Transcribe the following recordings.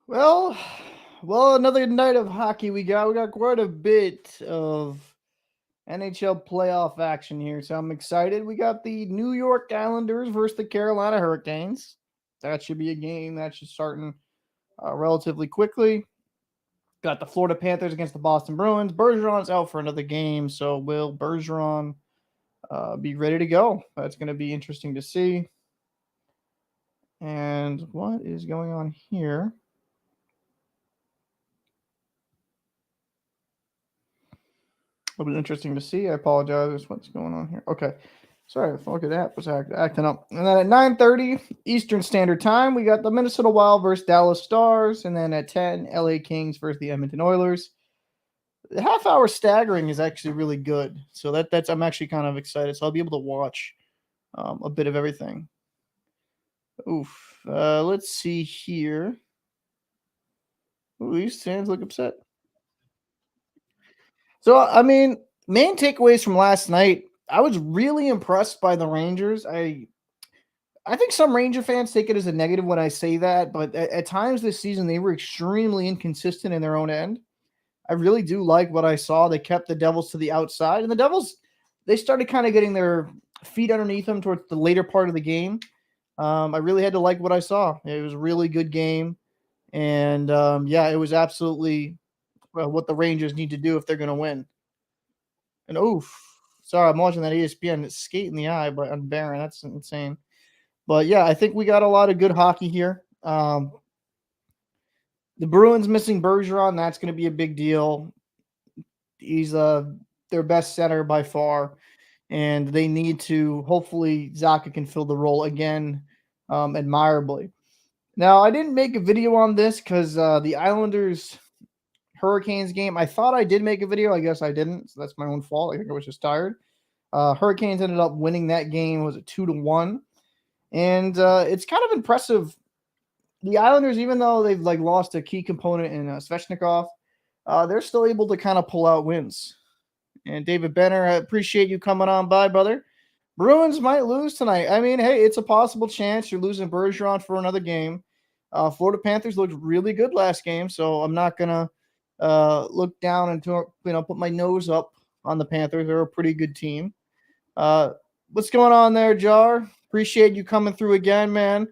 Well, well, another night of hockey we got. We got quite a bit of NHL playoff action here, so I'm excited. We got the New York Islanders versus the Carolina Hurricanes. That should be a game that should start in relatively quickly. Got the Florida Panthers against the Boston Bruins. Bergeron's out for another game, so will Bergeron be ready to go? That's going to be interesting to see. And what is going on here? It'll be interesting to see. I apologize. What's going on here? Okay. Sorry, the fucking app was acting up. And then at 9:30 Eastern Standard Time, we got the Minnesota Wild versus Dallas Stars. And then at 10, LA Kings versus the Edmonton Oilers. The half hour staggering is actually really good. So that's I'm actually kind of excited. So I'll be able to watch a bit of everything. Oof. Let's see here. Ooh, these fans look upset. So I mean, main takeaways from last night. I was really impressed by the Rangers. I think some Ranger fans take it as a negative when I say that, but at times this season they were extremely inconsistent in their own end. I really do like what I saw. They kept the Devils to the outside, and the Devils they started kind of getting their feet underneath them towards the later part of the game. I really had to like what I saw. It was a really good game, and yeah, it was absolutely what the Rangers need to do if they're going to win. And oof, sorry, I'm watching that ESPN skate in the eye, but on Baron, that's insane. But yeah, I think we got a lot of good hockey here. The Bruins missing Bergeron, that's going to be a big deal. He's their best center by far, and they need to hopefully Zaka can fill the role again, admirably. Now, I didn't make a video on this because the Islanders Hurricanes game. I thought I did make a video. I guess I didn't. So that's my own fault. I think I was just tired. Hurricanes ended up winning that game. Was it 2-1? And it's kind of impressive. The Islanders, even though they've like lost a key component in Svechnikov, they're still able to kind of pull out wins. And David Benner, I appreciate you coming on by, brother. Bruins might lose tonight. I mean, hey, it's a possible chance. You're losing Bergeron for another game. Florida Panthers looked really good last game, so I'm not gonna look down and put my nose up on the Panthers. They're a pretty good team. Uh, what's going on there, Jar? Appreciate you coming through again, man.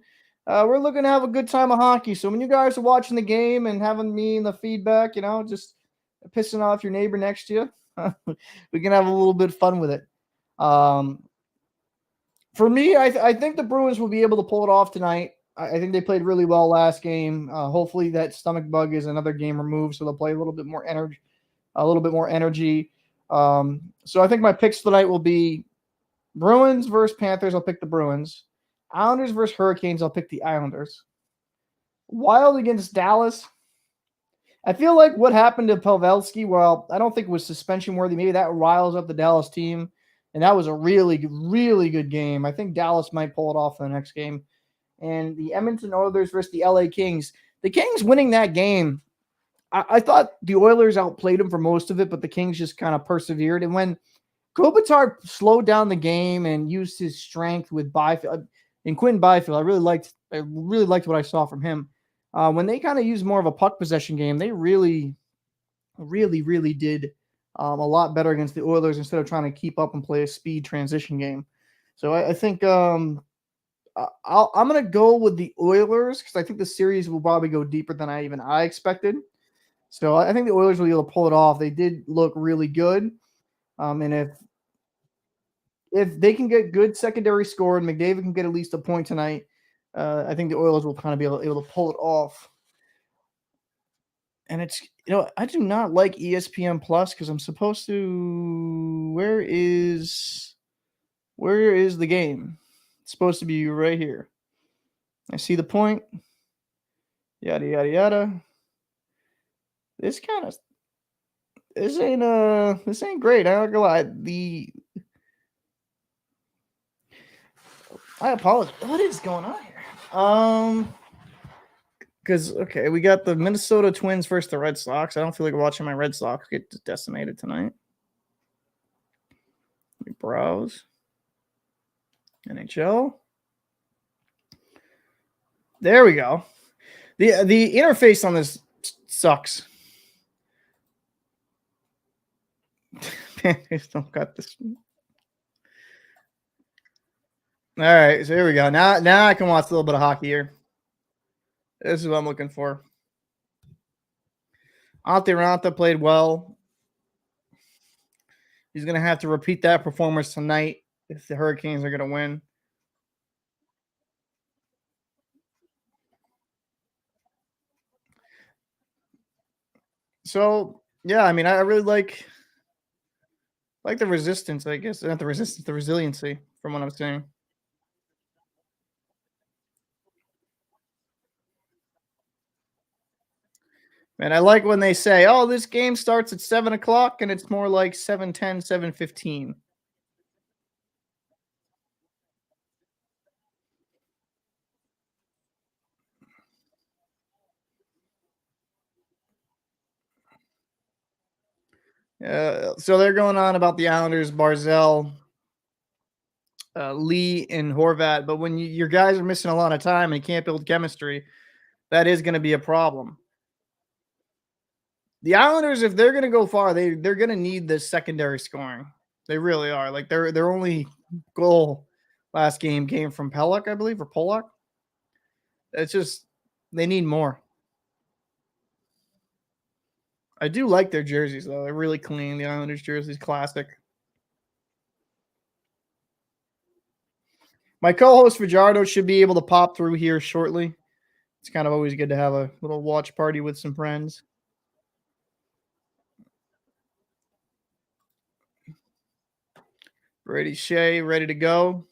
We're looking to have a good time of hockey. So when you guys are watching the game and having me in the feedback, just pissing off your neighbor next to you, we can have a little bit of fun with it. Um, for me, I think the Bruins will be able to pull it off tonight. I think they played really well last game. Hopefully that stomach bug is another game removed, so they'll play a little bit more energy. A little bit more energy. So I think my picks tonight will be Bruins versus Panthers. I'll pick the Bruins. Islanders versus Hurricanes. I'll pick the Islanders. Wild against Dallas. I feel like what happened to Pavelski, well, I don't think it was suspension worthy. Maybe that riles up the Dallas team. And that was a really, really good game. I think Dallas might pull it off in the next game. And the Edmonton Oilers versus the LA Kings. The Kings winning that game, I thought the Oilers outplayed them for most of it, but the Kings just kind of persevered. And when Kopitar slowed down the game and used his strength with Byfield and Quentin Byfield, I really liked what I saw from him. When they kind of used more of a puck possession game, they really, really, really did a lot better against the Oilers instead of trying to keep up and play a speed transition game. So I think I'm going to go with the Oilers because I think the series will probably go deeper than I expected. So I think the Oilers will be able to pull it off. They did look really good. And if they can get good secondary score and McDavid can get at least a point tonight, I think the Oilers will kind of be able to pull it off. And it's I do not like ESPN Plus because I'm supposed to. Where is the game? It's supposed to be right here. I see the point. Yada yada yada. This kind of this ain't great. I'm not gonna lie. I apologize. What is going on here? Because okay, we got the Minnesota Twins versus the Red Sox. I don't feel like watching my Red Sox get decimated tonight. Let me browse. NHL. There we go. The interface on this sucks. Panthers don't got this. All right, so here we go. Now I can watch a little bit of hockey here. This is what I'm looking for. Ante Ranta played well. He's going to have to repeat that performance tonight if the Hurricanes are going to win. So, yeah, I mean, I really like the resistance, I guess. Not the resistance, the resiliency from what I'm saying. And I like when they say, oh, this game starts at 7 o'clock, and it's more like 7:10, 7:15. So they're going on about the Islanders, Barzell, Lee, and Horvat. But when your guys are missing a lot of time and you can't build chemistry, that is going to be a problem. The Islanders, if they're going to go far, they're going to need the secondary scoring. They really are. Like their only goal last game came from Pelech, I believe, or Polak. It's just they need more. I do like their jerseys though. They're really clean. The Islanders jerseys, classic. My co-host Fajardo should be able to pop through here shortly. It's kind of always good to have a little watch party with some friends. Brady Shea, ready to go.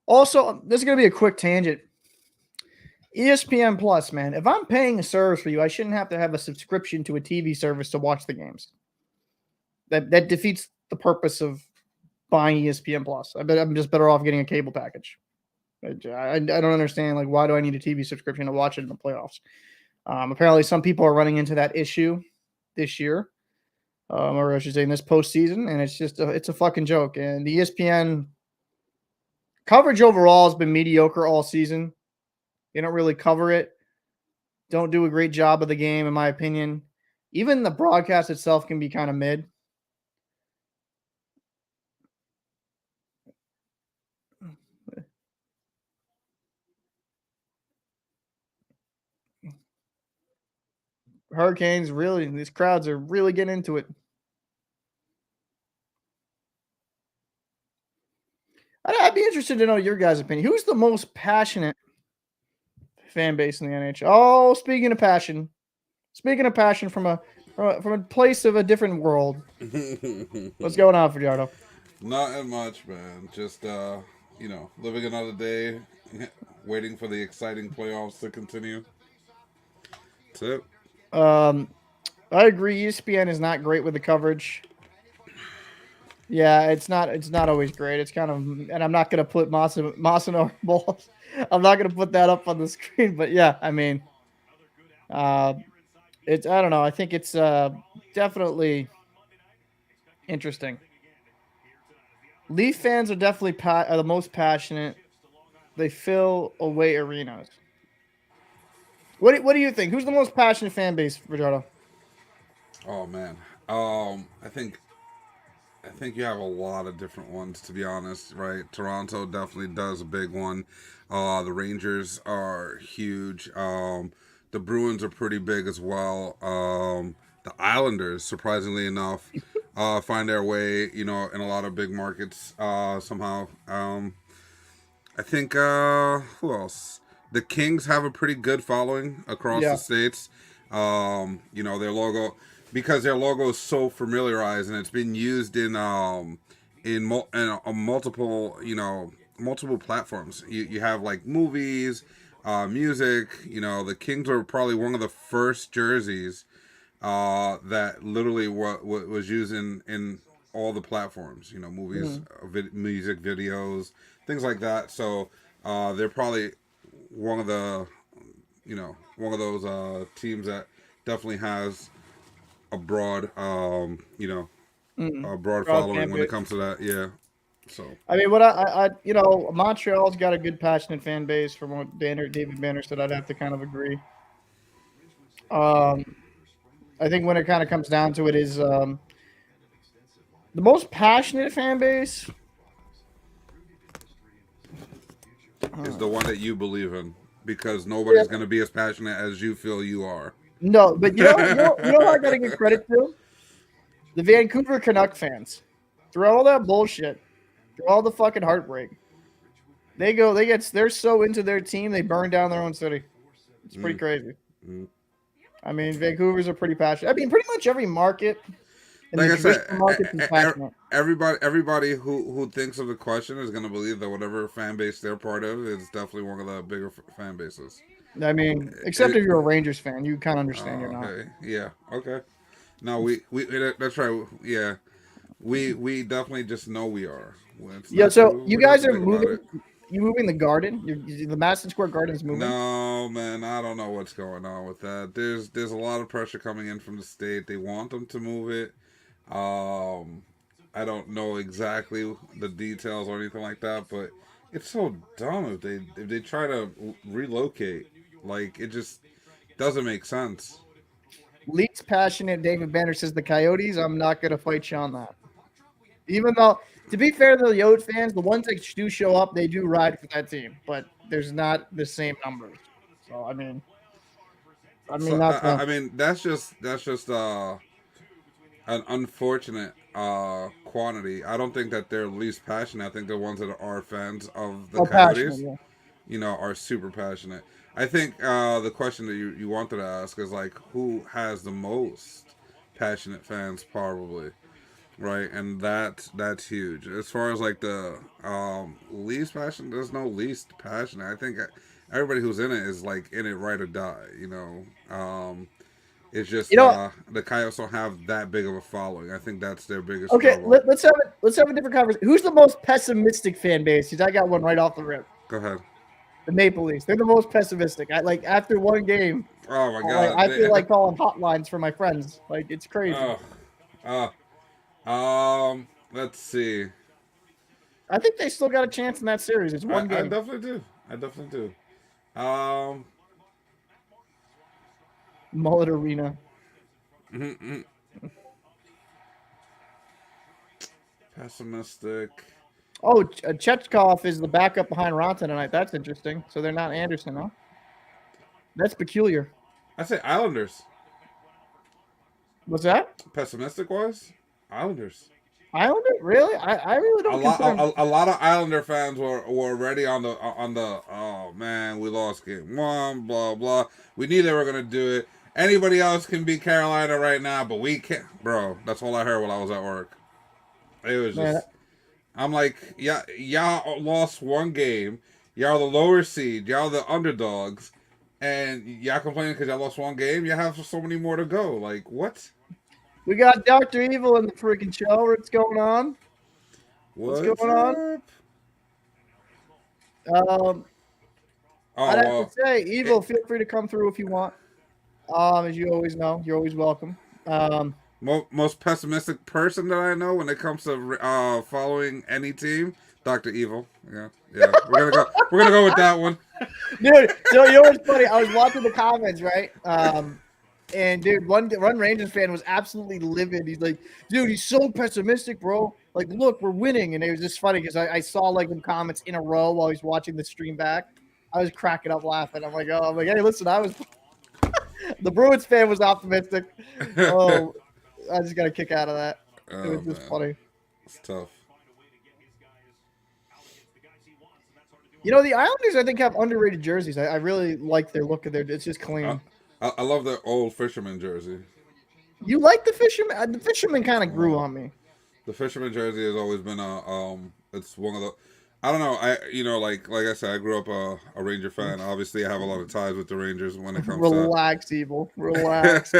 Also, this is going to be a quick tangent. ESPN Plus, man. If I'm paying a service for you, I shouldn't have to have a subscription to a TV service to watch the games. That defeats the purpose of buying ESPN Plus. I bet I'm just better off getting a cable package. I don't understand. Like, why do I need a TV subscription to watch it in the playoffs? Apparently, some people are running into that issue this year, or I should say, in this postseason, and it's a fucking joke. And the ESPN coverage overall has been mediocre all season. They don't really cover it. Don't do a great job of the game, in my opinion. Even the broadcast itself can be kind of mid. Hurricanes, really, these crowds are really getting into it. I'd be interested to know your guys' opinion. Who's the most passionate fan base in the NHL? Oh, speaking of passion from a place of a different world. What's going on, Fajardo? Not much, man. Just living another day, waiting for the exciting playoffs to continue. That's it. Um, I agree. ESPN is not great with the coverage. Yeah, it's not always great. It's kind of, and I'm not gonna put Massimo balls. I'm not gonna put that up on the screen, but yeah, I mean, uh, it's I don't know. I think it's definitely interesting. Leaf fans are definitely are the most passionate. They fill away arenas. What do you think? Who's the most passionate fan base, Ricardo? Oh man. I think you have a lot of different ones, to be honest. Right? Toronto definitely does a big one. The Rangers are huge. The Bruins are pretty big as well. The Islanders, surprisingly enough, find their way, in a lot of big markets somehow. I think who else? The Kings have a pretty good following across the Yeah. states. Their logo, because their logo is so familiarized and it's been used in multiple multiple platforms. You have like movies, music. The Kings were probably one of the first jerseys that literally was used in all the platforms. Movies, Mhm. music videos, things like that. So they're probably one of the one of those teams that definitely has a broad, Mm. a broad Broad fan following when it base. comes to that. Yeah. So I mean, Montreal's got a good, passionate fan base. From what David Banner said, I'd have to kind of agree. Um, I think when it kind of comes down to it, is the most passionate fan base. is the one that you believe in because Yeah, nobody's gonna be as passionate as you feel you are. no, but who I got to give credit to? The Vancouver Canuck fans. Through all that bullshit, through all the fucking heartbreak, they're so into their team, they burn down their own city. It's pretty Mm, crazy. mm. I mean, Vancouver's are pretty passionate. I mean, pretty much every market in Like the I said, traditional markets is passionate. everybody who thinks of the question is gonna believe that whatever fan base they're part of is definitely one of the bigger fan bases. I mean, except It, if you're a Rangers fan, you kind of understand you're oh, not. okay, yeah, okay. No, that's right. Yeah, we definitely just know we are. Well, it's Yeah, not so true. you We're not guys too are big about moving. it. You moving the garden? The Madison Square Garden's moving. No, man, I don't know what's going on with that. There's a lot of pressure coming in from the state. They want them to move it. Um, I don't know exactly the details or anything like that, but it's so dumb if they try to relocate. Like it just doesn't make sense. Least passionate David Banner says the Coyotes. I'm not going to fight you on that. Even though, to be fair to the Yotes fans, the ones that do show up, they do ride for that team, but there's not the same numbers. So I mean So that's a, I mean that's just an unfortunate quantity. I don't think that they're least passionate. I think the ones that are fans of the a passionate. Coyotes, Yeah. are super passionate. I think the question that you wanted to ask is like who has the most passionate fans, probably, right? And that's huge. As far as like the least passionate, there's no least passionate. I think everybody who's in it is like in it right or die. It's just You know, the Coyotes don't have that big of a following. I think that's their biggest okay, trouble. let's have a different conversation. Who's the most pessimistic fan base? Because I got one right off the rip. Go ahead. The Maple Leafs. They're the most pessimistic. I like after one game, Oh my like God. I feel like calling hotlines for my friends. Like it's crazy. Oh, let's see. I think they still got a chance in that series. It's one I game. definitely do. I definitely do. Mullet Arena. Mm-hmm. Pessimistic. Oh, Chechkov is the backup behind Ronta tonight. That's interesting. So they're not Anderson, huh? That's peculiar. I say Islanders. What's that? Pessimistic wise, Islanders. Islander? Really? I really A don't lot, consider. a lot of Islander fans were already on the. Oh man, we lost game one. Blah blah. We knew they were gonna do it. Anybody else can beat Carolina right now, but we can't, bro. That's all I heard while I was at work. It was Man, just. I'm like, yeah, y'all lost one game. Y'all the lower seed. Y'all the underdogs, and y'all complaining because y'all lost one game. You have so many more to go. Like what? we got Dr. Evil in the freaking show. What's going on? What's What's going on? up? Um, Oh I'd have well. to say, Evil, feel free to come through if you want. As you always know, you're always welcome. Most pessimistic person that I know when it comes to following any team, Doctor Evil. Yeah, yeah. We're gonna go with that one. Dude, so you know what's funny? I was watching the comments, right? And dude, one Rangers fan was absolutely livid. He's like, dude, he's so pessimistic, bro. Like, look, we're winning. And it was just funny because I saw like the comments in a row while he's watching the stream back. I was cracking up laughing. I'm like, hey, listen, I was the Bruins fan was optimistic. Oh, I just got a kick out of that. It Oh was just man, funny. it's tough. You know, the Islanders, I think, have underrated jerseys. I really like their look of their. It's just I, clean. I love the old fisherman jersey. You like the fisherman? The fisherman kind of grew Uh, on me. the fisherman jersey has always been it's one of the. I don't know. Like I said, I grew up a Ranger fan. Obviously, I have a lot of ties with the Rangers when it comes to. Relax, Evil. Relax.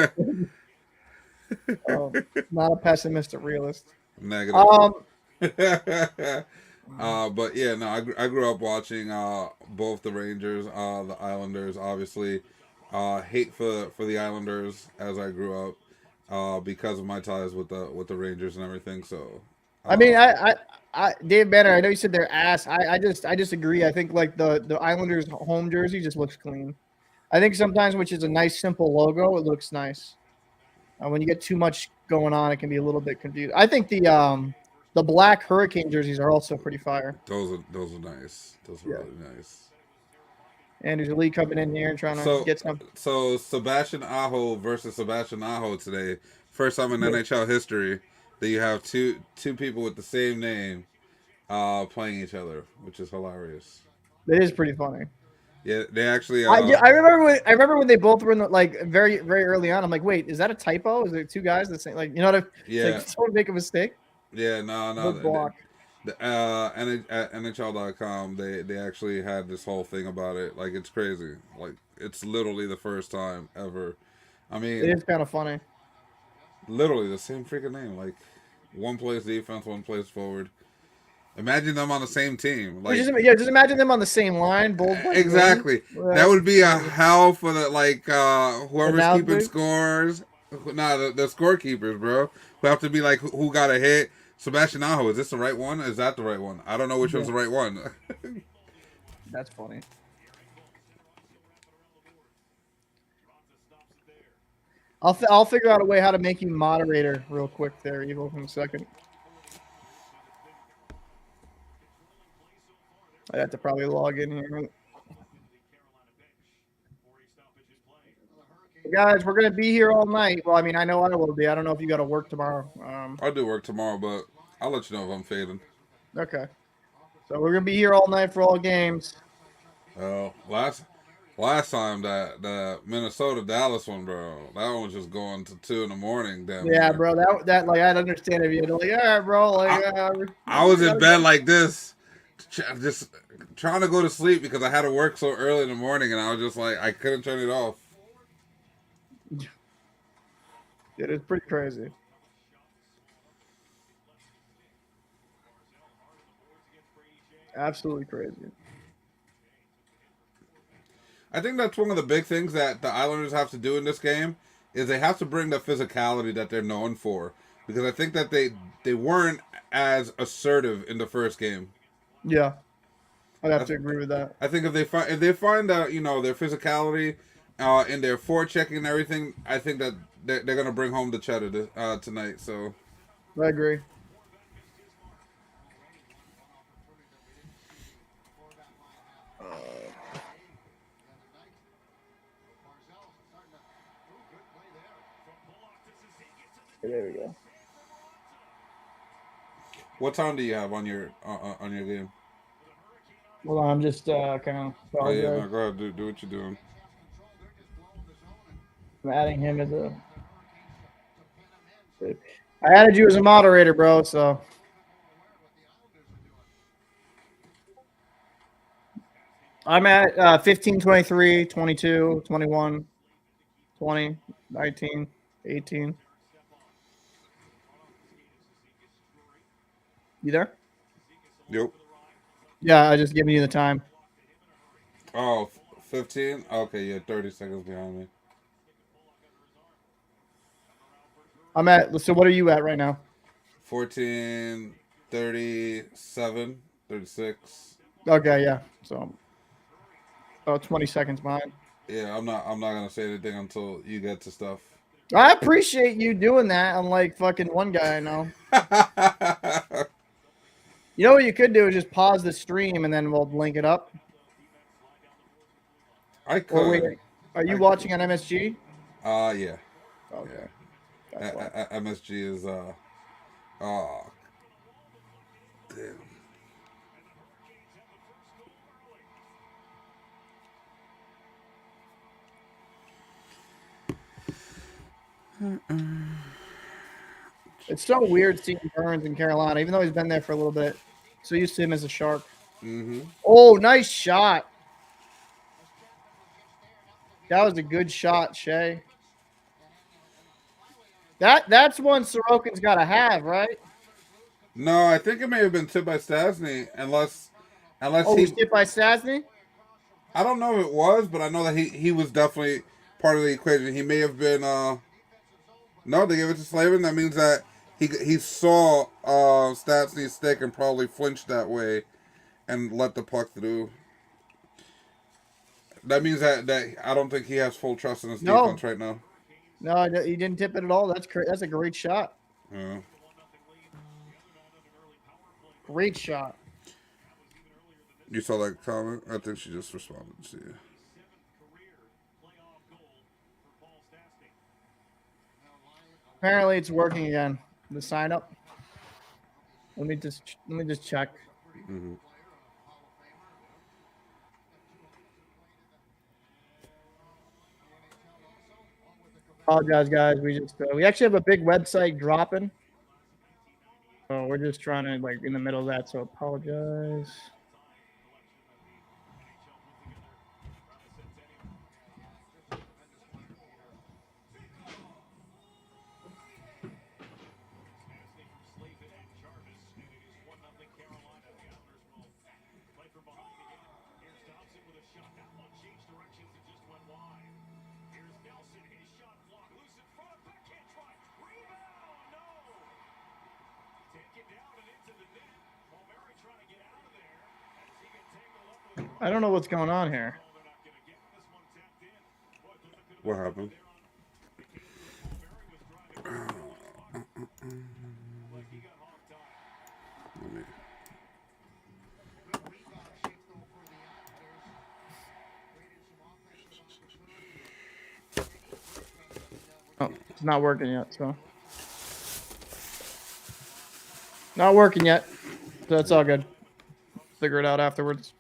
Not a pessimist, a realist. Negative. Um, But yeah, no, I grew up watching both the Rangers, the Islanders. Obviously, hate for the Islanders as I grew up. because of my ties with the Rangers and everything. So, I mean, uh, Dave Banner. I know you said they're ass. I disagree. I think like the Islanders home jersey just looks clean. I think sometimes, which is a nice simple logo, it looks nice. When you get too much going on, it can be a little bit confusing. I think the black Hurricane jerseys are also pretty fire. those are nice. Those are Yeah. really nice. And there's a league coming in here and trying to So get some. so Sebastian Aho versus Sebastian Aho today. First time in Yeah, NHL history that you have two people with the same name playing each other, which is hilarious. it is pretty funny. Yeah, they actually Yeah, I remember when they both were in the, like very early on. I'm like, wait, is that a typo? Is there two guys the same? Like, you know what? It's like yeah, someone make a mistake. yeah, no, Both block. at NHL.com they actually had this whole thing about it. Like it's crazy. Like it's literally the first time ever. I It mean, is kind of funny. literally the same freaking name. Like one plays defense, one plays forward. Imagine them on the same team. Like Just imagine them on the same line, both like wings. exactly. That That'd would be be a crazy. hell for the like whoever's keeping Announcers. scores. Nah, the scorekeepers, bro. Who have to be like who got a hit. Sebastian Aho, is this the right one? Is that the right one? I don't know which one's Yeah, the right one. that's funny. I'll figure out a way how to make you moderator real quick there, Evil, in a second. I have to probably log in here. Guys, we're gonna be here all night. Well, I mean, I know I will be. I don't know if you got to work tomorrow. I'll do work tomorrow, but I'll let you know if I'm fading. Okay. So we're gonna be here all night for all games. Last time that the Minnesota Dallas one, bro, that one was just going to 2 in the morning. Damn Yeah, near. bro. That like I'd understand if you'd like, all right, bro. I Like, I was we in gotta bed go. like this, just trying to go to sleep because I had to work so early in the morning, and I was just like I couldn't turn it off. It is pretty crazy. Absolutely crazy. I think that's one of the big things that the Islanders have to do in this game is they have to bring the physicality that they're known for because I think that they weren't as assertive in the first game. Yeah, I'd have I, to agree with that. I think if they find their physicality in their forechecking and everything, I think that they're gonna bring home the cheddar tonight. So I agree. There we go. what time do you have on your game? Hold on, I'm just kind of Oh yeah, apologize. no, go ahead, do what you're doing. I'm adding him as a. I added you as a moderator, bro. So I'm at 15, 23, 22, 21, 20, 19, 18. You there? Yep. Yeah, I just giving you the time. Oh, 15? Okay, yeah, 30 seconds behind me. I'm at. So what are you at right now? 14, 37, 36. Okay, yeah. So about 20 seconds behind. Yeah, I'm not gonna say anything until you get to stuff. I appreciate you doing that. Unlike fucking one guy I know. You know what you could do is just pause the stream and then we'll link it up. I Or wait, could. are you I watching could. on MSG? Yeah. Okay, Yeah. that's why. MSG is oh damn. It's so weird seeing Burns in Carolina, even though he's been there for a little bit. So used to him as a Shark. Mm-hmm. Oh, nice shot. That was a good shot, Shay. That's one Sorokin's got to have, right? No, I think it may have been tipped by Stasny, unless Oh, we he. skipped by Stasny? I don't know if it was, but I know that he was definitely part of the equation. He may have been No, they gave it to Slavin. That means that he saw Stastny's stick and probably flinched that way and let the puck through. That means that I don't think he has full trust in his No, defense right now. no, he didn't tip it at all. That's a great shot. Yeah. Great shot. You saw that comment? I think she just responded to you. Apparently, it's working again. The sign up. Let me just check. Mm-hmm. Apologize, guys. We actually have a big website dropping. So we're just trying to like in the middle of that. So apologize. I don't know what's going on here. What happened? Let me. Oh, it's not working yet. So not working yet. So that's all good. Figure it out afterwards.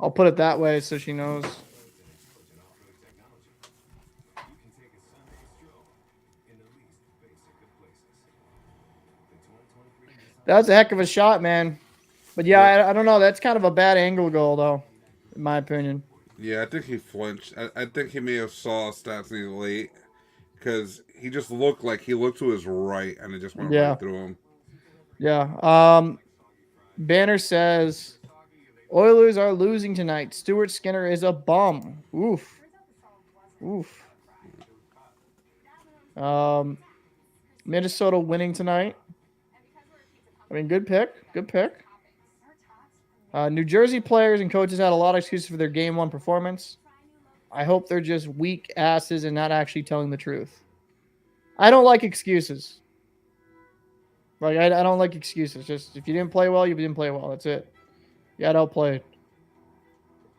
I'll put it that way so she knows. That was a heck of a shot, man. But yeah, I don't know. That's kind of a bad angle goal, though, in my opinion. Yeah, I think he flinched. I think he may have saw Stastny late because he just looked like he looked to his right and it just went Yeah, right through him. yeah. Banner says Oilers are losing tonight. Stuart Skinner is a bum. Oof, oof. Minnesota winning tonight. I mean, good pick. Good pick. New Jersey players and coaches had a lot of excuses for their game one performance. I hope they're just weak asses and not actually telling the truth. I don't like excuses. Like I don't like excuses. Just if you didn't play well, you didn't play well. That's it. You got outplayed.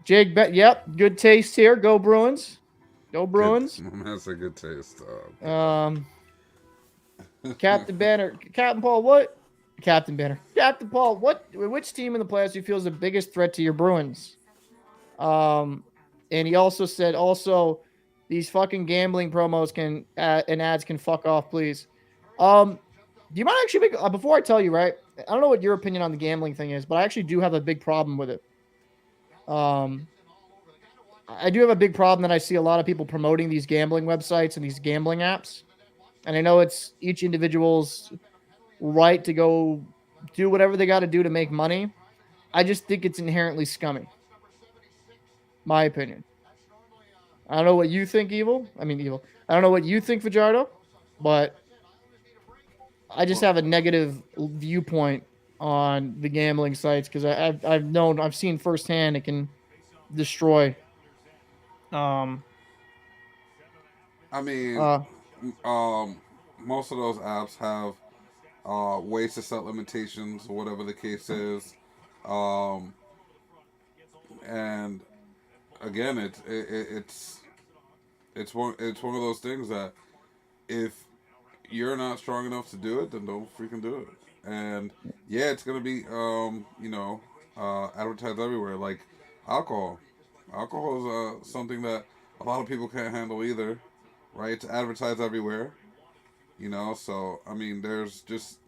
Jake Bet. Yep, good taste here. Go Bruins. Go Bruins. That's a good taste. Captain Banner. Captain Paul. What? Captain Banner. Captain Paul. What? Which team in the playoffs do you feel is the biggest threat to your Bruins? And he also said these fucking gambling promos and ads can fuck off, please. Do you mind actually before I tell you, right? I don't know what your opinion on the gambling thing is, but I actually do have a big problem with it. I do have a big problem that I see a lot of people promoting these gambling websites and these gambling apps. And I know it's each individual's right to go do whatever they got to do to make money. I just think it's inherently scummy. My opinion. I don't know what you think, Evil. I don't know what you think, Fajardo, but I just have a negative viewpoint on the gambling sites because I've seen firsthand it can destroy. I mean, Uh, most of those apps have ways to set limitations or whatever the case is, um, and again, it's one of those things that if you're not strong enough to do it, then don't freaking do it. And yeah, it's gonna be advertised everywhere, like alcohol. Alcohol is something that a lot of people can't handle either, right? It's advertised everywhere, So I mean, there's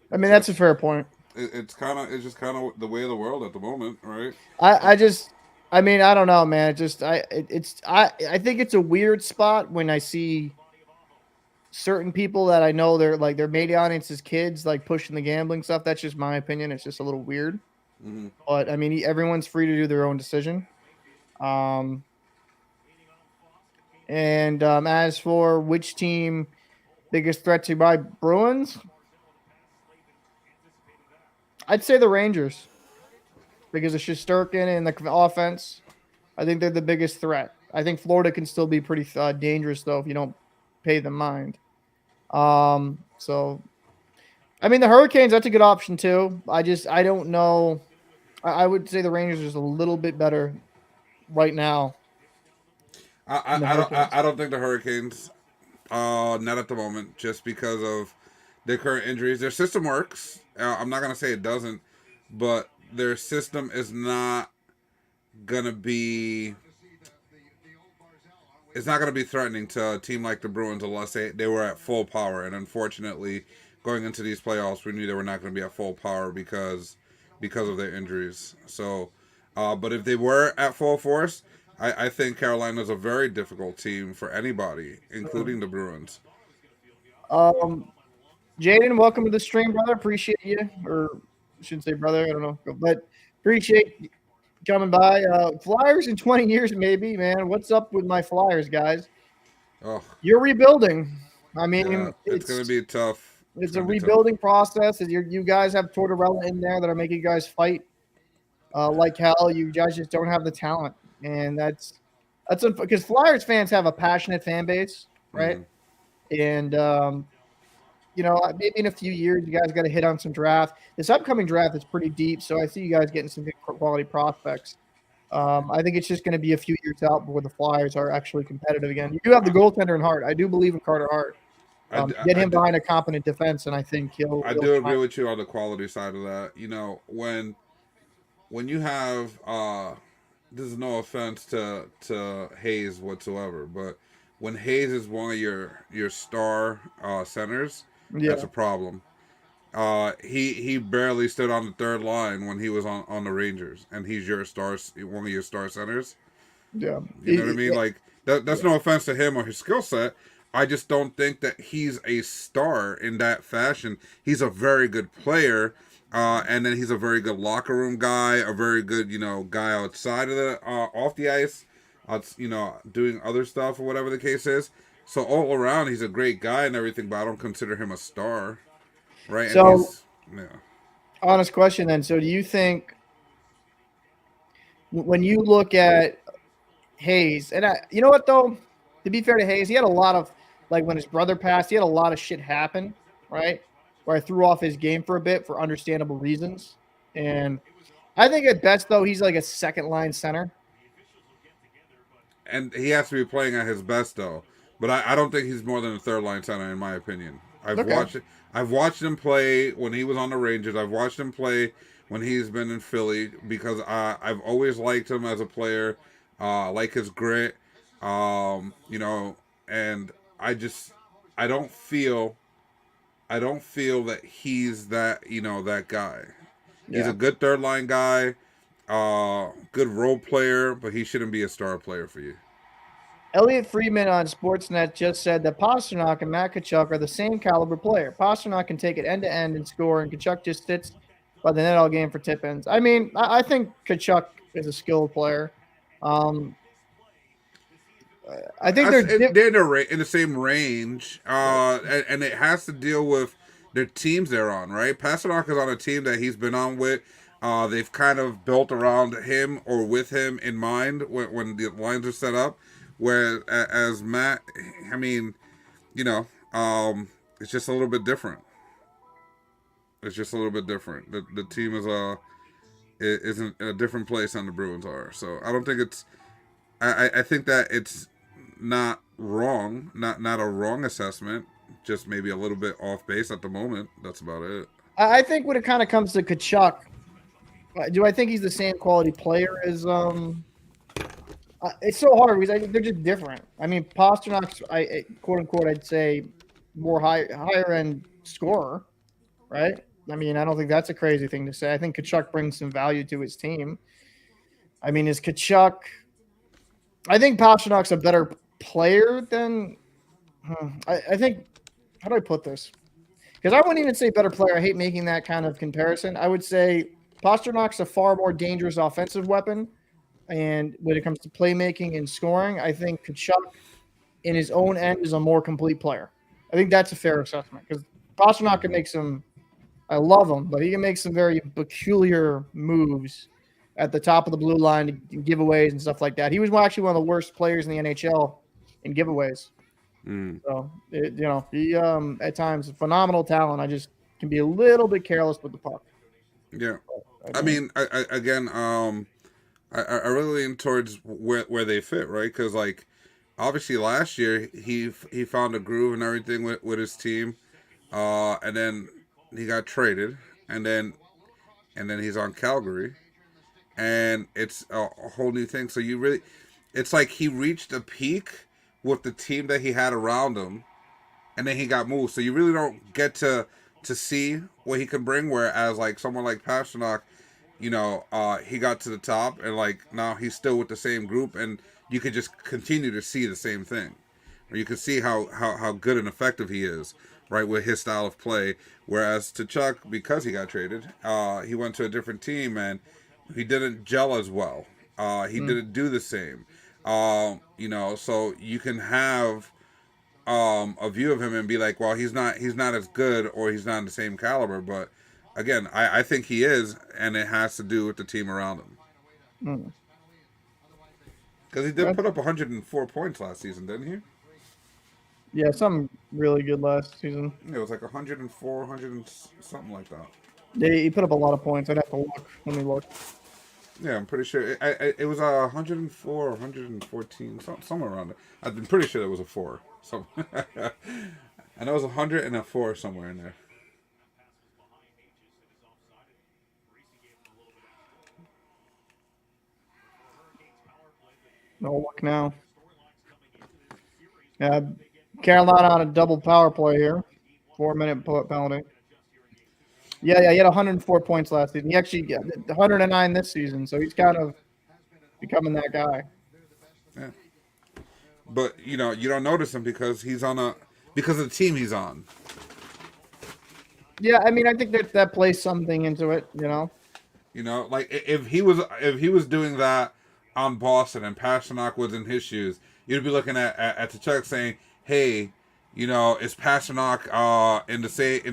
that's a fair point. it's just kind of the way of the world at the moment, right? I just I don't know, man. I think it's a weird spot when I see certain people that I know their main audience is kids, like pushing the gambling stuff. That's just my opinion. It's just a little weird. Hmm. But I mean, everyone's free to do their own decision. Um, and as for which team biggest threat to my Bruins, I'd say the Rangers because of Shesterkin and the offense. I think they're the biggest threat. I think Florida can still be pretty dangerous though if you don't pay them mind. So I mean the Hurricanes, that's a good option too. I don't know. I would say the Rangers is a little bit better right now I, than the I, I don't Hurricanes. I don't think the Hurricanes, not at the moment, just because of their current injuries. Their system works. I'm not gonna say it doesn't, but their system is not gonna be. It's not gonna be threatening to a team like the Bruins unless they were at full power. And unfortunately, going into these playoffs, we knew they were not gonna be at full power because of their injuries. So, but if they were at full force, I think Carolina's a very difficult team for anybody, including the Bruins. Um, Jaden, welcome to the stream, brother. Appreciate you, or I shouldn't say brother. I don't know, but appreciate you coming by. Flyers in 20 years, maybe, man. What's up with my Flyers, guys? Oh, You're rebuilding. I yeah, mean, it's gonna be tough. It's it's a gonna be tough. rebuilding process. You guys have Tortorella in there that'll make you guys fight like hell. You guys just don't have the talent, and that's because Flyers fans have a passionate fan base, right? Hmm. And maybe in a few years, you guys got to hit on some draft. This upcoming draft is pretty deep, so I see you guys getting some good quality prospects. I think it's just going to be a few years out before the Flyers are actually competitive again. You do have the I, goaltender in Hart. I do believe in Carter Hart. I, Get I, him behind a competent defense, and I think I he'll do shine. agree with you on the quality side of that. When you have this is no offense to Hayes whatsoever, but when Hayes is one of your star centers, that's Yeah, a problem. He barely stood on the third line when he was on the Rangers, and he's your star, one of your star centers. yeah, You know what I mean? Like that's yeah. no offense to him or his skill set. I just don't think that he's a star in that fashion. He's a very good player, and then he's a very good locker room guy, a very good guy outside of the off the ice, doing other stuff or whatever the case is. So all around, he's a great guy and everything, but I don't consider him a star, right? And So, he's yeah. honest question then. So, do you think when you look at Hayes, and you know what though? To be fair to Hayes, he had a lot of like when his brother passed, he had a lot of shit happen, right? Where I threw off his game for a bit for understandable reasons. And I think at best though, he's like a second line center. And he has to be playing at his best though. But I don't think he's more than a third line center in my opinion. Okay. I've watched him play when he was on the Rangers. I've watched him play when he's been in Philly because I've always liked him as a player. Like his grit, and I just I don't feel I don't feel that he's that guy. He's a Yeah. good third line guy, good role player, but he shouldn't be a star player for you. Elliot Friedman on Sportsnet just said that Pasternak and Matt Kachuk are the same caliber player. Pasternak can take it end to end and score, and Kachuk just sits by the net all game for tip ins. I mean, I think Kachuk is a skilled player. Um, I think they're They're in the same range, right. and it has to deal with the teams they're on, right? Pasternak is on a team that he's been on with. They've kind of built around him or with him in mind when the lines are set up. Where as Matt, I mean, you know, it's just a little bit different. It's just a little bit different. The team is in a different place than the Bruins are. So I don't think it's. I think that it's not wrong, not a wrong assessment, just maybe a little bit off base at the moment. That's about it. I think when it kind of comes to Kachuk, do I think he's the same quality player as it's so hard because they're just different. I mean, Pasternak's, quote unquote, I'd say more higher end scorer, right? I mean, I don't think that's a crazy thing to say. I think Kachuk brings some value to his team. I mean, is Kachuk? I think Pasternak's a better player than I think, how do I put this? Because I wouldn't even say better player. I hate making that kind of comparison. I would say Pasternak's a far more dangerous offensive weapon. And when it comes to playmaking and scoring, I think Kachuk in his own end is a more complete player. I think that's a fair assessment because Pasternak can make some. I love him, but he can make some very peculiar moves at the top of the blue line to giveaways and stuff like that. He was actually one of the worst players in the NHL in giveaways. Mm. So he at times phenomenal talent. I just can be a little bit careless with the puck. Yeah. I I mean, mean, I again, I really lean towards where they fit, right? Because like, obviously last year he found a groove and everything with his team, and then he got traded, and then he's on Calgary, and it's a whole new thing. So you really, it's like he reached a peak with the team that he had around him, and then he got moved. So you really don't get to see what he can bring. Whereas like someone like Pasternak, he got to the top, and like now he's still with the same group, and you could just continue to see the same thing, or you can see how good and effective he is, right, with his style of play. Whereas to Chuck, because he got traded, he went to a different team, and he didn't gel as well. He mm, didn't do the same. So you can have a view of him and be like, well, he's not as good, or he's not in the same caliber. But again, I think he is, and it has to do with the team around him. mm. Because he did That's, put up 104 points last season, didn't he? yeah, something really good last season. Yeah, it was like 104, 100 and something like that. Yeah, he put up a lot of points. I'd have to look. Let me look. Yeah, I'm pretty sure it was 104 or 114, somewhere around there. I'm pretty sure it was a four. So I know it was 100 and a four somewhere in there. No look now. Yeah, Carolina on a double power play here. 4 minute penalty. Yeah, he had 104 points last season. He actually got 109 this season, so he's kind of becoming that guy. Yeah, but you don't notice him because of the team he's on. Yeah, I mean, I think that plays something into it. Like if he was doing that on Boston and Pasternak was in his shoes, you'd be looking at the Chuck saying, "Hey, is Pasternak in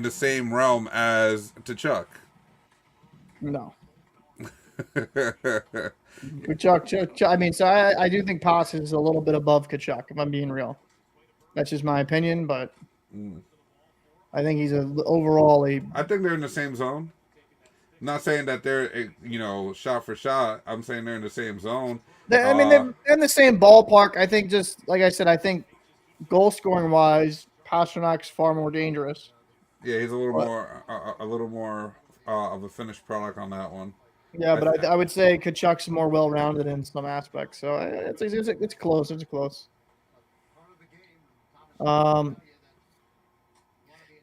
the same realm as Chuck?" No, Kachuk. I mean, so I do think Pass is a little bit above Kachuk. If I'm being real, that's just my opinion, but I think he's overall a. I think they're in the same zone. I'm not saying that they're shot for shot. I'm saying they're in the same zone. I mean, Uh, they're in the same ballpark. I think, just like I said, I think goal scoring wise, Pasternak's far more dangerous. yeah, he's a little But more of a finished product on that one. yeah, I but th- I would say Kachuk's more well rounded in some aspects. So it's close. It's close. Um,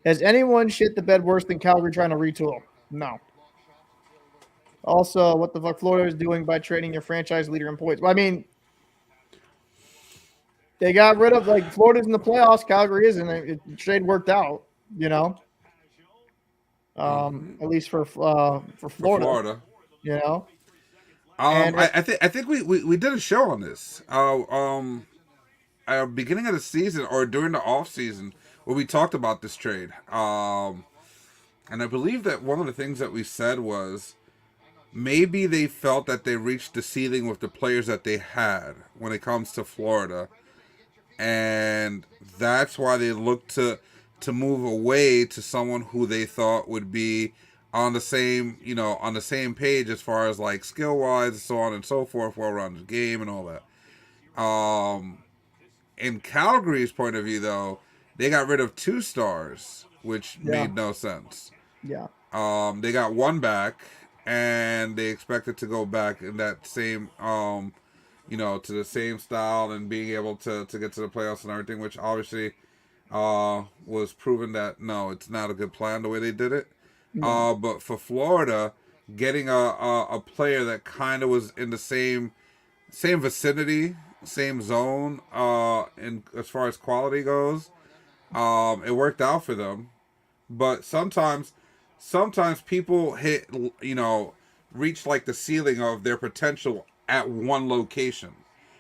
has anyone shit the bed worse than Calgary trying to retool? No. Also, what the fuck Florida is doing by trading your franchise leader in points? Well, I mean, they got rid of, like, Florida's in the playoffs. Calgary isn't. The trade worked out. You know, at least for for Florida. Florida. You know, and I think we did a show on this. Beginning of the season or during the off season where we talked about this trade. And I believe that one of the things that we said was maybe they felt that they reached the ceiling with the players that they had when it comes to Florida, and that's why they looked to move away to someone who they thought would be on the same page as far as like skill wise, so on and so forth, well rounded game and all that. In Calgary's point of view, though, they got rid of two stars, which yeah, made no sense. yeah, They got one back, and they expected to go back in that same, to the same style and being able to get to the playoffs and everything, which obviously was proven that no, it's not a good plan the way they did it. no, But for Florida, getting a player that kind of was in the same vicinity, same zone, in as far as quality goes, It worked out for them, but sometimes people hit, reach like the ceiling of their potential at one location.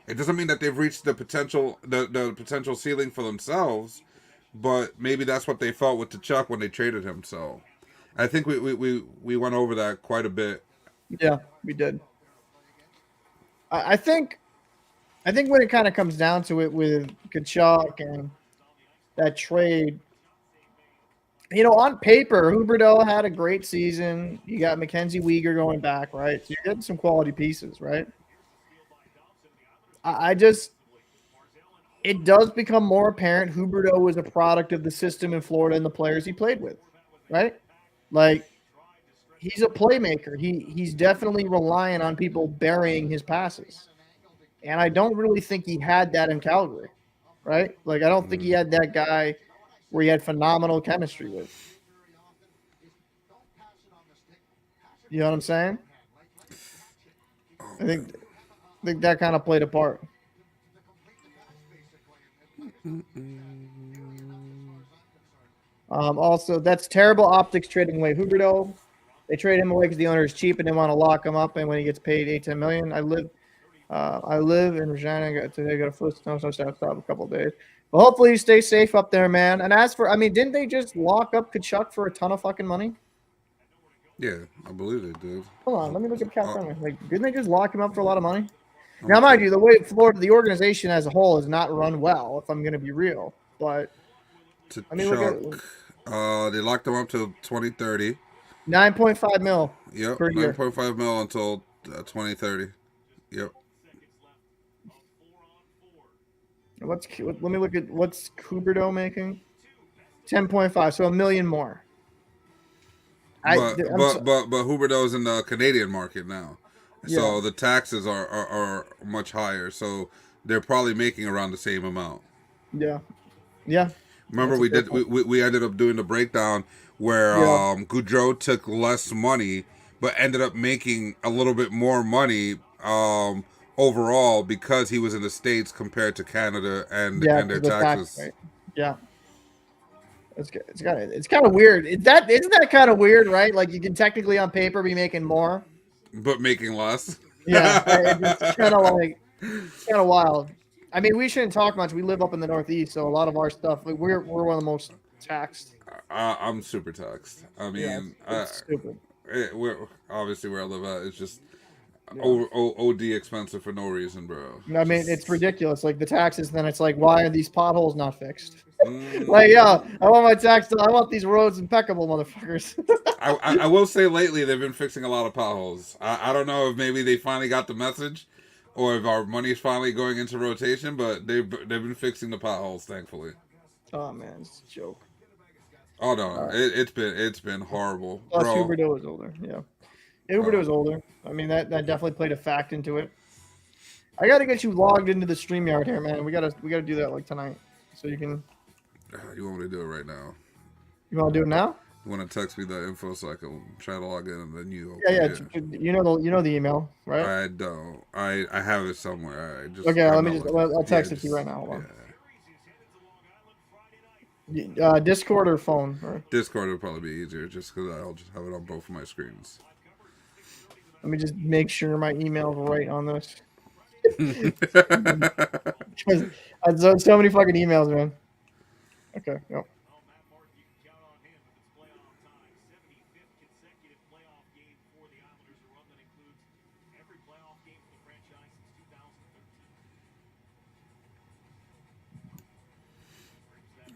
It doesn't mean that they've reached the potential ceiling for themselves, but maybe that's what they felt with the Chuck when they traded him. So I think we went over that quite a bit. Yeah, we did. I think when it kind of comes down to it with Kachuk and that trade, on paper, Huberdeau had a great season. You got Mackenzie Weegar going back, right? So you're getting some quality pieces, right? I just it does become more apparent Huberdeau was a product of the system in Florida and the players he played with, right? Like he's a playmaker. He's definitely relying on people burying his passes. And I don't really think he had that in Calgary, right? Like I don't think he had that guy where he had phenomenal chemistry with. You know what I'm saying? I think that kind of played a part. Also, that's terrible optics trading away Huberdeau. They trade him away because the owner is cheap and they want to lock him up. And when he gets paid $8-10 million, I live in Regina. Today got a foot snow, so I stop a couple of days. But hopefully you stay safe up there, man. And as for, didn't they just lock up Kachuk for a ton of fucking money? Yeah, I believe they did. Hold on, let me look at cap friendly. Like, didn't they just lock him up for a lot of money? Now, mind you, the way Florida, the organization as a whole, has not run well. If I'm going to be real, but look at they locked him up till 2030. 9.5 mil. Yep, per year. 9.5 mil until 2030. Yep. Let me look at what's Huberdeau making. 10.5, so $1 million more. But Huberdeau's in the Canadian market now, so the taxes are much higher. So they're probably making around the same amount. Yeah. Remember we ended up doing the breakdown where Goudreau took less money, but ended up making a little bit more money overall because he was in the States compared to Canada and their taxes. Right? Yeah. It's kind of weird. Isn't that kind of weird, right? Like you can technically on paper be making more, but making less. Yeah, it's kind of wild. I mean, we shouldn't talk much. We live up in the Northeast, so a lot of our stuff we're one of the most taxed. I'm super taxed. I mean, it's stupid. We're obviously where I live at. It's just OD expensive for no reason, bro. I mean, it's ridiculous. Like the taxes, then it's like, why are these potholes not fixed? Like, I want my tax. I want these roads impeccable, motherfuckers. I will say lately they've been fixing a lot of potholes. I don't know if maybe they finally got the message, or if our money's finally going into rotation. But they've been fixing the potholes, thankfully. Oh man, it's a joke. Oh no, it's been horrible. Plus, Huberdeau was older. Yeah, Huberdeau was older. I mean, that definitely played a fact into it. I got to get you logged into the StreamYard here, man. We gotta do that like tonight, so you can. You want me to do it right now? You want to do it now? You want to text me that info so I can try to log in and then you? Yeah. You know the email, right? I don't. I have it somewhere. I'll text it to you right now. Hold on. Yeah. Discord or phone? Or... Discord would probably be easier, just because I'll just have it on both of my screens. Let me just make sure my email's right on this. So many fucking emails, man. Okay. Yep.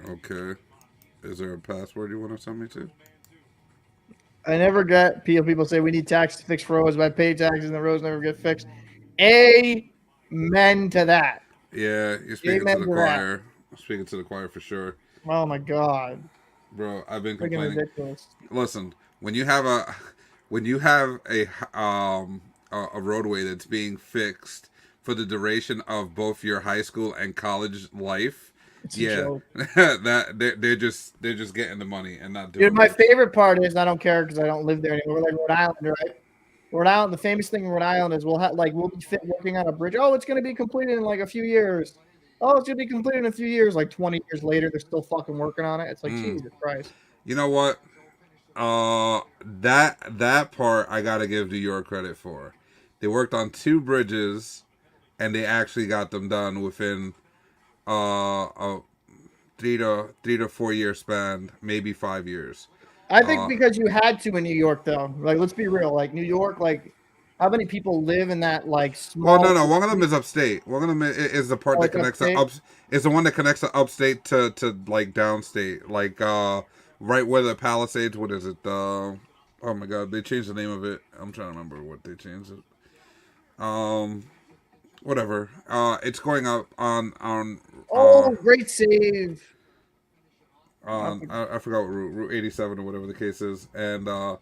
Okay. Is there a password you want to send me to? I never get people say we need taxes to fix roads, but I pay taxes and the roads never get fixed. Amen to that. Yeah, you're speaking to the choir. I'm speaking to the choir for sure. Oh my god, bro! I've been complaining. Ridiculous. Listen, when you have a roadway that's being fixed for the duration of both your high school and college life, that they're just getting the money and not doing. Dude, my favorite part is I don't care because I don't live there anymore. We're like Rhode Island, right? Rhode Island. The famous thing in Rhode Island is we'll be working on a bridge. Oh, it's going to be completed in like a few years. Oh, it's gonna be completed in a few years. Like 20 years later, they're still fucking working on it. It's like Jesus Christ. You know what? That part I gotta give New York credit for. They worked on 2 bridges, and they actually got them done within a 3 to 4 year span, maybe 5 years. I think Uh, because you had to in New York, though. Like, let's be real. Like New York, like how many people live in that like well, small, no, no. One of them is upstate. One of them is the part that like connects the upstate? up. Is the one that connects the upstate to like downstate, like right where the Palisades. What is it? Oh my God, they changed the name of it. I'm trying to remember what they changed it. Um, whatever. It's going up Oh, great save! I on I forgot what Route 87 or whatever the case is, and the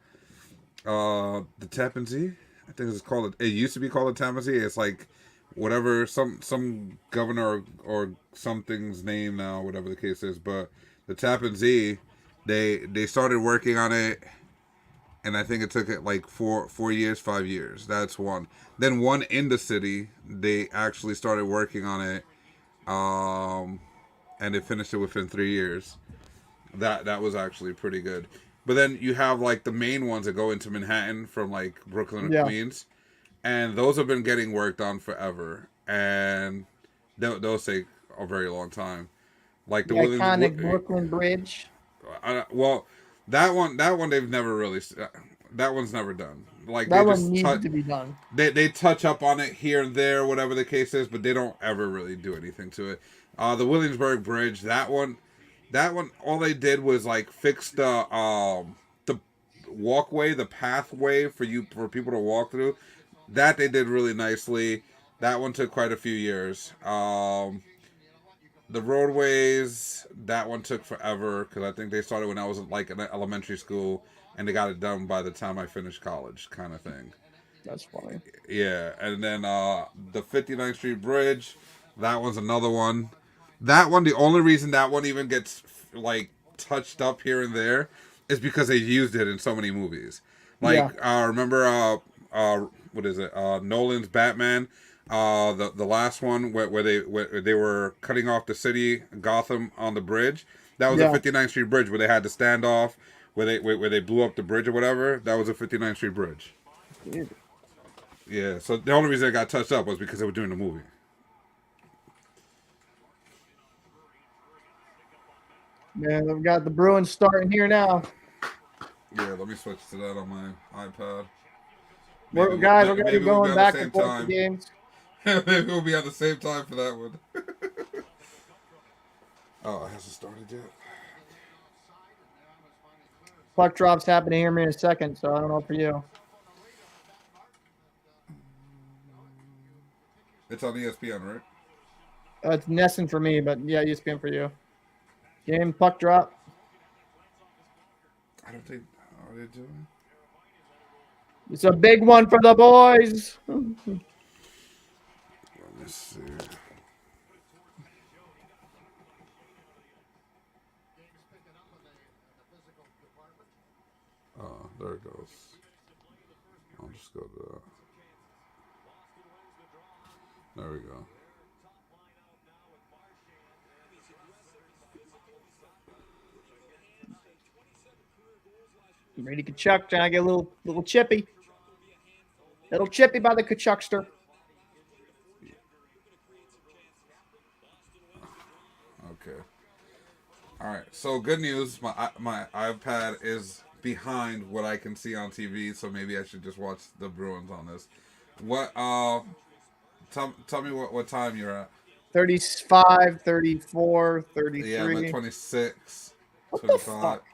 Tappan Zee. I think it's called. It used to be called the Tappan Zee. It's like whatever some governor or something's name now, whatever the case is. But the Tappan Zee, they started working on it, and I think it took it like 4 years, 5 years. That's one. Then one in the city, they actually started working on it, um, and they finished it within 3 years. That was actually pretty good. But then you have like the main ones that go into Manhattan from like Brooklyn or Yeah, Queens, and those have been getting worked on forever, and those take a very long time. Like the the Williams, iconic Brooklyn Bridge. well, that one they've never really. That one's never done. Like they That one just needs touch. to be done. They touch up on it here and there, whatever the case is, but they don't ever really do anything to it. The Williamsburg Bridge, that one, all they did was like fix the walkway, the pathway for people to walk through. That they did really nicely. That one took quite a few years. The roadways, that one took forever because I think they started when I was like in elementary school, and they got it done by the time I finished college, kind of thing. That's funny. Yeah, and then the 59th Street Bridge, that one's another one. That one, the only reason that one even gets like touched up here and there is because they used it in so many movies. Yeah, Like remember what is it? Nolan's Batman. The last one where they were cutting off the city Gotham on the bridge. That was a yeah. 59th Street Bridge where they had the standoff where they blew up the bridge or whatever. That was a 59th Street Bridge. Dude. Yeah, so the only reason it got touched up was because they were doing the movie. Man, we've got the Bruins starting here now. Yeah, let me switch to that on my iPad. Guys, we're gonna be Maybe we'll be going on the back same and forth to time. games. Maybe we'll be on the same time for that one. Oh, it hasn't started yet. Puck drops happening here in a second, so I don't know for you. It's on ESPN, right? It's Nesson for me, but yeah, ESPN for you. Game puck drop. I don't think. Are they doing? It's a big one for the boys. Let me see. Oh, there it goes. I'll just go to that. There we go. Brady Kachuk trying to get a little chippy. Little chippy by the Kachukster. Okay. All right. So good news. My iPad is behind what I can see on TV, so maybe I should just watch the Bruins on this. What? Tell me what time you're at. 35, 34, Yeah, I'm at 33. 26, What the 25. fuck?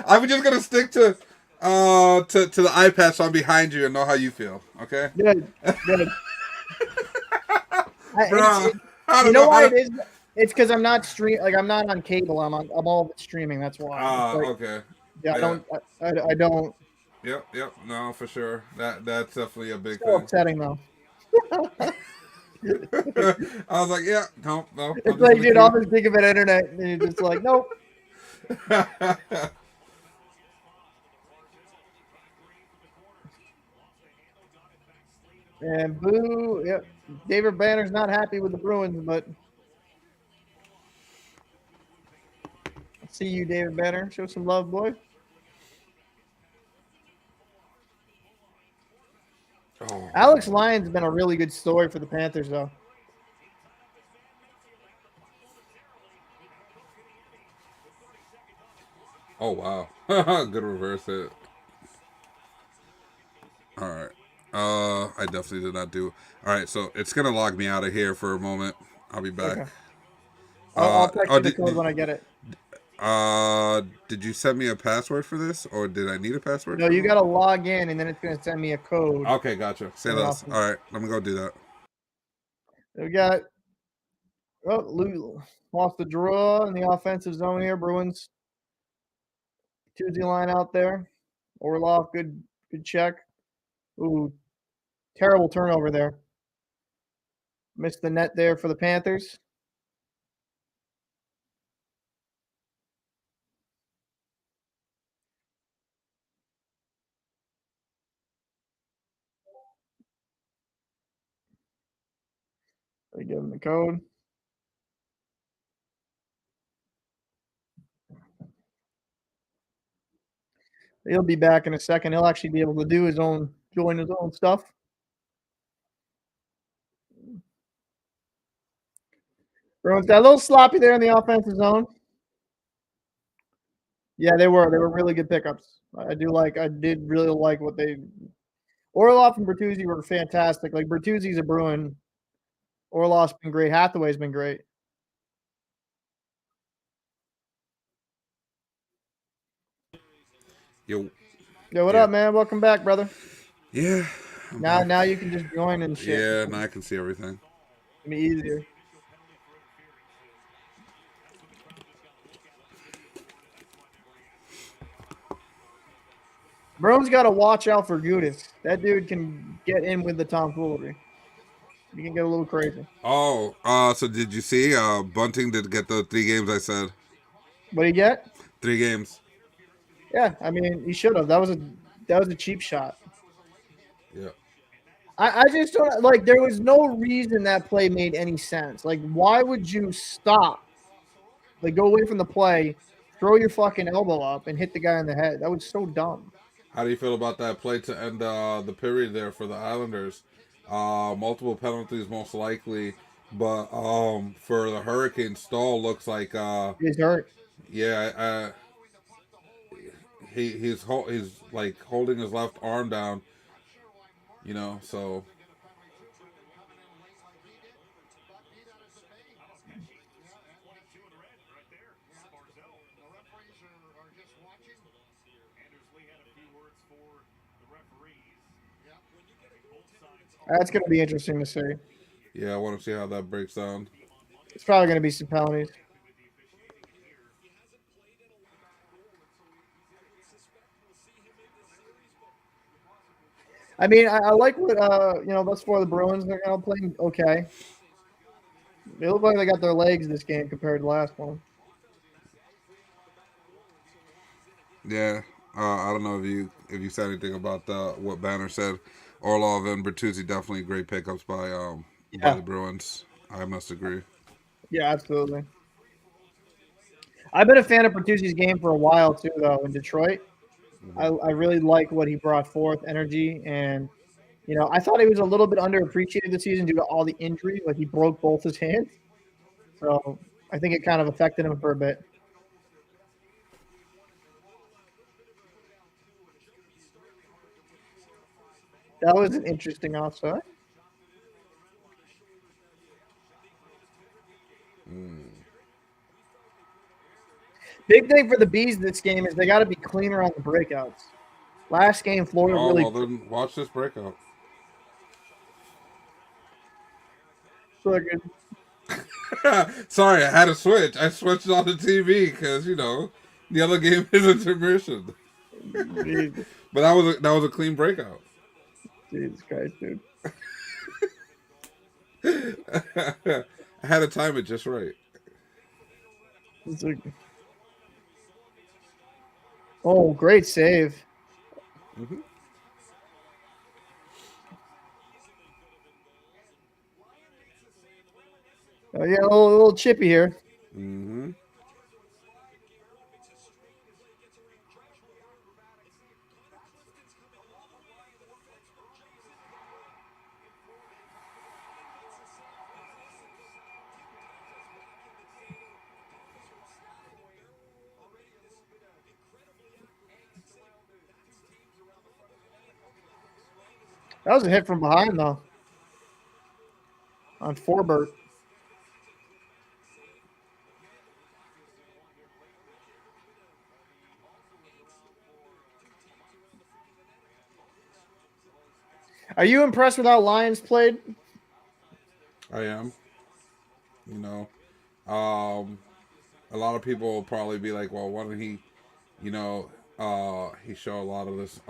I'm just gonna stick to the iPad, so I'm behind you and know how you feel. Okay, Good, good. bro. I You don't know know how why it to. is? It's because I'm not like I'm not on cable. I'm all streaming. That's why. It's like, Okay. yeah, I Yeah. don't. I don't. Yep. Yep. No, for sure. That's definitely a big So thing. upsetting though. I was like, yeah, no, no. I'm It's just like, gonna dude, I'll keep. just think of an internet, and you're just like, nope. And boo. Yep. David Banner's not happy with the Bruins, but let's see you, David Banner. Show some love, boy. Oh, Alex Lyon's been a really good story for the Panthers, though. oh wow. Good reverse hit. All right. I definitely did not do. All right, so it's gonna log me out of here for a moment. I'll be back. Okay. I'll text Oh, you the code when I get it. did you send me a password for this, or did I need a password No, for you this? got to log in, and then it's going to send me a code. Okay, gotcha. Say And then less. All right, let me go do that. we got lost the draw in the offensive zone here. Bruins Tuesday line out there. Orlov, good check. Ooh, terrible turnover there. Missed the net there for the Panthers. They give him the code. He'll be back in a second. He'll actually be able to join his own stuff. Bruins got a little sloppy there in the offensive zone. Yeah, they were really good pickups. I did really like what they. Orlov and Bertuzzi were fantastic. Like Bertuzzi's a Bruin. Orlov's been great. Hathaway's been great. Yo, Yo, what yeah, up, man? Welcome back, brother. yeah. I'm Now, back. now you can just join and shit. Yeah, now I can see everything. It'll be easier. Bruins got to watch out for Gudis. That dude can get in with the tomfoolery. He can get a little crazy. Oh, so did you see? Bunting did get the 3 games. I said What do you get? 3 games. Yeah, I mean, he should have. That was a cheap shot. Yeah. I just don't like. There was no reason that play made any sense. Like, why would you stop? Like, go away from the play, throw your fucking elbow up, and hit the guy in the head. That was so dumb. How do you feel about that play to end the period there for the Islanders? Multiple penalties, most likely, but for the Hurricanes, Stahl looks like He's hurt. yeah, he's like holding his left arm down, so That's going to be interesting to see. yeah, I want to see how that breaks down. It's probably going to be some penalties. I mean, I like what thus far the Bruins are playing okay. They look like they got their legs this game compared to the last one. Yeah, I don't know if you said anything about what Banner said. Orlov and Bertuzzi definitely great pickups by Yeah, the Bruins. I must agree. yeah, absolutely. I've been a fan of Bertuzzi's game for a while too, though. In Detroit, I really like what he brought forth, energy, and I thought he was a little bit underappreciated this season due to all the injuries. Like he broke both his hands, so I think it kind of affected him for a bit. That was an interesting offside. Big thing for the Bees this game is they got to be cleaner on the breakouts. Last game, Florida Oh really well, then watch this breakout. fucking. Sorry, I had to switch. I switched on the TV because the other game is intermission. Jesus, But that was a clean breakout. Jesus Christ, dude. I had to time it just right. It's like, oh, great save. Yeah, a little chippy here. Mm-hmm. That was a hit from behind though on Forbert. Are you impressed with how Lions played? I am. You know, um, a lot of people will probably be like, "Well, why don't he, you know, he show a lot of this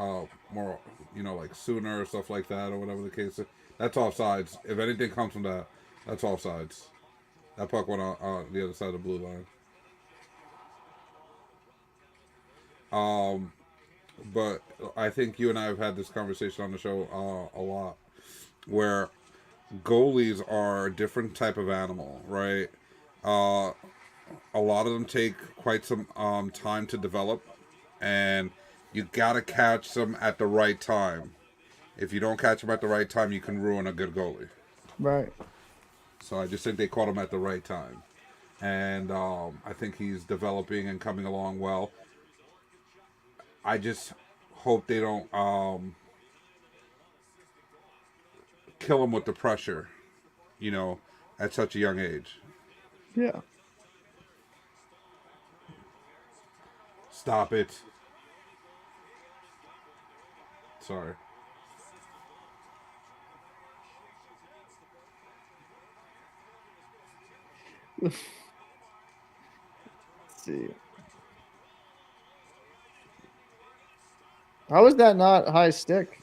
more, like sooner or stuff like that, or whatever the case is." That's offsides. If anything comes from that, that's offsides. That puck went on the other side of the blue line. Um, but I think you and I have had this conversation on the show a lot, where goalies are a different type of animal, right? Uh, a lot of them take quite some time to develop, and you gotta catch them at the right time. If you don't catch them at the right time, you can ruin a good goalie. Right. So I just think they caught him at the right time, and I think he's developing and coming along well. I just hope they don't kill him with the pressure, you know, at such a young age. Yeah. Stop it. Sorry. Let's see. How is that not high stick?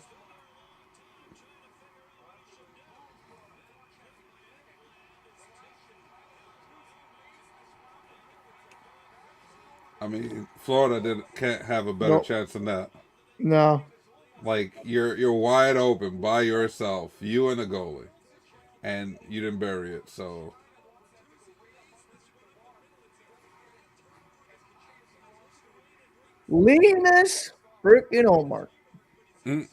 I mean, Florida can't have a better Nope. chance than that. No. Like you're wide open by yourself, you and the goalie, and you didn't bury it. So Linus freaking Omar. mm,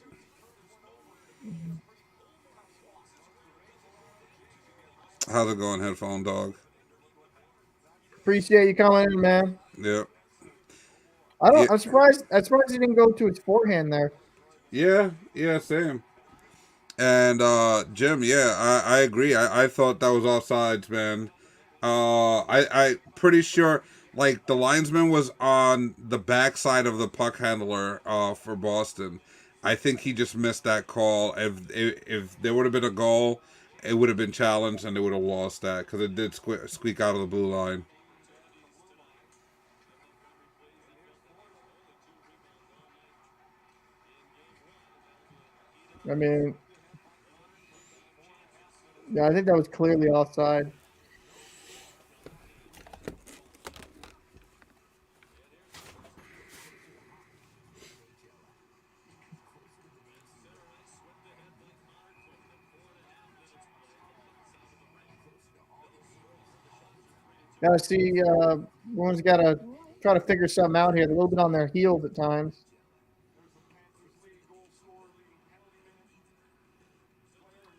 how's it going, headphone dog? Appreciate you coming in, man. Yep. I Yeah. don't. I'm surprised. I'm surprised he didn't go to his forehand there. Yeah. Yeah. Same. And Jim, yeah, I agree. I thought that was offsides, man. I pretty sure like the linesman was on the backside of the puck handler for Boston. I think he just missed that call. If there would have been a goal, it would have been challenged and they would have lost that because it did squeak out of the blue line. I mean, yeah, I think that was clearly offside. Gotta see. Everyone's got to try to figure something out here. They're a little bit on their heels at times.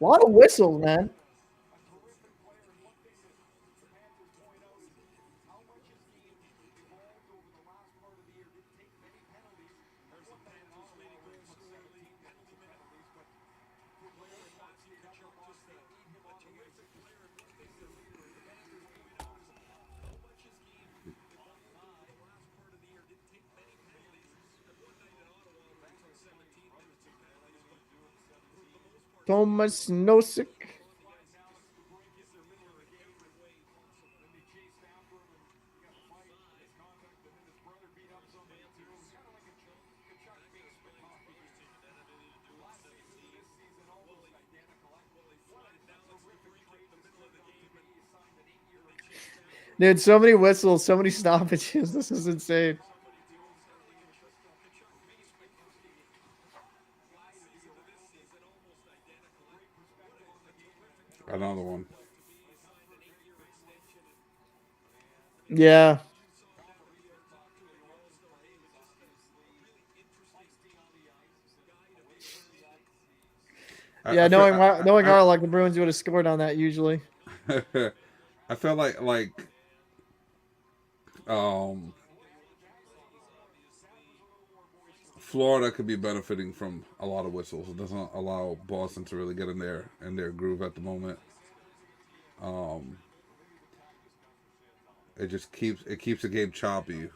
A lot of whistles, man. Thomas Nosik. Dude, so many whistles, so many stoppages. This is insane. Another one. Yeah. I, Yeah, I feel knowing our luck, the Bruins would have scored on that usually. I feel like um, Florida could be benefiting from a lot of whistles. It doesn't allow Boston to really get in their groove at the moment. Um, it keeps the game choppy.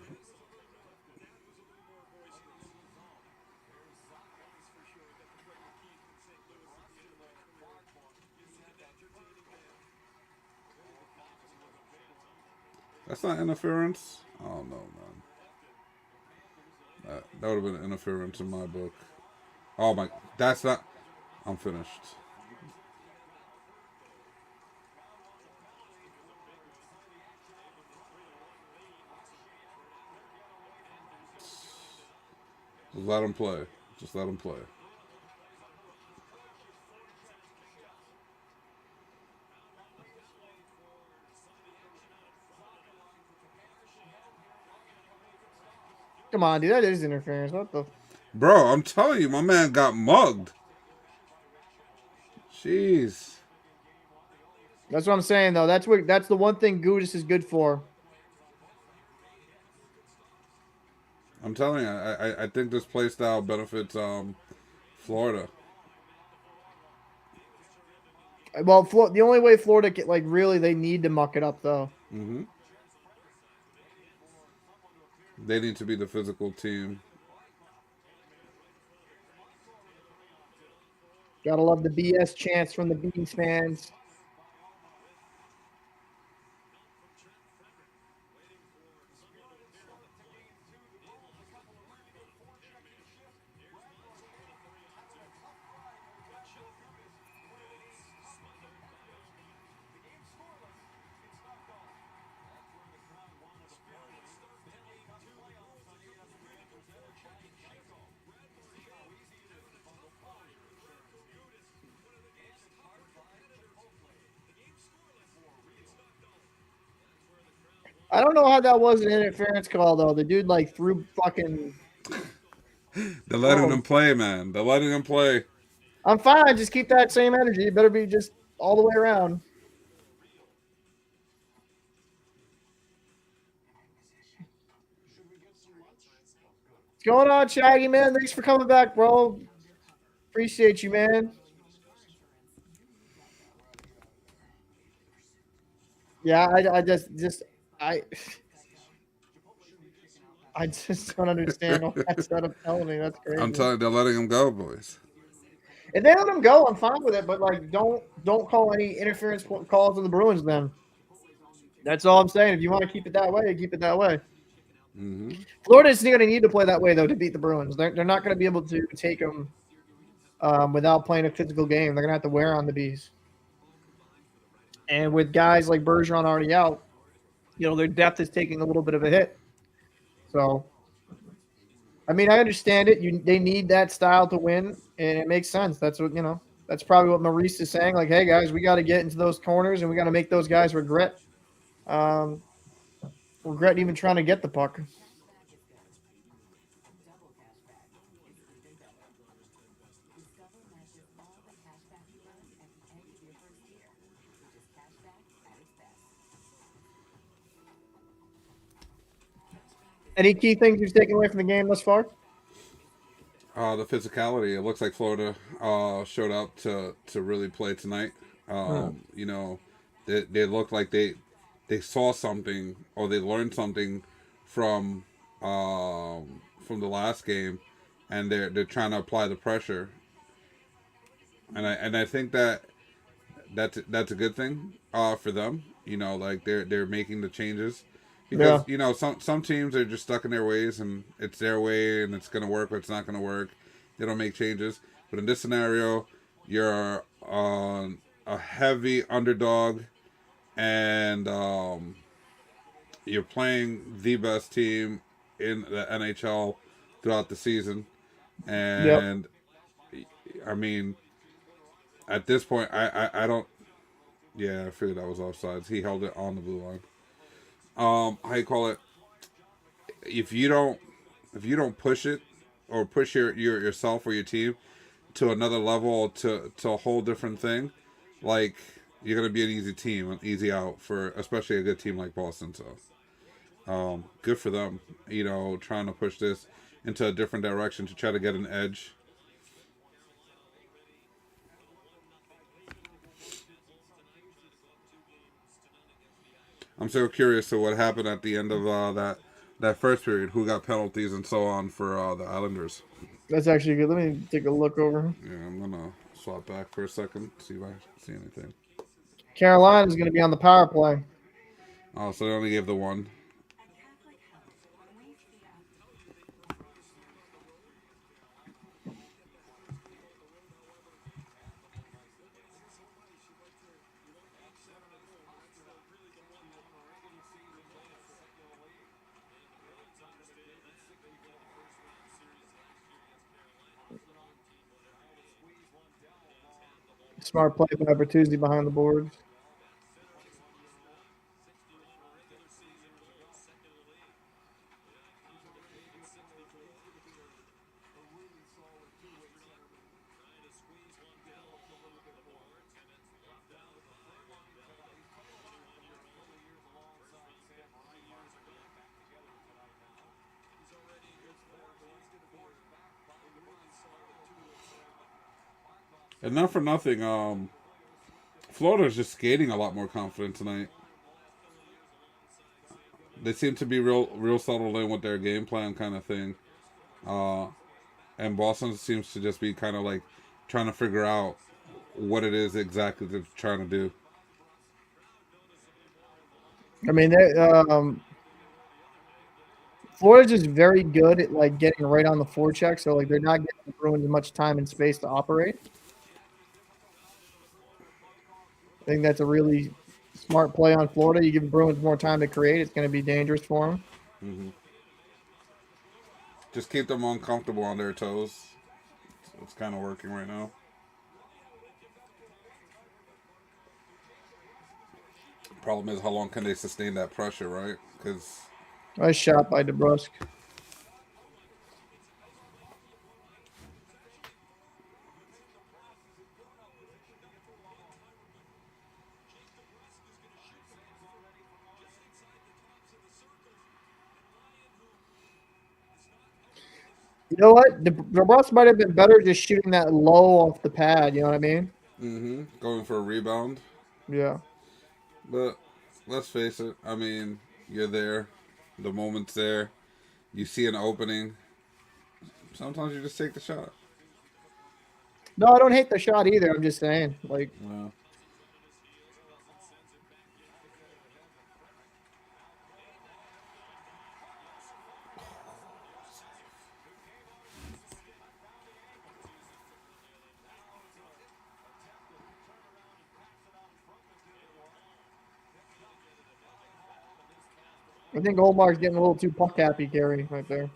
That's not interference. Oh no, man. That would have been interference in my book. Oh my, that's not. I'm finished. Just let him play. Just let him play. Come on, dude, that is interference. What the? Bro, I'm telling you, my man got mugged. Jeez. That's what I'm saying though. That's the one thing Gudis is good for. I'm telling you, I think this play style benefits Florida. Well, the only way Florida can, like, really, they need to muck it up though. Hmm. They need to be the physical team. Gotta love the BS chants from the Beans fans. I don't know how that was an interference call though. The dude like threw fucking. They're letting Oh, them play, man. They're letting them play. I'm fine. Just keep that same energy. It better be just all the way around. What's going on, Shaggy man? Thanks for coming back, bro. Appreciate you, man. Yeah, I I I just don't understand why that's not a penalty. That's I'm crazy. telling you, they're letting them go, boys. If they let him go, I'm fine with it. But like, don't call any interference calls on the Bruins. Then that's all I'm saying. If you want to keep it that way, keep it that way. Hmm. Florida's going to need to play that way though to beat the Bruins. They're not going to be able to take them without playing a physical game. They're going to have to wear on the bees. And with guys like Bergeron already out, their depth is taking a little bit of a hit. So, I mean, I understand it. They need that style to win, and it makes sense. That's what That's probably what Maurice is saying. Like, hey guys, we got to get into those corners, and we got to make those guys um, regret even trying to get the puck. Any key things you've taken away from the game thus far? The physicality. It looks like Florida showed up to really play tonight. Hmm. You know, they look like they saw something or they learned something from from the last game, and they're trying to apply the pressure. And I think that's a good thing for them. You know, like they're making the changes because Yeah. some teams are just stuck in their ways and it's their way and it's gonna work or it's not gonna work. They don't make changes. But in this scenario, you're on a heavy underdog and you're playing the best team in the NHL throughout the season. Yep. And I mean, at this point, I don't. Yeah, I figured that was offsides. He held it on the blue line. how you call it? If you don't if you don't push it or push your yourself or your team to another level to a whole different thing, like you're gonna be an easy team, an easy out for especially a good team like Boston. So good for them. Trying to push this into a different direction to try to get an edge. I'm so curious to what happened at the end of that first period. Who got penalties and so on for the Islanders? That's actually good. Let me take a look over. Yeah, I'm gonna swap back for a second, see if I see anything. Carolina is going to be on the power play. Oh, so they only gave the one. Smart play by Bertuzzi behind the boards. And not for nothing, Florida's just skating a lot more confident tonight. They seem to be real settled in with their game plan kind of thing. Uh, and Boston seems to just be kind of like trying to figure out what it is exactly they're trying to do. I mean, Florida's just very good at like getting right on the forecheck, so like they're not giving the Bruins much time and space to operate. I think that's a really smart play on Florida. You give Bruins more time to create, it's going to be dangerous for them. Hmm. Just keep them uncomfortable on their toes. So it's kind of working right now. Problem is, how long can they sustain that pressure, right? Because Nice shot by DeBrusque. You know what? DeBrusque might have been better just shooting that low off the pad. You know what I mean? going for a rebound. Yeah. But let's face it. I mean, you're there. The moment's there. You see an opening. Sometimes you just take the shot. No, I don't hate the shot either. I'm just saying, like, Yeah. I think Omar's getting a little too puck happy, Gary, right there.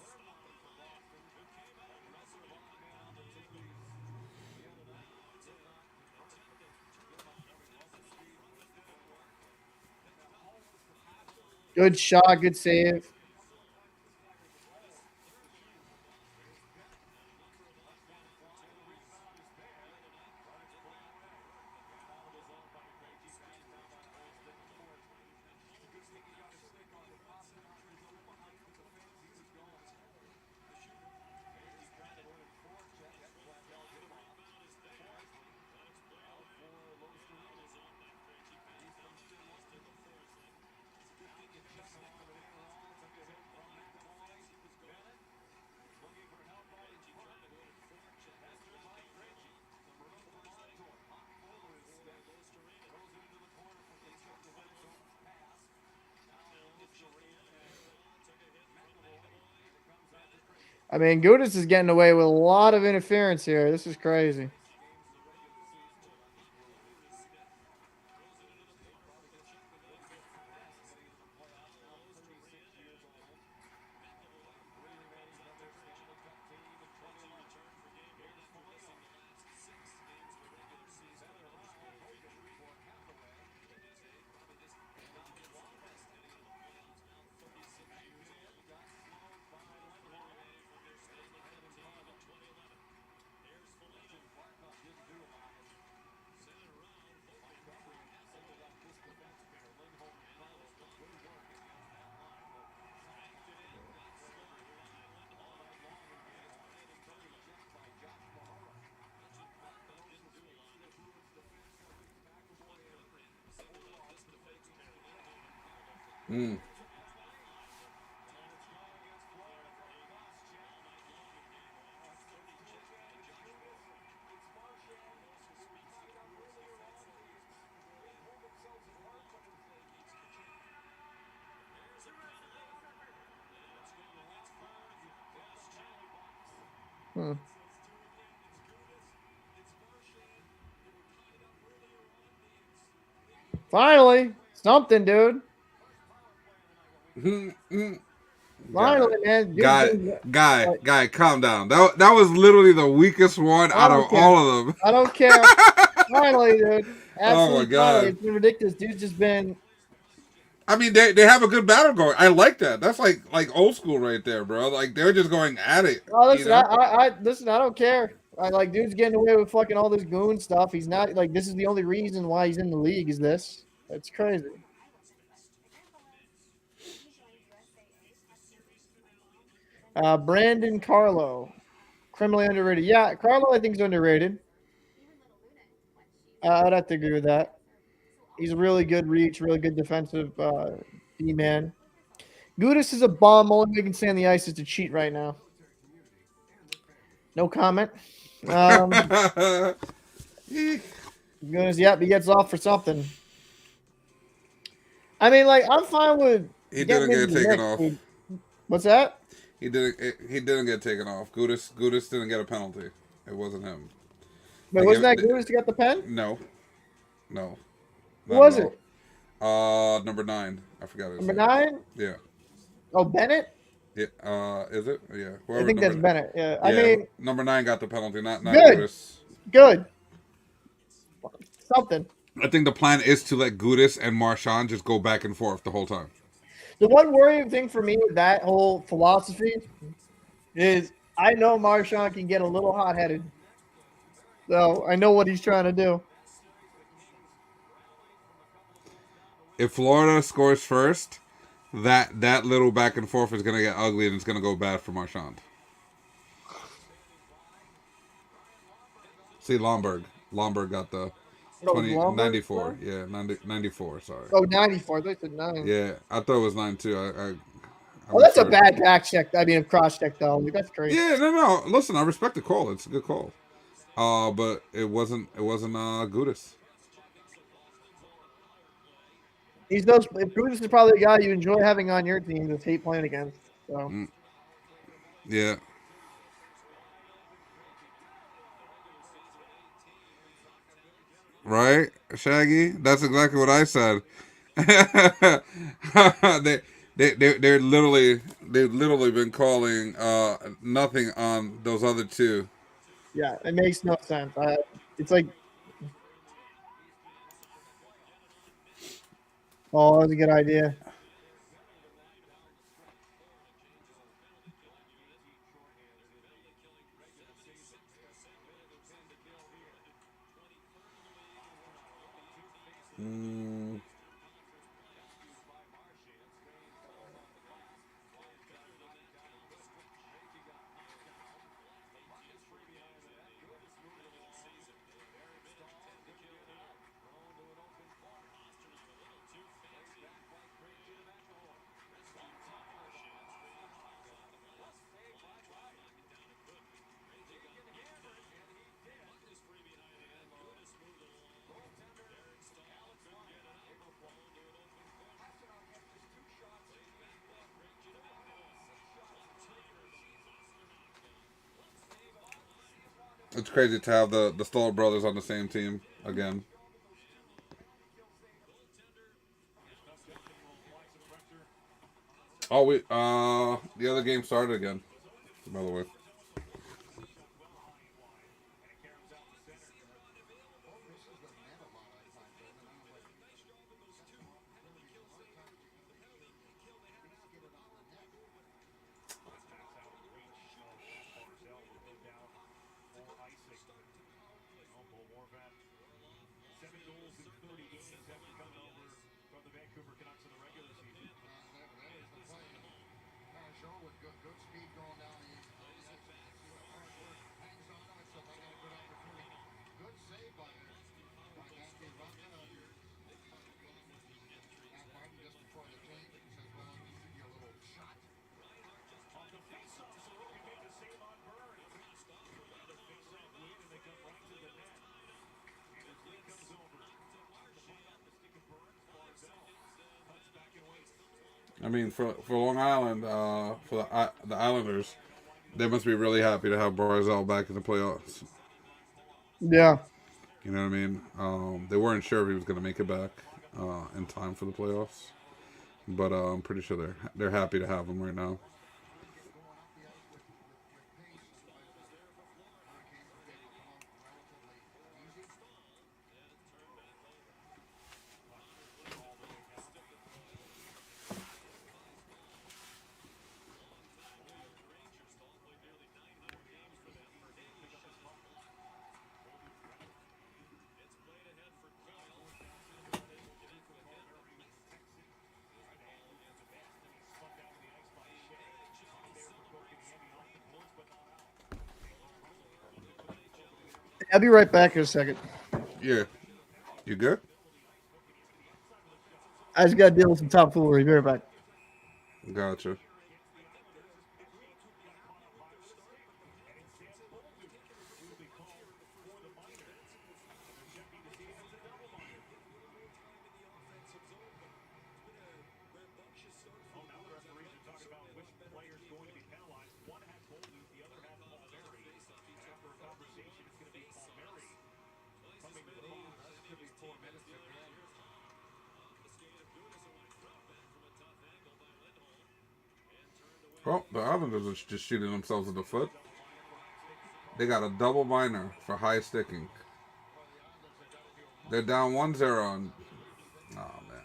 Good shot, good save. I mean, Gudis is getting away with a lot of interference here. This is crazy. Mm. Hmm. Finally, something, dude. Guy, Finally, man. Dude's guy, been like, guy, calm down. That was literally the weakest one I out of don't care. all of them. I don't care. Finally, dude. Oh my Absolutely finally. god. It's been ridiculous. Dude's just been. I mean, they have a good battle going. I like that. That's like old school right there, bro. Like they're just going at it. Oh, You listen, know. listen. I don't care. I like, dude's getting away with fucking all this goon stuff. He's not like, this is the only reason why he's in the league. Is this? That's crazy. Brandon Carlo, criminally underrated. Yeah, Carlo, I think is underrated. I'd have to agree with that. He's a really good reach, really good defensive D man. Gudis is a bum. Only way he can stay on the ice is to cheat right now. No comment. Gudis, yep, he gets off for something. I mean, like, I'm fine with He getting didn't into get the taken mix, off. dude. What's that? He didn't get taken off. Gudis didn't get a penalty. It wasn't him. Wait, They wasn't gave that Gudis to get the pen? no, no, Who not at was all. it? Number 9. I forgot his Number name. 9? Yeah. Oh, Bennett? Yeah. Is it? Yeah. I Whoever think that's number. Bennett. Yeah, I Yeah. mean, Number 9 got the penalty. Not good, Gudis. good, something. I think the plan is to let Gudis and Marchand just go back and forth the whole time. The one worrying thing for me with that whole philosophy is I know Marshawn can get a little hot headed. So I know what he's trying to do. If Florida scores first, that little back and forth is gonna get ugly and it's gonna go bad for Marchand. See Lomberg got the No, it was Lombard. 94. Yeah, 94. Sorry. Oh, 94. They said 9. Yeah, I thought it was 9 too. I Oh, that's a misheard. bad back check. I mean, a cross check, though. Like, that's crazy. Yeah, no. Listen, I respect the call. It's a good call. But it wasn't Gudis. He's those. Brutus is probably the guy you enjoy having on your team. Just hate playing against. So Yeah. Right, Shaggy. That's exactly what I said. They're literally they've literally been calling nothing on those other two. yeah, it makes no sense. It's like, oh, that's a good idea. Mm, it's crazy to have the Stoll brothers on the same team again. Oh wait, the other game started again. By the way. I mean, for Long Island, for the Islanders, they must be really happy to have Barzell back in the playoffs. Yeah. You know what I mean? They weren't sure if he was going to make it back in time for the playoffs, but I'm pretty sure they're happy to have him right now. I'll be right back in a second. Yeah, you good? I just got to deal with some top foolery. Be right back. Gotcha. Well, the Islanders are just shooting themselves in the foot. They got a double minor for high sticking. They're down 1-0 on. Oh man.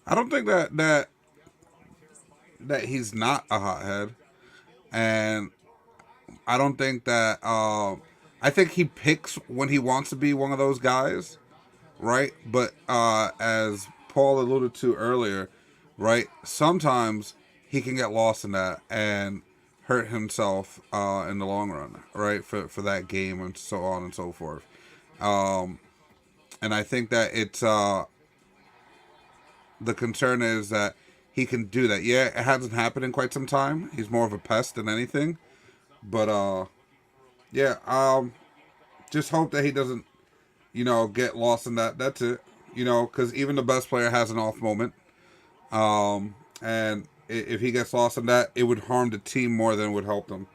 I don't think that he's not a hothead, and I don't think that. I think he picks when he wants to be one of those guys, right? But as Paul alluded to earlier, right? Sometimes he can get lost in that and hurt himself in the long run, right? For that game and so on and so forth. Um, and I think that it's the concern is that he can do that. Yeah, it hasn't happened in quite some time. He's more of a pest than anything. But yeah, just hope that he doesn't, get lost in that. That's it. Because even the best player has an off moment. And if he gets lost in that, it would harm the team more than it would help them.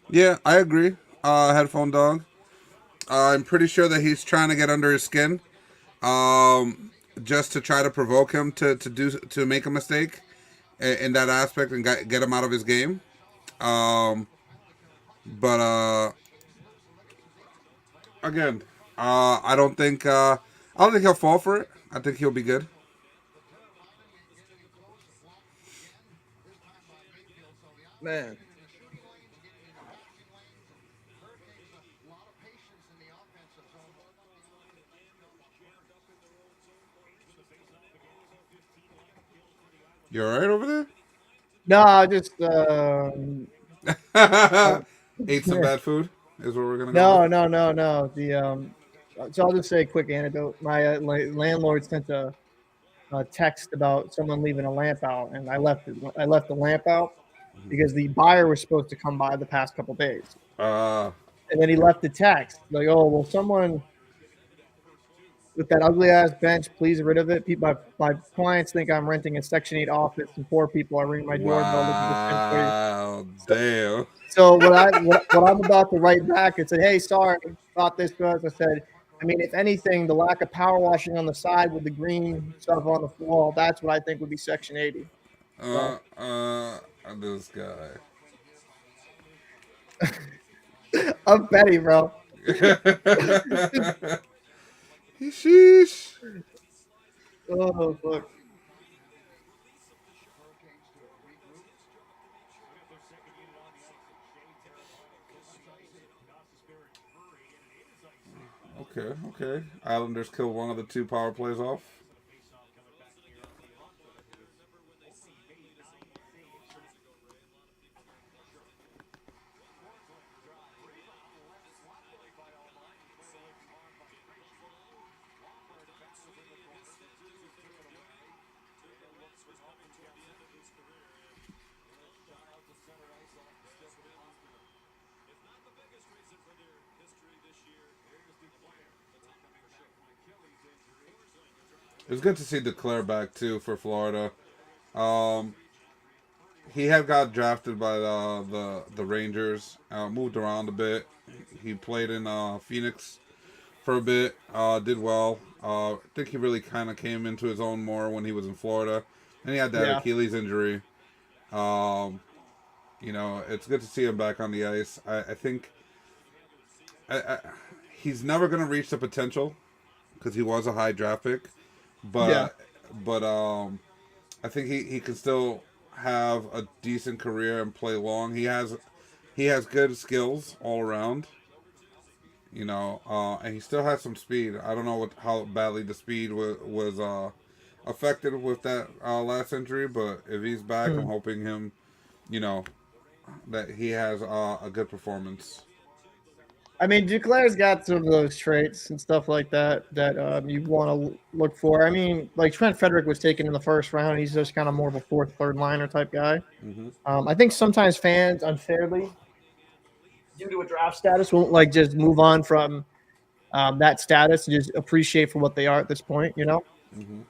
Yeah, I agree. Headphone dog. I'm pretty sure that he's trying to get under his skin, just to try to provoke him to make a mistake in that aspect and get him out of his game. Um, but again, I don't think he'll fall for it. I think he'll be good. Man. You all right over there? No, I just Ate some bad food is what we're gonna go with. no. So I'll just say a quick anecdote. My landlord sent a text about someone leaving a lamp out, and I left the lamp out because the buyer was supposed to come by the past couple days, Uh, and then he left the text like, "Oh, well, someone with that ugly ass bench, please rid of it. My clients think I'm renting a Section 8 office, and poor people are ringing my doorbell looking to spend 30." wow, So, damn. so what I'm about to write back and say, "Hey, sorry about this, guys." I said, I mean, if anything, the lack of power washing on the side with the green stuff on the wall, that's what I think would be Section 80. Uh, So uh, this guy. I'm petty, bro. Sheesh. Oh, fuck. Okay, okay. Islanders kill one of the two power plays off. It was good to see Declare back too for Florida. Um, he had got drafted by the Rangers. Moved around a bit. He played in Phoenix for a bit. Did well. I think he really kind of came into his own more when he was in Florida, and he had that Yeah. Achilles injury. Um, it's good to see him back on the ice. I think I, he's never going to reach the potential because he was a high draft pick, Yeah. but I think he can still have a decent career and play long. He has good skills all around, and he still has some speed. I don't know how badly the speed was affected with that last injury, but if he's back, I'm Hmm. hoping you know, that he has a good performance. I mean, Duclair's got some of those traits and stuff like that that you want to look for. I mean, like Trent Frederick was taken in the first round. He's just kind of more of a fourth, third liner type guy. Hmm. I think sometimes fans unfairly, due to a draft status, won't like just move on from that status and just appreciate for what they are at this point. Hmm.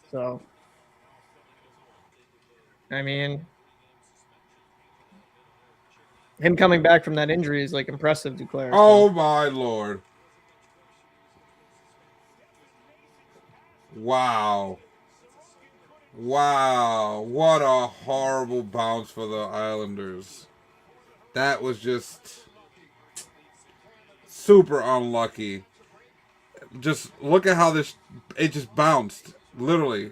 So I mean, him coming back from that injury is like impressive, Duclair. So Oh my lord! Wow. Wow, what a horrible bounce for the Islanders. That was just super unlucky. Just look at how it just bounced. Literally.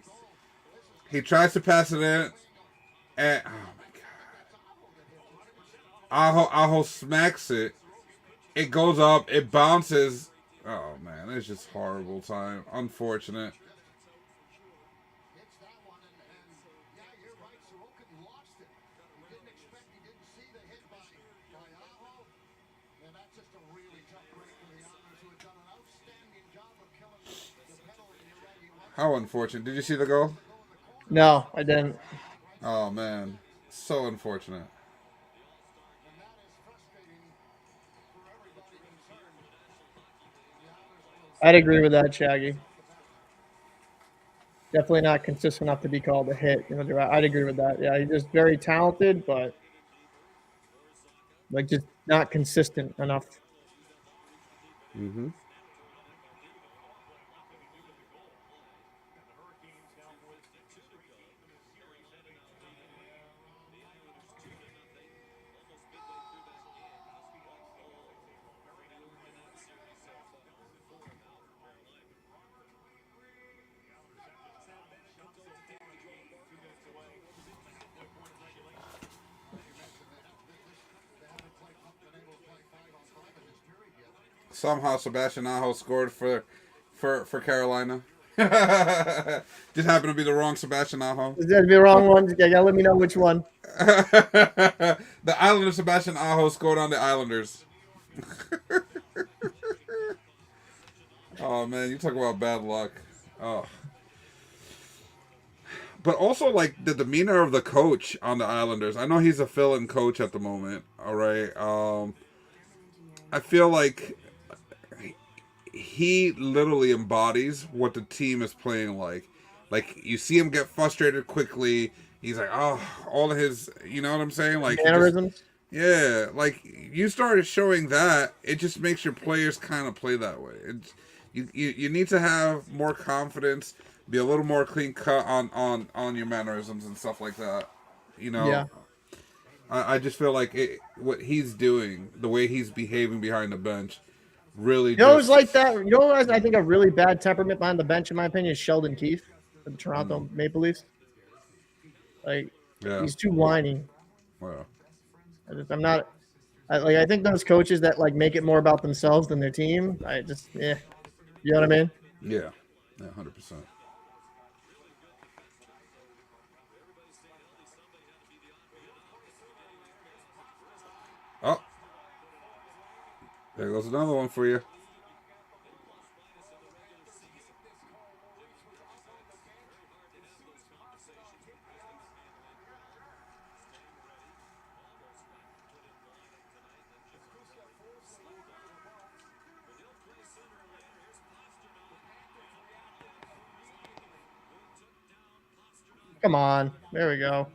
He tries to pass it in, and oh my god. Aho smacks it. It goes up, it bounces. Oh man, it's just horrible time. Unfortunate. How unfortunate. Did you see the goal? no, I didn't. Oh man. So unfortunate. I'd agree with that, Shaggy. Definitely not consistent enough to be called a hit. I'd agree with that. Yeah, he's just very talented, but like just not consistent enough. Mm-hmm. Somehow Sebastian Aho scored for Carolina. Just happened to be the wrong Sebastian Aho. Is that the wrong one? You gotta let me know which one. The Islanders, Sebastian Aho scored on the Islanders. Oh man, you talk about bad luck. Oh, but also like the demeanor of the coach on the Islanders. I know he's a fill-in coach at the moment. All right. I feel like he literally embodies what the team is playing like. Like you see him get frustrated quickly. He's like, oh, all of his, you know what I'm saying? Like he just, Mannerisms. yeah. Like you started showing that, it just makes your players kind of play that way. You need to have more confidence, be a little more clean cut on your mannerisms and stuff like that. You Yeah. know, I just feel like what he's doing, the way he's behaving behind the bench, really You know who's just. like that? You know who has, I think, a really bad temperament behind the bench, in my opinion, is Sheldon Keefe for the Toronto Maple Leafs. Like, Yeah. he's too whiny. Well, I'm not. I think those coaches that like make it more about themselves than their team. I just, yeah, you know what I mean? yeah. Yeah, 100%. Oh, there goes another one for you. Come on, there we go.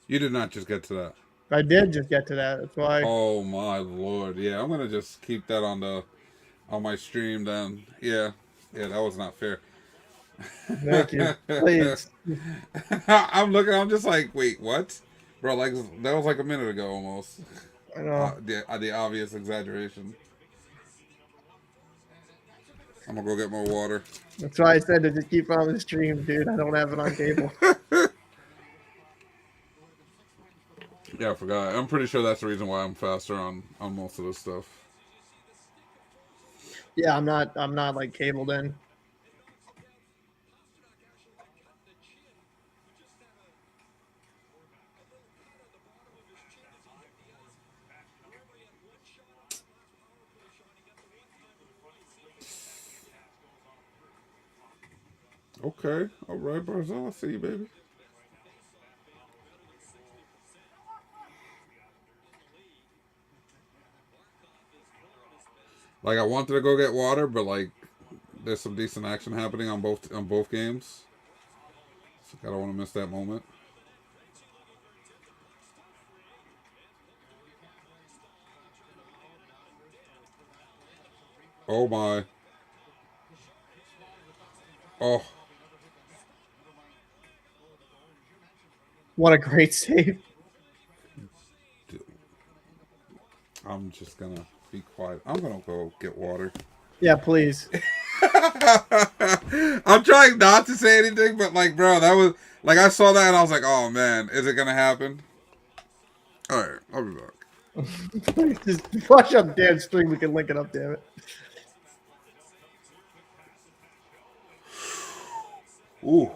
You did not just get to that. I did just get to that. That's why. Oh my lord. Yeah, I'm gonna just keep that on my stream then. Yeah. Yeah, that was not fair. Thank you. Please. I'm looking, I'm just like, wait, what? Bro, like that was like a minute ago almost. I know. The obvious exaggeration. I'm gonna go get more water. That's why I said to just keep on the stream, dude. I don't have it on cable. Yeah, I forgot. I'm pretty sure that's the reason why I'm faster on most of this stuff. Yeah, I'm not. I'm not like cabled in. Okay. All right, Barzal. I see you, baby. Like I wanted to go get water, but like there's some decent action happening on both games. So I don't want to miss that moment. Oh my. Oh, What a great save. I'm just gonna be quiet. I'm gonna go get water. Yeah, please. I'm trying not to say anything, but like, bro, that was like I saw that and I was like, oh man, is it gonna happen? All right, I'll be back. Just watch up damn stream. We can link it up, damn it. Ooh.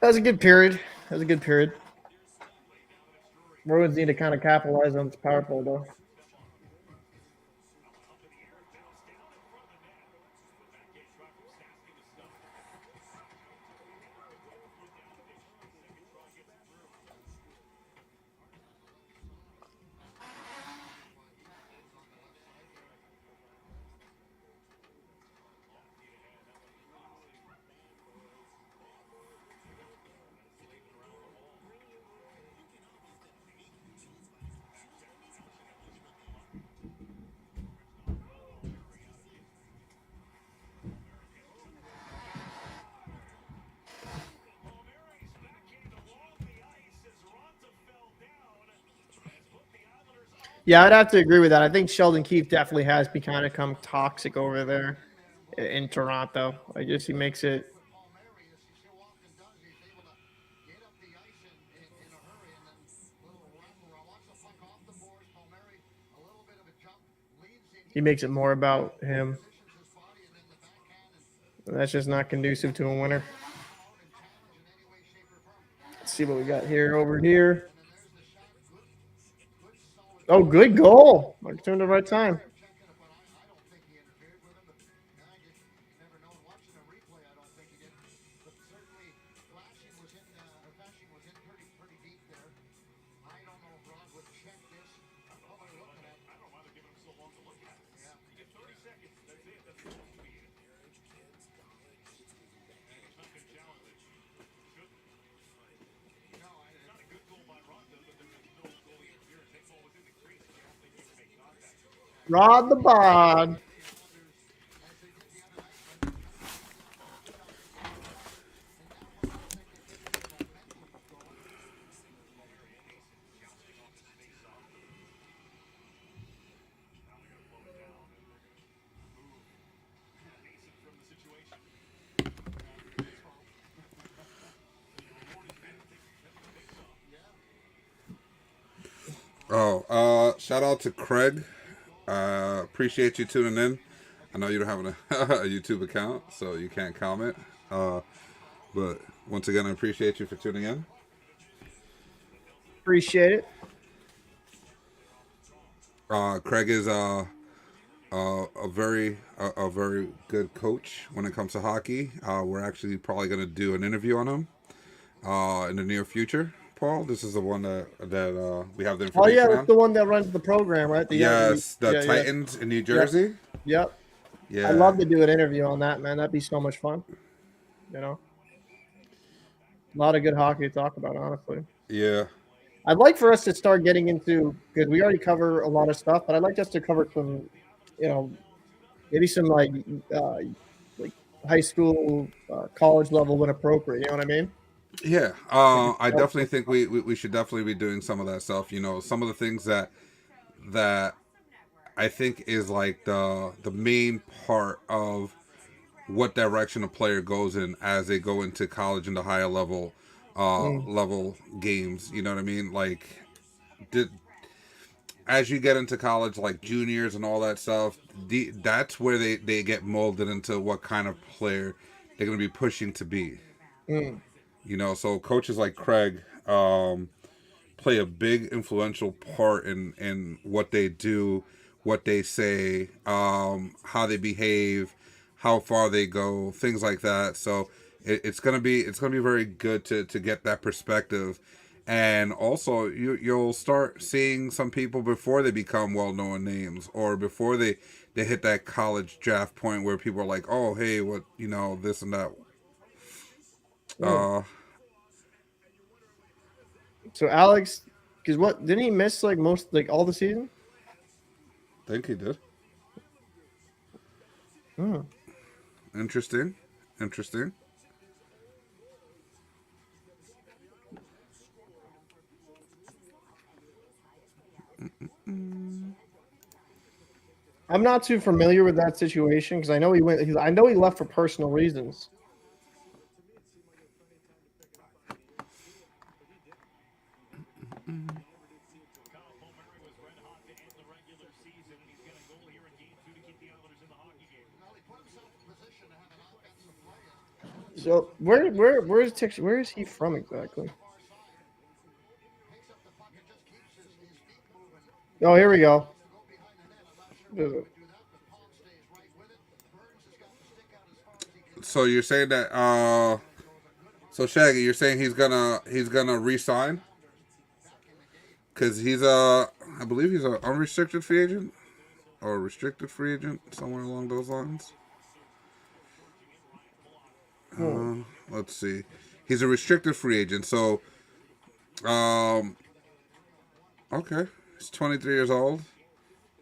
That was a good period. That was a good period. Bruins need to kind of capitalize on this power play, though. Yeah, I'd have to agree with that. I think Sheldon Keefe definitely has become toxic over there in Toronto. I guess he makes it. He makes it more about him. And that's just not conducive to a winner. Let's see what we got here over here. Oh, good goal. Like turned the right time. Rod the bod. Oh, shout out to Craig. Appreciate you tuning in. I know you don't have a YouTube account, so you can't comment. But once again, I appreciate you for tuning in. Appreciate it. Craig is a very good coach when it comes to hockey. We're actually probably going to do an interview on him in the near future. Paul, this is the one that we have the Oh yeah, information that's on. the one that runs the program, right? Yes, the yeah, Titans in New Jersey. Yep. Yeah, I'd love to do an interview on that, man. That'd be so much fun. You know, a lot of good hockey to talk about, honestly. yeah. I'd like for us to start getting into because we already cover a lot of stuff, but I'd like us to cover some, you know, maybe some uh, like high school, college level when appropriate. You know what I mean? Yeah, Like, I definitely think we should definitely be doing some of that stuff. You know, some of the things that I think is like the main part of what direction a player goes in as they go into college and the higher mm, level games. You know what I mean? Like, did as you get into college, like juniors and all that stuff, that's where they get molded into what kind of player they're going to be pushing to be. mm, You know, so coaches like Craig play a big influential part in what they do, what they say, how they behave, how far they go, things like that. So it's gonna be very good to get that perspective, and also you'll start seeing some people before they become well known names or before they hit that college draft point where people are like, oh hey, what you know this and that. mm. Uh, So Alex, because what didn't he miss like most like all the season? I think he did. Mm. Interesting, interesting. I'm not too familiar with that situation because I know he went. I know he left for personal reasons. So where is he from exactly? Oh, here we go. So you're saying that so Shaggy, you're saying he's gonna resign because he's I believe he's an unrestricted free agent or a restricted free agent somewhere along those lines. Hmm. Let's see, he's a restricted free agent. So um okay, he's 23 years old.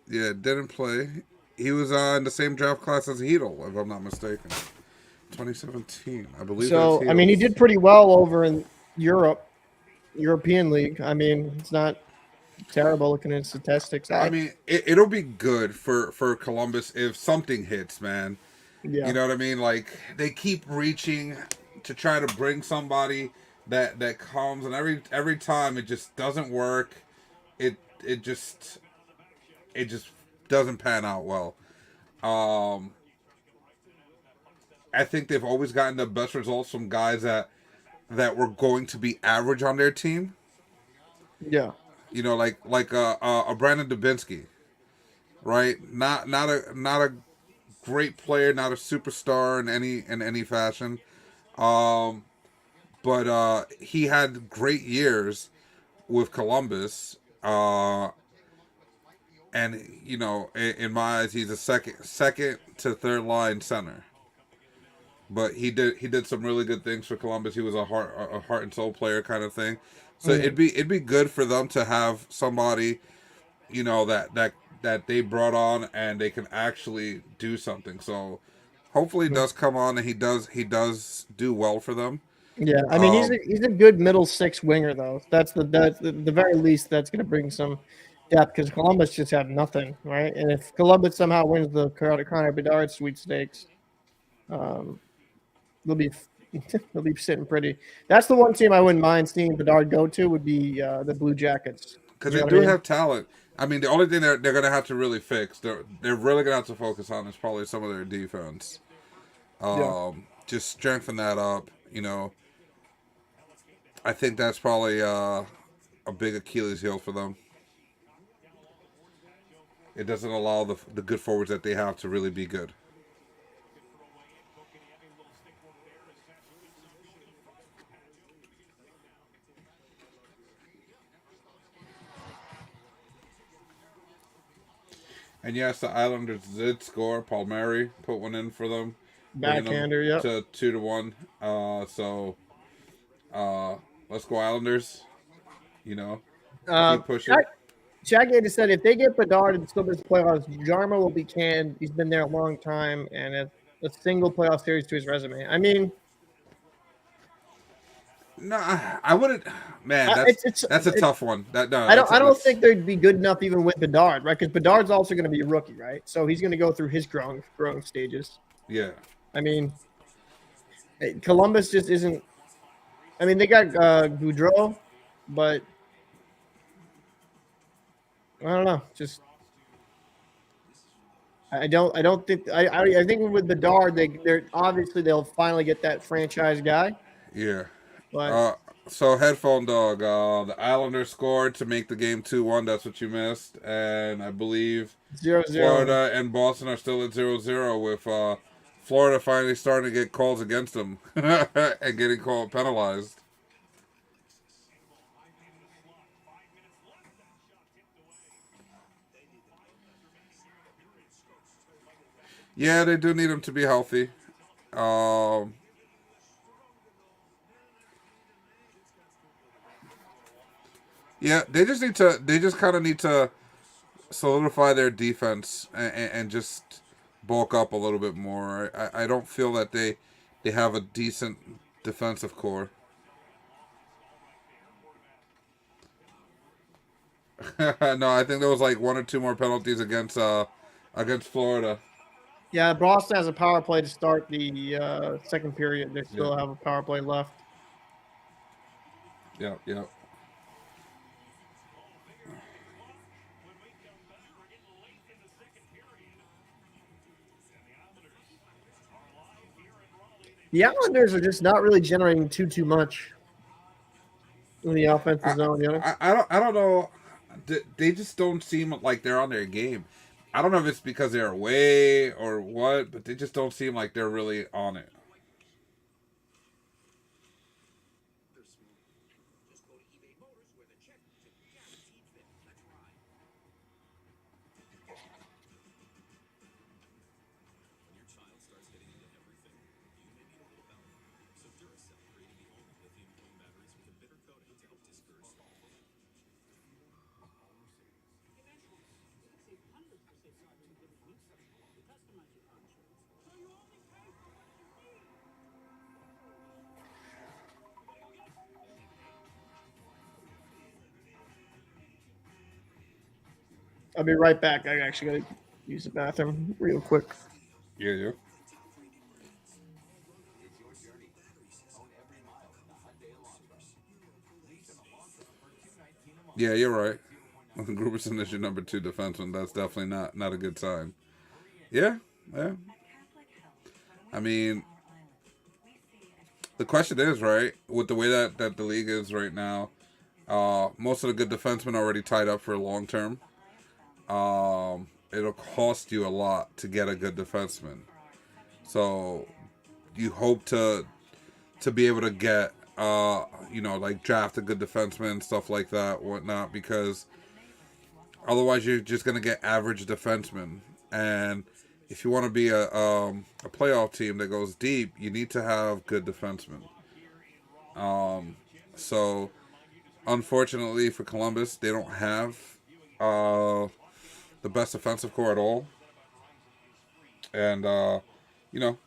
Yeah, didn't play. He was in the same draft class as Heedle, if I'm not mistaken. 2017, I believe that's So I mean, he Heedle's. did pretty well over in European League. I mean, it's not Terrible looking at statistics. I mean, it'll be good for Columbus if something hits, man. You Yeah. know what I mean? Like they keep reaching to try to bring somebody that comes, and every time it just doesn't work. It it just it just doesn't pan out well. Um, I think they've always gotten the best results from guys that were going to be average on their team. Yeah. You know, like a Brandon Dubinsky, right? Not a great player, not a superstar in any fashion. Um, but he had great years with Columbus. And in my eyes, he's a second to third line center. But he did some really good things for Columbus. He was a heart and soul player kind of thing. So it'd Mhm. be good for them to have somebody that they brought on and they can actually do something. So hopefully he Mhm. does come on and he does do well for them. Yeah, I mean Um, he's a good middle six winger though. That's the very least that's going to bring some depth because Columbus just have nothing, right? And if Columbus somehow wins the Connor Bedard sweepstakes, um, they'll be they'll be sitting pretty. That's the one team I wouldn't mind seeing Bedard go to would be the Blue Jackets. because You they know what I do mean? have talent. I mean, the only thing they're gonna have to really fix, they're really gonna have to focus on is probably some of their defense. Yeah. Just strengthen that up. I think that's probably a big Achilles heel for them. It doesn't allow the good forwards that they have to really be good. And yes, the Islanders did score. Palmieri put one in for them, bringing them Backhander. Yep. to 2-1. So uh, let's go Islanders. You know, Uh, keep pushing. Shaggy said if they get Bedard and still miss playoffs, Jarmo will be canned. He's been there a long time and a single playoff series to his resume. I mean, No, I wouldn't. Man, I- that's it's it's that's a it, tough one. That no, I don't that's think they'd be good enough even with Bedard, right? Because Bedard's also going to be a rookie, right? So he's going to go through his growing stages. yeah. I mean, Columbus just isn't. I mean, they got Goudreau, but I don't know. Just I don't think I think with Bedard they're obviously they'll finally get that franchise guy, Yeah. but Uh, so headphone dog. The Islanders scored to make the game 2-1. That's what you missed, and I believe 0-0. Florida and Boston are still at 0-0 with Florida finally starting to get calls against them and getting called penalized. Yeah, they do need him to be healthy. Um, yeah, they just need to. They just kind of need to solidify their defense and just bulk up a little bit more. I don't feel that they have a decent defensive core. No, I think there was like one or two more penalties against Florida. Yeah, Boston has a power play to start the second period. They Yeah, still have a power play left. yeah, yeah. The Islanders are just not really generating too much in the offensive I, zone. You know, I don't know. They just don't seem like they're on their game. I don't know if it's because they're away or what, but they just don't seem like they're really on it. I'll be right back. I actually got to use the bathroom real quick. Yeah, yeah. Yeah, you're right. Gruberson is your number two defenseman. That's definitely not a good sign. Yeah, yeah. I mean, the question is right with the way that the league is right now. Most of the good defensemen are already tied up for long term. It'll cost you a lot to get a good defenseman. So you hope to be able to get like draft a good defenseman and stuff like that, whatnot, because otherwise you're just gonna get average defensemen. And if you want to be a playoff team that goes deep, you need to have good defensemen. So unfortunately for Columbus, they don't have uh, the best defensive core at all, and you know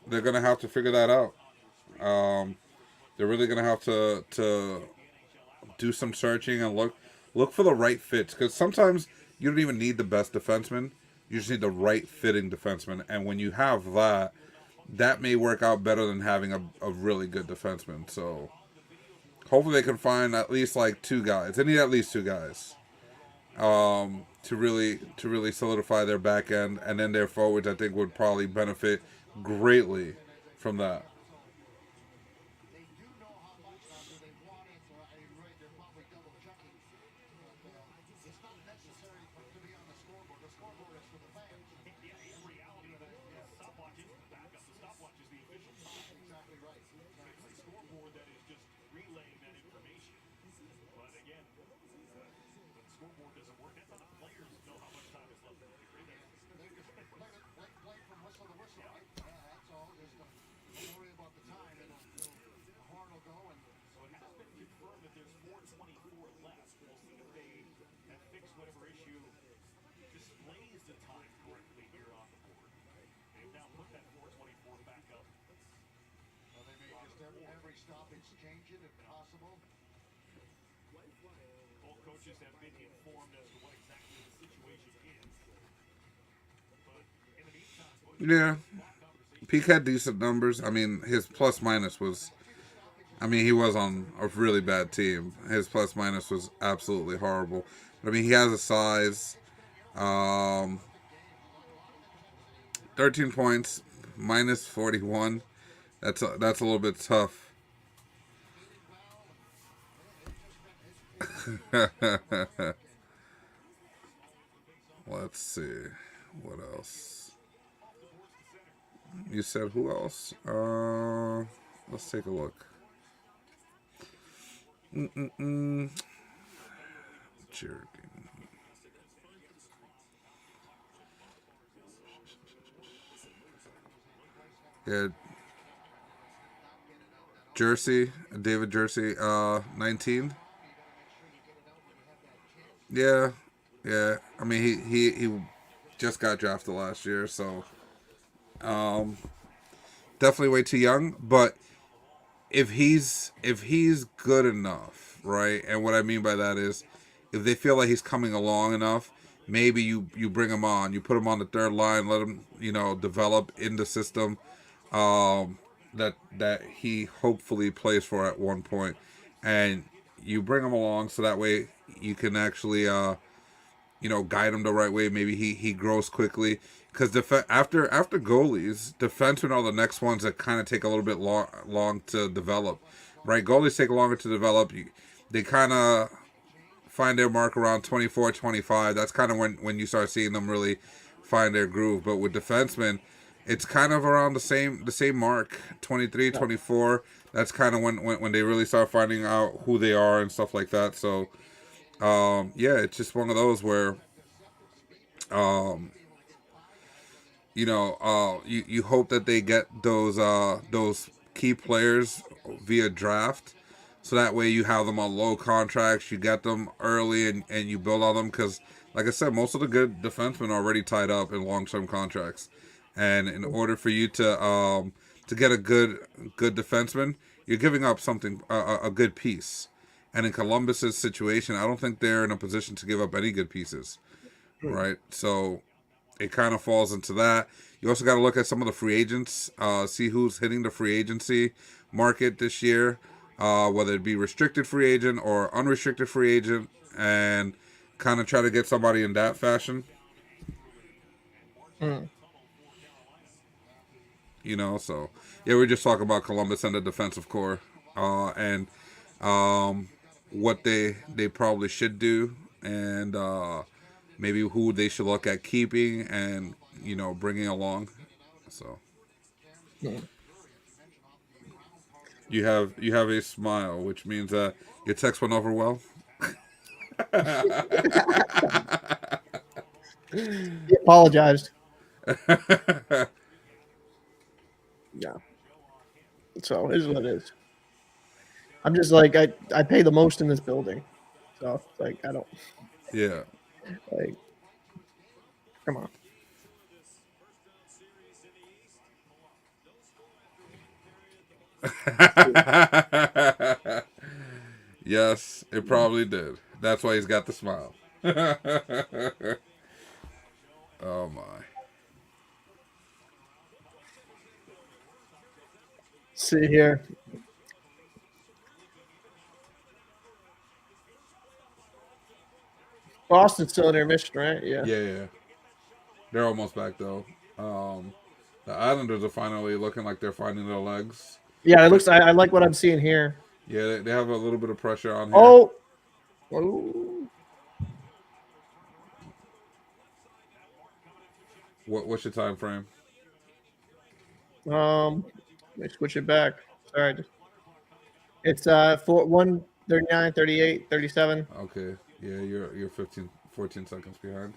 they're gonna have to figure that out. They're really gonna have to do some searching and look for the right fits, because sometimes you don't even need the best defenseman. You just need the right fitting defenseman, and when you have that, that may work out better than having a really good defenseman. So hopefully they can find at least like two guys. They need at least two guys to really solidify their back end, and then their forwards I think would probably benefit greatly from that. Yeah, Peak had decent numbers. I mean, his plus minus was. I mean, he was on a really bad team. His plus minus was absolutely horrible. But I mean, he has a size. Um, 13 points, minus 41. That's a little bit tough. Let's see. What else? You said who else? Let's take a look. Mm-mm-mm. Jerky. Yeah, Jersey, David Jersey, 19. Yeah, yeah. I mean, he just got drafted last year, so definitely way too young. But if he's good enough, right? And what I mean by that is, if they feel like he's coming along enough, maybe you bring him on, you put him on the third line, let him develop in the system that he hopefully plays for at one point, and you bring him along so that way you can actually guide him the right way. Maybe he grows quickly, because after goalies, defensemen are the next ones that kind of take a little bit long to develop, right? Goalies take longer to develop. They kind of find their mark around 24, 25. That's kind of when you start seeing them really find their groove. But with defensemen, it's kind of around the same mark, 23, 24. That's kind of when they really start finding out who they are and stuff like that. So yeah, it's just one of those where um, you hope that they get those key players via draft, so that way you have them on low contracts, you get them early, and you build on them, because like I said, most of the good defensemen are already tied up in long term contracts, and in order for you to get a good defenseman, you're giving up something a good piece. And in Columbus's situation, I don't think they're in a position to give up any good pieces. right? So it kind of falls into that. You also got to look at some of the free agents, see who's hitting the free agency market this year, whether it be restricted free agent or unrestricted free agent, and kind of try to get somebody in that fashion. Mm. So yeah, we're just talking about Columbus and the defensive core, and um, what they probably should do, and maybe who they should look at keeping and bringing along. So Mm. you have a smile, which means your text went over well. He apologized. Yeah. So it is what it is. I'm just like I pay the most in this building. So it's like I don't Yeah. like come on. Yes, it probably did. That's why he's got the smile. Oh my. See here. Boston's still in intermission, right? Yeah. Yeah, yeah. They're almost back though. Um, the Islanders are finally looking like they're finding their legs. Yeah, it But looks I like what I'm seeing here. yeah, they have a little bit of pressure on here. Oh, oh. What's your time frame? Let me switch it back. Sorry. It's 139, 38, 37. Okay. Yeah, you're 15, 14 seconds behind.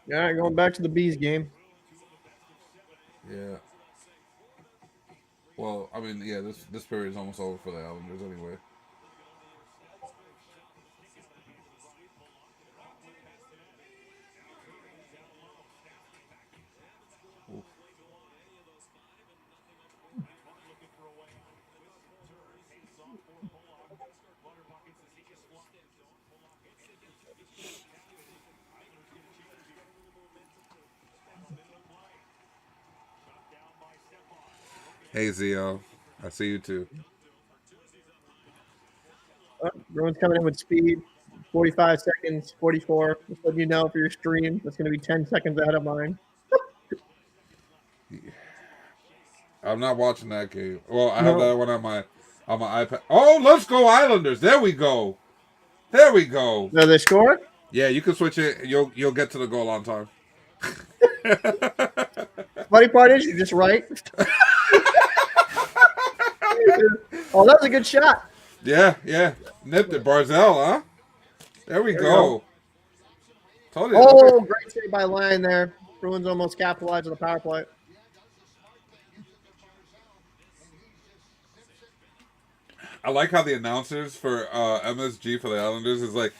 Yeah, going back to the Bees game. Yeah. Well, I mean, yeah, this period is almost over for the Islanders anyway. Oof. Hey Zio, I see you too. Everyone's coming in with speed. 45 seconds, 44. Just letting you know for your stream, that's going to be 10 seconds ahead of mine. I'm not watching that game. Well, I have that No, one on my iPad. Oh, let's go Islanders! There we go. There we go. no, they score. Yeah, you can switch it. You'll get to the goal on time. Funny part is, you're just right. Oh, that was a good shot. Yeah, yeah. Nipped it, Barzell, huh? There we There we go. go. Told you. Look at. Oh, great save by Lyon there. Bruins almost capitalized on the power play. I like how the announcers for MSG for the Islanders is like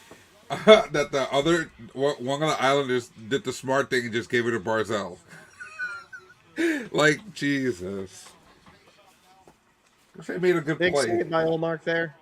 that the other one of the Islanders did the smart thing and just gave it to Barzell. Like Jesus, they made a good Big play. save by Olmark there.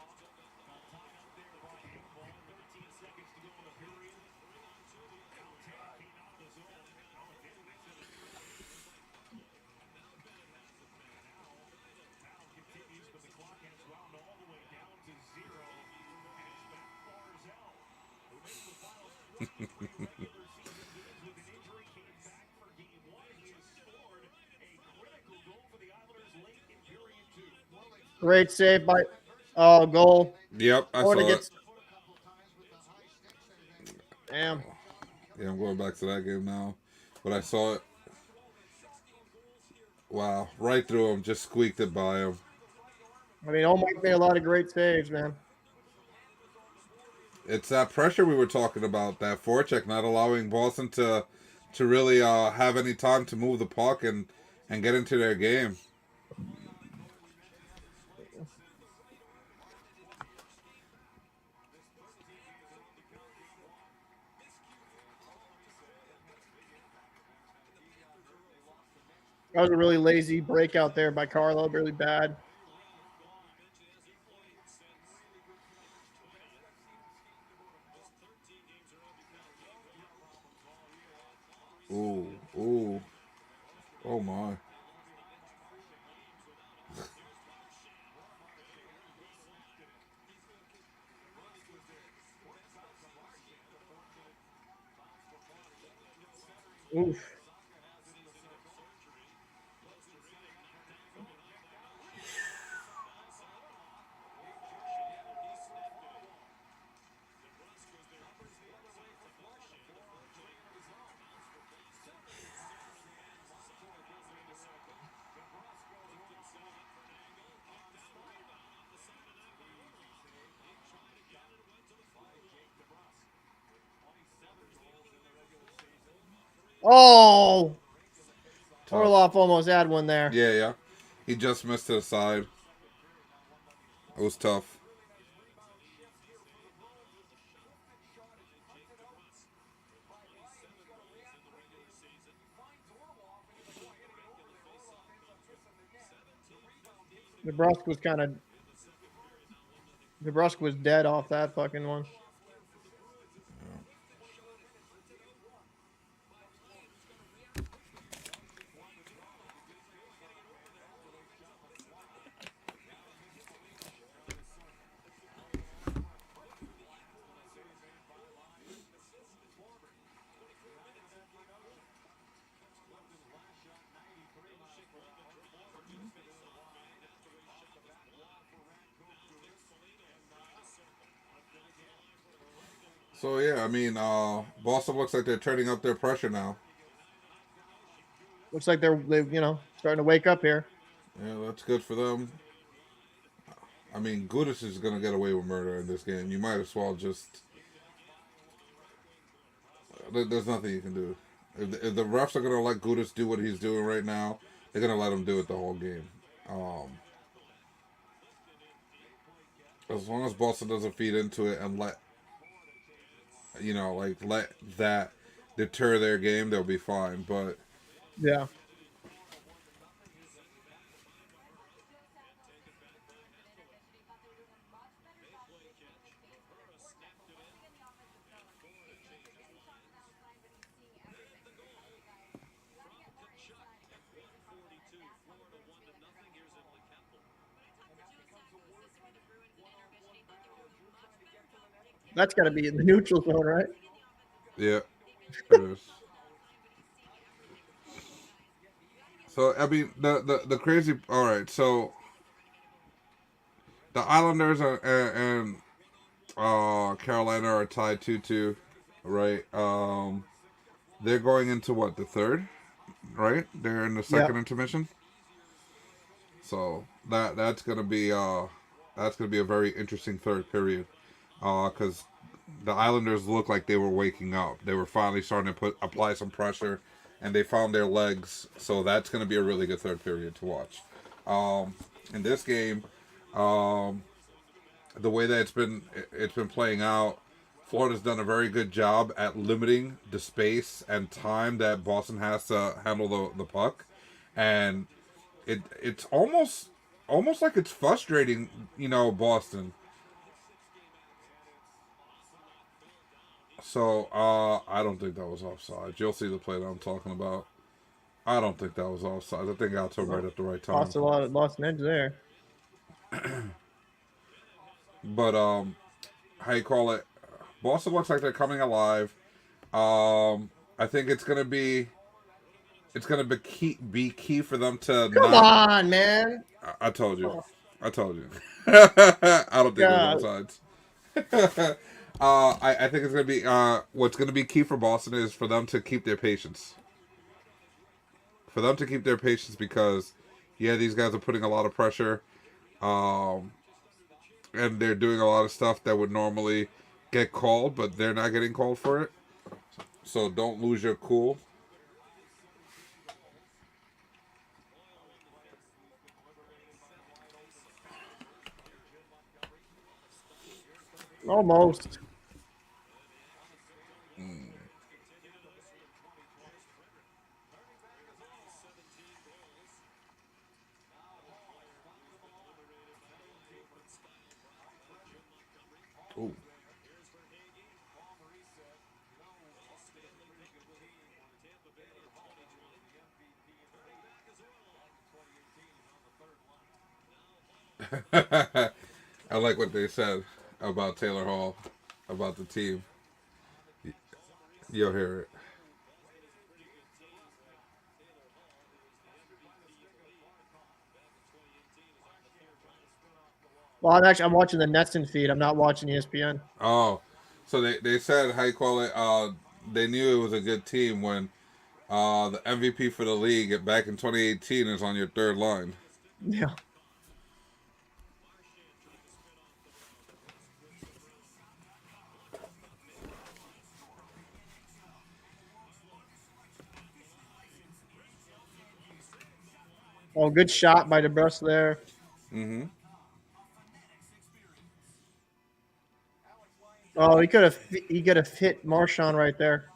Great save by goal. Yep, I Oh, and it saw it. gets damn. Yeah, I'm going back to that game now, but I saw it. Wow, right through him, just squeaked it by him. I mean, Olmark made a lot of great saves, man. It's that pressure we were talking about, that forecheck not allowing Boston to really have any time to move the puck and get into their game. That was a really lazy breakout there by Carlo. Really bad. Ooh, ooh, oh my. Oof. Oh, Tough. Orloff almost had one there. Yeah, yeah. He just missed to the side. It was tough. Nebraska was kind of Nebraska was dead off that fucking one. So yeah, I mean, Boston looks like they're turning up their pressure now. Looks like they're starting to wake up here. Yeah, that's good for them. I mean, Gudis is gonna get away with murder in this game. You might as well just. There's nothing you can do. If the refs are gonna let Gudis do what he's doing right now, they're gonna let him do it the whole game. As long as Boston doesn't feed into it and let that deter their game, they'll be fine. But Yeah. That's got to be in the neutral zone, right? yeah, it is. So I mean, the crazy. All right, so the Islanders and Carolina are tied 2-2, right? They're going into what, the third, right? They're in the Yeah. second intermission. So that's gonna be a very interesting third period. Because the Islanders looked like they were waking up. They were finally starting to apply some pressure, and they found their legs. So that's gonna be a really good third period to watch. In this game, um, the way that it's been playing out, Florida's done a very good job at limiting the space and time that Boston has to handle the puck, and it's almost like it's frustrating, Boston. So I don't think that was offside. You'll see the play that I'm talking about. I don't think that was offside. I think I got to him right Well, at the right time. lost an edge there. But how you call it? Boston looks like they're coming alive. I think it's gonna be key for them to Come not. on, man. I told you. Oh, I told you. I don't think it was God. offsides. I think it's gonna be what's gonna be key for Boston is for them to keep their patience. For them to keep their patience because yeah, these guys are putting a lot of pressure, um, and they're doing a lot of stuff that would normally get called, but they're not getting called for it. So don't lose your cool. Almost. Ooh. I like what they said about Taylor Hall, about the team. You'll hear it. Well, I'm watching the Neston feed. I'm not watching ESPN. Oh, so they said high quality. They knew it was a good team when the MVP for the league back in 2018 is on your third line. Yeah. Oh, good shot by DeBrus there. Mm-hmm. Oh, he could have hit Marchand right there.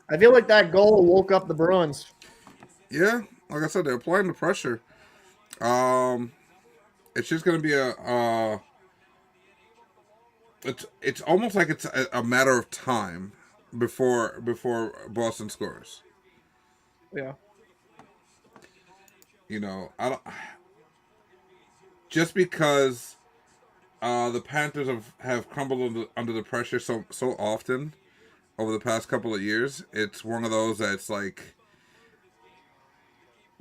I feel like that goal woke up the Bruins. Yeah, like I said, they're applying the pressure. Um, it's just gonna be it's almost like it's a matter of time before Boston scores. Yeah. I don't just because the Panthers have crumbled under the pressure so often over the past couple of years. It's one of those that's like,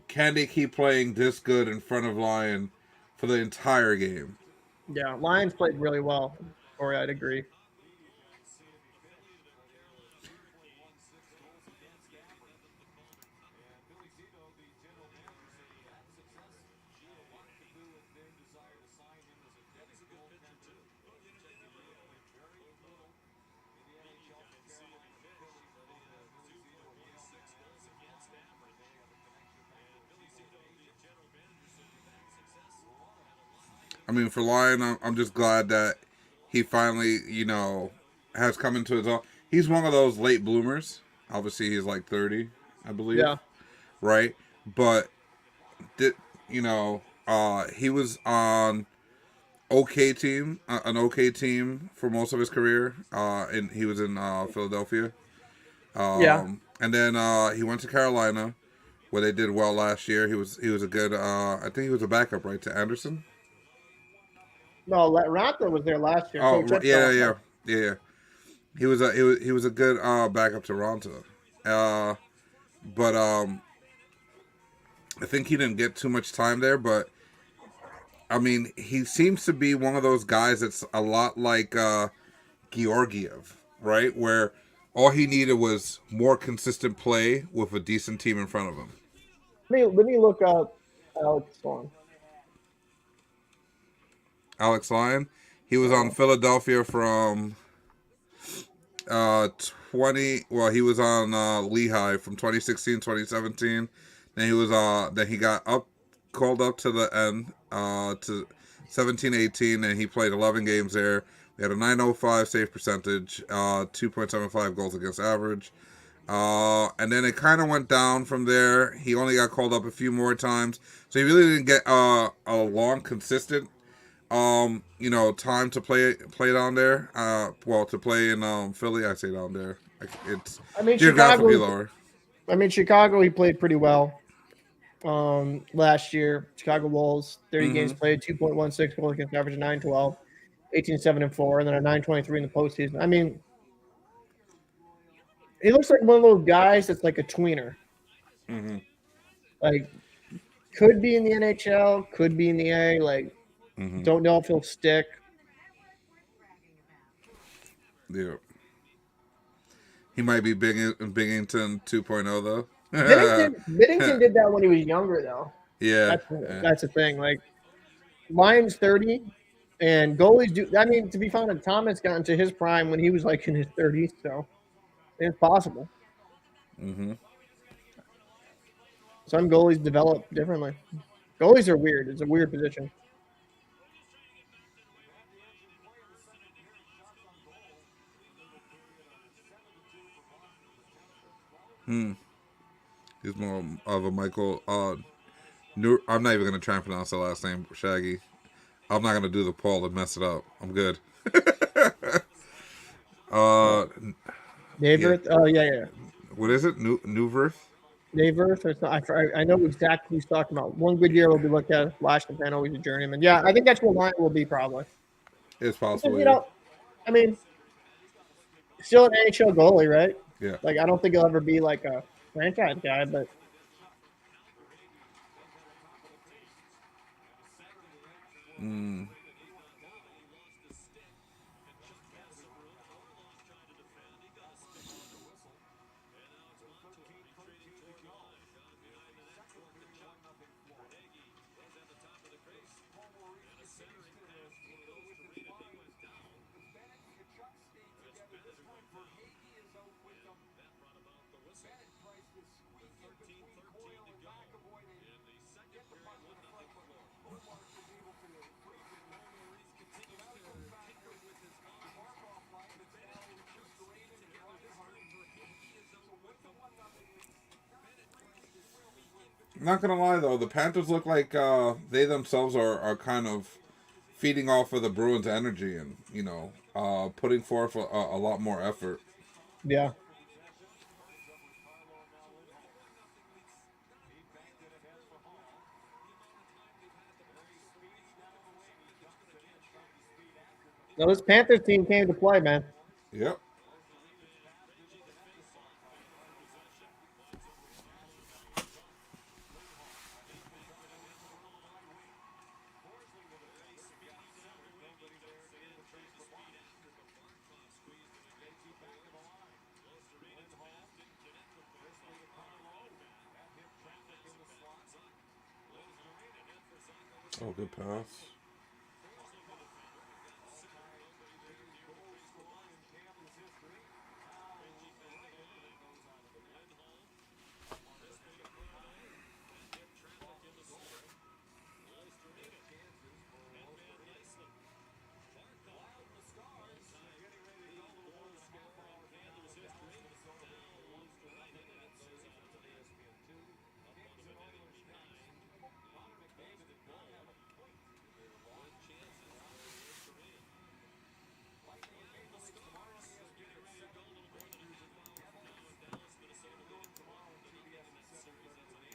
can they keep playing this good in front of Lion for the entire game? Yeah. Lions played really well. Corey, I'd agree. I mean, for Lion, I'm just glad that he finally, has come into his own. He's one of those late bloomers. Obviously, he's like 30, I believe, Yeah. right? But did he was on an okay team for most of his career. And he was in Philadelphia. Yeah. And then he went to Carolina, where they did well last year. He was a good. I think he was a backup, right, to Anderson. No, Rattler was there last year. Oh, Coach Ed. yeah, yeah, yeah, yeah. He was a good backup to Ronta. Uh, but I think he didn't get too much time there. But I mean, he seems to be one of those guys that's a lot like Georgiev, right? Where all he needed was more consistent play with a decent team in front of him. Let me look up Alex Swan. Alex Lyon, he was on Uh, Philadelphia from 20. Well, he was on Lehigh from 2016, 2017. Then he got called up to the end to 17, 18, and he played 11 games there. We had a 905 save percentage, 2.75 goals against average. And then it kind of went down from there. He only got called up a few more times, so he really didn't get a long, consistent time to play down there. Well, to play in Philly, I say down there. It's I mean, geographically Chicago. lower. I mean, Chicago. He played pretty well. Last year, Chicago Wolves, 30 games Mm-hmm. played, 2.16 goals against average, 9-12, 18-7-4, and then a 9.23 in the postseason. I mean, he looks like one of those guys that's like a tweener. Mm-hmm. Like, could be in the NHL, could be in the A. Like, Mm-hmm. don't know if he'll stick. Yeah. He might be Binghamton 2.0 though. Biddington did that when he was younger, though. Yeah. That's Yeah. that's the thing. Like, Lions 30, and goalies do. I mean, to be found, Thomas got into his prime when he was like in his 30s, so it's possible. Mm-hmm. Some goalies develop differently. Goalies are weird. It's a weird position. Hmm. He's more of a Michael. I'm not even gonna try and pronounce the last name, Shaggy. I'm not gonna do the Paul and mess it up. I'm good. Uh, uh, yeah. David. Oh yeah, yeah. What is it? Newverth? Neighbors or something. I know exactly who he's talking about. One good year will be looked at as Flash and fan, always a journeyman. Yeah, I think that's what mine will be probably. It's Because, possible, yeah. I mean, still an NHL goalie, right? Yeah. Like, I don't think he'll ever be like a franchise guy, but Mm. Not gonna lie though, the Panthers look like they themselves are kind of feeding off of the Bruins' energy and putting forth a lot more effort. yeah. No, this Panthers team came to play, man. Yep. Oh, good pass.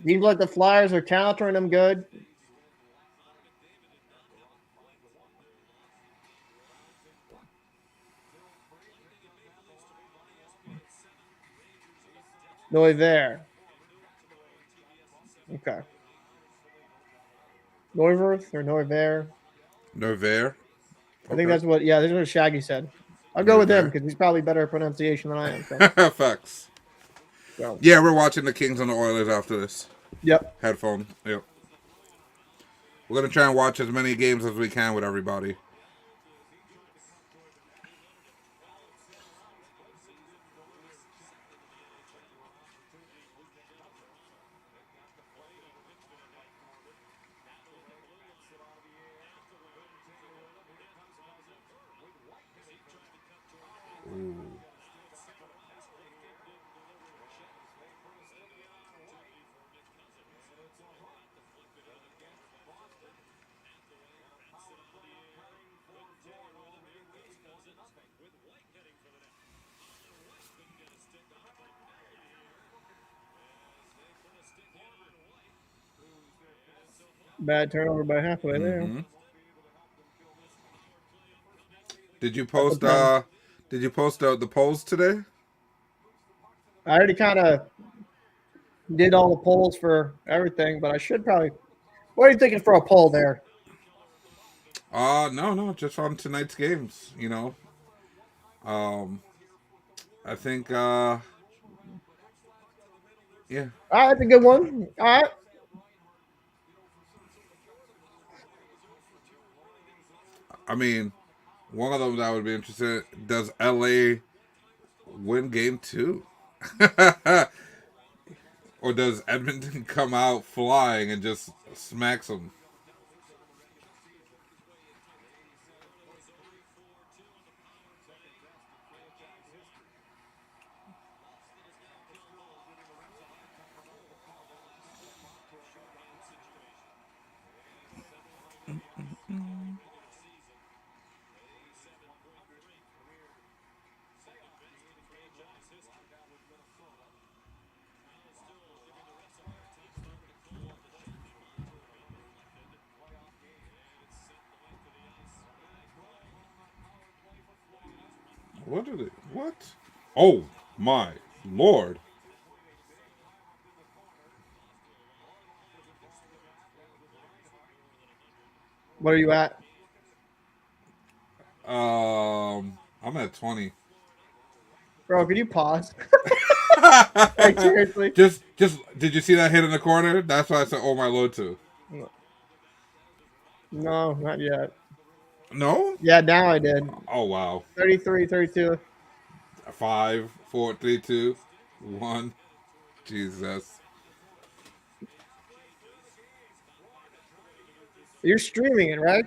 Seems like the Flyers are countering them good. Noy there. Okay. Neuwirth or Neuver. Nervaire. I think Okay. that's what, yeah, that's what Shaggy said. I'll go with him Nervaire. because he's probably better at pronunciation than I am. So, Facts. so Yeah, we're watching the Kings and the Oilers after this. yep. Headphone. Yep. We're gonna try and watch as many games as we can with everybody. Ooh. Bad turnover by halfway there. Mm-hmm. Did you That's a post 10. the polls today? I already kind of did all the polls for everything, but I should probably. What are you thinking for a poll there? No, just on tonight's games, Um I think yeah. All right, that's a good one. All right. I mean, one of them that would be interesting, does LA win game 2? Or does Edmonton come out flying and just smacks them? What did it? What? Oh my lord! What are you at? I'm at 20. Bro, could you pause? Like, seriously? just did you see that hit in the corner? That's why I said, "Oh my lord!" Too. No, no, not yet. No. Yeah, now I did. Oh wow. 33, 32. 5, 4, 3, 2, 1. Jesus. You're streaming it, right?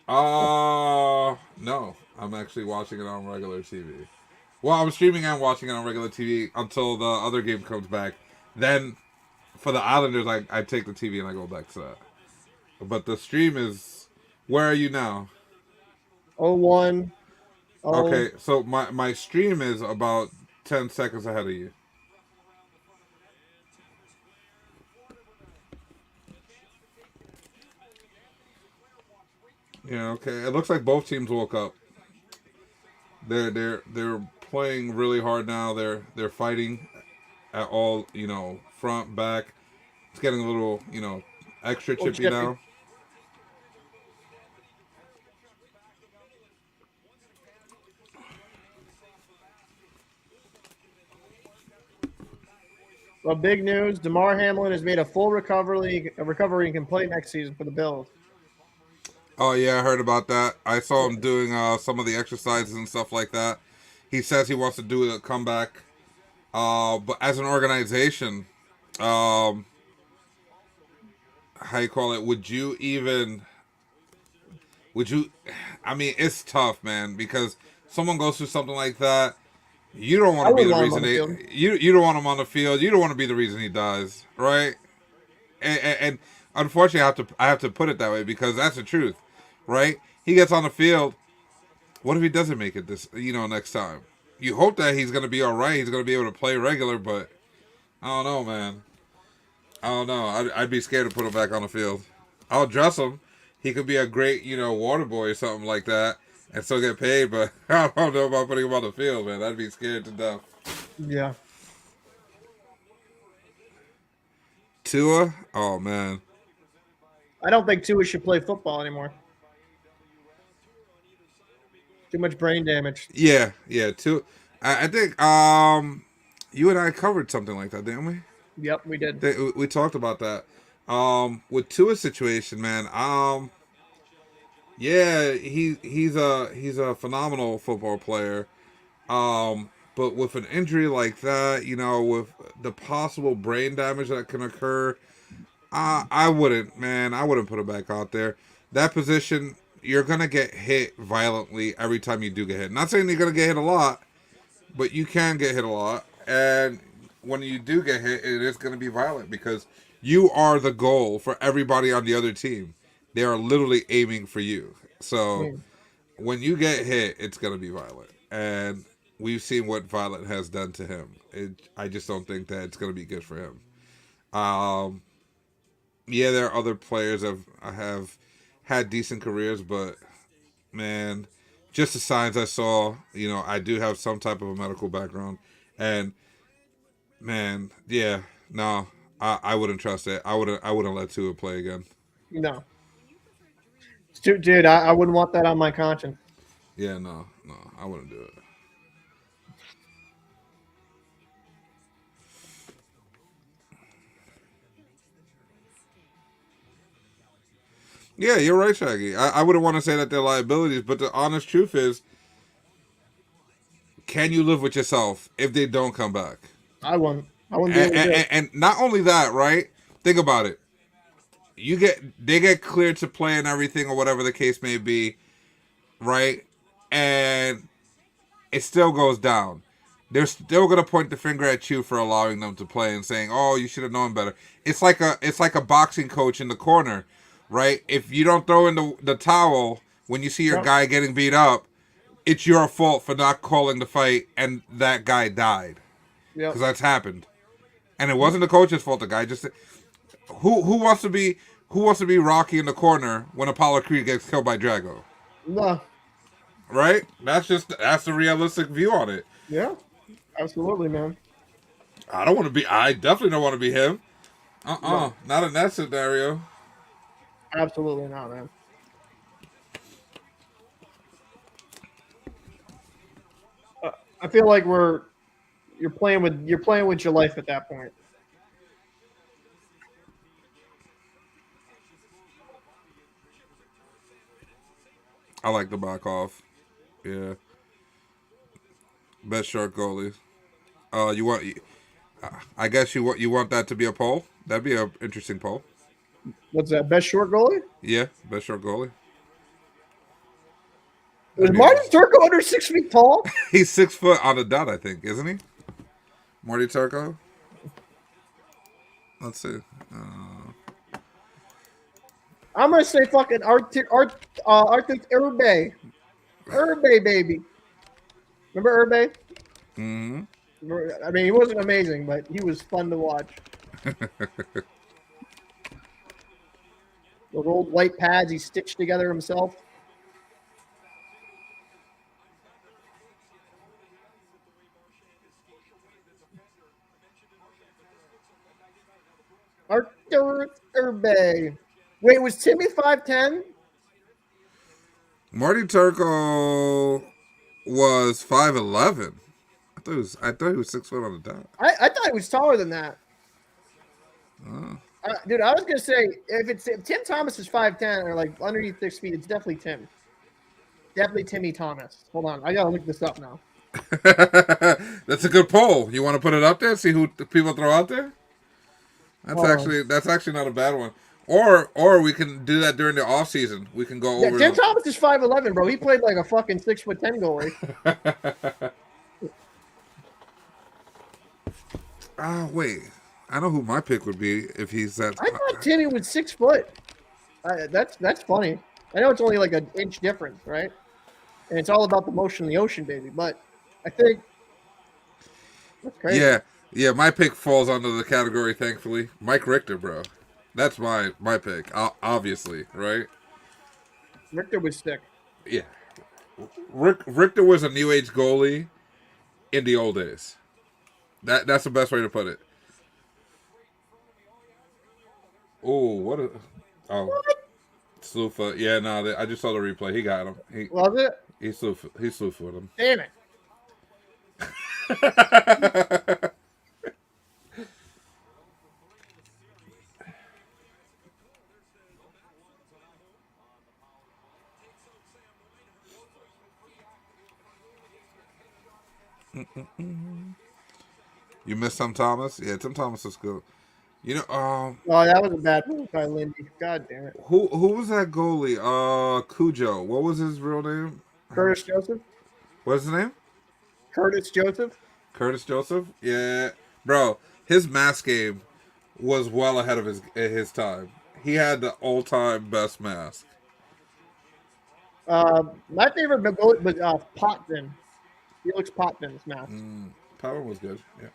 No. I'm actually watching it on regular TV. Well, I'm streaming and watching it on regular TV until the other game comes back. Then for the Islanders, I take the TV and I go back to that. But the stream is. Where are you now? Oh, 01. Oh, Okay, so my stream is about 10 seconds ahead of you. Yeah, okay. It looks like both teams woke up. They're playing really hard now. They're fighting at all, front, back. It's getting a little, extra oh, chippy chippy. now. Well, big news. DeMar Hamlin has made a full recovery and can play next season for the Bills. Oh yeah, I heard about that. I saw him doing some of the exercises and stuff like that. He says he wants to do a comeback. But as an organization, um, how you call it? Would you? I mean, it's tough, man, because someone goes through something like that. You don't want I to be wouldn't the want him on reason the they. field. You don't want him on the field. You don't want to be the reason he dies, right? And unfortunately, I have to put it that way because that's the truth, right? He gets on the field. What if he doesn't make it next time? You hope that he's going to be all right. He's going to be able to play regular, but I don't know, man. I don't know. I'd be scared to put him back on the field. I'll dress him. He could be a great, water boy or something like that and still get paid, but I don't know about putting him on the field, man. I'd be scared to death. Yeah. Tua? Oh, man. I don't think Tua should play football anymore. Too much brain damage. Yeah, Tua. I think you and I covered something like that, didn't we? Yep, we did. We talked about that. With Tua's situation, man. Yeah, he's a phenomenal football player. But with an injury like that, with the possible brain damage that can occur, I wouldn't, man. I wouldn't put him back out there. That position, you're gonna get hit violently every time you do get hit. Not saying you're gonna get hit a lot, but you can get hit a lot, and when you do get hit, it is gonna be violent because you are the goal for everybody on the other team. They are literally aiming for you. So Hmm. when you get hit, it's gonna be violent, and we've seen what violent has done to him. I just don't think that it's gonna be good for him. Um, yeah, there are other players have had decent careers, but man, just the signs I saw, I do have some type of a medical background, and man, yeah, no, I wouldn't trust it. I wouldn't let Tua play again. No. Dude, I wouldn't want that on my conscience. Yeah, no, I wouldn't do it. Yeah, you're right, Shaggy. I wouldn't want to say that they're liabilities, but the honest truth is, can you live with yourself if they don't come back? I wouldn't. I wouldn't be And, able to do it. and not only that, right? Think about it. They get cleared to play and everything or whatever the case may be, right? And it still goes down. They're still gonna point the finger at you for allowing them to play and saying, "Oh, you should have known better." It's like a boxing coach in the corner, right? If you don't throw in the towel when you see your Yep. guy getting beat up, it's your fault for not calling the fight, and that guy died Yep. because that's happened, and it wasn't the coach's fault. The guy just who wants to be Rocky in the corner when Apollo Creed gets killed by Drago, No. right? That's the realistic view on it. Yeah, absolutely, man. I don't want to be. I definitely don't want to be him. No, Not in that scenario. absolutely not, man. Uh, I feel like you're playing with your life at that point. I like the back off. Yeah, best short goalie. You want? I guess you want that to be a poll. That'd be an interesting poll. What's that? Best short goalie? Yeah, best short goalie. Was That'd be Martin interesting. Turco under 6 feet tall? He's 6 foot on the dot, I think, isn't he? Marty Turco. Let's see. I'm gonna say fucking Arthur Urbe. Urbe, baby. Remember Urbe? Mm-hmm. I mean, he wasn't amazing, but he was fun to watch. Those old white pads he stitched together himself. Arthur Urbe. Wait, was Timmy 5'10"? Marty Turco was 5'11". I thought he was 6 foot on the dot. I thought he was taller than that. Dude, I was gonna say if Tim Thomas is 5'10" or like underneath 6 feet, it's definitely Tim. Definitely Timmy Thomas. Hold on, I gotta look this up now. That's a good poll. You want to put it up there? See who people throw out there. Hold on. That's actually not a bad one. Or we can do that during the off season. We can go Yeah, over. Tim Thomas is 5'11", bro. He played like a fucking 6'10" goalie. Wait. I know who my pick would be if he's that. I thought Timmy was 6 foot. That's funny. I know it's only like an inch difference, right? And it's all about the motion of the ocean, baby. But I think that's crazy. Yeah. My pick falls under the category. Thankfully, Mike Richter, bro. That's my pick. Obviously, right? Richter was sick. Yeah. Richter was a new age goalie in the old days. That's the best way to put it. Oh, what a oh Slufa. Yeah, no, I just saw the replay. He got him. Was it? He Slufa with him. Damn it. You missed Tim Thomas? Yeah, Tim Thomas is good. You know, Oh, that was a bad move by Lindy. God damn it. who was that goalie? Cujo. What was his real name? Curtis Joseph? What's his name? Curtis Joseph? Curtis Joseph. Yeah, bro. His mask game was well ahead of his time. He had the all time best mask. My favorite goalie was Potvin. Felix Potvin's mask. Power was good. Yeah.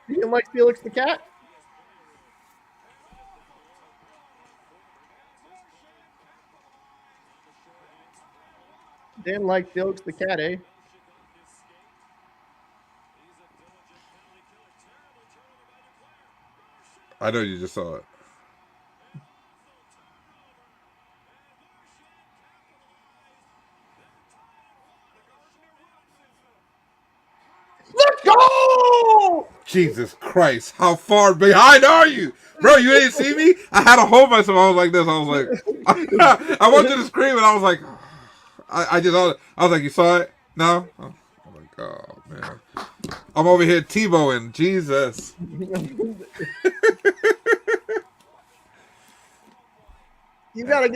You didn't like Felix the Cat? Didn't like Felix the Cat, eh? I know you just saw it. Let's go! Jesus Christ, how far behind are you? Bro, you didn't see me? I had to hold myself. I was like this. I was like, I wanted to scream, and I was like, I was like, you saw it? No? Oh, I'm like, oh, man. I'm over here Tebowing. Jesus. You gotta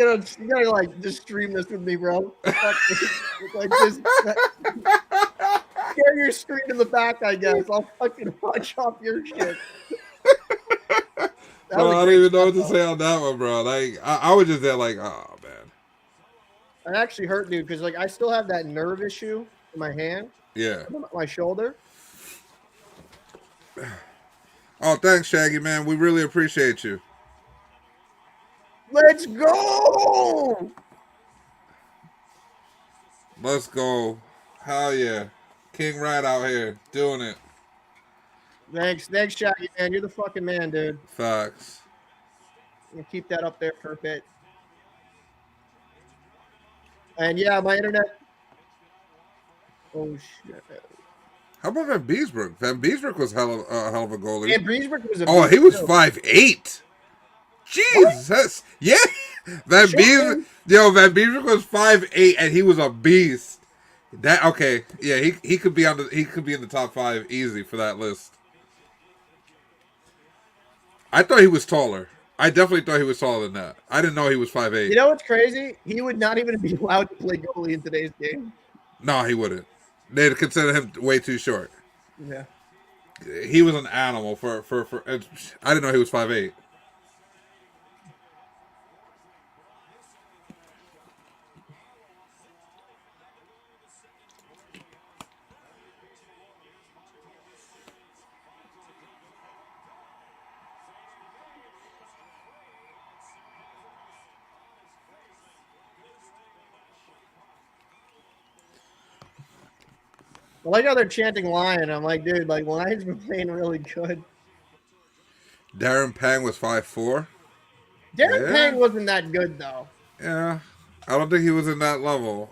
like just stream this with me, bro. Like just share your screen in the back, I guess. I'll fucking watch off your shit. Bro, I don't even know what to say on that one, bro. Like, I was just there, like, oh man. It actually hurt, dude, because like I still have that nerve issue in my hand, Yeah. my shoulder. Oh, thanks, Shaggy, man. We really appreciate you. Let's go! Let's go. Hell yeah. King Rat out here doing it. Thanks, Shaggy, man. You're the fucking man, dude. Facts. I'm gonna keep that up there for a bit. And yeah, my internet. Oh shit. How about Van Beesbrook? Van Beesbrook was hell of a goalie. And Breesbrook was a Oh, beast he was too. 5'8". What? Jesus. Yeah. Van Shit, Beesbrook. man. Yo, Van Beesbrook was 5'8", and he was a beast. That okay? Yeah, he could be in the top 5 easy for that list. I thought he was taller. I definitely thought he was taller than that. I didn't know he was 5'8". You know what's crazy? He would not even be allowed to play goalie in today's game. No, he wouldn't. They'd consider him way too short. Yeah. He was an animal for. I didn't know he was 5'8". I like how they're chanting Lion. I'm like, dude, like Lion's been playing really good. Darren Pang was 5'4". Darren Yeah, Pang wasn't that good though. yeah. I don't think he was in that level.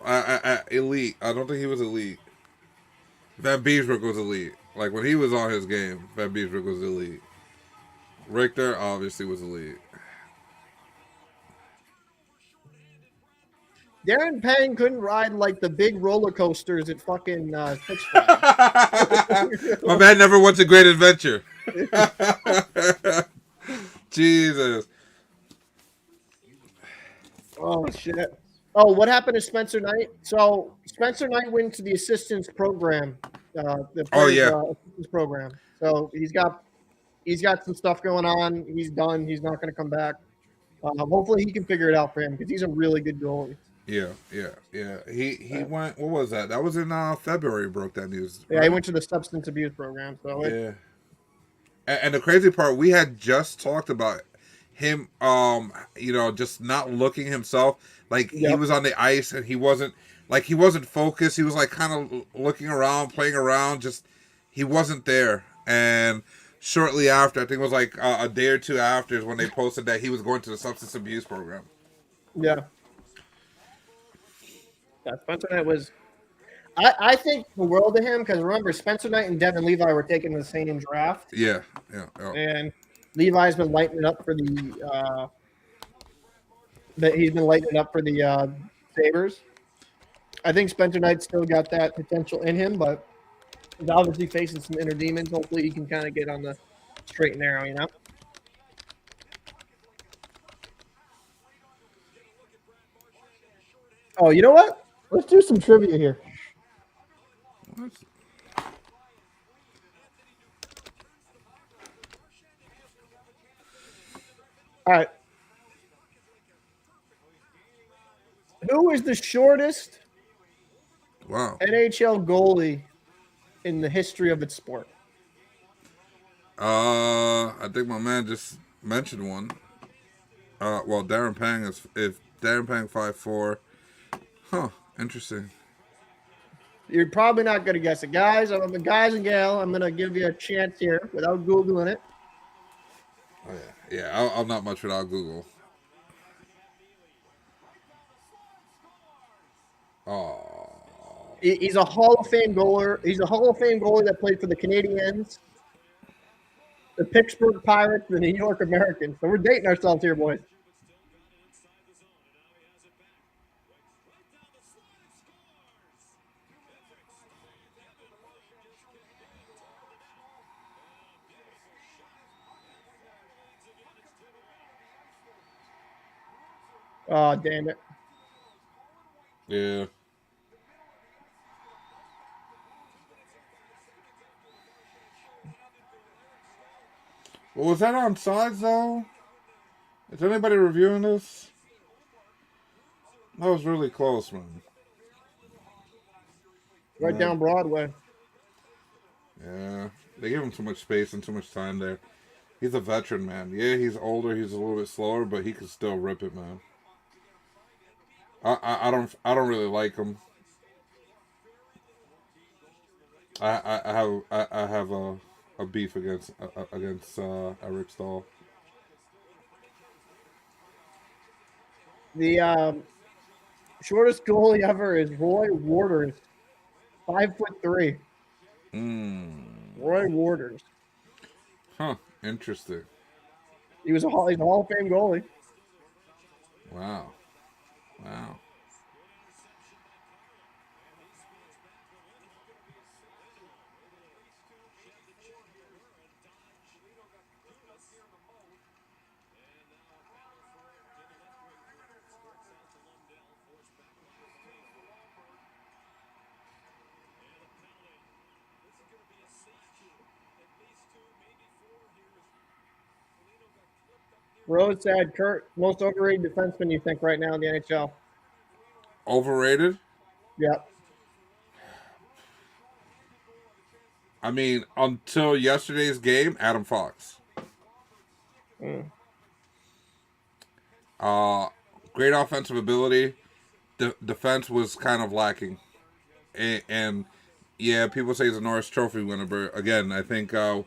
Elite. I don't think he was elite. Van Beesbrook was elite. Like when he was on his game, Van Beesbrook was elite. Richter obviously was elite. Darren Pang couldn't ride like the big roller coasters at fucking Six Flags. My man never went to Great Adventure. Jesus. Oh shit. Oh, what happened to Spencer Knight? So Spencer Knight went to the assistance program, the Oh players yeah, assistance program. So he's got some stuff going on. He's done. He's not going to come back. Hopefully he can figure it out for him because he's a really good goalie. yeah. He went. What was that? That was in February. Broke that news. Yeah, he went to the substance abuse program. So Yeah. And the crazy part, we had just talked about him, just not looking himself. Like he yep. was on the ice and he wasn't focused. He was like kind of looking around, playing around. Just he wasn't there. And shortly after, I think it was like a day or two after, is when they posted that he was going to the substance abuse program. Yeah. Yeah, Spencer Knight was. I think the world of him because remember Spencer Knight and Devin Levi were taking the same draft. Yeah. And Levi's been lighting it up for the he's been lighting it up for the Sabres. I think Spencer Knight's still got that potential in him, but he's obviously facing some inner demons. Hopefully he can kind of get on the straight and narrow, you know? Oh, you know what? Let's do some trivia here. What? All right. Who is the shortest Wow. NHL goalie in the history of its sport? I think my man just mentioned one. Well, Darren Pang is if Darren Pang 5'4". Huh. Interesting. You're probably not going to guess it. Guys and gal, I'm going to give you a chance here without Googling it. Oh yeah. I'm not much without Google. Oh. He's a Hall of Fame goaler. He's a Hall of Fame goalie that played for the Canadiens, the Pittsburgh Pirates, and the New York Americans. So we're dating ourselves here, boys. Oh, damn it. Yeah. Well, was that on sides though? Is anybody reviewing this? That was really close, man. Right Yeah. down Broadway. Yeah. They give him too much space and too much time there. He's a veteran, man. Yeah, he's older. He's a little bit slower, but he can still rip it, man. I don't really like him. I have a beef against Eric Stahl. The shortest goalie ever is Roy Waters, 5'3". Mm. Roy Waters. Huh. Interesting. He's a Hall of Fame goalie. Wow. Wow. Rose said, Kurt, most overrated defenseman you think right now in the NHL? Overrated? Yep. I mean, until yesterday's game, Adam Fox. Mm. Uh, Great offensive ability. Defense was kind of lacking, and yeah, people say he's a Norris Trophy winner, but again, I think a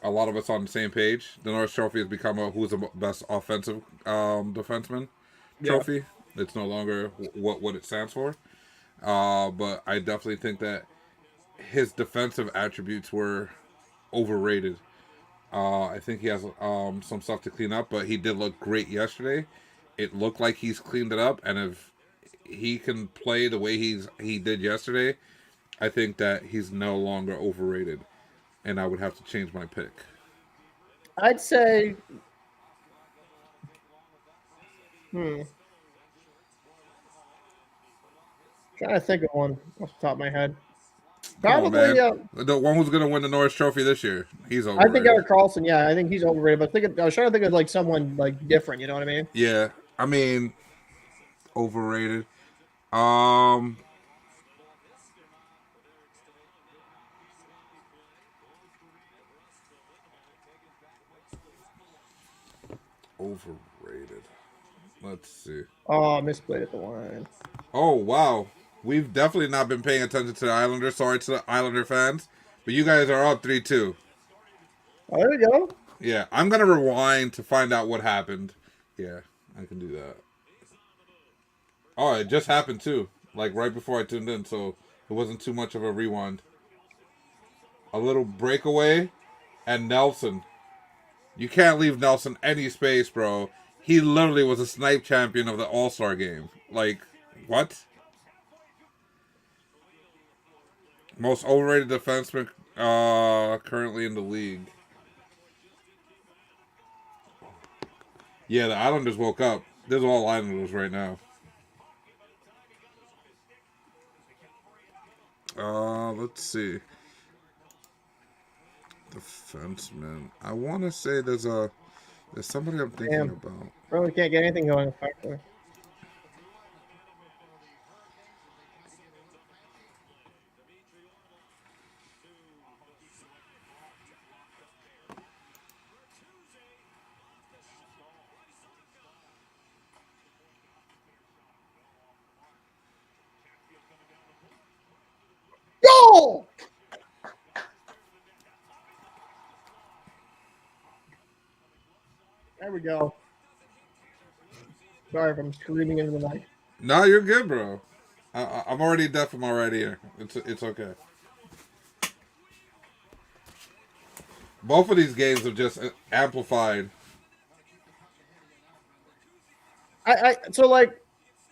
lot of us on the same page. The Norris Trophy has become a who's the best offensive defenseman Yeah. trophy. It's no longer what it stands for. But I definitely think that his defensive attributes were overrated. I think he has some stuff to clean up, but he did look great yesterday. It looked like he's cleaned it up, and if he can play the way he did yesterday, I think that he's no longer overrated, and I would have to change my pick. I'd say, hmm, trying to think of one off the top of my head. Come on, Probably, man. The one who's going to win the Norris Trophy this year, he's I think overrated. Eric Carlson. Yeah, I think he's overrated. But I was trying to think of like someone like different. You know what I mean? Yeah, I mean, overrated. Um, Overrated. Let's see. Oh, misplayed at the line. Oh wow, we've definitely not been paying attention to the Islanders. Sorry to the Islander fans, but you guys are up 3-2. Oh, there we go. Yeah, I'm gonna rewind to find out what happened. Yeah, I can do that. Oh, it just happened too, like right before I tuned in, so it wasn't too much of a rewind. A little breakaway, and Nelson. You can't leave Nelson any space, bro. He literally was a snipe champion of the All Star game. Like, what? Most overrated defenseman currently in the league. Yeah, the Islanders woke up. There's all Islanders right now. Let's see. Defenseman. I want to say there's somebody I'm thinking Damn, about. really can't get anything going effectively. Goal! There we go. Sorry if I'm screaming into the mic. No, you're good, bro. I'm already deaf in my right ear. It's okay. Both of these games have just amplified. So like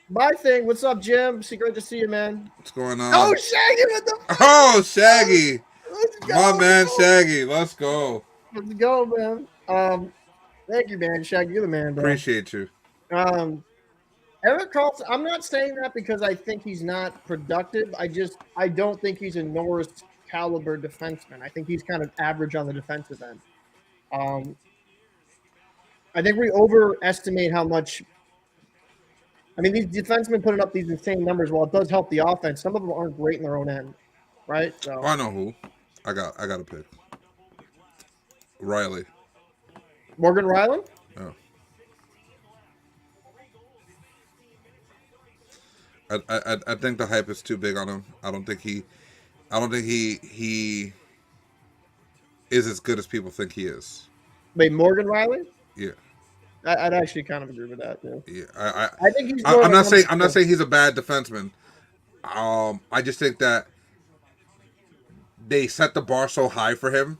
my thing. What's up, Jim? See, great to see you, man. What's going Oh, on? Shaggy with the Oh, fucking Shaggy, let's my go, man, bro. Shaggy. Let's go. Let's go, man. Thank you, man. Shaggy, you're the man, bro. Appreciate you. Um, Eric Carlson, I'm not saying that because I think he's not productive. I don't think he's a Norris caliber defenseman. I think he's kind of average on the defensive end. Um, I think we overestimate how much. I mean, these defensemen putting up these insane numbers. While it does help the offense, some of them aren't great in their own end, right? Oh, So I know who. I got a pick. Riley. Morgan Ryland. Oh. I think the hype is too big on him. I don't think I don't think he is as good as people think he is. Wait, Morgan Riley? Yeah, I'd actually kind of agree with that too. yeah. I think he's more I'm of a not number saying two. he's a bad defenseman. I just think that they set the bar so high for him,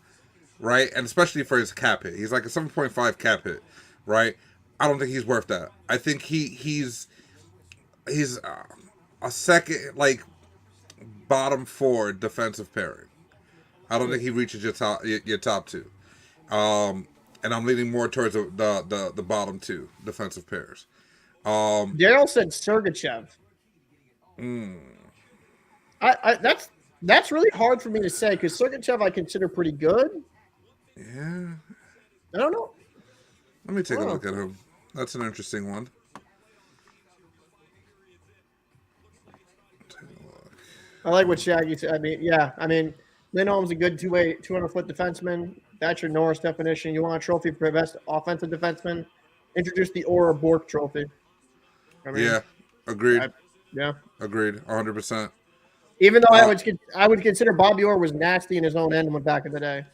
right? And especially for his cap hit, he's like a 7.5 cap hit, right? I don't think he's worth that. I think he's a second, like bottom four defensive pairing. I don't think he reaches your top two. And I'm leaning more towards the bottom two defensive pairs. Daryl said Sergachev. That's really hard for me to say because Sergachev I consider pretty good. Yeah, I don't know. let me take a Oh, look at him. That's an interesting one. Take a look. I like what Shaggy said. I mean, yeah. I mean, Lindholm's a good 200-foot defenseman. That's your Norris definition. You want a trophy for best offensive defenseman? Introduce the Aura Bork Trophy. I mean, Yeah, agreed. yeah. Agreed. 100%. Even though Uh, I would consider Bobby Orr was nasty in his own end back in the day.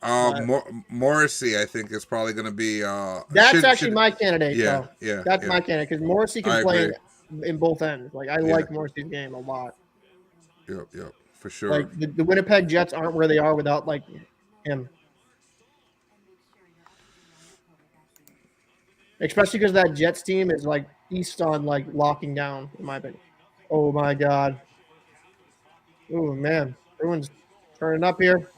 But Morrissey, I think, is probably going to be. that's actually my candidate, Yeah, though. yeah, That's yeah. my candidate because Morrissey I can play agree. in both ends. Like I Yeah. like Morrissey's game a lot. Yep, for sure. Like the Winnipeg Jets aren't where they are without like him. Especially because that Jets team is like east on like locking down, in my opinion. Oh my god. Oh man. Everyone's turning up here.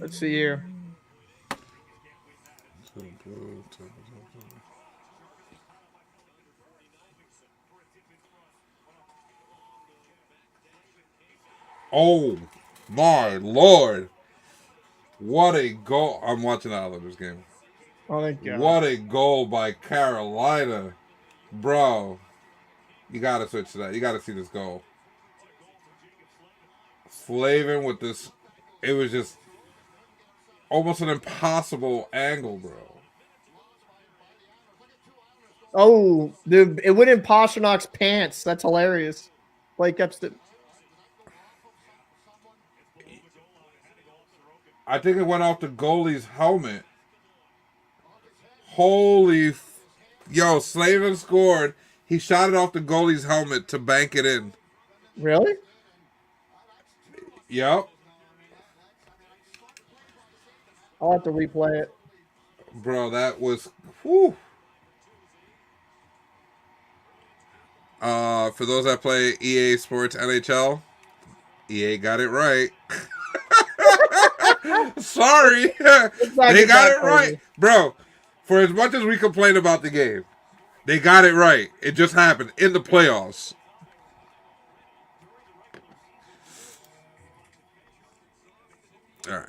Let's see here. Oh my lord! What a goal! I'm watching the Islanders game. Oh thank God. What a goal by Carolina, bro! You gotta switch to that. You gotta see this goal. Slavin with this, it was just almost an impossible angle, bro. Oh, it went in Pasternak's pants. That's hilarious. Blake Epstein. I think it went off the goalie's helmet. Holy, yo! Slavin scored. He shot it off the goalie's helmet to bank it in. Really? Yep, I'll have to replay it. bro. That was. Whew. For those that play EA Sports NHL, EA got it right. Sorry, they got it right, bro. For as much as we complain about the game, they got it right. It just happened in the playoffs. All right.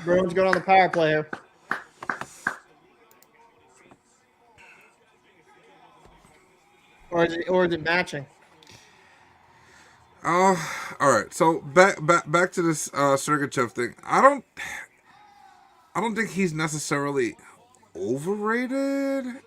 Bruins going on the power play here. Or is it matching? All right. So back to this Sergachev thing. I don't think he's necessarily overrated.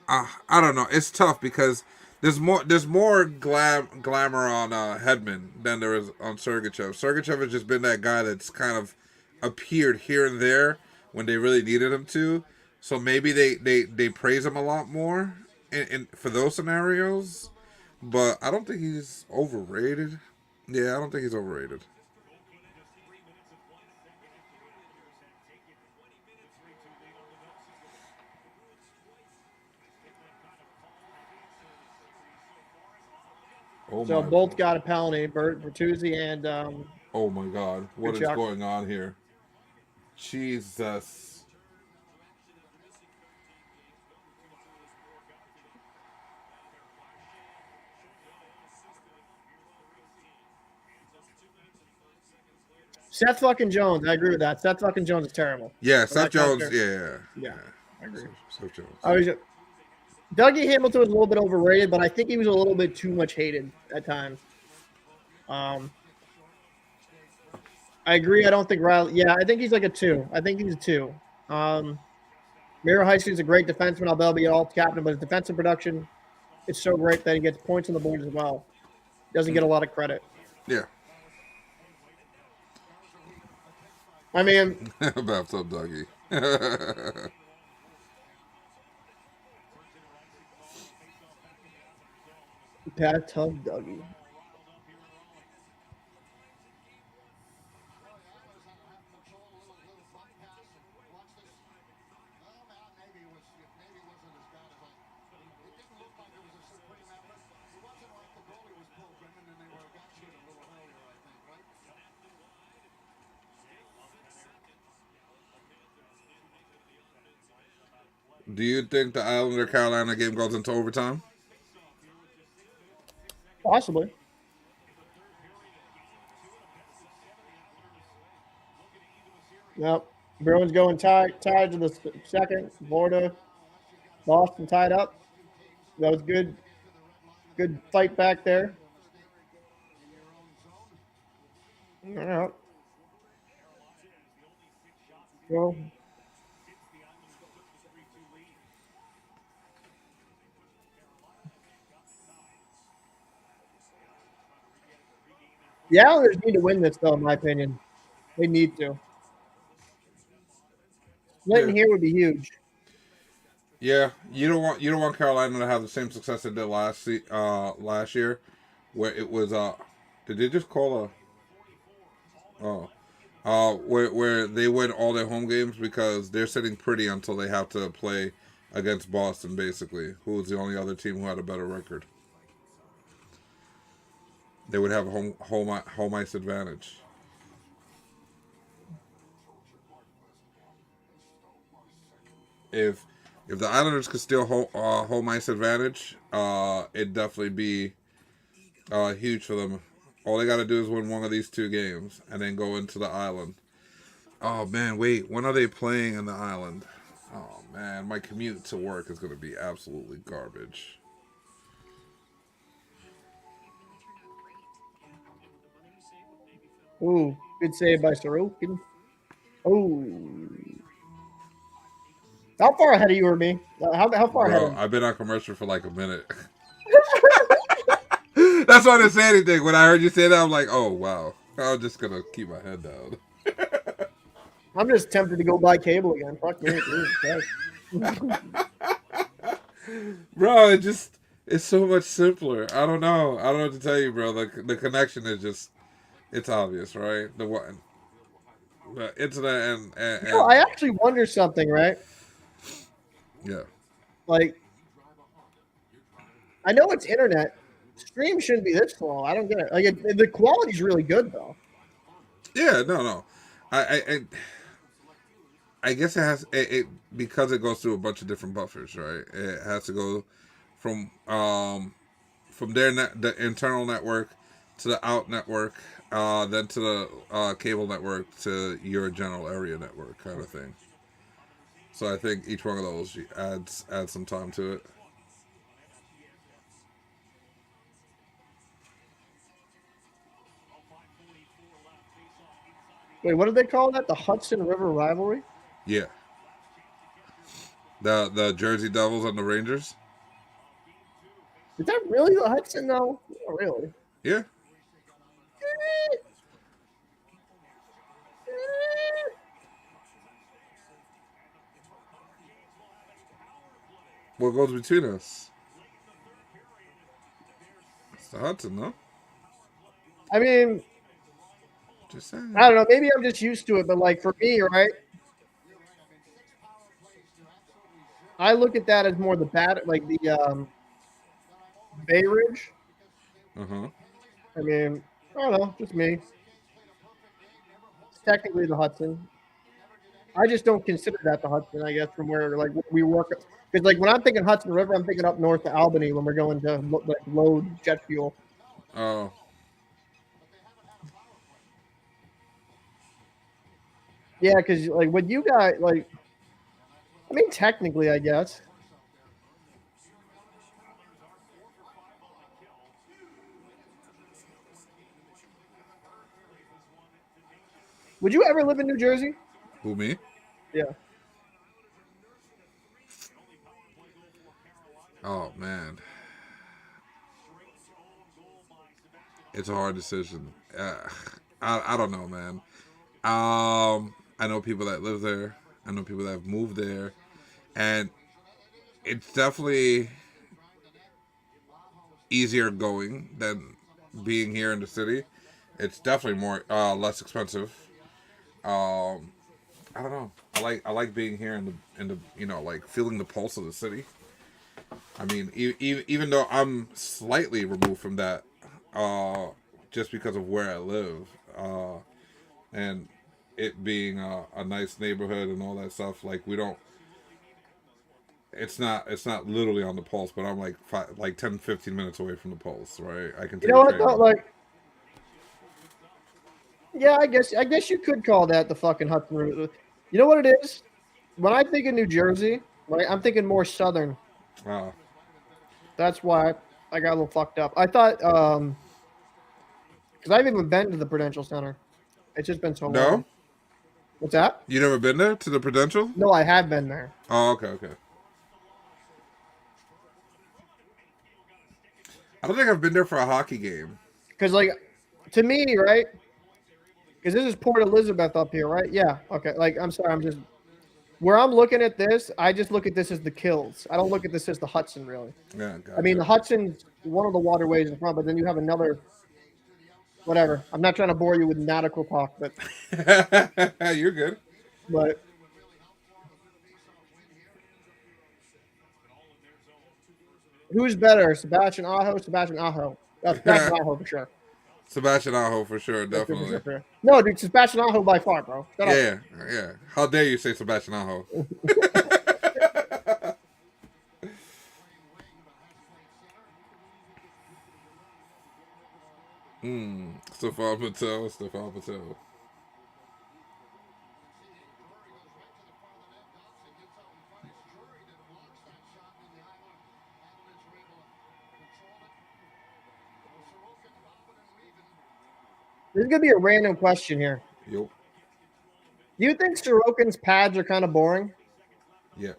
I don't know. It's tough because There's more glamour on Hedman than there is on Sergachev. Sergachev has just been that guy that's kind of appeared here and there when they really needed him to. So maybe they praise him a lot more for those scenarios. But I don't think he's overrated. Yeah, I don't think he's overrated. Oh So my both god. got a penalty, Bertuzzi and Oh my god. What is Kachuk. going on here? Jesus. Seth fucking Jones. I agree with that. Seth fucking Jones is terrible. Yeah, So Seth that counts Jones. there. Yeah. Yeah, Yeah. I agree. Seth Jones. I was Dougie Hamilton was a little bit overrated, but I think he was a little bit too much hated at times. Um, I agree. I don't think Riley. Yeah, I think he's like a 2. I think he's a 2. Miro Heiskanen is a great defenseman. I'll be all captain, but his defensive production is so great that he gets points on the board as well. Doesn't get a lot of credit. Yeah. I mean, Bathtub Dougie. bathtub Dougie. Do you think the Islander Carolina game goes into overtime? Possibly. Yep. Bruins going tied to the second. Florida, Boston tied up. That was good. Good fight back there. Yeah. Well, the Islanders need to win this, though, in my opinion. They need to. Yeah. Splitting here would be huge. Yeah, you don't want Carolina to have the same success they did last year, where it was did they just call a where they win all their home games because they're sitting pretty until they have to play against Boston, basically, who was the only other team who had a better record. They would have a home ice advantage. If if the Islanders could steal home ice advantage, it'd definitely be huge for them. All they got to do is win one of these two games and then go into the island. Oh man, wait, when are they playing in the island? Oh man, my commute to work is going to be absolutely garbage. Ooh, good save by Sorokin. Oh, how far ahead of you or me? How far ahead of Bro, me? I've been on commercial for like a minute. That's why I didn't say anything. When I heard you say that, I'm like, oh wow. I'm just gonna keep my head down. I'm just tempted to go buy cable again. Fuck me. Jesus. Bro, it's so much simpler. I don't know. I don't know what to tell you, bro. The connection is just it's obvious, right? The internet I actually wonder something, right? yeah. Like, I know it's internet. Stream shouldn't be this slow. I don't get it. Like, the quality's really good though. Yeah, no. I guess it because it goes through a bunch of different buffers, right? It has to go from the internal network to the out network, then to the cable network to your general area network kind of thing. So I think each one of those adds some time to it. Wait, what did they call that? The Hudson River rivalry? Yeah, the Jersey Devils and the Rangers. Is that really the Hudson though? Oh, really? Yeah. What goes between us? It's the Hudson, no? I mean, Just saying. I don't know. Maybe I'm just used to it, but like for me, right? I look at that as more the like the Bay Ridge. Uh huh. I mean, I don't know, just me. It's technically the Hudson. I just don't consider that the Hudson. I guess from where like we work, because like when I'm thinking Hudson River, I'm thinking up north to Albany when we're going to like load jet fuel. Oh. Yeah, because like what you got, like, I mean, technically, I guess. Would you ever live in New Jersey? Who, me? Yeah. Oh, man. It's a hard decision. I don't know, man. I know people that live there. I know people that have moved there. And it's definitely easier going than being here in the city. It's definitely more less expensive. Um, I don't know. I like being here in the like feeling the pulse of the city. I mean, even though I'm slightly removed from that, uh, just because of where I live, and it being a nice neighborhood and all that stuff, like we don't. It's not literally on the pulse, but I'm like 10, 15 minutes away from the pulse, right? I can You take know a what train though? home. Like, yeah, I guess you could call that the fucking Hudson River. You know what it is? When I think of New Jersey, right, I'm thinking more southern. Uh, That's why I got a little fucked up. I thought because I've even been to the Prudential Center. It's just been so no, long. What's that? you never been there to the Prudential? No, I have been there. Oh, okay, okay. I don't think I've been there for a hockey game. Because like to me, right? Because this is Port Elizabeth up here, right? Yeah. Okay. Like I'm sorry, I'm just where I'm looking at this. I just look at this as the Kills. I don't look at this as the Hudson, really. Yeah, I mean, gotcha. the Hudson's one of the waterways in front, but then you have another. Whatever. I'm not trying to bore you with nautical talk, You're good. but who's better, Sebastian Aho? Sebastian Aho. Sebastian Aho for sure. Sebastian Aho for sure, For sure, for sure, definitely. for sure. No, dude, Sebastian Aho by far, bro. Shut up. Yeah, yeah. How dare you say Sebastian Aho? Stefan Patel, Stefan Patel. This is gonna be a random question here. Yup. Do you think Sorokin's pads are kind of boring? Yeah.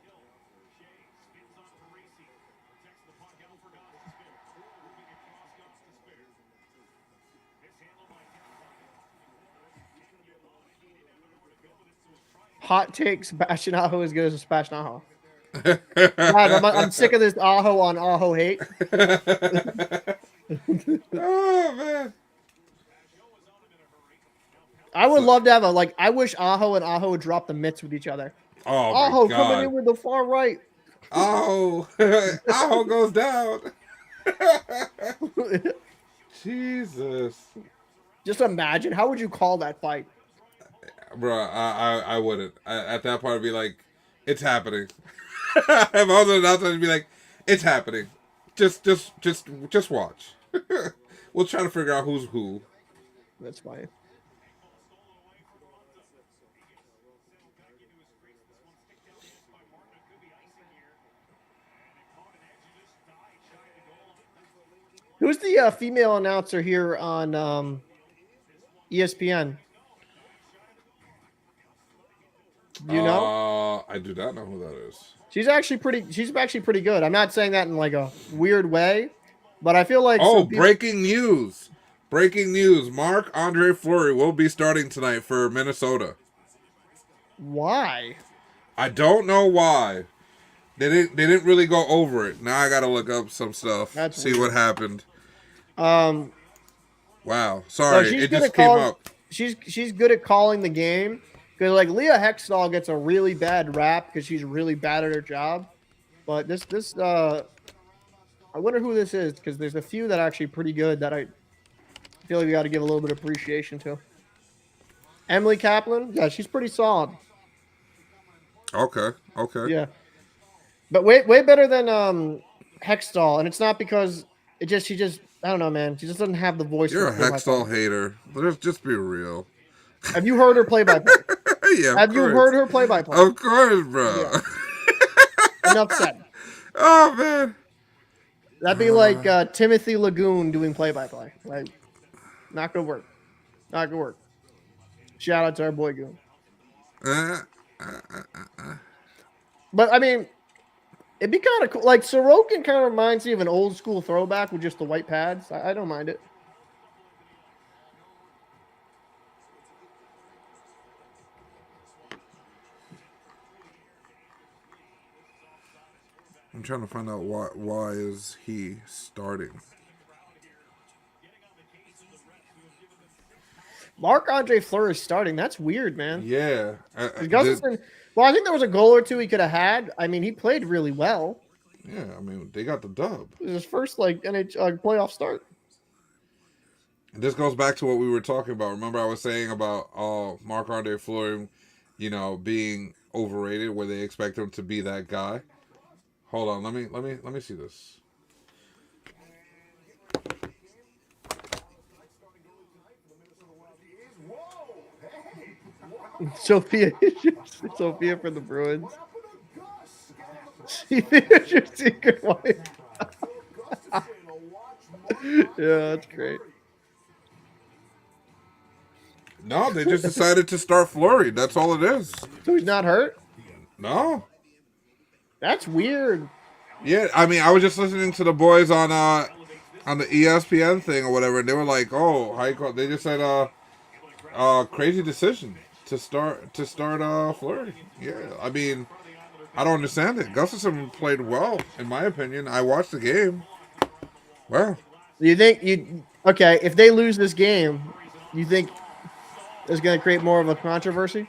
Hot take: Sebastian Aho is good as Sebastian Aho. God, I'm sick of this Aho on Aho hate. Oh man. I would So, love to have a like. I wish Aho and Aho would drop the mitts with each other. oh my Aho coming God. in with the far right. Oh, Aho goes down. Jesus, Just imagine how would you call that fight? bro. I wouldn't. At that point, I'd be like, it's happening. If I was an announcer, I'd be like, it's happening. Just watch. We'll try to figure out who's who. That's fine. Who's the female announcer here on ESPN? Do you know? I do not know who that is. She's actually pretty. She's actually pretty good. I'm not saying that in like a weird way. But I feel like Oh, some people. breaking news! Breaking news! Marc-Andre Fleury will be starting tonight for Minnesota. Why? I don't know why. They didn't really go over it. Now I gotta look up some stuff, That's see what weird. happened. Um, Wow, no, sorry, she's it good just at came calling. up. She's good at calling the game because like Leah Hextall gets a really bad rap because she's really bad at her job. But this I wonder who this is because there's a few that are actually pretty good that I feel like we got to give a little bit of appreciation to. Emily Kaplan, yeah, she's pretty solid. Okay, okay. Yeah, but way better than Hextall, and it's not because she just I don't know, man. She just doesn't have the voice for You're a play by play. Hextall hater. Let's just be real. Have you heard her play by play? Yeah, of Have you course, heard her play by play? of course, bro. Yeah. Enough said. Oh man. That'd be like Timothy Lagoon doing play by play. Like, not gonna work. Not gonna work. Shout out to our boy Goon. Uh, But I mean, it'd be kind of cool. Like Sorokin kind of reminds me of an old school throwback with just the white pads. I don't mind it. I'm trying to find out why is he starting. Marc-Andre Fleur is starting. That's weird, man. Yeah, Gustafson. Well, I think there was a goal or two he could have had. I mean, he played really well. yeah. I mean, they got the dub. It was his first like NHL playoff start. And this goes back to what we were talking about. Remember, I was saying about Marc-Andre Fleury, being overrated, where they expect him to be that guy. Hold on, let me see this. Sophia, Sophia for the Bruins. She is your secret wife. Yeah, that's great. No, they just decided to start Fleury. That's all it is. So he's not hurt? No. That's weird. Yeah, I mean, I was just listening to the boys on the ESPN thing or whatever, and they were like, "Oh, how you call?" They just said, crazy decision to start Fleury." Yeah, I mean, I don't understand it. Gustafson played well, in my opinion. I watched the game. Well, You think okay? If they lose this game, you think it's going to create more of a controversy?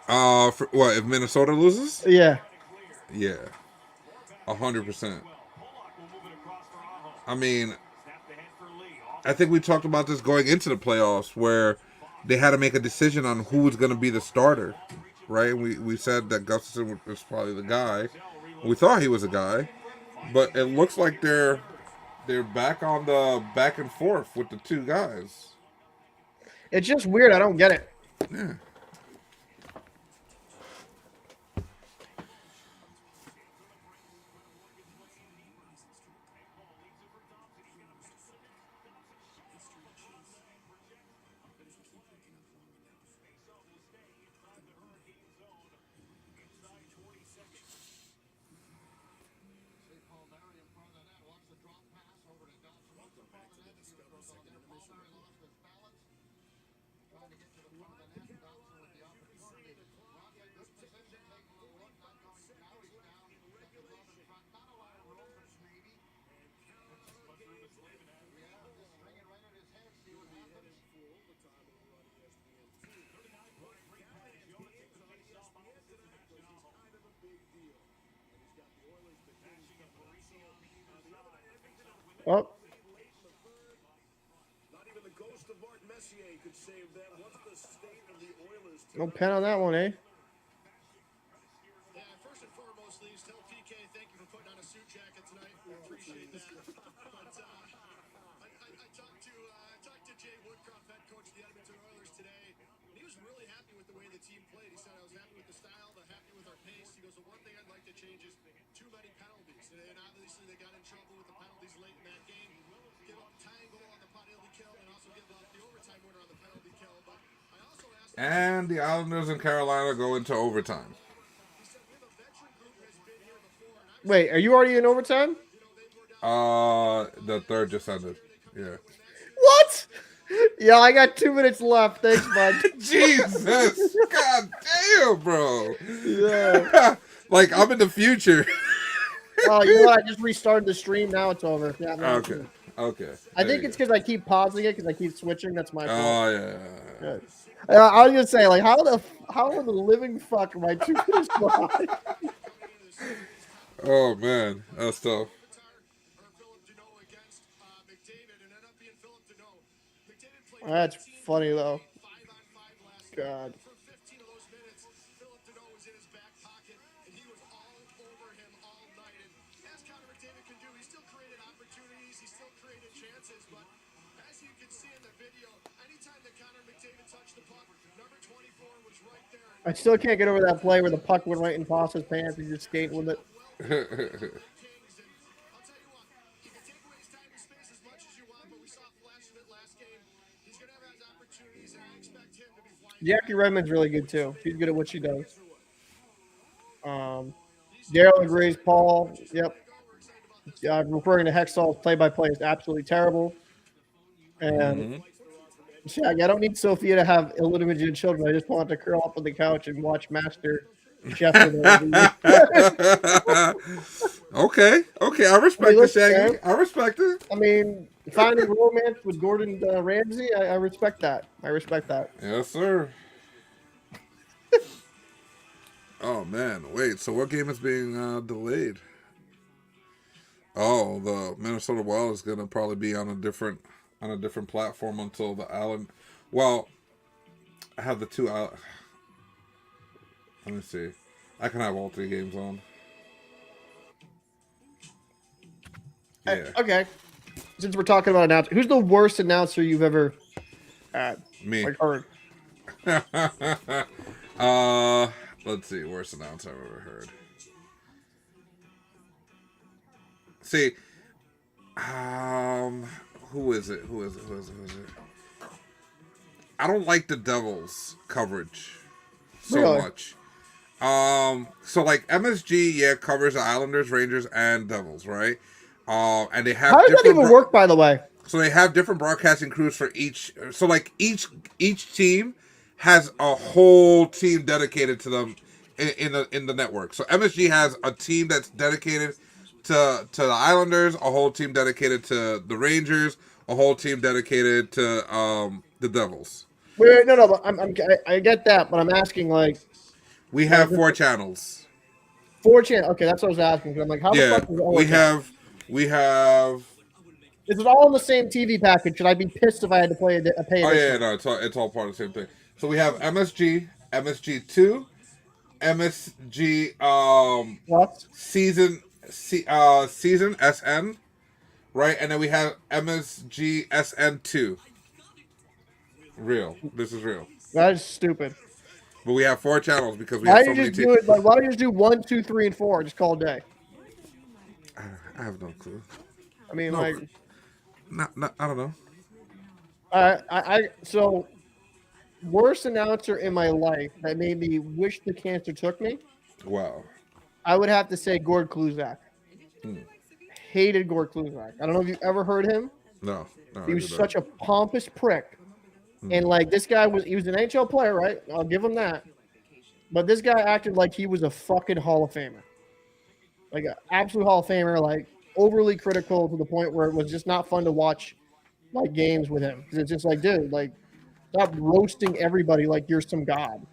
for what if Minnesota loses? Yeah. Yeah, 100%. I mean, I think we talked about this going into the playoffs, where they had to make a decision on who was going to be the starter, right? We said that Gustafson was probably the guy. We thought he was a guy, but it looks like they're back on the back and forth with the two guys. It's just weird. I don't get it. Yeah. Oh, no pen on that one, eh? And the Islanders and Carolina go into overtime. Wait, are you already in overtime? The third just ended. Yeah. What? Yeah, I got 2 minutes left. Thanks, bud. Jesus, god damn, bro. Yeah. Like I'm in the future. Oh, you know what? I just restarted the stream. Now it's over. Yeah, no. Okay. Okay. I There think you it's go. because I keep pausing it because I keep switching. That's my fault. Oh yeah. Yeah. I was gonna say, like, how in the living fuck am I 2 minutes behind? Oh man, that's tough. That's funny though. God. I still can't get over that play where the puck went right in Pasta's pants and just skate with it. Jackie Redmond's really good too. She's good at what she does. Daryl agrees. Paul, yep. Referring to Hextall's play-by-play is absolutely terrible. And Shaq, I don't need Sophia to have illegitimate children. I just want to curl up on the couch and watch Master Chef with her. Okay, okay, I I mean, respect it, listen, Shaggy. man. I respect it. I mean, finding romance with Gordon Ramsay, I respect that. I respect that. Yes, sir. Oh man, wait. So what game is being delayed? Oh, the Minnesota Wild is gonna probably be on a different platform until the Allen. Well, I have the two out. Let me see. I can have all three games on. Yeah. Okay. Since we're talking about announcer, who's the worst announcer you've ever had? Me. Like heard? Let's see. Worst announcer I've ever heard. See, who is it? Who is it? I don't like the Devils coverage so Really? much. So like MSG, yeah, covers the Islanders, Rangers, and Devils, right? And they have How does that even work, by the way? So they have different broadcasting crews for each. So like each team has a whole team dedicated to them in the network. So MSG has a team that's dedicated to the Islanders, a whole team dedicated to the Rangers, a whole team dedicated to the Devils. Wait, no, but I get that, but I'm asking like we have 4 channels. 4 channels. Okay, that's what I was asking. Cause I'm like, how the fuck is it all we have. Is it all in the same TV package? Should I be pissed if I had to pay Oh yeah, no, it's all part of the same thing. So we have MSG, MSG2, MSG what? season SN, right? And then we have MSG SN2. Real. This is real. That is stupid. But we have 4 channels because we have so many teams. Why don't you just do 1, 2, 3, and 4? Just call it a day. I have no clue. I mean, no, like, I don't know. So worst announcer in my life that made me wish the cancer took me. Wow. I would have to say Gord Kluzak. Hated Gord Kluzak. I don't know if you ever heard him. No he was such a pompous prick. And like this guy was an NHL player, right? I'll give him that. But this guy acted like he was a fucking Hall of Famer. Like an absolute Hall of Famer, like overly critical to the point where it was just not fun to watch like games with him. Because it's just like, dude, like stop roasting everybody like you're some god.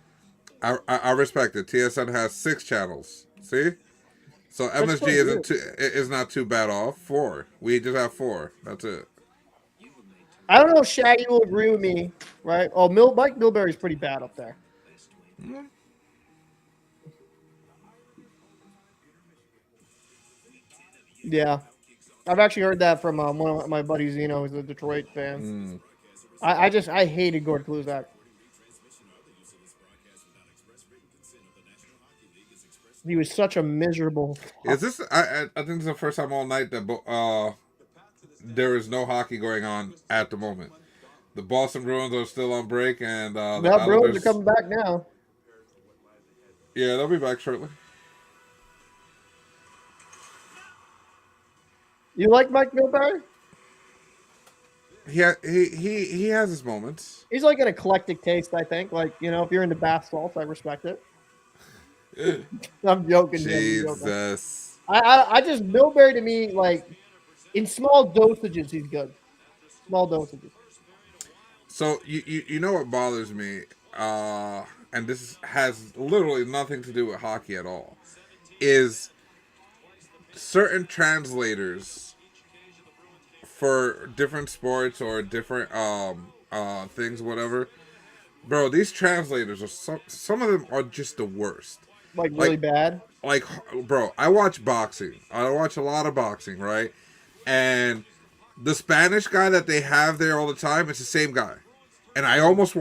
I respect it. TSN has 6 channels. See? So MSG is not too bad off. 4. We just have 4. That's it. I don't know if Shaggy will agree with me, right? Oh, Mike Milbury's pretty bad up there. Mm-hmm. Yeah. I've actually heard that from one of my buddies, who's a Detroit fan. I hated Gord Kluzak. He was such a miserable. Is this? I think this is the first time all night that there is no hockey going on at the moment. The Boston Bruins are still on break, and the Bruins are coming back now. Yeah, they'll be back shortly. You like Mike Milbury? He has his moments. He's like an eclectic taste, I think. Like, if you're into bath salts, I respect it. I'm joking, Jim. I'm joking. Jesus. I just Milbury to me, like in small dosages, he's good. Small dosages. So you know what bothers me, and this has literally nothing to do with hockey at all, is certain translators for different sports or different things, whatever. Bro, these translators are some of them are just the worst. Like really Like bad. like bro, I watch boxing. I watch a lot of boxing, right? And the Spanish guy that they have there all the time, it's the same guy. And I almost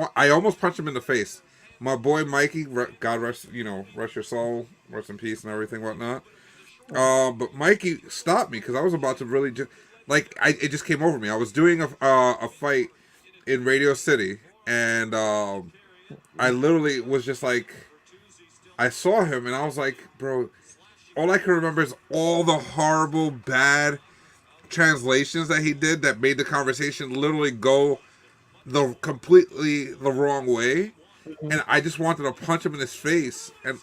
punched him in the face. My boy Mikey, God rest rest your soul, rest in peace and everything whatnot. But Mikey stopped me because I was about to really just it just came over me. I was doing a fight in Radio City, and I literally was just like, I saw him and I was like, bro, all I can remember is all the horrible, bad translations that he did that made the conversation literally go the completely the wrong way. Mhm. And I just wanted to punch him in his face. And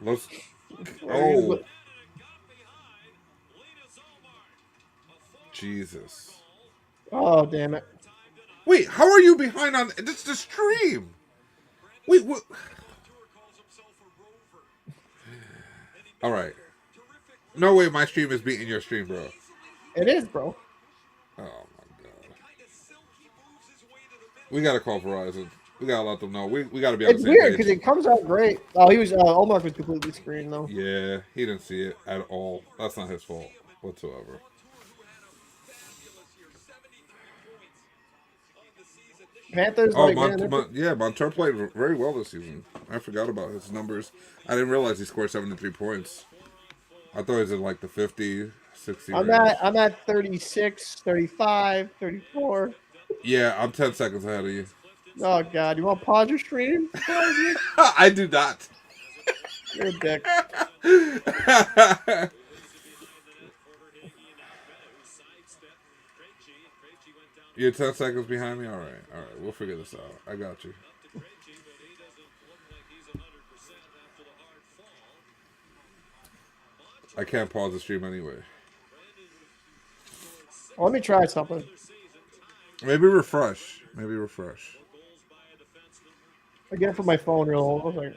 let's, There he is. oh, Jesus. Oh, damn it. Wait, how are you behind on this? The stream? Wait, what? All right. No way, my stream is beating your stream, bro. It is, bro. Oh my god. We gotta call Verizon. We gotta let them know. We gotta be on the It's same weird because page. it comes out great. Oh, he was. Omar was completely screened though. Yeah, he didn't see it at all. That's not his fault whatsoever. Panthers, Oh, like man, Yeah, Montour played very well this season. I forgot about his numbers. I didn't realize he scored 73 points. I thought he was in like the 50, 60 I'm range. at I'm at 36, 35, 34. Yeah, I'm 10 seconds ahead of you. Oh god, you want to pause your stream? I do not. You're a dick. You're 10 seconds behind me? All right. All right. We'll figure this out. I got you. I can't pause the stream anyway. Let me try something. Maybe refresh. Maybe refresh. I get it from my phone real. I was like,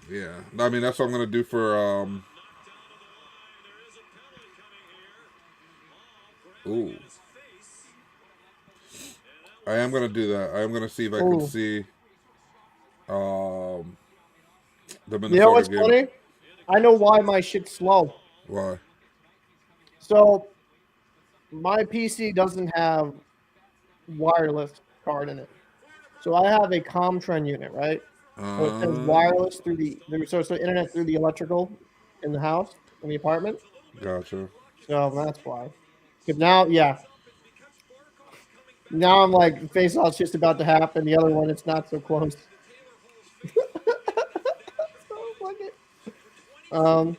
Yeah. I mean, that's what I'm going to do for. Ooh. I am going to do that. I am going to see if I can ooh. see the You know Minnesota what's game. funny? I know why my shit's slow. Why? So my PC doesn't have wireless card in it. So I have a Comtren unit, right? So it says Uh, wireless so internet through the electrical in the house, in the apartment. gotcha. So that's why. Because now, yeah. Now I'm like, face off's just about to happen. The other one, it's not so close. So fuck it.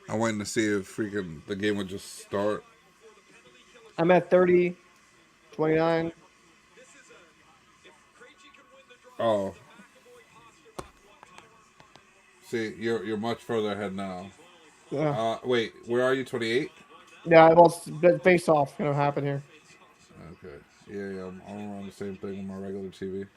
I'm waiting to see if freaking the game would just start. I'm at 30, 29. Oh, see, you're much further ahead now. Yeah, Wait, where are you? 28? yeah. Well, face off gonna happen here. Okay. Yeah. I'm on the same thing with my regular TV.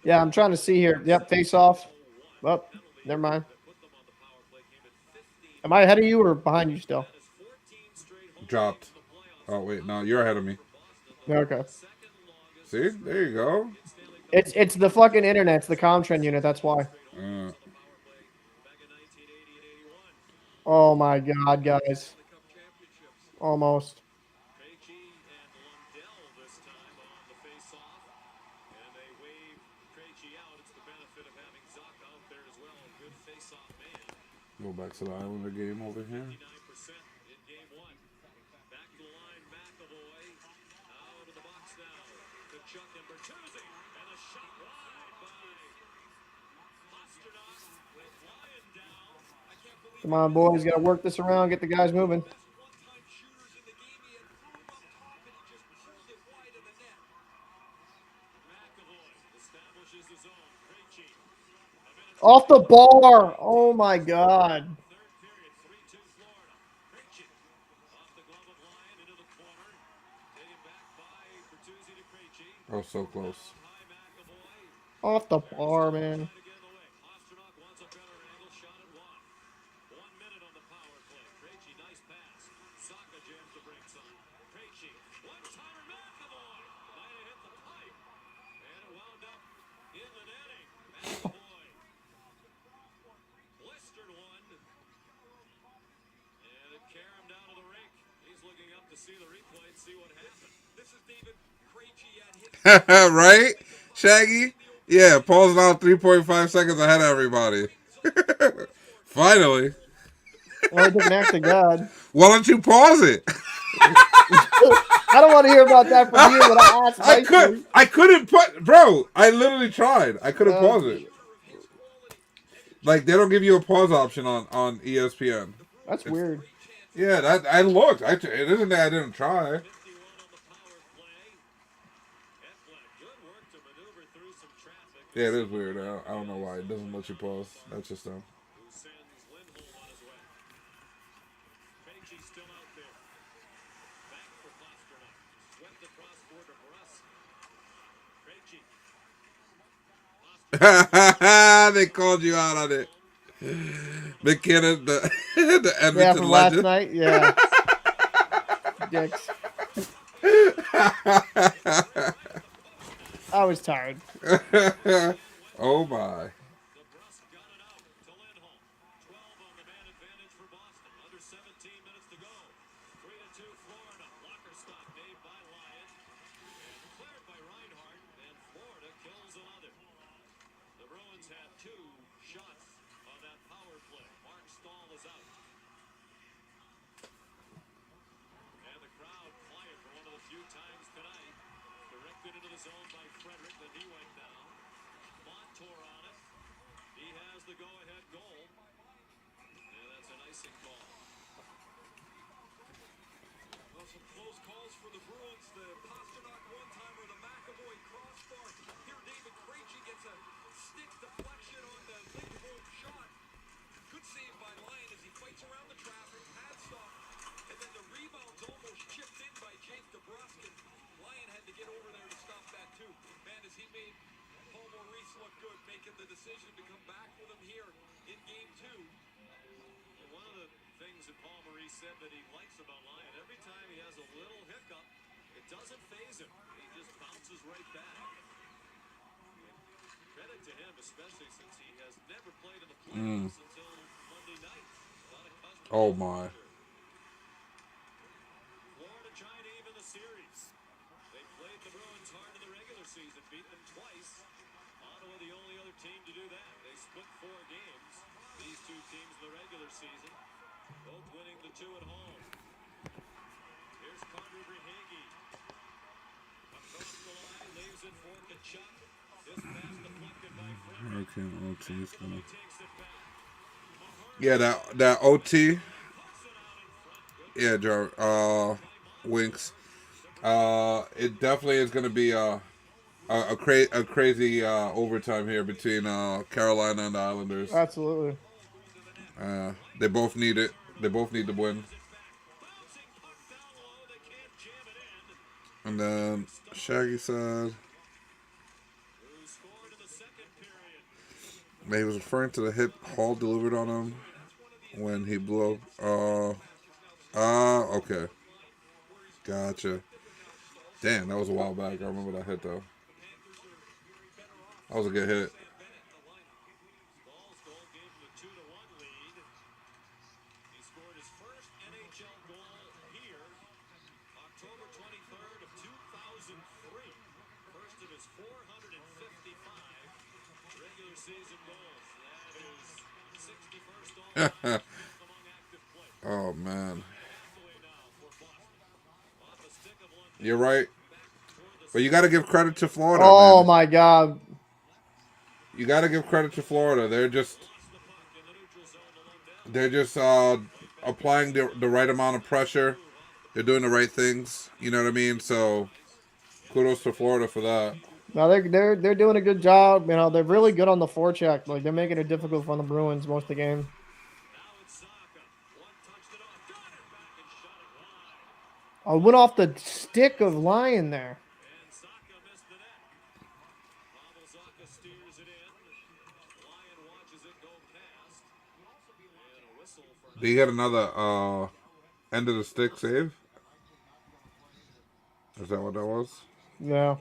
Yeah, I'm trying to see here. Yep, face off. Well, never mind. Am I ahead of you or behind you still? Dropped. Oh wait, no, you're ahead of me. Okay. See, there you go. It's the fucking internet. It's the Comtren unit. That's why. Uh, Oh my god, guys. Almost. Go back to the Islander game over here. Come on, boys. Got to work this around. Get the guys moving. Off the bar. Oh, my God. Oh, so close. Off the bar, man. Right? Shaggy? Yeah, Paul's now 3.5 seconds ahead of everybody. Finally. Well, he took an act of God. Why don't you pause it? I don't want to hear about that from you, but I asked nicely. I couldn't put, bro. I literally tried. I couldn't pause it. Like they don't give you a pause option on ESPN. That's weird. Yeah, that I looked. It isn't that I didn't try. Yeah, it is weird. I don't know why it doesn't let you pause. That's just them. They called you out on it. McKinnon, the Edmonton from legend. last night. Yeah. Dicks. I was tired. Oh my. Oh my. Yeah, that OT. Yeah, Winks. It definitely is going to be a crazy overtime here between Carolina and the Islanders. Absolutely. They both need it. They both need to win. And then Shaggy said he was referring to the hit Hall delivered on him when he blew up. Okay. Gotcha. Damn, that was a while back. I remember that hit, though. That was a good hit. Oh man, you're right. But you got to give credit to Florida, Oh man. my God. You got to give credit to Florida. They're just applying the right amount of pressure. They're doing the right things. You know what I mean? So kudos to Florida for that. No, they're doing a good job. You know, they're really good on the forecheck. Like they're making it difficult for the Bruins most of the game. I went off the stick of Lyon there. Did he get another end of the stick save? Is that what that was? Yeah.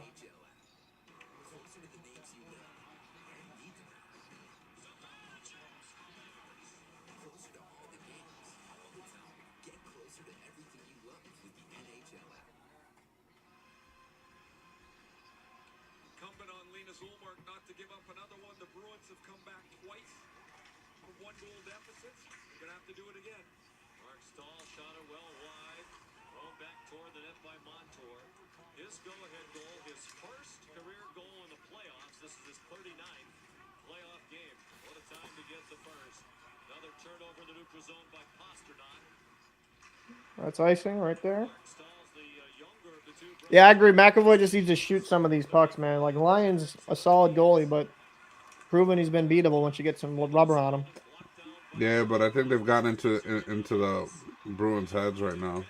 That's icing right there. Yeah, I agree. McAvoy just needs to shoot some of these pucks, man. Like Lyon's a solid goalie, but proven he's been beatable once you get some rubber on him. Yeah, but I think they've gotten into the Bruins' heads right now.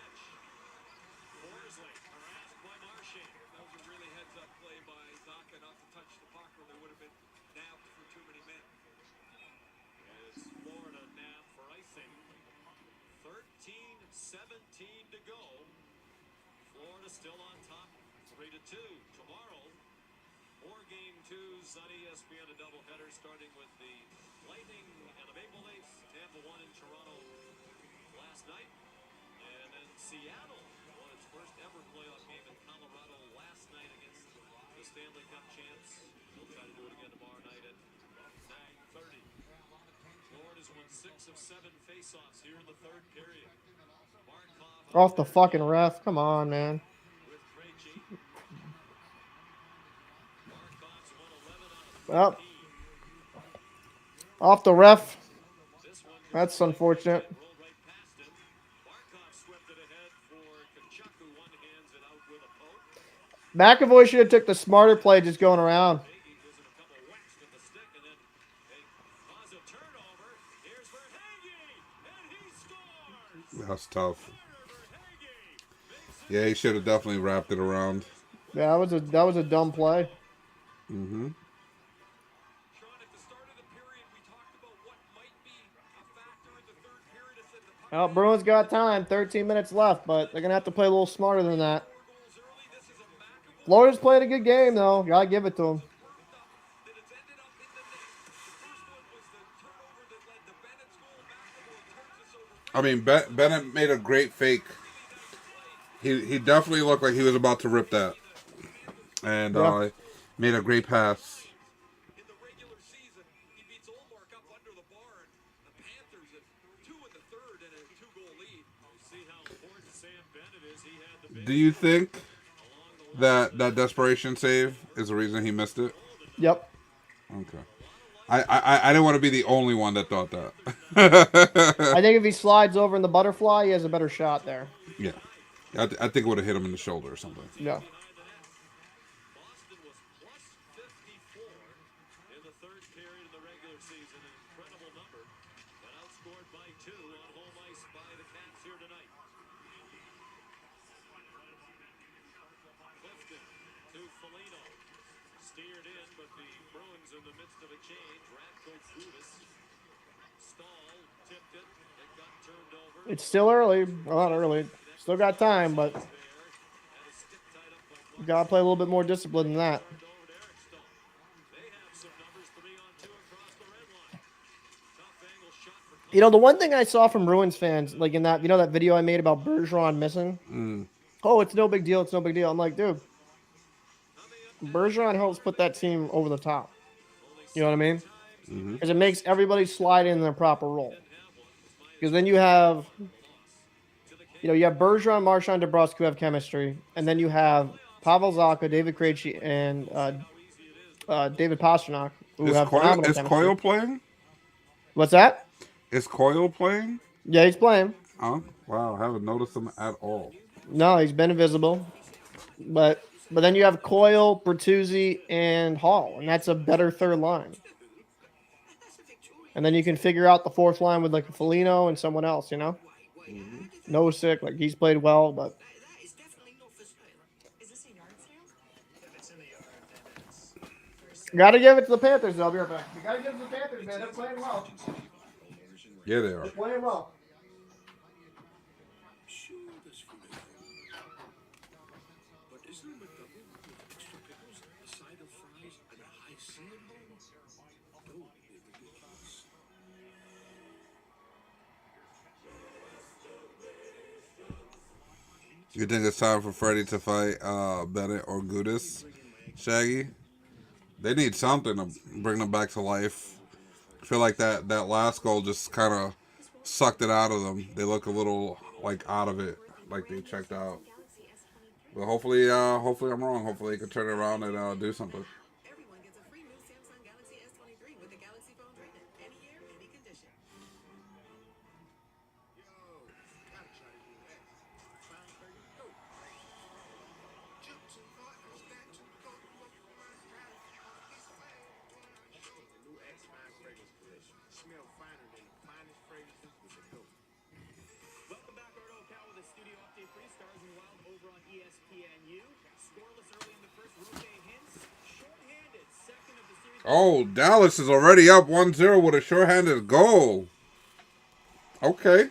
Off the fucking ref. Come on, man. Well, off the ref. That's unfortunate. McAvoy should have took the smarter play just going around. That's tough. Yeah, he should have definitely wrapped it around. Yeah, that was a dumb play. Mm-hmm. Well, Bruins got time. 13 minutes left, but they're gonna have to play a little smarter than that. Florida's playing a good game though. Gotta give it to them. I mean, Bennett made a great fake. He definitely looked like he was about to rip that, and Yeah. made a great pass. Do you think that desperation save is the reason he missed it? Yep. Okay. I didn't want to be the only one that thought that. I think if he slides over in the butterfly, he has a better shot there. Yeah. I think it would have hit him in the shoulder or something. Yeah. It's still early. Well, not early. Still got time, but you gotta play a little bit more discipline than that. You know, the one thing I saw from Bruins fans, like in that, that video I made about Bergeron missing. Oh, it's no big deal. It's no big deal. I'm like, dude, Bergeron helps put that team over the top. You know what I mean? because it makes everybody slide in their proper role. Because then you have, you have Bergeron, Marchand, DeBrusque who have chemistry, and then you have Pavel Zacha, David Krejci, and David Pastrnak who have phenomenal chemistry. Coyle playing? What's that? Is Coyle playing? Yeah, he's playing. Oh, wow. I haven't noticed him at all. No, he's been invisible. But then you have Coyle, Bertuzzi, and Hall, and that's a better third line. And then you can figure out the fourth line with like a Foligno and someone else, No sick, like he's played well, but gotta give it to the Panthers. I'll be right back. You gotta give it to the Panthers, man. They're playing well. Yeah, they are. They're playing well. You think it's time for Freddie to fight Bennett or Gudis? Shaggy? They need something to bring them back to life. I feel like that last goal just kind of sucked it out of them. They look a little like out of it, like they checked out. But hopefully I'm wrong. Hopefully they can turn it around and do something. Oh, Dallas is already up 1-0 with a shorthanded goal. Okay.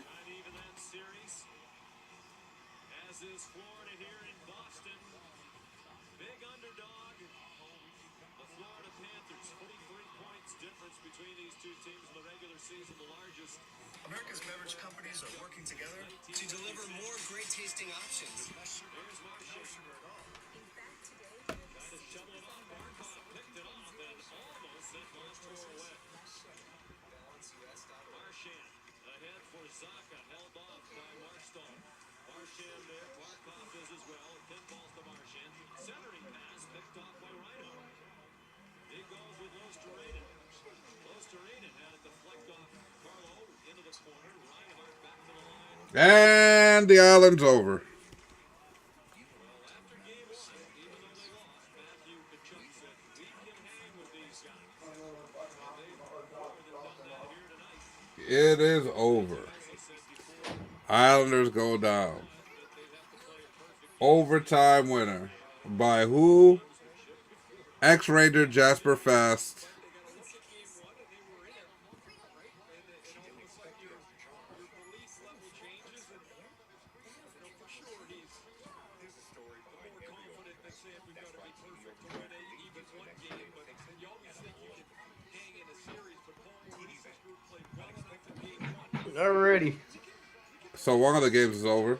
America's beverage companies are working together to deliver more great tasting options. And the island's over. It is over. Islanders go down. Overtime winner. By who? Ex-Ranger Jasper Fast. Alrighty. So one of the games is over.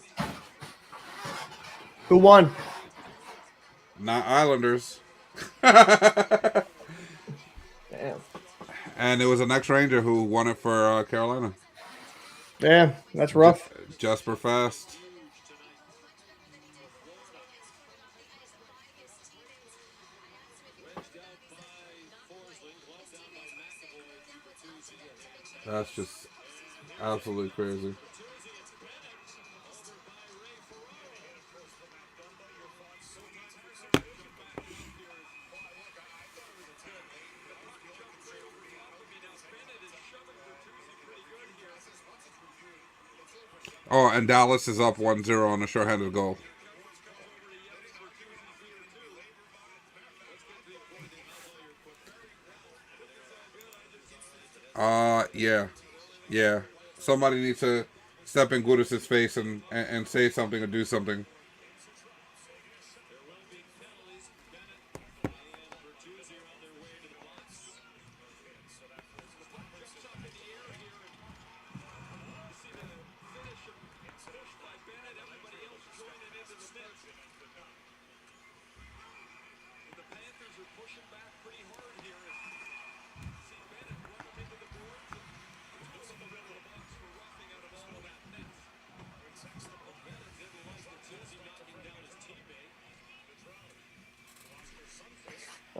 Who won? Not Islanders. Damn. And it was an ex-Ranger who won it for Carolina. Damn, that's rough. Jasper Fast. That's just absolutely crazy. Oh, and Dallas is up 1-0 on a shorthanded goal. Yeah. Yeah. Somebody needs to step in Gudis' face and say something or do something.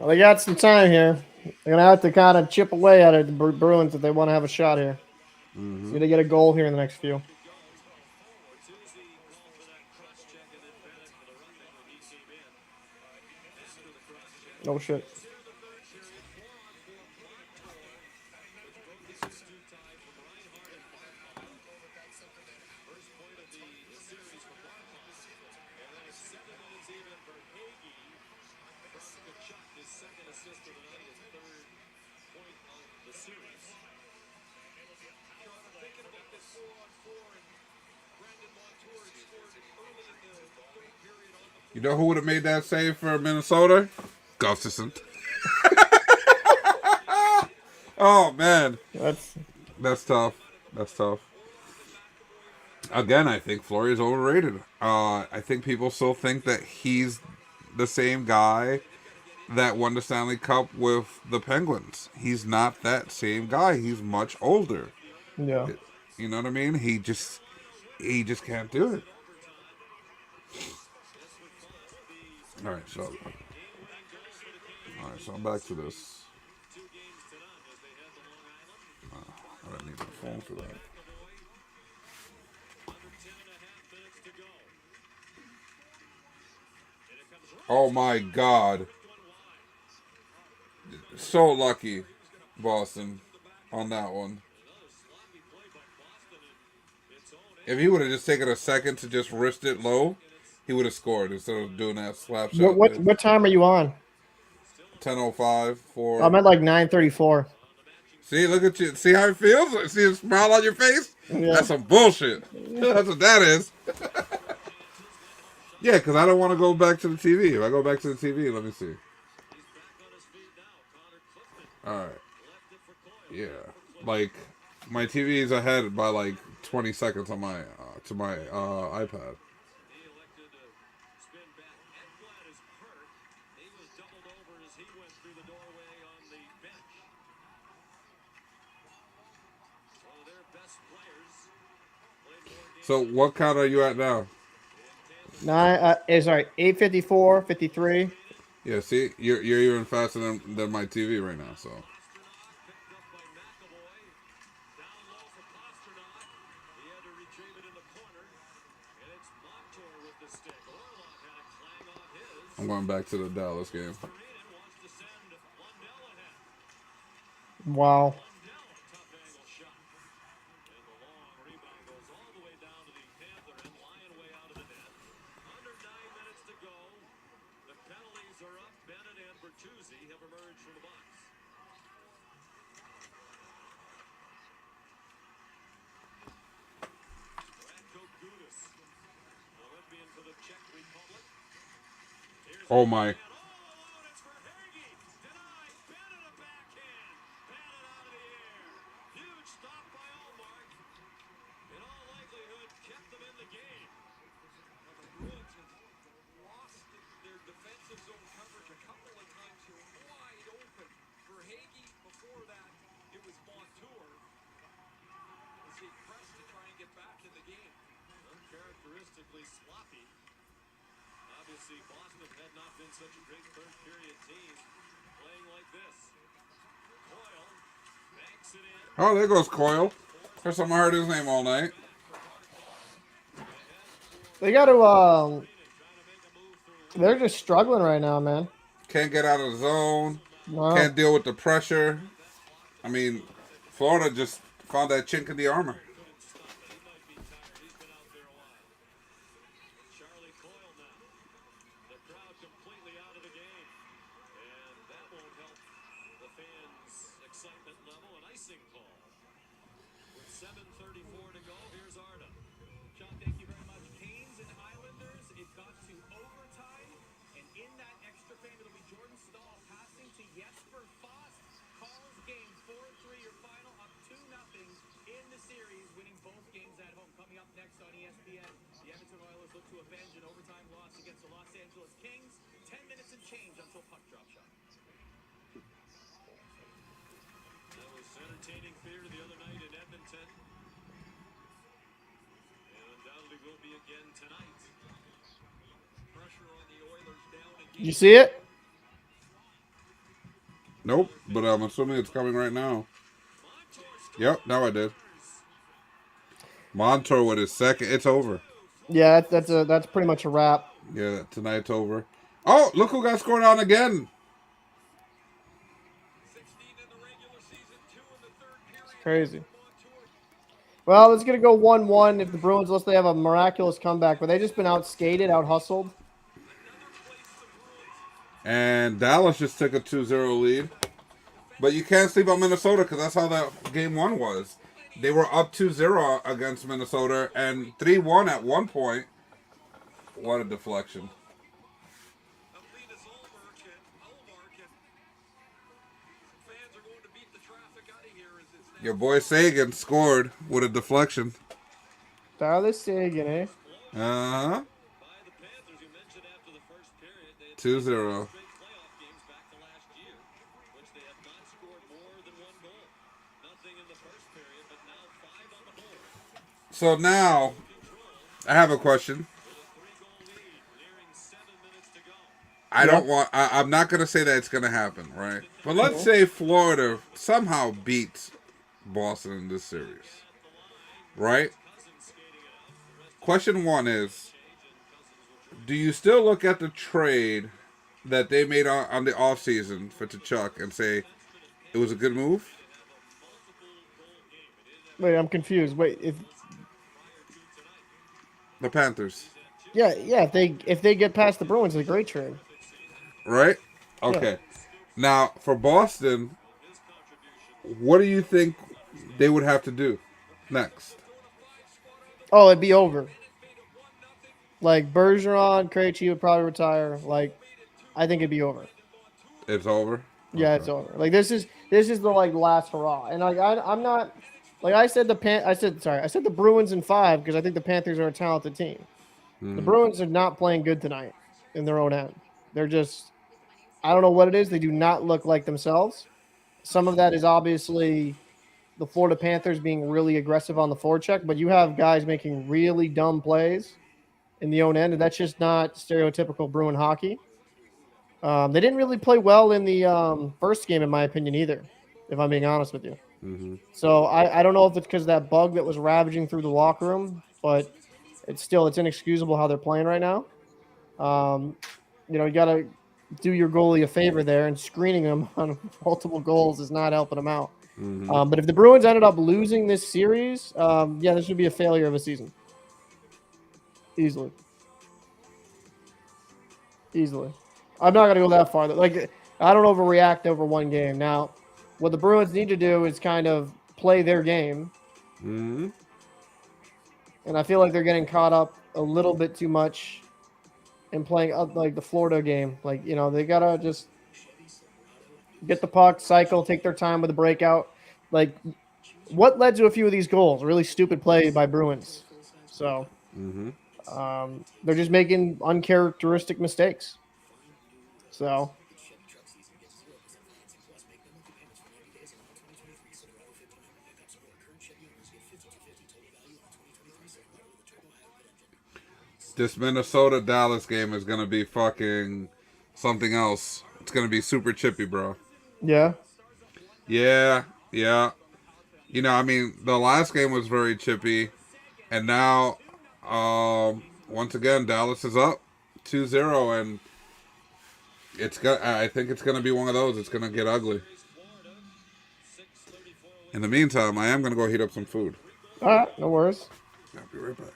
Well, they got some time here. They're gonna have to kind of chip away at it, the Bruins, if they want to have a shot here. Mm-hmm. See, they get a goal here in the next few. Oh shit. You know who would have made that save for Minnesota? Gustafson. Oh man, that's tough. That's tough. Again, I think Fleury is overrated. I think people still think that he's the same guy that won the Stanley Cup with the Penguins. He's not that same guy. He's much older. Yeah. You know what I mean? He just can't do it. All right, so I'm back to this. I don't need my phone for that. Oh my God! So lucky, Boston, on that one. If he would have just taken a second to just wrist it low, he would have scored instead of doing that slap shot. What time are you on? 10:05 for. I'm at like 9:34. See, look at you. See how it feels? See a smile on your face? Yeah. That's some bullshit. That's what that is. Yeah, because I don't want to go back to the TV. If I go back to the TV, let me see. All right. Yeah. Like, my TV is ahead by like 20 seconds on my to my iPad. So what count are you at now? Sorry, 8:54, 53. Yeah, see, you're even faster than my TV right now. So I'm going back to the Dallas game. Wow. Oh my. Oh, there goes Coyle. First time I heard his name all night. They got to. They're just struggling right now, man. Can't get out of the zone. No. Can't deal with the pressure. I mean, Florida just found that chink in the armor. You see it? but I'm assuming it's coming right now. Yep, now I did. Montour with his second. It's over. Yeah, that's pretty much a wrap. Yeah, tonight's over. Oh, look who got scored on again. It's crazy. Well, it's gonna go 1-1 if the Bruins, unless they have a miraculous comeback, but they just been out skated, out hustled. And Dallas just took a 2-0 lead. But you can't sleep on Minnesota because that's how the game one was. They were up 2-0 against Minnesota and 3-1 at one point. What a deflection. Your boy Sagan scored with a deflection. Tyler Sagan, eh? Uh-huh. 2-0. So now, I have a question. I'm not going to say that it's going to happen, right? But let's say Florida somehow beats Boston in this series, right? Question one is, do you still look at the trade that they made on the offseason for T'Chuk and say it was a good move? Wait, I'm confused. Wait, The Panthers. yeah, if they get past the Bruins, it's a great trade. Right? Okay. Yeah. Now, for Boston, what do you think they would have to do next? Oh, it'd be over. Like Bergeron, Krejci would probably retire. Like, I think it'd be over. It's over? Yeah, Okay. it's over. Like this is the like last hurrah. And like I'm not like I said I said the Bruins in 5 because I think the Panthers are a talented team. The Bruins are not playing good tonight in their own end. They're just I don't know what it is. They do not look like themselves. Some of that is obviously the Florida Panthers being really aggressive on the forecheck, but you have guys making really dumb plays in the own end, and that's just not stereotypical Bruin hockey. They didn't really play well in the first game, in my opinion, either, if I'm being honest with you. Mm-hmm. So I don't know if it's because of that bug that was ravaging through the locker room, but it's inexcusable how they're playing right now. You got to do your goalie a favor there, and screening him on multiple goals is not helping him out. Mm-hmm. But if the Bruins ended up losing this series, this would be a failure of a season. Easily. I'm not going to go that far. Like, I don't overreact over one game. Now, what the Bruins need to do is kind of play their game. Mm-hmm. And I feel like they're getting caught up a little bit too much in playing like the Florida game. Like, they got to just get the puck, cycle, take their time with the breakout. Like, what led to a few of these goals? Really stupid play by Bruins. So, they're just making uncharacteristic mistakes. So, this Minnesota Dallas game is gonna be fucking something else. It's gonna be super chippy, bro. yeah. Yeah, yeah. I mean, the last game was very chippy, and now, once again, Dallas is up 2-0, and I think it's gonna be one of those. It's gonna get ugly. In the meantime, I am gonna go heat up some food. All right, no worries. I'll be right back.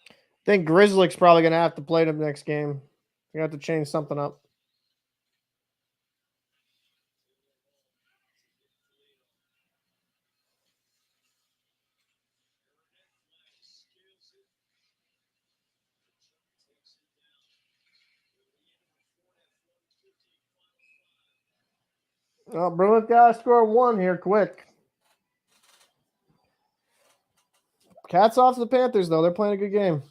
I think Grizzlies probably going to have to play them next game. You have to change something up. Well, Bruins got to score one here quick. Cats off to the Panthers, though. They're playing a good game.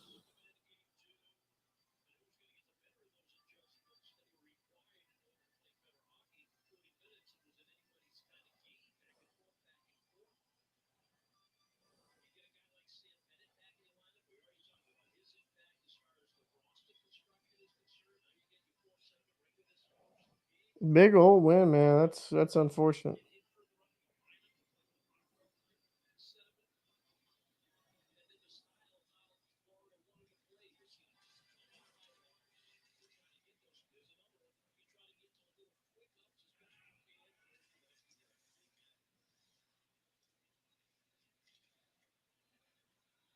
Big old win, man. That's unfortunate.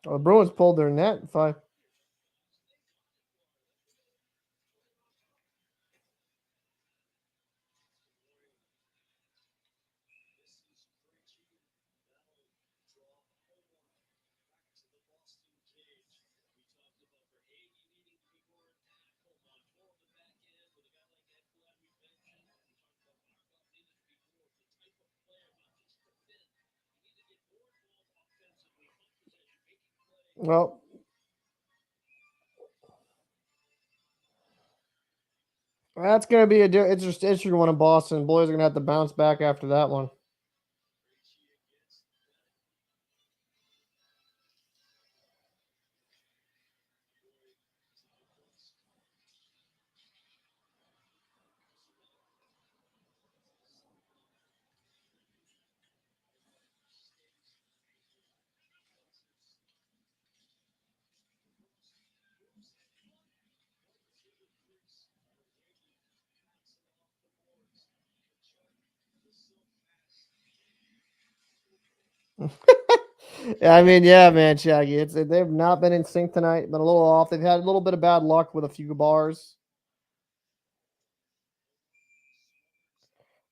Oh, the Bruins pulled their net. 5. Well, that's going to be it's just interesting one in Boston. Boys are going to have to bounce back after that one. I mean, yeah, man, Shaggy. They've not been in sync tonight. Been a little off. They've had a little bit of bad luck with a few bars.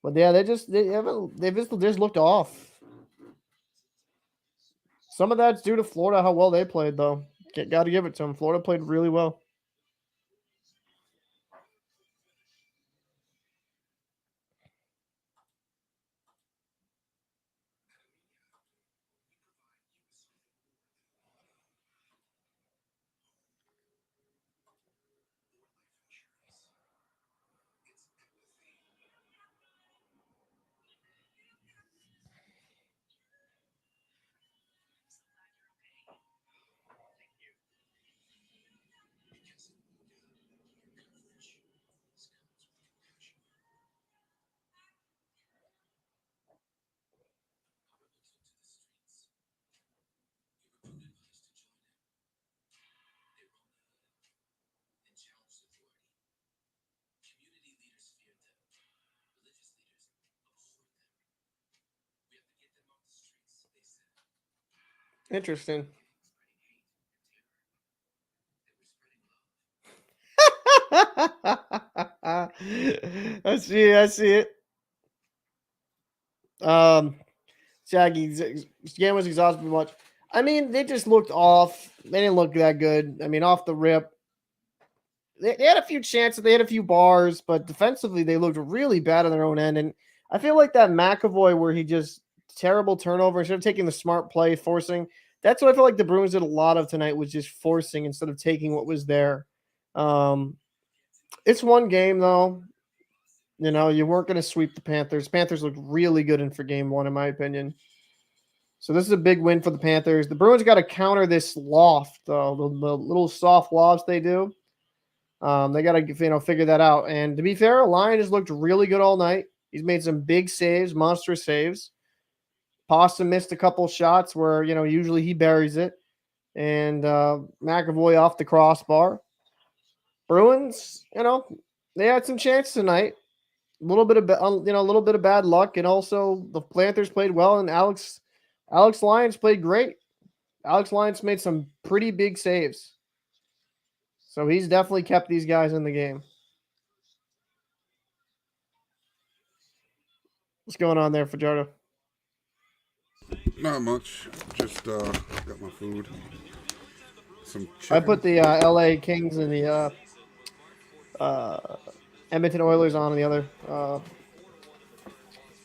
But yeah, they've just looked off. Some of that's due to Florida, how well they played, though. Got to give it to them. Florida played really well. Interesting. I see it. Shaggy, game was exhausted too much. I mean, they just looked off. They didn't look that good. I mean, off the rip, they had a few chances. They had a few bars, but defensively, they looked really bad on their own end. And I feel like that McAvoy, where he just terrible turnover instead of taking the smart play, forcing. That's what I feel like the Bruins did a lot of tonight was just forcing instead of taking what was there. Um, it's one game though. You know, you weren't going to sweep the Panthers. Panthers looked really good in for game one, in my opinion. So this is a big win for the Panthers. The Bruins got to counter this loft, the little soft lofts they do. They got to figure that out. And to be fair, Lyon has looked really good all night. He's made some big saves, monstrous saves. Pasta missed a couple shots where usually he buries it, and McAvoy off the crossbar. Bruins, they had some chance tonight. A little bit of a little bit of bad luck, and also the Panthers played well, and Alex Lyons played great. Alex Lyons made some pretty big saves, so he's definitely kept these guys in the game. What's going on there, Fajardo? Not much. Just got my food. Some chicken. I put the L.A. Kings and the Edmonton Oilers on the other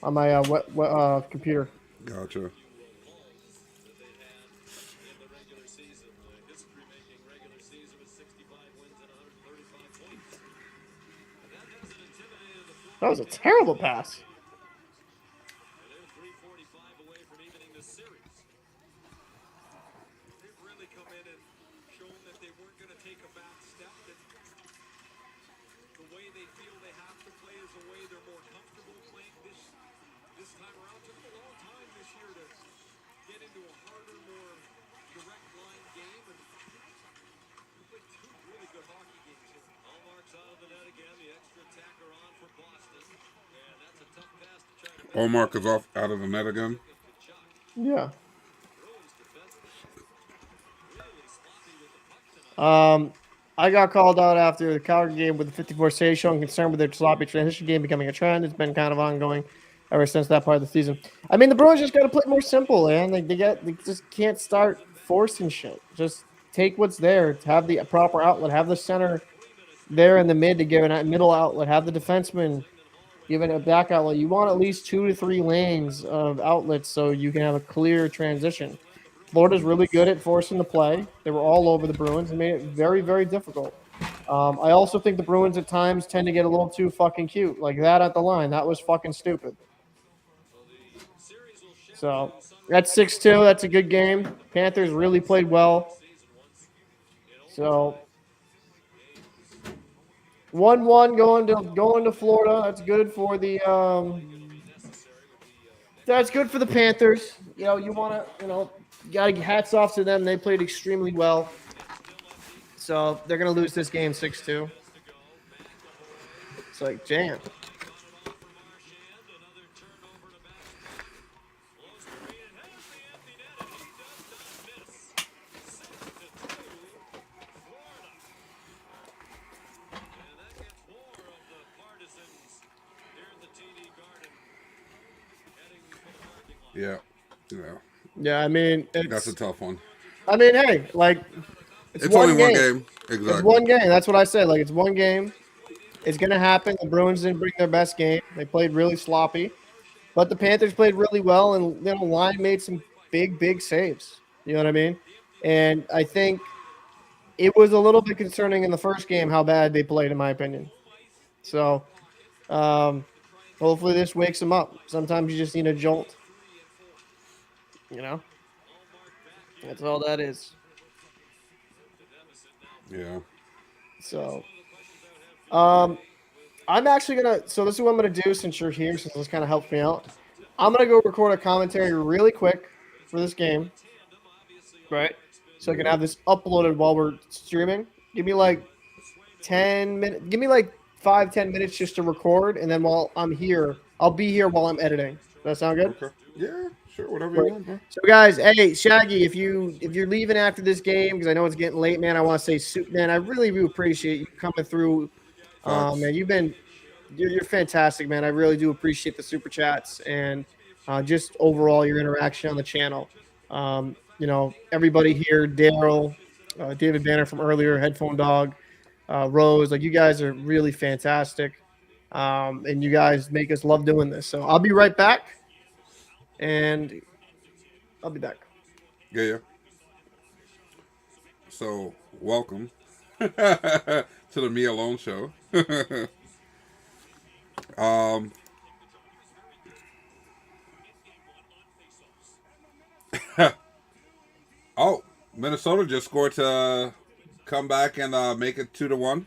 on my computer. Gotcha. That was a terrible pass. Allmark is off out of the net again. Yeah. I got called out after the Calgary game with the 54 save show. I'm concerned with their sloppy transition game becoming a trend. It's been kind of ongoing ever since that part of the season. I mean, the Bruins just got to play more simple, man. They just can't start forcing shit. Just take what's there. Have the proper outlet. Have the center there in the mid to give a middle outlet. Have the defenseman give it a back outlet. You want at least 2 to 3 lanes of outlets so you can have a clear transition. Florida's really good at forcing the play. They were all over the Bruins and made it very, very difficult. I also think the Bruins at times tend to get a little too fucking cute. Like that at the line. That was fucking stupid. So that's 6-2. That's a good game. Panthers really played well. So 1-1 going to Florida. That's good for the that's good for the Panthers. You know, you want to, got to hats off to them. They played extremely well. So they're going to lose this game 6-2. It's like, damn. Yeah. Yeah, I mean, That's a tough one. I mean, hey, like, It's only one game. Exactly. It's one game. That's what I said. Like, it's one game. It's going to happen. The Bruins didn't bring their best game. They played really sloppy. But the Panthers played really well, and Line made some big, big saves. You know what I mean? And I think it was a little bit concerning in the first game how bad they played, in my opinion. So, hopefully this wakes them up. Sometimes you just need a jolt. You know? That's all that is. Yeah. So, I'm actually gonna. So this is what I'm gonna do since you're here, since this kind of helps me out. I'm gonna go record a commentary really quick for this game, right? So I can have this uploaded while we're streaming. Give me like 10 minutes. Give me like 5-10 minutes just to record, and then while I'm here, I'll be here while I'm editing. Does that sound good? Okay. Yeah, sure. Whatever you want, bro. So guys, hey Shaggy, if you're leaving after this game, because I know it's getting late, man, I want to say, man, I really do appreciate you coming through. Facts. Man, you're fantastic, man. I really do appreciate the super chats and just overall your interaction on the channel. Everybody here, Daryl, David Banner from earlier, Headphone Dog, Rose, like you guys are really fantastic. And you guys make us love doing this. So I'll be right back. And I'll be back. Yeah. So, welcome to the Me Alone show. Oh, Minnesota just scored to come back and make it 2-1.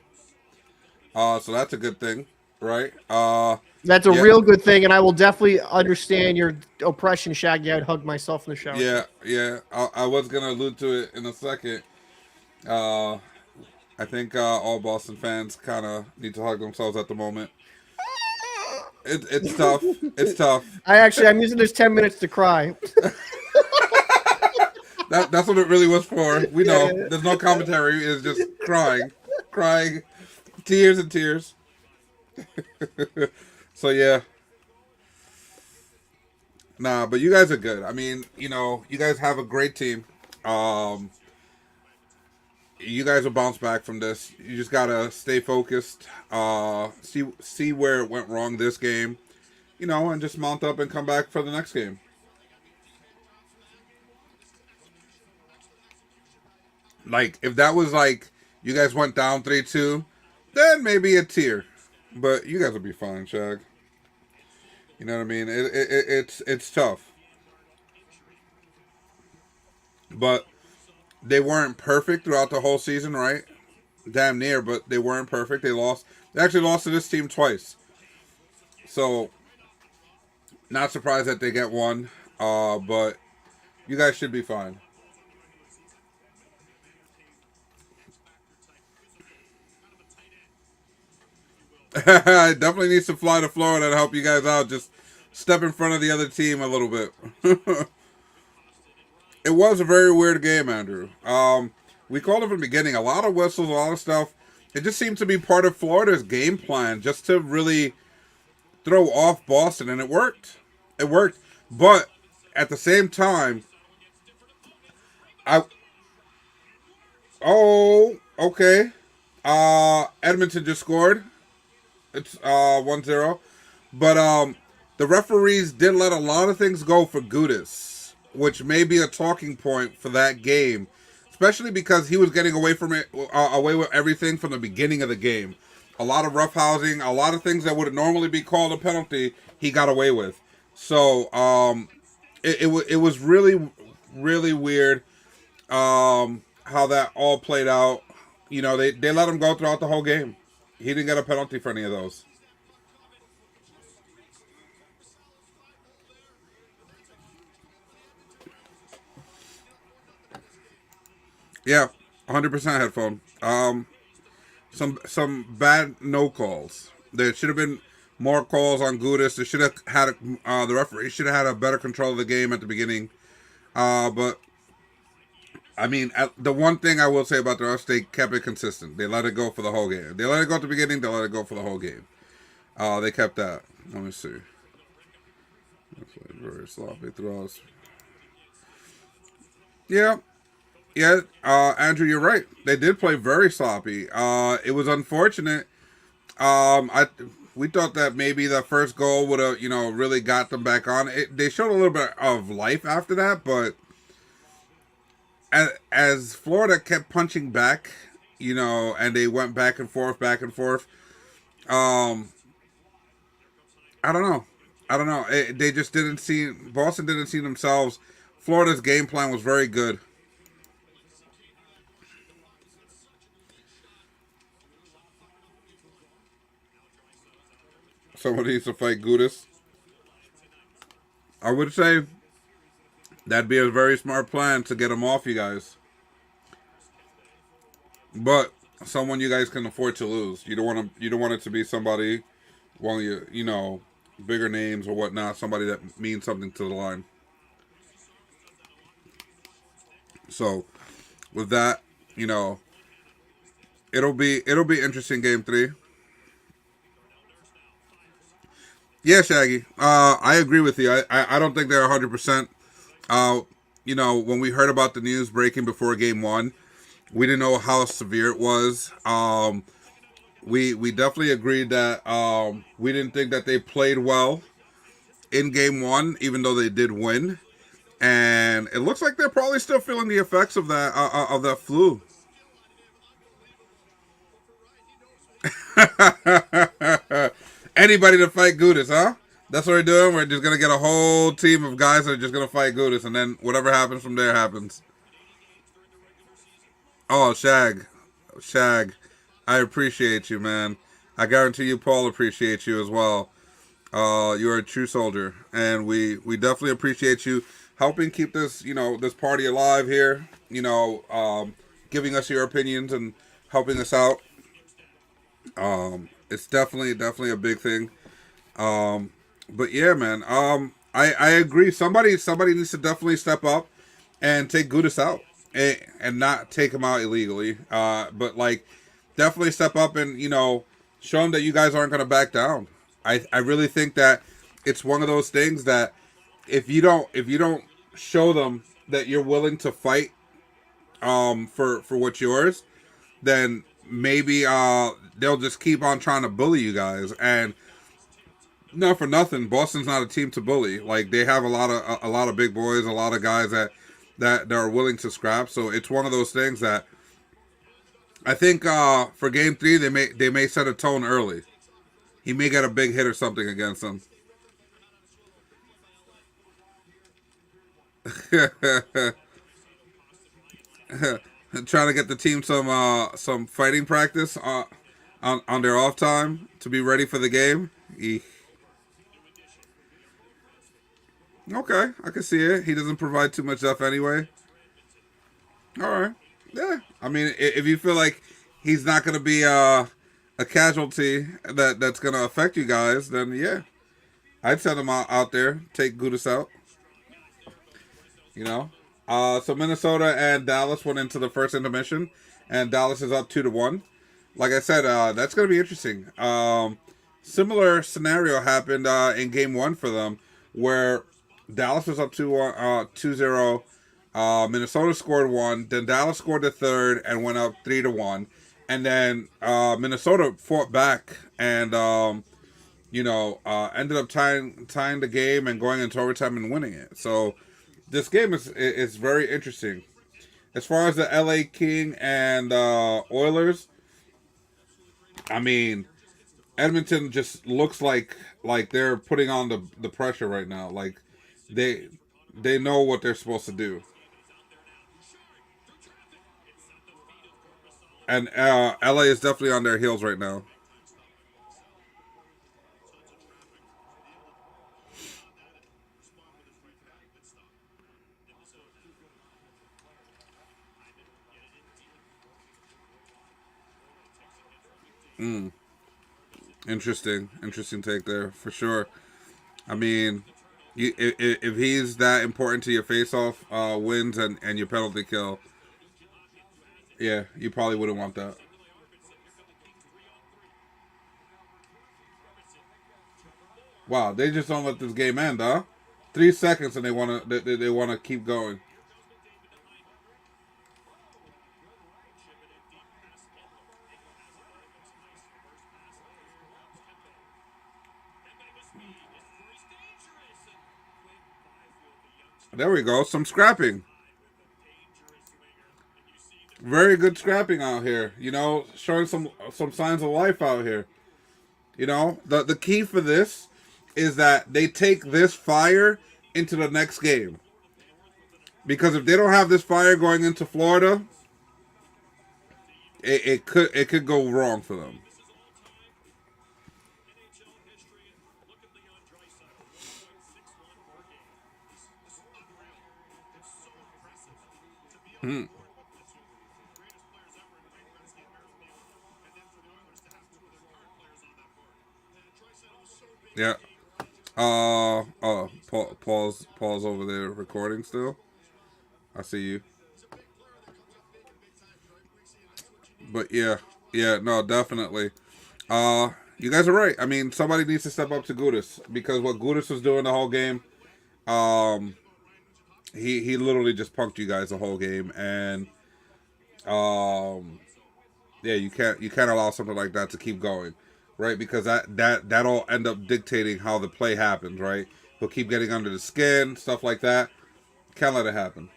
So that's a good thing, right? That's a yeah. real good thing, and I will definitely understand your oppression, Shaggy. I'd hug myself in the shower. Yeah. I was gonna allude to it in a second. I think all Boston fans kind of need to hug themselves at the moment. It's tough. It's tough. I'm using this 10 minutes to cry. That's what it really was for. We know. There's no commentary. It's just crying, tears and tears. So yeah. Nah, but you guys are good. I mean, you guys have a great team. You guys will bounce back from this. You just gotta stay focused. See where it went wrong this game, and just mount up and come back for the next game. Like, if that was like you guys went down 3-2, then maybe a tear. But you guys will be fine, Shag. You know what I mean? It's tough. But they weren't perfect throughout the whole season, right? Damn near, but they weren't perfect. They lost. They actually lost to this team twice. So, not surprised that they get one. But you guys should be fine. I definitely need to fly to Florida to help you guys out. Just step in front of the other team a little bit. It was a very weird game, Andrew. We called it from the beginning. A lot of whistles, a lot of stuff. It just seemed to be part of Florida's game plan, just to really throw off Boston, and it worked. It worked, but at the same time, I okay. Edmonton just scored. It's 1-0. But the referees did let a lot of things go for Gudis, which may be a talking point for that game, especially because he was getting away from it, away with everything from the beginning of the game. A lot of roughhousing, a lot of things that would normally be called a penalty, he got away with. So it was really, really weird how that all played out. They let him go throughout the whole game. He didn't get a penalty for any of those. Yeah, 100% headphone. Some bad no calls. There should have been more calls on Gudis. They should have had the referee should have had a better control of the game at the beginning. But I mean, the one thing I will say about the refs, they kept it consistent. They let it go for the whole game. They let it go at the beginning. They let it go for the whole game. They kept that. Let me see. Very sloppy throws. Yeah. Yeah, Andrew, you're right. They did play very sloppy. It was unfortunate. We thought that maybe the first goal would have, really got them back on. They showed a little bit of life after that, but as Florida kept punching back, and they went back and forth, back and forth. I don't know. I don't know. They just didn't see. Boston didn't see themselves. Florida's game plan was very good. Somebody needs to fight Gudis. I would say that'd be a very smart plan to get him off you guys. But someone you guys can afford to lose. You don't want to. You don't want it to be somebody, one of your, bigger names or whatnot. Somebody that means something to the line. So, with that, it'll be interesting game 3. Yeah, Shaggy. I agree with you. I don't think they're 100%. When we heard about the news breaking before game 1, we didn't know how severe it was. We definitely agreed that we didn't think that they played well in game 1, even though they did win. And it looks like they're probably still feeling the effects of that flu. Anybody to fight Gudis, huh? That's what we're doing. We're just gonna get a whole team of guys that are just gonna fight Gudis, and then whatever happens from there happens. Oh, Shag, I appreciate you, man. I guarantee you, Paul appreciates you as well. You're a true soldier, and we definitely appreciate you helping keep this party alive here. Giving us your opinions and helping us out. It's definitely a big thing. But yeah, man. I agree. Somebody needs to definitely step up and take Gudis out, and not take him out illegally. But definitely step up and show them that you guys aren't going to back down. I really think that it's one of those things that if you don't show them that you're willing to fight for what's yours, then maybe they'll just keep on trying to bully you guys. And No, for nothing. Boston's not a team to bully. Like they have a lot of big boys, a lot of guys that are willing to scrap. So it's one of those things that I think for Game 3 they may set a tone early. He may get a big hit or something against them. Trying to get the team some fighting practice on their off time to be ready for the game. Okay, I can see it. He doesn't provide too much stuff anyway. All right, yeah. I mean, if you feel like he's not going to be a casualty that's going to affect you guys, then yeah, I'd send him out there. Take Gudis out. You know. So Minnesota and Dallas went into the first intermission, and Dallas is up 2-1. Like I said, that's going to be interesting. Similar scenario happened in Game 1 for them, where Dallas was up 2-0. Minnesota scored one. Then Dallas scored the third and went up 3-1. And then Minnesota fought back and ended up tying the game and going into overtime and winning it. So this game is very interesting. As far as the LA King and Oilers, I mean, Edmonton just looks like they're putting on the pressure right now. Like they know what they're supposed to do. And LA is definitely on their heels right now. Mm. Interesting take there for sure. I mean, if he's that important to your face-off wins and your penalty kill, yeah, you probably wouldn't want that. Wow, they just don't let this game end, huh? 3 seconds and they want to keep going. There we go. Some scrapping. Very good scrapping out here. You know, showing some signs of life out here. You know, the key for this is that they take this fire into the next game. Because if they don't have this fire going into Florida, it could go wrong for them. Hmm. Yeah. Paul's over there recording still. I see you. But yeah, no, definitely. You guys are right. I mean, somebody needs to step up to Gudis because what Gudis was doing the whole game, um, he literally just punked you guys the whole game, and um, yeah, you can't allow something like that to keep going, right? Because that'll end up dictating how the play happens, right? He'll keep getting under the skin, stuff like that. Can't let it happen,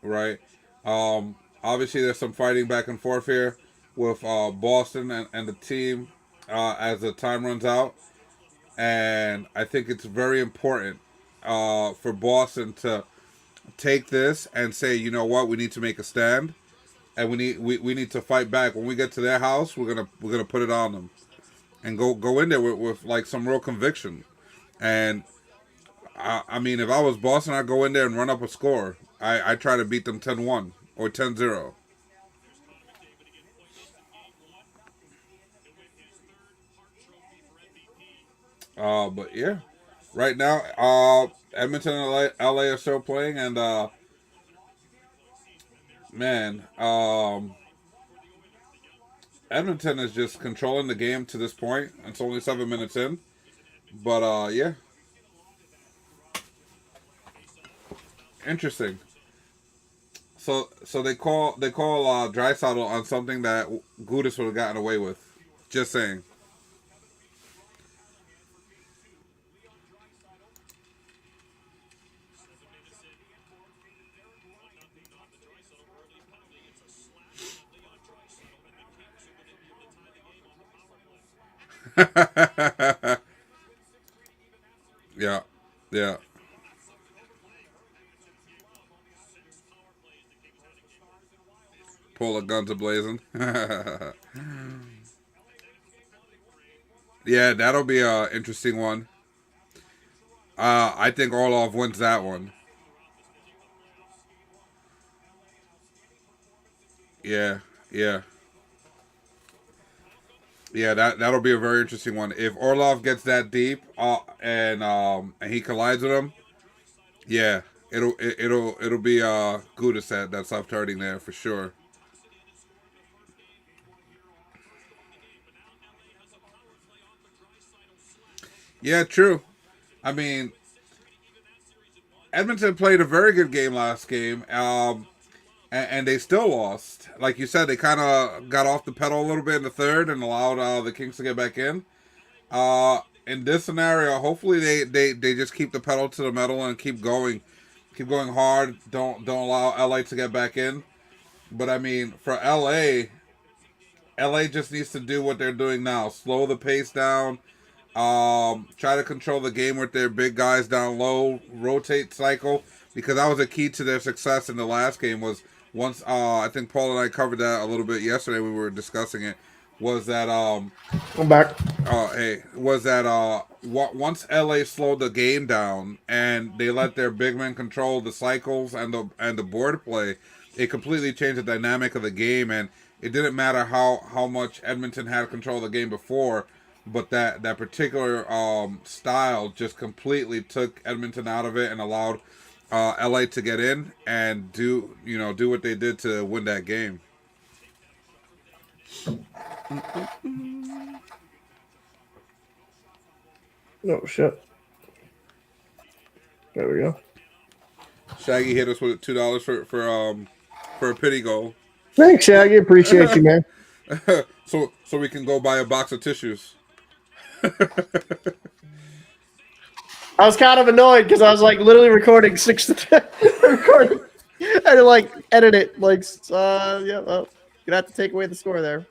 right? Obviously, there's some fighting back and forth here with Boston and the team as the time runs out, and I think it's very important for Boston to take this and say, you know what, we need to make a stand, and we need to fight back. When we get to their house, we're gonna put it on them and go in there with like some real conviction. And I mean, if I was Boston, I'd go in there and run up a score. I try to beat them 10-1 or 10-0. But yeah, right now, Edmonton and LA are still playing, and man, Edmonton is just controlling the game to this point. It's only 7 minutes in, but yeah, interesting. So they call Draisaitl on something that Gudis would have gotten away with. Just saying. Yeah, yeah. Pull the guns a blazing. Yeah, that'll be a interesting one. I think Orlov wins that one. Yeah, yeah, yeah. That'll be a very interesting one. If Orlov gets that deep, and he collides with him, yeah, it'll be Gudis that's left hurting there for sure. Yeah, true. I mean, Edmonton played a very good game last game, and they still lost. Like you said, they kind of got off the pedal a little bit in the third and allowed the Kings to get back in. In this scenario, hopefully they just keep the pedal to the metal and keep going hard. Don't allow LA to get back in. But I mean, for LA just needs to do what they're doing now: slow the pace down. Try to control the game with their big guys down low, rotate cycle, because that was a key to their success in the last game. Was once I think Paul and I covered that a little bit yesterday when we were discussing it. Was that I'm back. hey, was that once LA slowed the game down and they let their big men control the cycles and the board play, it completely changed the dynamic of the game. And it didn't matter how much Edmonton had control of the game before, but that particular style just completely took Edmonton out of it and allowed LA to get in and do what they did to win that game. Oh shit. There we go. Shaggy hit us with $2 for a pity goal. Thanks, Shaggy. Appreciate you, man. So we can go buy a box of tissues. I was kind of annoyed because I was like literally recording recording, and like edit it. Like, yeah, well, gonna have to take away the score there.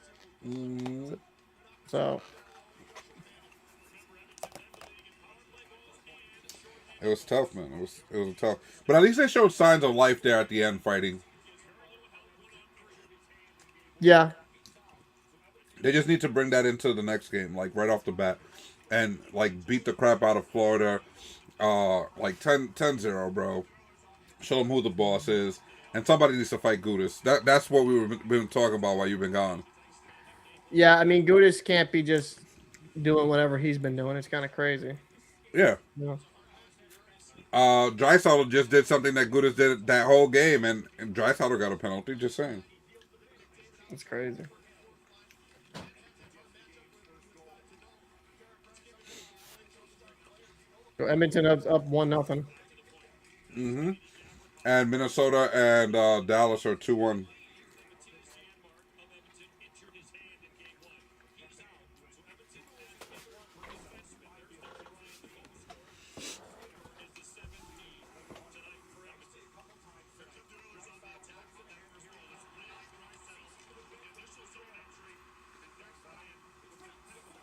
So It was tough, man. It was tough, but at least they showed signs of life there at the end, fighting. yeah, They just need to bring that into the next game, like right off the bat, and like beat the crap out of Florida, like 10-0, bro. Show them who the boss is, and somebody needs to fight Gudis. That's what we've been talking about while you've been gone. yeah. I mean, Gudis can't be just doing whatever he's been doing. It's kind of crazy. Yeah. Yeah, Draisaitl just did something that Gudis did that whole game, and Draisaitl got a penalty. Just saying. it's crazy. So Edmonton up 1-0. Mm-hmm. And Minnesota and Dallas are 2-1.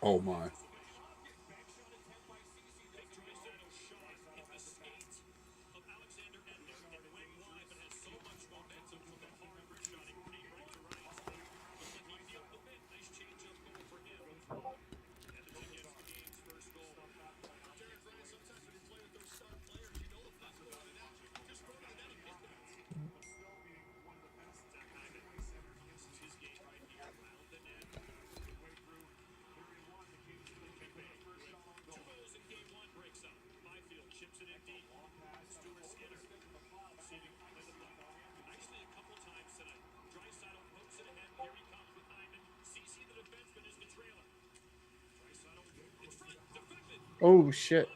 Oh my. Oh shit.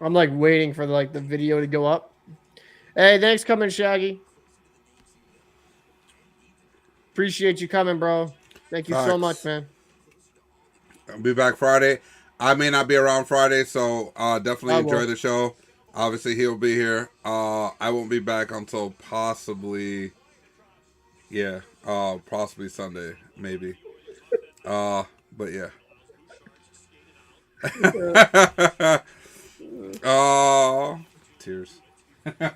I'm like waiting for like the video to go up. Hey, thanks coming, Shaggy. Appreciate you coming, bro. Thank you so much, Facts. man. I'll be back Friday. I may not be around Friday, so definitely I enjoy will. the show. Obviously, he'll be here. I won't be back until possibly, yeah, possibly Sunday, maybe. Uh, but yeah. Oh, tears.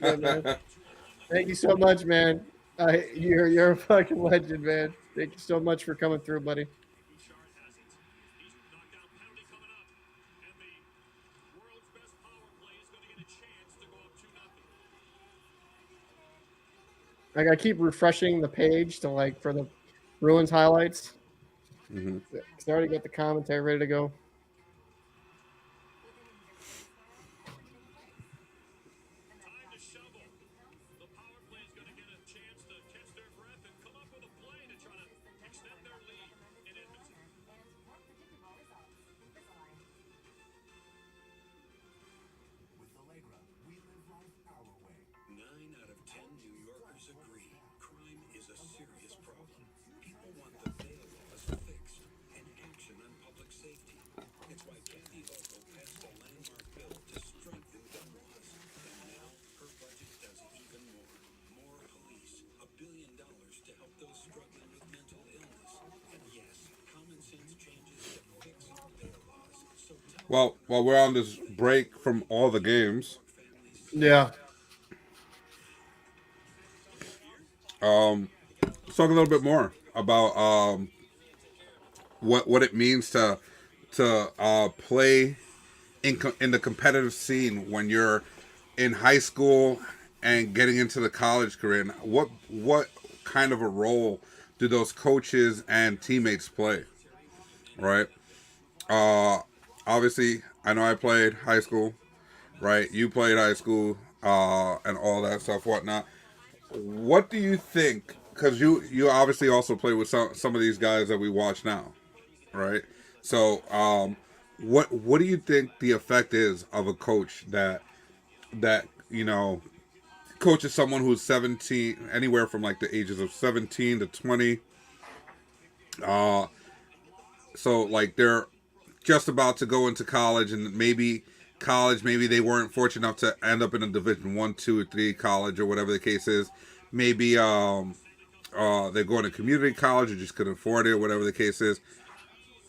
Yeah, man. Thank you so much, man. You're a fucking legend, man. Thank you so much for coming through, buddy. Like I keep refreshing the page to like for the Bruins highlights. Hmm. Cause I already got the commentary ready to go. With Allegra, we live life our way. 9 out of 10 New Yorkers agree crime is a serious problem. People want the bail laws fixed and action on public safety. It's why Kathy Hochul passed a landmark bill to strengthen gun laws. And now her budget does even more. More police, $1 billion to help those struggling with mental illness. And yes, common sense changes to fix bail laws. So tell Well, while we're on this break from all the games, Yeah. let's talk a little bit more about what it means to play in the competitive scene when you're in high school and getting into the college career. And what kind of a role do those coaches and teammates play? Right. Uh, Obviously, I know I played high school. Right. You played high school. And all that stuff, whatnot. What do you think? Because you obviously also play with some of these guys that we watch now, right? So, what do you think the effect is of a coach that coaches someone who's 17, anywhere from like the ages of 17 to 20? Uh, so like they're just about to go into college, and maybe they weren't fortunate enough to end up in a Division 1, 2, or 3 college or whatever the case is. Maybe they're going to community college or just couldn't afford it, whatever the case is.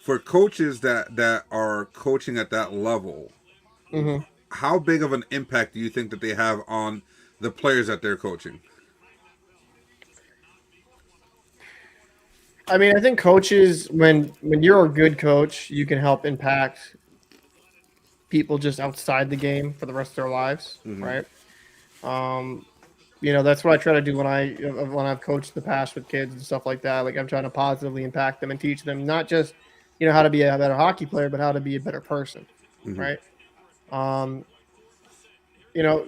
For coaches that are coaching at that level, Hmm. how big of an impact do you think that they have on the players that they're coaching? I mean, I think coaches, when you're a good coach, you can help impact people just outside the game for the rest of their lives, Mm-hmm. right? Um, that's what I try to do when I've coached in the past with kids and stuff like that. Like I'm trying to positively impact them and teach them not just how to be a better hockey player, but how to be a better person, Mm-hmm. right? Um,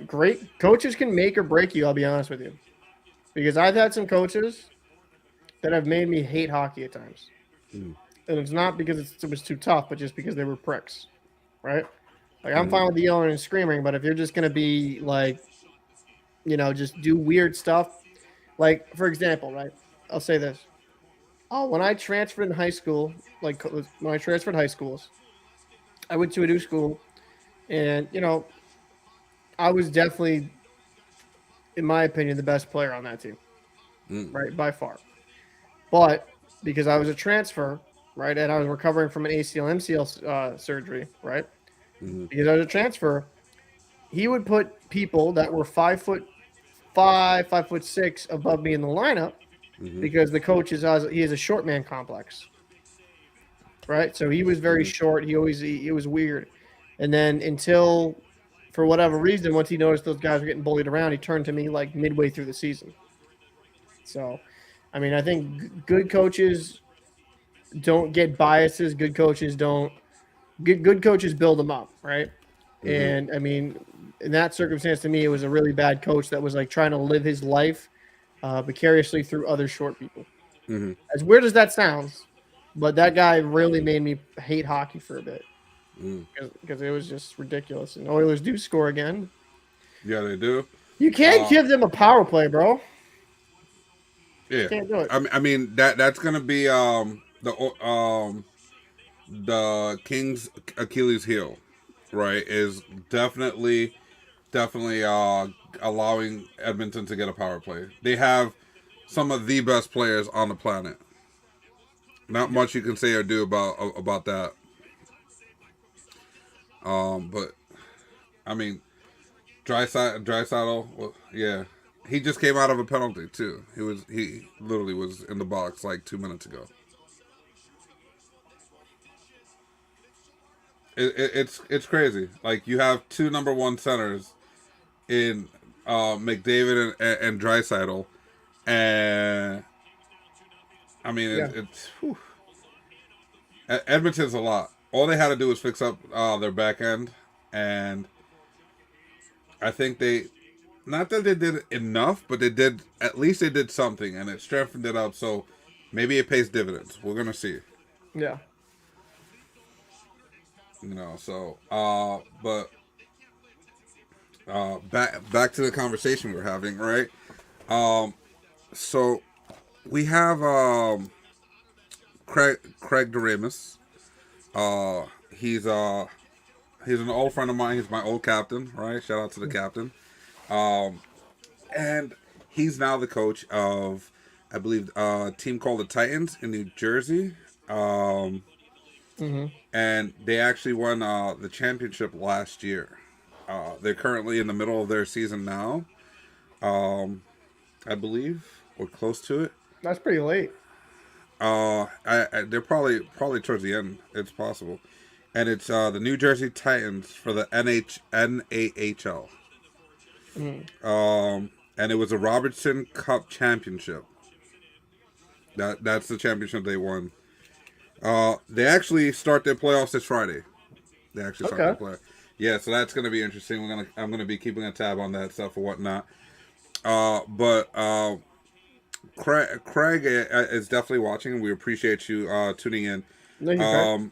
great coaches can make or break you. I'll be honest with you, because I've had some coaches that have made me hate hockey at times, and it's not because it was too tough, but just because they were pricks, right? Like I'm Mm-hmm. fine with the yelling and screaming, but if you're just gonna be like, just do weird stuff, like for example, right? I'll say this: oh, when I transferred in high school, like when I transferred high schools, I went to a new school, and I was definitely, in my opinion, the best player on that team, Mm-hmm. right, by far. But because I was a transfer, right, and I was recovering from an ACL MCL surgery, right, Mm-hmm. because I was a transfer, he would put people that were 5'5", 5'6" above me in the lineup Mm-hmm. because the coach he has a short man complex, right? So he was very Mm-hmm. short. He was weird, and then until for whatever reason, once he noticed those guys were getting bullied around, he turned to me like midway through the season. So, I mean, I think good coaches don't get biases. Good coaches build them up, right? Mm-hmm. And I mean, in that circumstance, to me, it was a really bad coach that was like trying to live his life vicariously through other short people. Mm-hmm. As weird as that sounds, but that guy really made me hate hockey for a bit. because it was just ridiculous. And Oilers do score again. Yeah, they do. You can't Uh, give them a power play, bro. yeah, Can't do it. I mean that's gonna be the Kings' Achilles heel, right? Is definitely allowing Edmonton to get a power play. They have some of the best players on the planet. Not much you can say or do about that. But I mean, Drysdale, well, yeah, he just came out of a penalty too. He literally was in the box like 2 minutes ago. It's crazy. Like you have two number one centers in McDavid and Drysdale, and I mean Yeah. it's whew. Edmonton's a lot. All they had to do was fix up their back end, and I think they, not that they did enough, but they did, at least they did something, and it strengthened it up. So maybe it pays dividends. We're gonna see. Yeah. So but back to the conversation we're having, right? So we have Craig Doremus. Uh, he's uh he's an old friend of mine. He's my old captain, right? Shout out to the captain. And he's now the coach of, I believe, a team called the Titans in New Jersey. Um, and they actually won the championship last year. They're currently in the middle of their season now, I believe, or close to it. That's pretty late. They're probably towards the end. It's possible, and it's the New Jersey Titans for the NAHL. And it was a Robertson Cup championship. That's the championship they won. They actually start their playoffs this Friday. They actually start their play. Yeah, so that's gonna be interesting. I'm gonna be keeping a tab on that stuff or whatnot. But Craig is definitely watching, and we appreciate you tuning in. Thank you, Craig.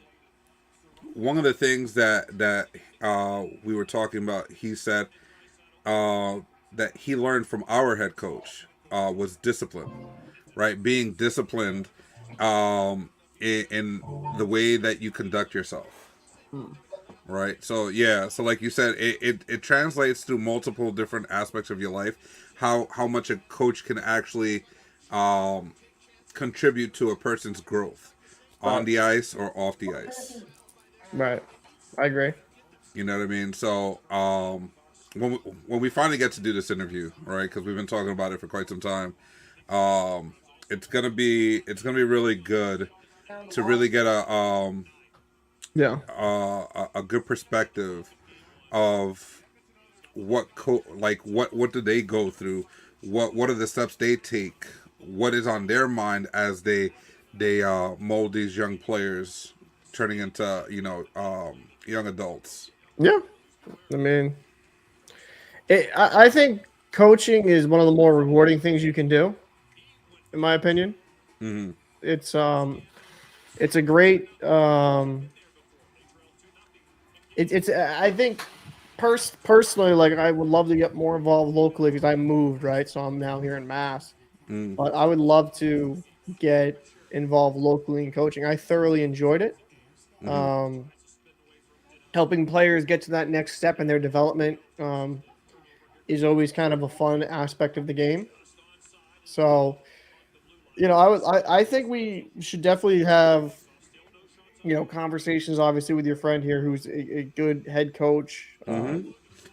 One of the things that we were talking about, he said that he learned from our head coach was discipline, right? Being disciplined in the way that you conduct yourself, right? So yeah, so like you said, it translates through multiple different aspects of your life. How much a coach can actually contribute to a person's growth on the ice or off the ice. Right. I agree. You know what I mean? So when we finally get to do this interview, right? Because we've been talking about it for quite some time. It's gonna be really good to really get Yeah. a good perspective of what do they go through, what are the steps they take, what is on their mind as they mold these young players turning into young adults. Yeah. I mean, I think coaching is one of the more rewarding things you can do, in my opinion. Mm-hmm. It's a great it's I think personally, like, I would love to get more involved locally because I moved, right, so I'm now here in Mass. But I would love to get involved locally in coaching. I thoroughly enjoyed it. Helping players get to that next step in their development is always kind of a fun aspect of the game. So, I think we should definitely have, conversations, obviously, with your friend here, who's a good head coach.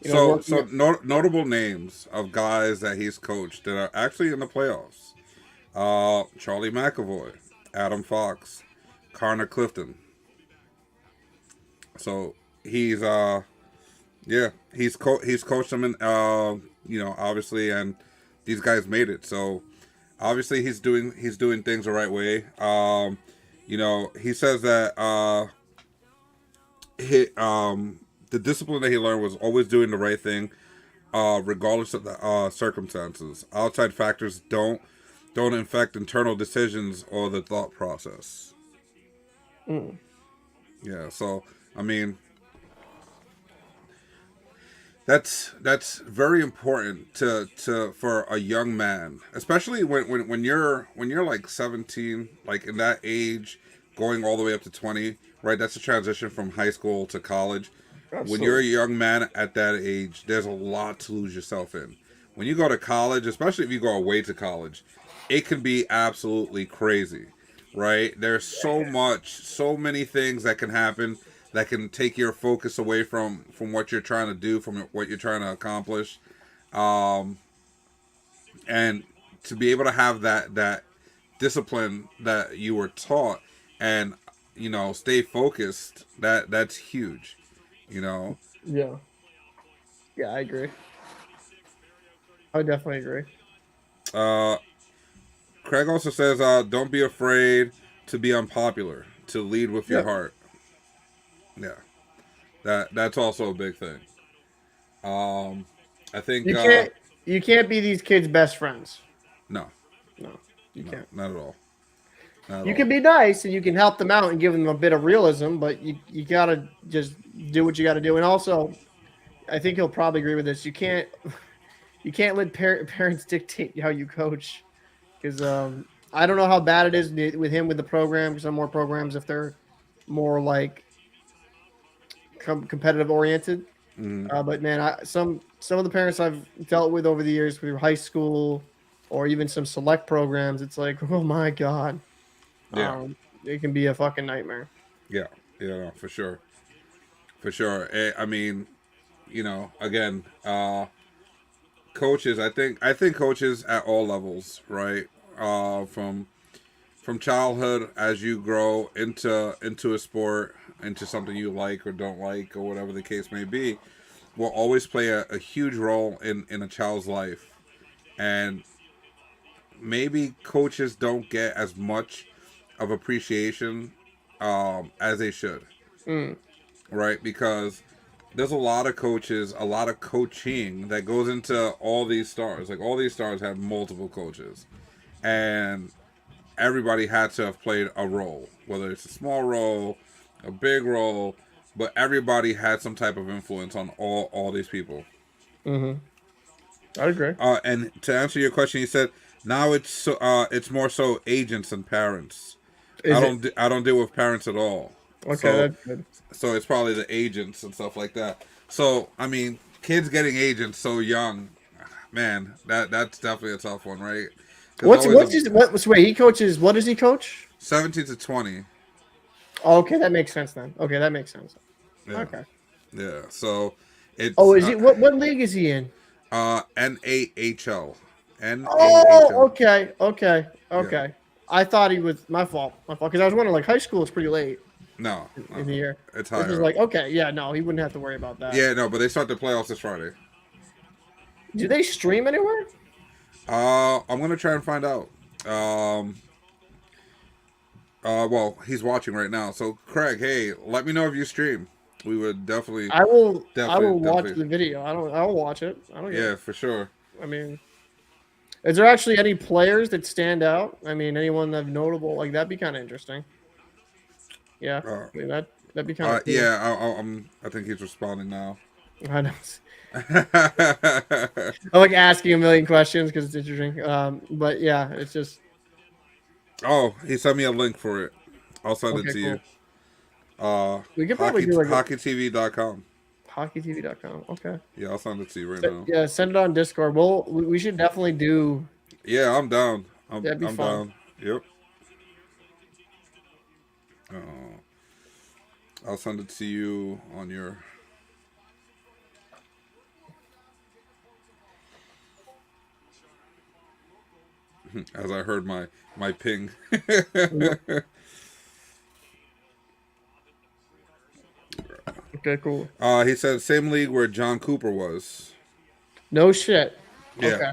Notable names of guys that he's coached that are actually in the playoffs: Charlie McAvoy, Adam Fox, Connor Clifton. So he's he's coached them in obviously, and these guys made it. So obviously he's doing things the right way. He says that the discipline that he learned was always doing the right thing, regardless of the circumstances. Outside factors don't affect internal decisions or the thought process. Yeah, so I mean, that's very important to for a young man, especially when you're like 17, like in that age, going all the way up to 20, right? That's a transition from high school to college. When you're a Absolutely. young man at that age, there's a lot to lose yourself in. When you go to college, especially if you go away to college, it can be absolutely crazy, right? There's so much, so many things that can happen that can take your focus away from what you're trying to do, from what you're trying to accomplish, um, and to be able to have that discipline that you were taught, and stay focused. That's huge. You know, Yeah. Yeah, I agree. I would definitely agree. uh, Craig also says, "Don't be afraid to be unpopular. To lead with your Yep. heart." Yeah, that's also a big thing. Um, I think You can't you can't be these kids' best friends. no, No, you no, can't. not at all, not at You all. can be nice and you can help them out and give them a bit of realism, but you gotta just do what you gotta do. And also, I think he'll probably agree with this. You can't let parents dictate how you coach because I don't know how bad it is with him with the program. Some more programs if they're more like competitive oriented. Mm, But man, some of the parents I've dealt with over the years through high school or even some select programs, it's like, oh my god, yeah, it can be a fucking nightmare. yeah, yeah, no, for sure, for sure. I mean, again, coaches. I think coaches at all levels, right? From childhood, as you grow into a sport, into something you like or don't like, or whatever the case may be, will always play a huge role in a child's life. And maybe coaches don't get as much of appreciation as they should, Mm, right? Because there's a lot of coaches, a lot of coaching that goes into all these stars. Like all these stars have multiple coaches, and everybody had to have played a role, whether it's a small role, a big role, but everybody had some type of influence on all these people. mm-hmm. I agree. And to answer your question, you said now it's more so agents and parents. Is it I don't deal with parents at all. okay? So That's good. so it's probably the agents and stuff like that. So I mean, kids getting agents so young, man, that's definitely a tough one, right? Because What's always what's a his what's wait? He coaches. What does he coach? 17 to 20. Oh, okay, that makes sense then. Okay, that makes sense. Yeah, Okay. yeah. So Oh, it's is he what league is he in? NAHL, Oh, NAHL. okay, okay, Yeah, okay. I thought he was my fault. My fault. Because I was wondering, like, high school is pretty late no, in the year. it's This is higher up. like, okay, yeah, no, he wouldn't have to worry about that. Yeah, no, but they start the playoffs this Friday. Do they stream anywhere? I'm gonna try and find out. Um, well, he's watching right now. So, Craig, hey, let me know if you stream. We would definitely, I will. I definitely, will watch definitely. the video. I don't. I'll watch it. I don't give. Yeah, for sure. I mean, is there actually any players that stand out? I mean, anyone that's notable? Like that'd be kind of interesting. Yeah, Uh, I mean that'd be kind of cool. yeah, I think he's responding now. I know. I like asking a million questions because it's interesting. But yeah, it's just Oh, he sent me a link for it. I'll send it okay. to you. Cool. We could probably Hockey do like a hockeytv.com. hockeytv.com. Okay. Yeah, I'll send it to you right now. Yeah, send it on Discord. We should definitely do. Yeah, I'm down. I'm That'd be I'm fun. down. Yep. Uh, I'll send it to you on your. As I heard my ping. Okay, cool. He said same league where John Cooper was. No shit. Yeah, Okay.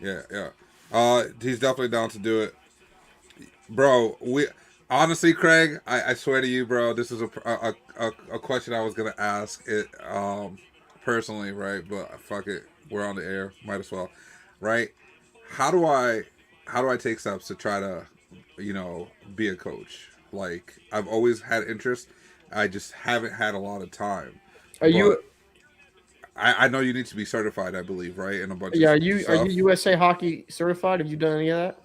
yeah. He's definitely down to do it, bro. We honestly, Craig, I swear to you, bro, this is a question I was gonna ask it personally, right? But fuck it, we're on the air, might as well, right? How do I how do I take steps to try to be a coach? Like I've always had interest. I just haven't had a lot of time. Are But you? I know you need to be certified, I believe, right? And a bunch of Yeah. Are you stuff. USA Hockey certified? Have you done any of that?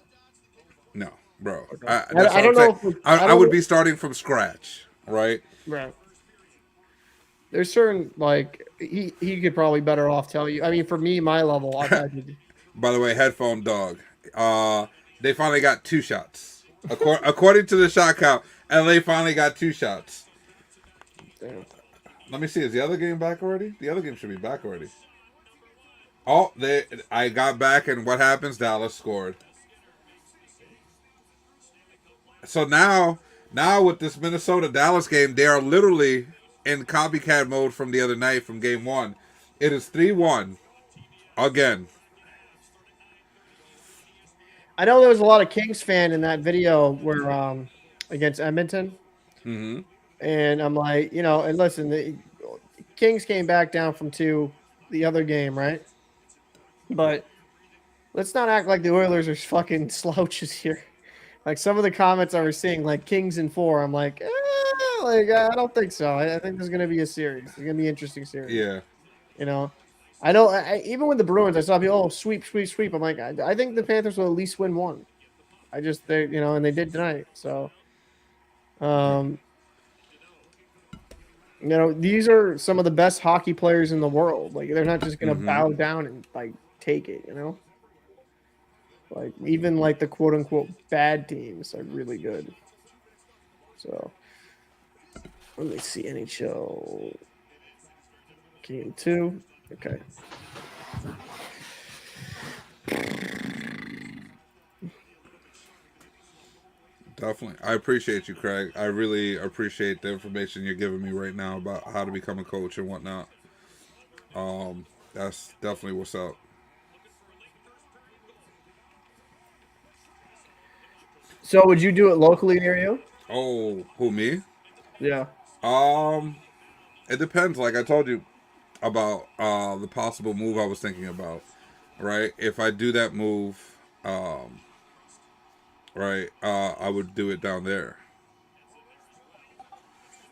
No, bro. Okay. That's I what I'm don't saying. know if I I don't would know. be starting from scratch, right? Right. There's certain like he could probably better off tell you. I mean, for me, my level, I've had to. By the way, headphone dog. They finally got 2 shots. According to the shot count, LA finally got 2 shots. Damn. Let me see. Is the other game back already? The other game should be back already. Oh, I got back, and what happens? Dallas scored. So now with this Minnesota Dallas game, they are literally in copycat mode from the other night from game one. It is 3-1 again. I know there was a lot of Kings fan in that video where against Edmonton, Mm-hmm. and I'm like, and listen, the Kings came back down from 2 the other game, right? But let's not act like the Oilers are fucking slouches here. Like some of the comments I was seeing, like Kings in 4, I'm like, I don't think so. I think there's gonna be a series. It's gonna be an interesting series. Yeah. You know, I know. Even with the Bruins, I saw people, sweep, sweep, sweep. I'm like, I think the Panthers will at least win one. And they did tonight. So, um, these are some of the best hockey players in the world. Like they're not just gonna Mm-hmm. bow down and like take it. Like even like the quote unquote bad teams are really good. So let me see NHL game 2. Okay. Definitely. I appreciate you, Craig. I really appreciate the information you're giving me right now about how to become a coach and whatnot. That's definitely what's up. So would you do it locally near you? Oh, who me? Yeah. Um, it depends. Like I told you about the possible move I was thinking about. Right? If I do that move, right, I would do it down there.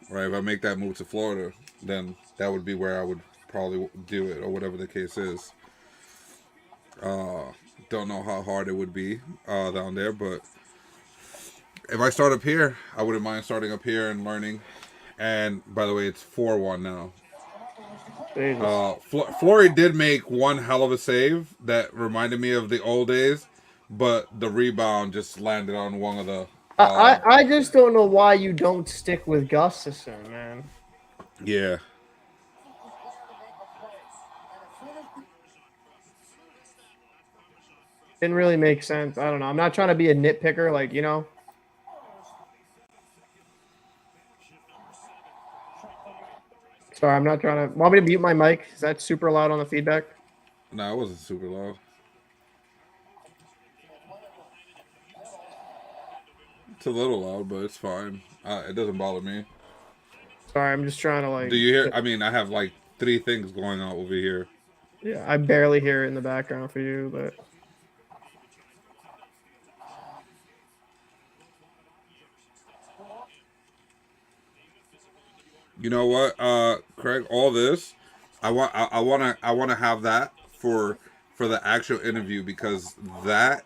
Right? If I make that move to Florida, then that would be where I would probably do it, or whatever the case is. Don't know how hard it would be down there, but if I start up here, I wouldn't mind starting up here and learning. And by the way, it's 4-1 now. Jesus. Flory did make one hell of a save that reminded me of the old days, but the rebound just landed on one of the. I just don't know why you don't stick with Gustafson, man. Yeah. Didn't really make sense. I don't know. I'm not trying to be a nitpicker, like. Sorry, I'm not trying to. Want me to mute my mic? Is that super loud on the feedback? No, it wasn't super loud. It's a little loud, but it's fine. It doesn't bother me. Sorry, I'm just trying to Do you hear? I mean, I have like 3 things going on over here. Yeah, I barely hear it in the background for you, but You know what, Craig? All this, I want to have that for the actual interview because that's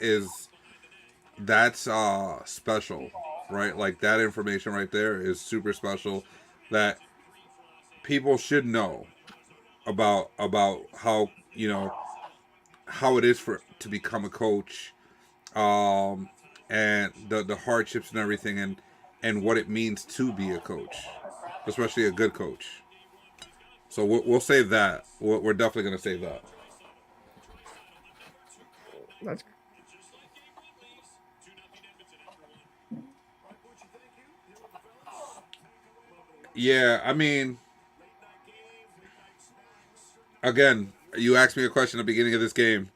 special, right? Like that information right there is super special that people should know about how how it is for to become a coach, um, and the hardships and everything, and what it means to be a coach, especially a good coach. So we'll save that. We're definitely gonna save that. that's Yeah, I mean, again, you asked me a question at the beginning of this game.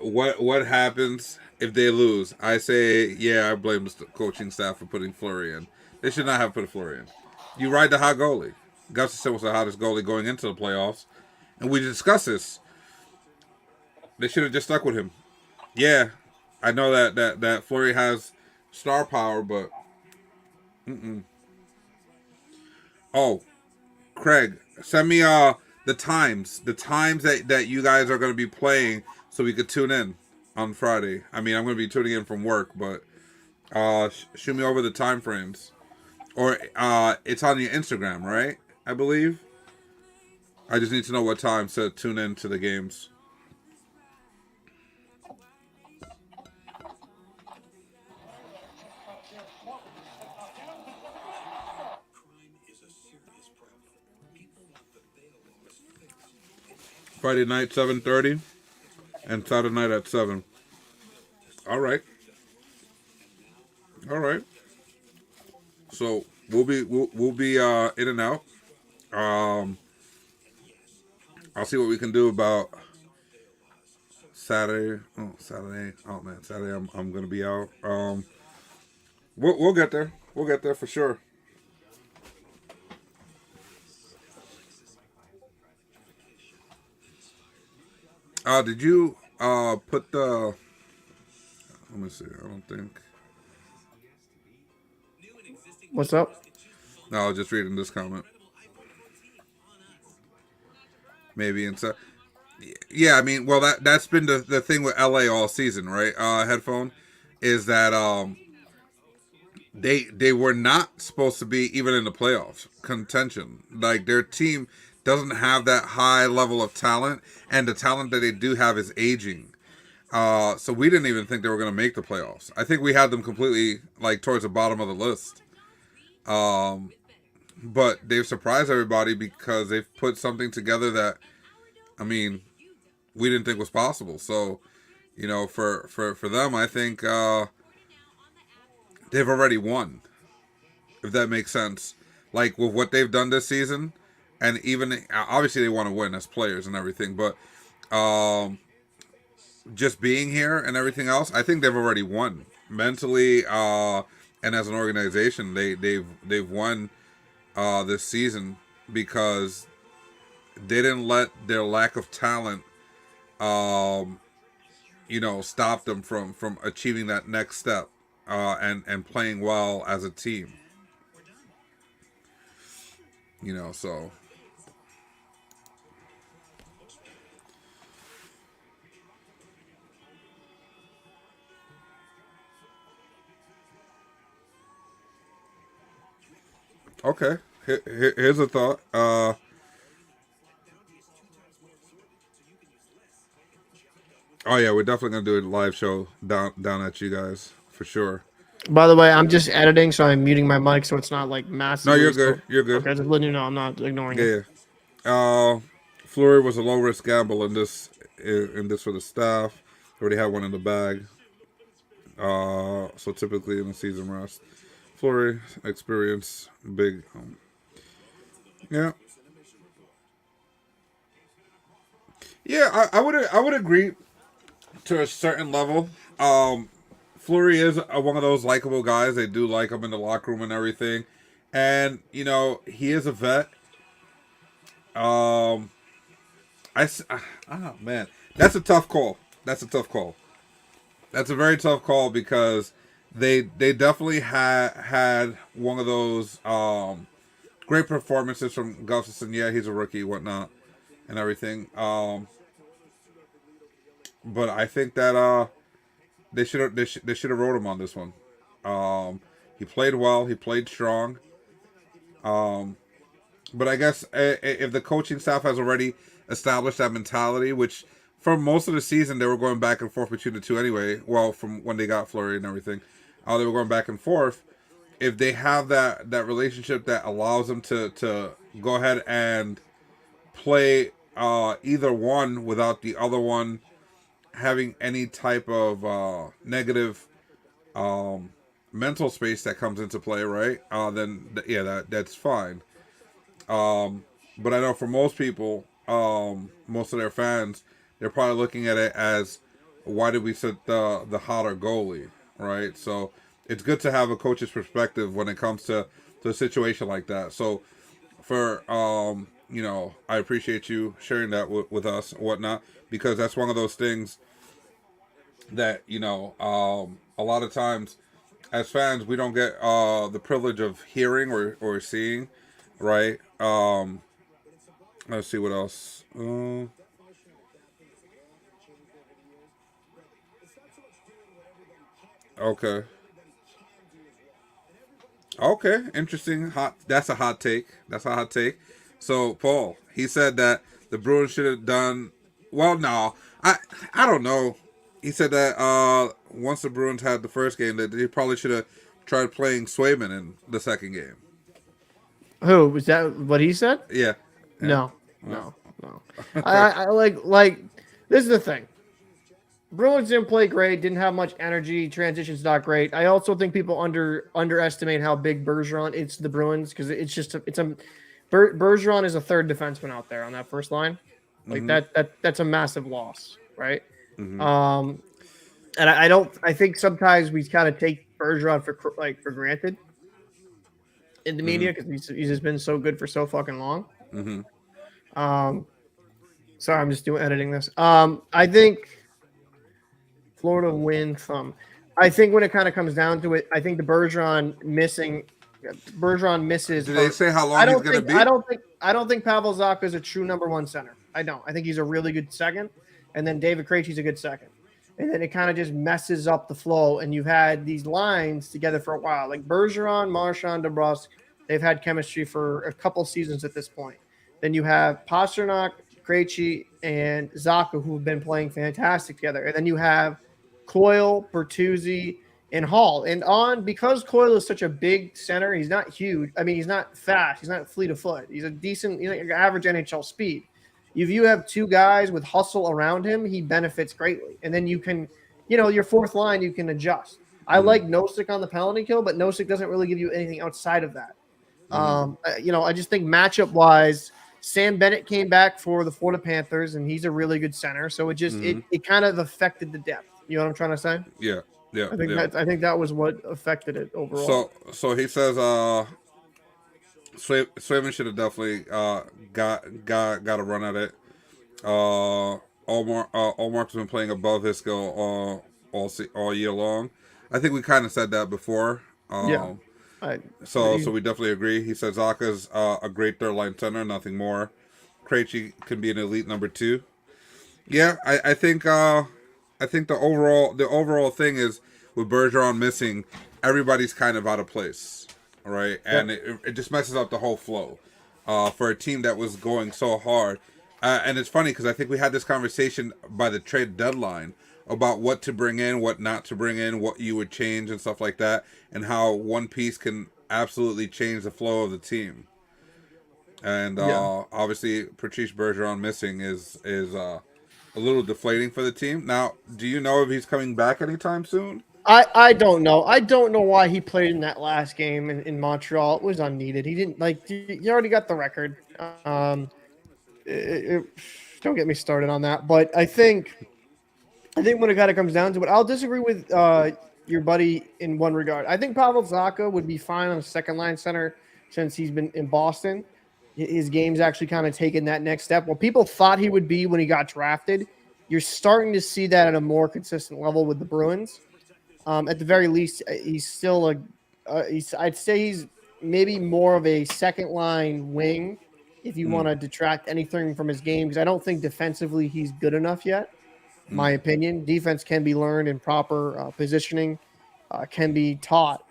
What happens if they lose? I say, yeah, I blame the coaching staff for putting Fleury in. They should not have put Fleury in. You ride the hot goalie. Gustafson was the hottest goalie going into the playoffs, and we discussed this. They should have just stuck with him. Yeah, I know that Fleury has star power, but Oh, Craig, send me the times that you guys are going to be playing, so we could tune in on Friday. I mean, I'm going to be tuning in from work, but shoot me over the time frames, or it's on your Instagram, right? I believe. I just need to know what time to tune in to the games. Crime is a serious problem. People want the bail laws fixed and action Friday night, 7:30, It's why and Saturday night at 7. to All stop right, justice. And now, all right. justice. So we'll be in and out. Um, And yes, I'll Congress see what we can do about soft bail laws so Saturday. Oh, Saturday. Oh man, Saturday. I'm gonna be out. We'll get there. We'll get there for sure. Did you put the? Let me see. I don't think. What's up? No, I was just reading this comment. Maybe inside. Yeah, I mean, well, that's been the thing with LA all season, right? Headphone is that they were not supposed to be even in the playoffs contention. Like their team doesn't have that high level of talent, and the talent that they do have is aging. So we didn't even think they were going to make the playoffs. I think we had them completely like towards the bottom of the list. Um, but they've surprised everybody because they've put something together that, I mean, we didn't think was possible. So, for them, I think they've already won, if that makes sense. Like with what they've done this season, and even obviously they want to win as players and everything, but um, just being here and everything else, I think they've already won mentally, and as an organization, they've won this season because they didn't let their lack of talent, um, stop them from achieving that next step, and playing well as a team. So okay. Here's a thought. Oh yeah, we're definitely gonna do a live show down at you guys for sure. By the way, I'm just editing, so I'm muting my mic so it's not like No, you're massively. good. So You're good. okay, just letting you know I'm not ignoring Yeah. you. Yeah. Fleury was a low risk gamble in this for the staff. Already had one in the bag. So typically in the season rest, Fleury experience big. Yeah, yeah. I would agree to a certain level. Fleury is one of those likable guys. They do like him in the locker room and everything, and he is a vet. Um, oh man, that's a tough call. That's a tough call. That's a very tough call because they definitely had one of those great performances from Gustafson. Yeah, he's a rookie, whatnot, and everything. But I think that they should have wrote him on this one. He played well. He played strong. But I guess if the coaching staff has already established that mentality, which for most of the season they were going back and forth between the two anyway. Well, from when they got Flurry and everything, they were going back and forth. If they have that relationship that allows them to go ahead and play either one without the other one having any type of negative mental space that comes into play, right? Then yeah, that's fine. But I know for most people, most of their fans, they're probably looking at it as, why did we set the hotter goalie, right? So it's good to have a coach's perspective when it comes to a situation like that. So for I appreciate you sharing that with us and whatnot, because that's one of those things that a lot of times as fans we don't get the privilege of hearing or seeing, right? Let's see what else. Okay. Okay, interesting. Hot. That's a hot take. That's a hot take. So Paul, he said that the Bruins should have done. Well, no, I don't know. He said that once the Bruins had the first game, that they probably should have tried playing Swayman in the second game. Who was that? What he said? Yeah, yeah. No, Well, no, no. I like. This is the thing. Bruins didn't play great. Didn't have much energy. Transition's not great. I also think people underestimate how big Bergeron is to the Bruins because Bergeron is a third defenseman out there on that first line. Like mm-hmm, that's a massive loss, right? mm-hmm, Um, and I don't. I think sometimes we kind of take Bergeron for granted in the mm-hmm, media because he's just been so good for so fucking long. mm-hmm. Um, sorry, I'm just doing editing this. I think Florida win some. I think when it kind of comes down to it, I think the Bergeron misses Did they hurt. say how long he's gonna be? I don't think Pavel Zacha is a true number one center. I don't. I think he's a really good second, and then David Krejci's a good second. And then it kind of just messes up the flow. And you've had these lines together for a while, like Bergeron, Marchand, DeBrusque. They've had chemistry for a couple seasons at this point. Then you have Pasternak, Krejci, and Zacha, who've been playing fantastic together. And then you have Coyle, Bertuzzi, and Hall. And on because Coyle is such a big center, he's not huge. I mean, he's not fast. He's not fleet of foot. He's a decent, like average NHL speed. If you have two guys with hustle around him, he benefits greatly. And then you can, your fourth line, you can adjust. I Mm-hmm, like Nosek on the penalty kill, but Nosek doesn't really give you anything outside of that. mm-hmm, I just think matchup wise, Sam Bennett came back for the Florida Panthers, and he's a really good center. So it just mm-hmm. it kind of affected the depth. You know what I'm trying to say? Yeah, yeah, I think yeah. that was what affected it overall. So he says Swayman should have definitely got a run at it. Allmark's been playing above his skill all year long. I think we kind of said that before. Yeah, I, So we definitely agree. He says Zaka's a great third line center, nothing more. Krejci can be an elite number two. Yeah, I think the overall thing is with Bergeron missing, everybody's kind of out of place, right? yeah, And it just messes up the whole flow for a team that was going so hard. And it's funny because I think we had this conversation by the trade deadline about what to bring in, what not to bring in, what you would change and stuff like that, and how one piece can absolutely change the flow of the team. And yeah. obviously, Patrice Bergeron missing is a little deflating for the team. Now, do you know if he's coming back anytime soon? I don't know. I don't know why he played in that last game in Montreal. It was unneeded. He didn't like. You already got the record. It, it- don't get me started on that. But I think when it kind of comes down to it, I'll disagree with your buddy in one regard. I think Pavel Zacha would be fine on a second line center since he's been in Boston. His game's actually kind of taken that next step. What people thought he would be when he got drafted, you're starting to see that at a more consistent level with the Bruins. At the very least, he's still I'd say he's maybe more of a second line wing if you Mm, want to detract anything from his game because I don't think defensively he's good enough yet mm. my opinion. Defense can be learned and proper positioning can be taught.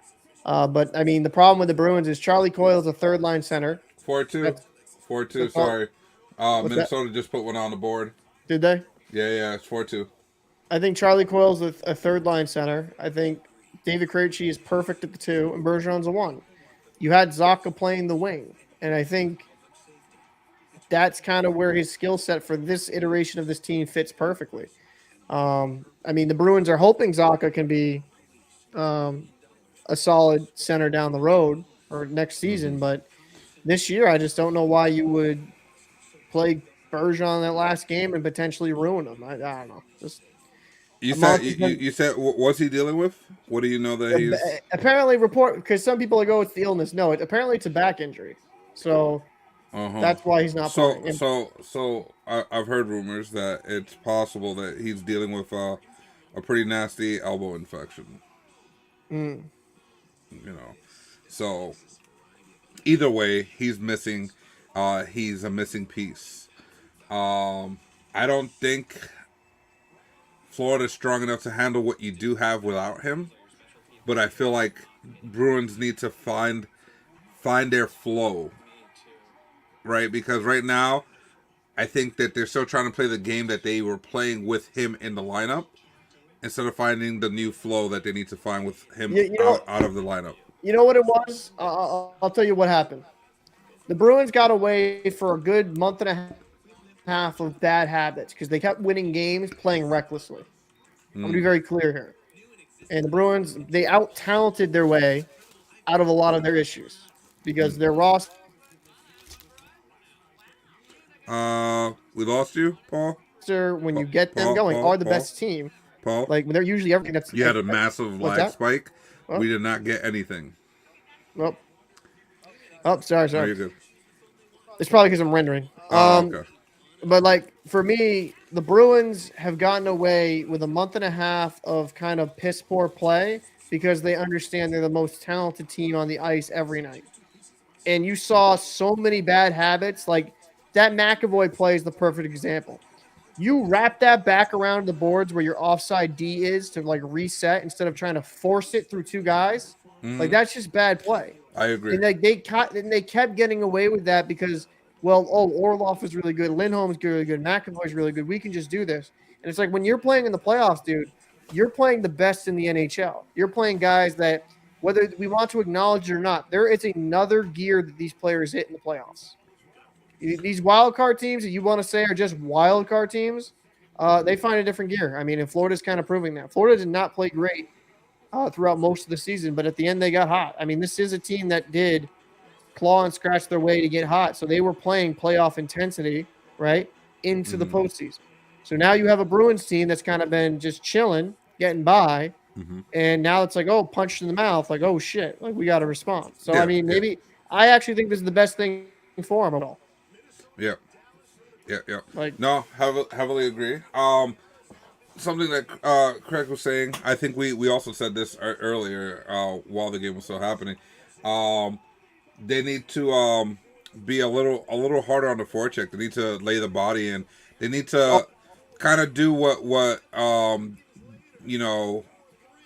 But I mean, the problem with the Bruins is Charlie Coyle is a third line center. 4-2. That's 4-2, that's all. sorry. What's that? Minnesota just put one on the board. Did they? Yeah, it's 4-2. I think Charlie Coyle's a third line center. I think David Krejci is perfect at the two, and Bergeron's a one. You had Zaka playing the wing, and I think that's kind of where his skill set for this iteration of this team fits perfectly. I mean, the Bruins are hoping Zaka can be um, a solid center down the road or next Hmm. season. But this year, I just don't know why you would play Bergeron in that last game and potentially ruin him. I don't know. Just You a said monster's been you said what's he dealing with? What do you know that he's? apparently report because some people go it's the illness. No, apparently it's a back injury. So Uh huh. that's why he's not So playing. And, so so I've heard rumors that it's possible that he's dealing with a pretty nasty elbow infection. mm, You know, so either way, he's missing. He's a missing piece. I don't think Florida's strong enough to handle what you do have without him. But I feel like Bruins need to find their flow, right? Because right now, I think that they're still trying to play the game that they were playing with him in the lineup instead of finding the new flow that they need to find with him You, you know, out of the lineup. you know what it was? I'll tell you what happened. The Bruins got away for a good month and a half of bad habits because they kept winning games playing recklessly. I'm gonna be very clear here. And the Bruins, they out talented their way out of a lot of their issues because their roster, We lost you, Paul. when you get them Paul, going, Paul, are the Paul. best team. Paul, Like when they're usually everything that's you had a massive what's lag that? spike. Oh. We did not get anything. Oh, sorry. Oh, you're good. It's probably because I'm rendering. Oh, okay. But like for me, the Bruins have gotten away with a month and a half of kind of piss poor play because they understand they're the most talented team on the ice every night. And you saw so many bad habits. Like that McAvoy play is the perfect example. You wrap that back around the boards where your offside D is to like reset instead of trying to force it through two guys. Like that's just bad play. I agree. And they kept getting away with that because, well, Orlov is really good, Lindholm's really good, McAvoy's really good. We can just do this. And it's like when you're playing in the playoffs, dude, you're playing the best in the NHL. You're playing guys that, whether we want to acknowledge it or not, there is another gear that these players hit in the playoffs. These wild card teams that you want to say are just wild card teams, they find a different gear. I mean, and Florida's kind of proving that. Florida did not play great throughout most of the season, but at the end they got hot. I mean, this is a team that did claw and scratch their way to get hot, so they were playing playoff intensity right into the postseason. So now you have a Bruins team that's kind of been just chilling, getting by, and now it's like, oh, punched in the mouth, like, oh shit, like we got to respond. So I mean, maybe I actually think this is the best thing for them at all. Yeah. Like, No, heavily agree. Something that Craig was saying, I think we also said this earlier while the game was still happening. They need to be a little harder on the forecheck. They need to lay the body in. They need to kind of do what you know,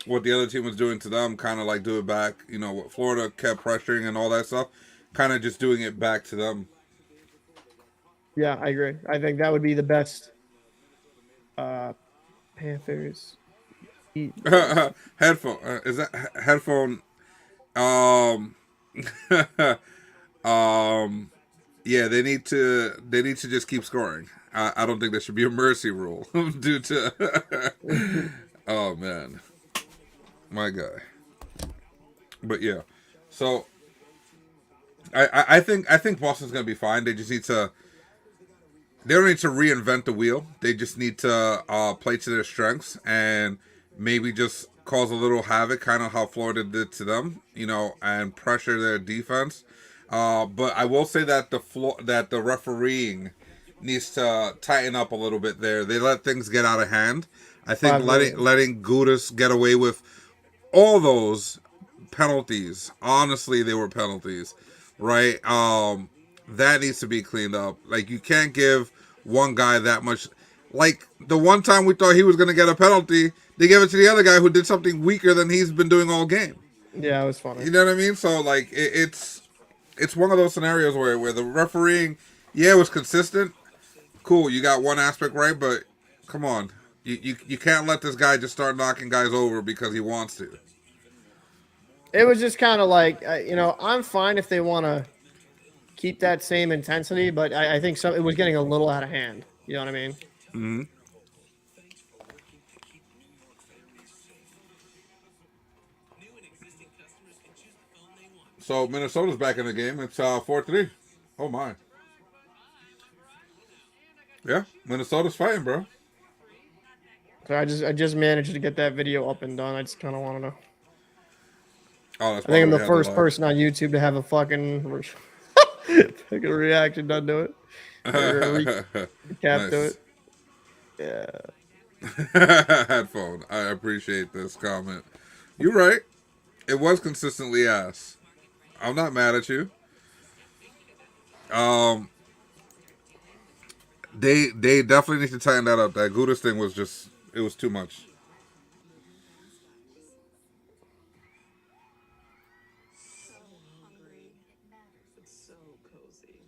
what the other team was doing to them, kind of like do it back. You know, what Florida kept pressuring and all that stuff, kind of just doing it back to them. yeah, I agree. I think that would be the best. Panthers. Headphone is that headphone? Um, yeah, they need to just keep scoring. I don't think there should be a mercy rule due to. Oh man, my guy. But yeah, so I think Boston's gonna be fine. They just need to. They don't need to reinvent the wheel. They just need to play to their strengths and maybe just cause a little havoc, kind of how Florida did to them, you know, and pressure their defense. But I will say that the refereeing needs to tighten up a little bit there. They let things get out of hand. I think letting Gudis get away with all those penalties. Honestly, they were penalties, right? That needs to be cleaned up. Like, you can't give one guy that much. Like, the one time we thought he was going to get a penalty, they gave it to the other guy who did something weaker than he's been doing all game. Yeah, it was funny. You know what I mean? So, like, it's one of those scenarios where the refereeing, yeah, was consistent. Cool, you got one aspect right, but come on. You can't let this guy just start knocking guys over because he wants to. It was just kind of like, I'm fine if they want to keep that same intensity, but I think it was getting a little out of hand. You know what I mean? Mm-hmm. So Minnesota's back in the game. It's 4-3. Oh my. Yeah, Minnesota's fighting, bro. So I just managed to get that video up and done. I just kind of want to know. Oh, that's I think I'm the first person on YouTube to have a fucking reaction done to it. Recap to it. Yeah. Headphone. I appreciate this comment. You're right. It was consistently ass. I'm not mad at you. Um, they definitely need to tighten that up. That Gudis thing was just it was too much. So hungry. It's so cozy.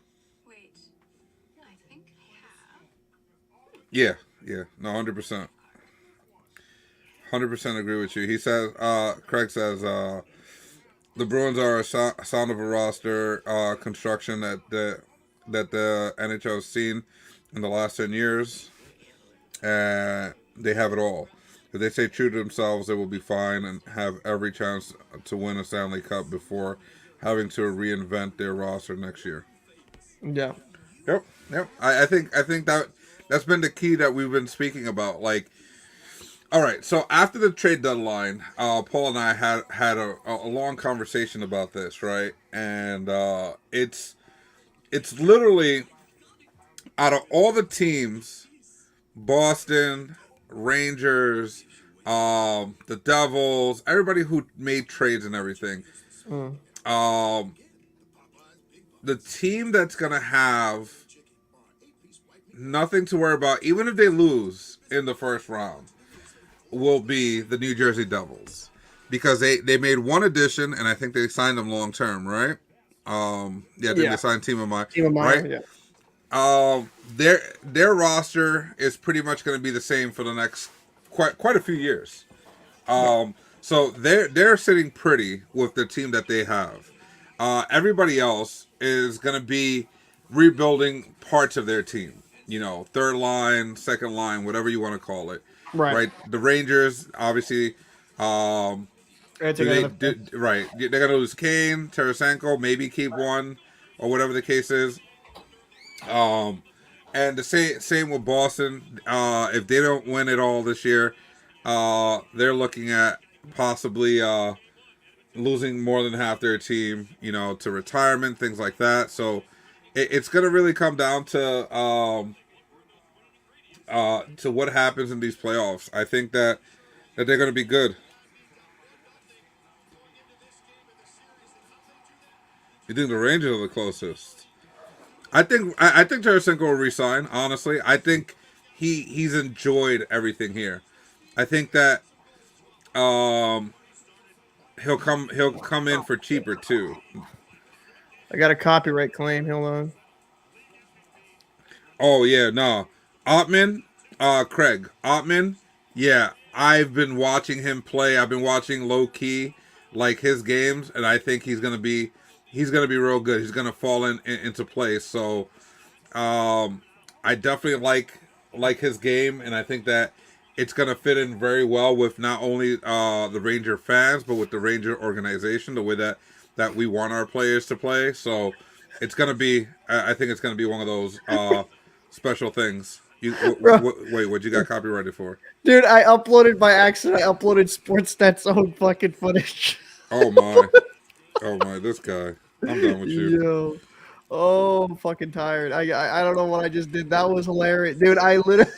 Wait, I think I have. Yeah, yeah, no, 100%, 100% agree with you. He says, Craig says, the Bruins are a sound of a roster construction that the NHL has seen in the last 10 years, and they have it all. If they stay true to themselves, they will be fine and have every chance to win a Stanley Cup before having to reinvent their roster next year. Yeah. Yep, yep. I think that's been the key that we've been speaking about. Like, all right, so after the trade deadline, Paul and I had a long conversation about this, right? And it's literally out of all the teams, Boston, Rangers, the Devils, everybody who made trades and everything. Mm. Um, the team that's gonna have nothing to worry about, even if they lose in the first round, will be the New Jersey Devils, because they made one addition and I think they signed them long term, right? Yeah, I think they Yeah. signed Timo Meyer, Team of right? Meyer. Yeah. Their roster is pretty much going to be the same for the next quite a few years. Yeah. So they're sitting pretty with the team that they have. Everybody else is going to be rebuilding parts of their team. You know, third line, second line, whatever you want to call it. Right. Right. The Rangers, obviously, It's do a they kind of do right? They're going to lose Kane, Tarasenko, maybe keep one, or whatever the case is. Um, and the same with Boston. If they don't win it all this year, they're looking at possibly losing more than half their team, you know, to retirement, things like that. So it's going to really come down to what happens in these playoffs. I think that they're going to be good. You think the Rangers are the closest? I think Tarasenko will resign. Honestly, I think he's enjoyed everything here. I think that um, he'll come in for cheaper too. I got a copyright claim. Hold on. Oh yeah, no. Ottman, Craig. Ottman, yeah. I've been watching him play. I've been watching low key, like his games, and I think he's gonna be real good. He's gonna fall into place. So I definitely like his game, and I think that it's gonna fit in very well with not only the Ranger fans, but with the Ranger organization, the way that we want our players to play. So it's gonna be. I think it's gonna be one of those special things. Bro, Wait, what you got copyrighted for? dude, I uploaded by accident. I uploaded Sportsnet's own fucking footage. Oh my, oh my, this guy. I'm done with you. Yo. Oh, I'm fucking tired. I don't know what I just did. That was hilarious, dude. I literally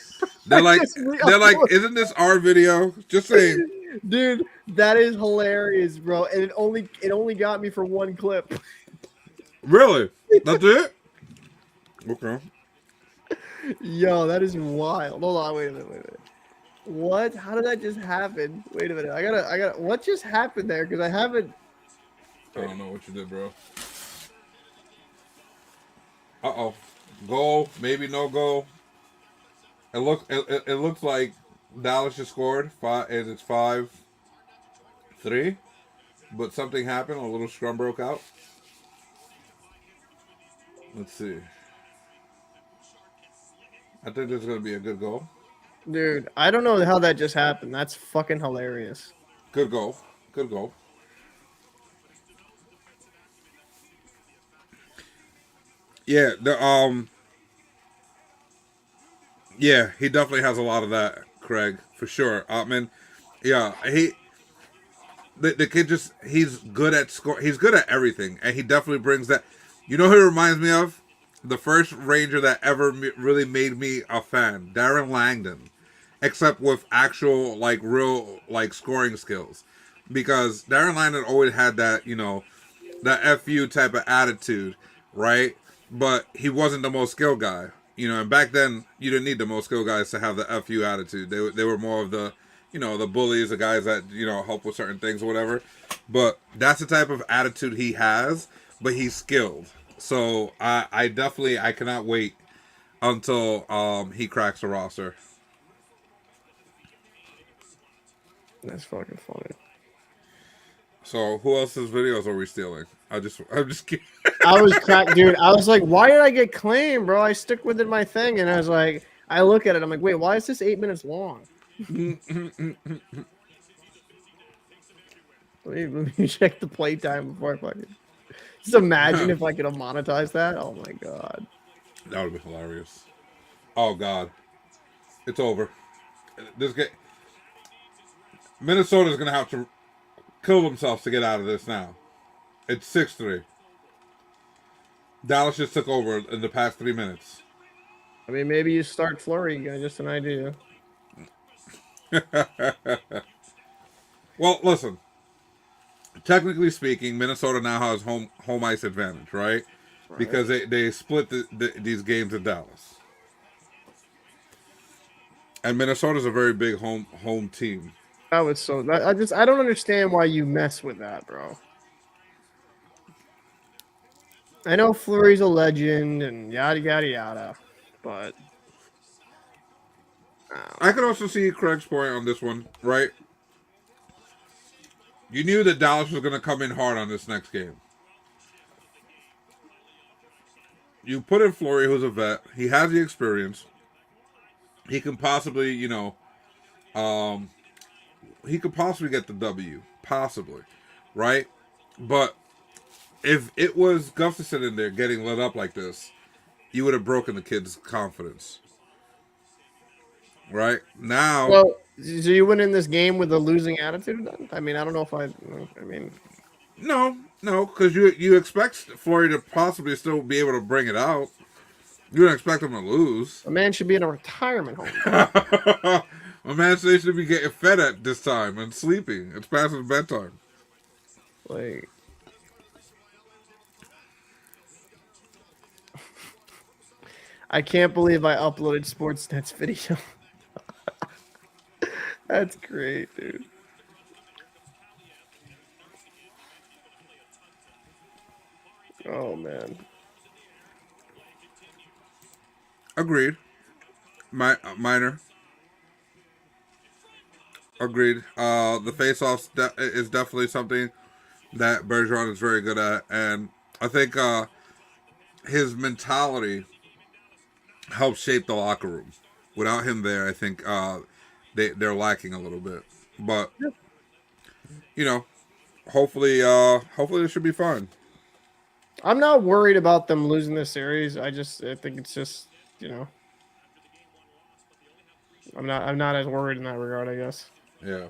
They're I like, just they're like, re-uploaded. isn't this our video? Just saying. Dude, that is hilarious, bro. And it only got me for one clip. Really? That's it? Okay. Yo, that is wild. Hold on, wait a minute. What? How did that just happen? Wait a minute. I gotta. What just happened there? Because I haven't. I don't know what you did, bro. Uh-oh. Goal, maybe no goal. It looks like Dallas just scored. It's 5-3. But something happened. A little scrum broke out. Let's see. I think this is gonna be a good goal. Dude, I don't know how that just happened. That's fucking hilarious. Good goal. Good goal. Yeah, yeah, he definitely has a lot of that, Craig, for sure. Ottman, yeah, the kid he's good at score. He's good at everything, and he definitely brings that. You know who he reminds me of? The first Ranger that ever really made me a fan, Darren Langdon, except with actual like real like scoring skills, because Darren Langdon always had that that fu type of attitude, right? but he wasn't the most skilled guy. And back then you didn't need the most skilled guys to have the fu attitude. They were more of the the bullies, the guys that help with certain things or whatever. But that's the type of attitude he has. But he's skilled, so I definitely I cannot wait until he cracks the roster. That's fucking funny. So who else's videos are we stealing? I'm just kidding. I was cracked, dude. I was like, why did I get claimed, bro? I stick within my thing, and I was like, I look at it, I'm like, wait, why is this 8 minutes long? Let me check the playtime before I fucking. Just imagine if I could have monetized that. Oh my god. That would be hilarious. Oh god, it's over. This game, Minnesota's gonna have to kill themselves to get out of this now. It's 6-3. Dallas just took over in the past 3 minutes. I mean, maybe you start Flurry again. Just an idea. Well, listen. Technically speaking, Minnesota now has home ice advantage, right? Because they split these games in Dallas, and Minnesota's a very big home team. That was so. I don't understand why you mess with that, bro. I know Fleury's a legend and yada yada yada, but I could also see Craig's point on this one, right? You knew that Dallas was going to come in hard on this next game. You put in Fleury, who's a vet. He has the experience. He can possibly, he could possibly get the W, possibly, right? But if it was Gustafson in there getting lit up like this, you would have broken the kid's confidence. Right? Now... Well, so you went in this game with a losing attitude then? I mean, I don't know if I mean... No, because you expect Fleury to possibly still be able to bring it out. You don't expect him to lose. A man should be in a retirement home. A man should be getting fed at this time and sleeping. It's past his bedtime. Like... I can't believe I uploaded Sportsnet's video. That's great, dude. Oh, man. Agreed. Minor. Agreed. The face-offs is definitely something that Bergeron is very good at. And I think his mentality helps shape the locker room. Without him there, I think they're lacking a little bit. But, hopefully it should be fine. I'm not worried about them losing this series. I think it's just, I'm not as worried in that regard, I guess. Yeah.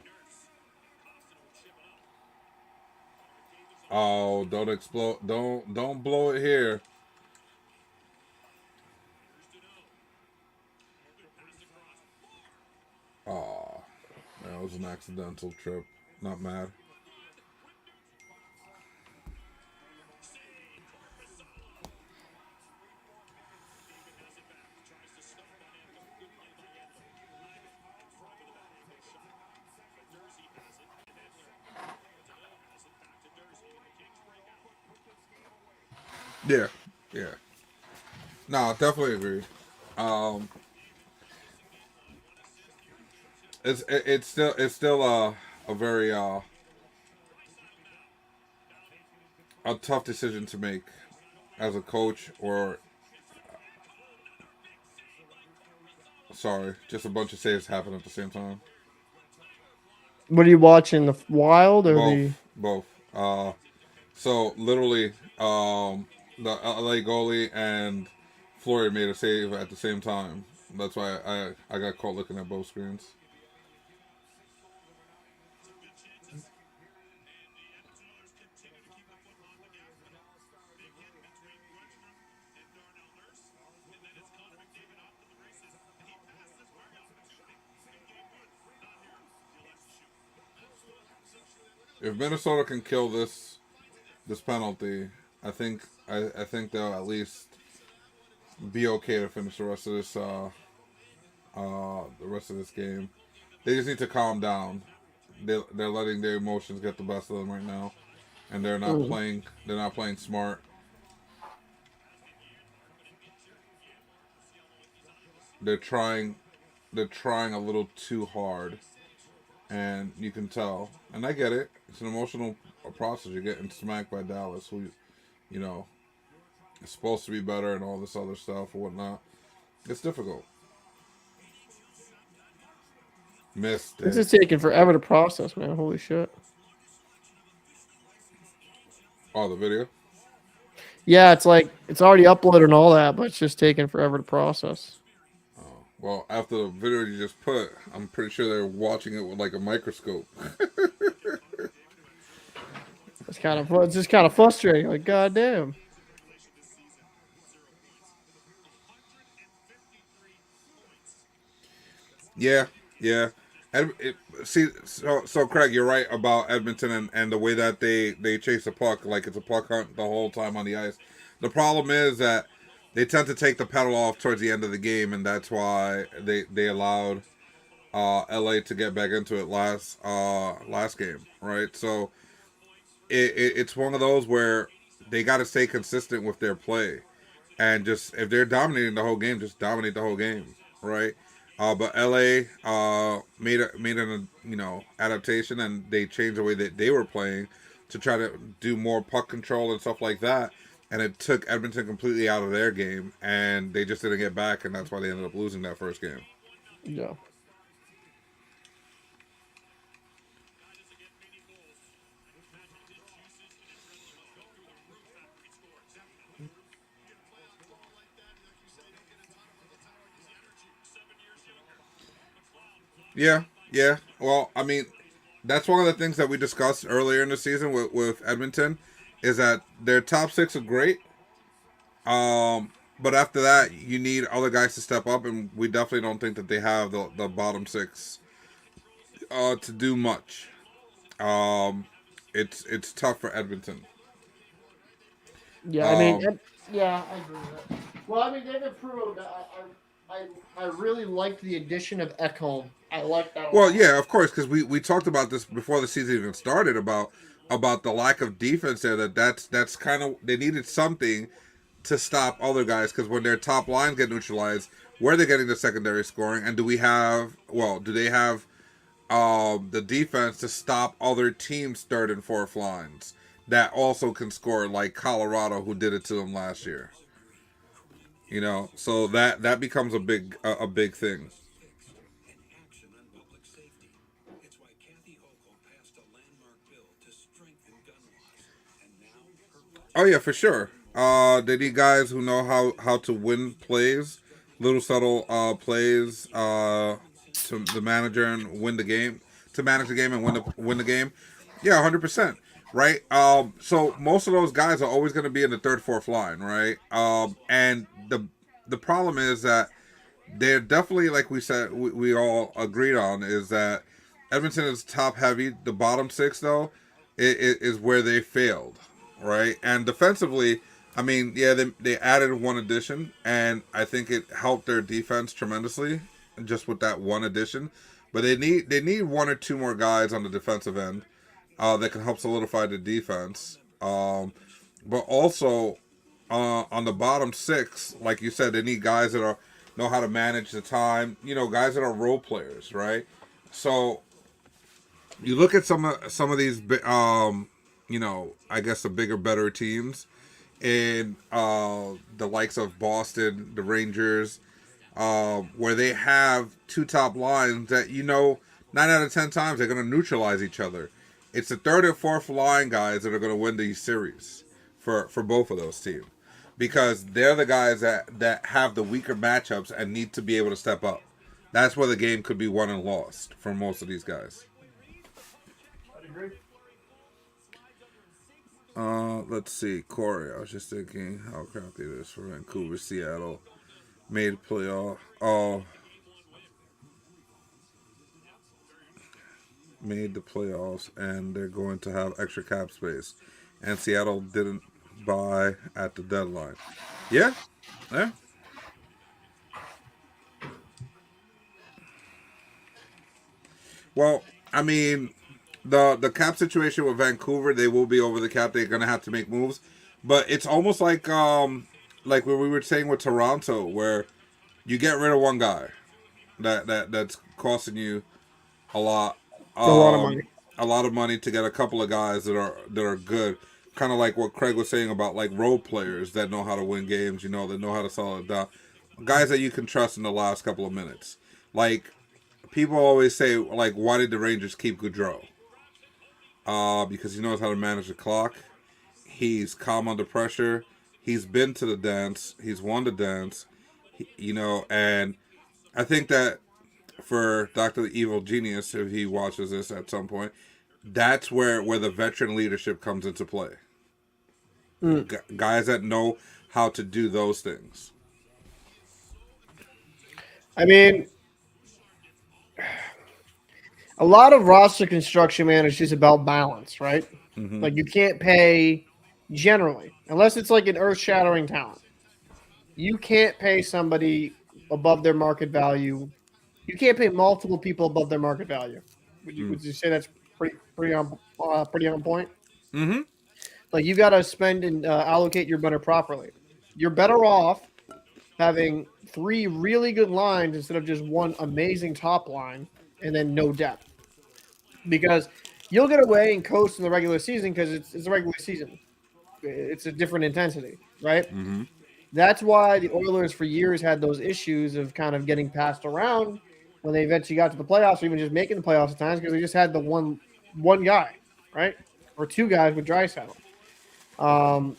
Oh, don't explode. Don't blow it here. Oh, that was an accidental trip. Not mad. Yeah. No, definitely agree. It's still a very a tough decision to make as a coach or sorry, just a bunch of saves happen at the same time. What are you watching? The Wild or both? So literally, the LA goalie and Fleury made a save at the same time. That's why I got caught looking at both screens. If Minnesota can kill this penalty, I think they'll at least be okay to finish the rest of this game. They just need to calm down. They're letting their emotions get the best of them right now, and they're not Mm. playing. They're not playing smart. They're trying. They're trying a little too hard, and you can tell. And I get it. It's an emotional process. You're getting smacked by Dallas, who, you know, is supposed to be better and all this other stuff or whatnot. It's difficult. Missed This it. is taking forever to process, man. Holy shit. Oh, the video. Yeah, it's like it's already uploaded and all that, but it's just taking forever to process. Oh, well, after the video you just put, I'm pretty sure they're watching it with like a microscope. It's just kind of frustrating. Like, goddamn. Yeah, yeah. So Craig, you're right about Edmonton and the way that they chase the puck like it's a puck hunt the whole time on the ice. The problem is that they tend to take the pedal off towards the end of the game, and that's why they allowed LA to get back into it last game, right? So it's one of those where they got to stay consistent with their play, and just if they're dominating the whole game, just dominate the whole game, right? But LA made an adaptation, and they changed the way that they were playing to try to do more puck control and stuff like that. And it took Edmonton completely out of their game, and they just didn't get back, and that's why they ended up losing that first game. Yeah. Yeah, yeah. Well, I mean, that's one of the things that we discussed earlier in the season with Edmonton, is that their top six are great. But after that, you need other guys to step up, and we definitely don't think that they have the bottom six to do much. Um, it's tough for Edmonton. Yeah, I mean, Um, yeah, I agree with that. Well, I mean, they've improved. I really liked the addition of Ekholm. I like that a well, lot. yeah, of course, because we talked about this before the season even started about the lack of defense there. That's kind of, they needed something to stop other guys, because when their top lines get neutralized, where are they getting the secondary scoring? And do they have the defense to stop other teams' third and fourth lines that also can score, like Colorado, who did it to them last year? So that becomes a big thing. and action on public safety. It's why Kathy Hochul passed a landmark bill to strengthen gun laws. And now her budget. Oh yeah, for sure. They need guys who know how to win plays, little subtle plays, to the manager and win the game, to manage the game and win the game. Yeah, 100%. Right. So most of those guys are always going to be in the third, fourth line, right? And the problem is that they're definitely, like we said, we all agreed on, is that Edmonton is top heavy. The bottom six, though, is where they failed, right? And defensively, I mean, yeah, they added one addition, and I think it helped their defense tremendously, just with that one addition. But they need one or two more guys on the defensive end that can help solidify the defense. But also on the bottom six, like you said, they need guys that know how to manage the time. Guys that are role players, right? So you look at some of these, I guess the bigger, better teams, in the likes of Boston, the Rangers, where they have two top lines that 9 out of 10 times they're going to neutralize each other. It's the third and fourth line guys that are going to win these series for both of those teams, because they're the guys that have the weaker matchups and need to be able to step up. That's where the game could be won and lost for most of these guys. I'd agree. Let's see, Corey. I was just thinking how crappy it is for Vancouver. Seattle made playoff. Oh, made the playoffs, and they're going to have extra cap space. And Seattle didn't buy at the deadline. Yeah, yeah. Well, I mean, the cap situation with Vancouver, they will be over the cap. They're gonna have to make moves, but it's almost like what we were saying with Toronto, where you get rid of one guy that's costing you a lot, A lot of money. a lot of money to get a couple of guys that are good. Kind of like what Craig was saying about like role players that know how to win games. You know, that know how to sell it down. Guys that you can trust in the last couple of minutes. Like people always say, like, why did the Rangers keep Goudreau? Because he knows how to manage the clock. He's calm under pressure. He's been to the dance. He's won the dance. You know, and I think that for Dr. Evil Genius, if he watches this at some point, that's where the veteran leadership comes into play. Guys that know how to do those things. I mean, a lot of roster construction, man, is just about balance, right? Mm-hmm. Like you can't pay generally, unless it's like an earth-shattering talent. You can't pay somebody above their market value. You can't pay multiple people above their market value. Would you say that's pretty on point? Mm-hmm. Like you got to spend and allocate your money properly. You're better off having 3 really good lines instead of just one amazing top line and then no depth. Because you'll get away and coast in the regular season because it's a regular season. It's a different intensity, right? Mm-hmm. That's why the Oilers for years had those issues of kind of getting passed around when they eventually got to the playoffs or even just making the playoffs at times because they just had the one guy, right? Or 2 guys with Draisaitl. But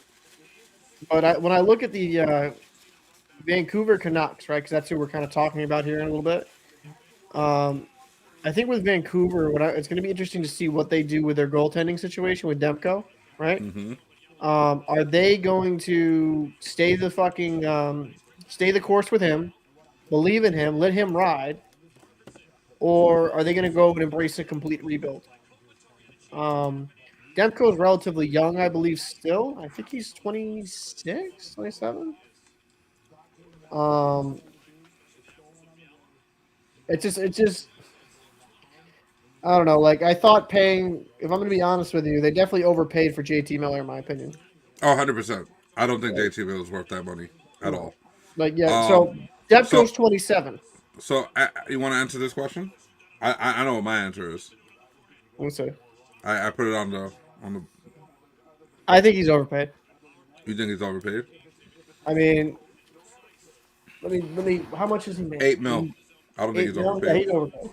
when I look at the Vancouver Canucks, right, because that's who we're kind of talking about here in a little bit. I think with Vancouver, it's going to be interesting to see what they do with their goaltending situation with Demko, right? Mm-hmm. Are they going to stay the course with him, believe in him, let him ride, or are they going to go and embrace a complete rebuild? Demko is relatively young, I believe, still. I think he's 26, 27. It's just I don't know. Like I thought paying, if I'm going to be honest with you, they definitely overpaid for JT Miller, in my opinion. Oh, 100%. I don't think JT Bill is worth that money at all. Like yeah, so Um, Demko's so 27. so you want to answer this question? I know what my answer is. Let me see. I put it on the. I think he's overpaid. You think he's overpaid? I mean, let me. How much is he make? 8 mil. I don't think he's Yeah, overpaid. he's overpaid.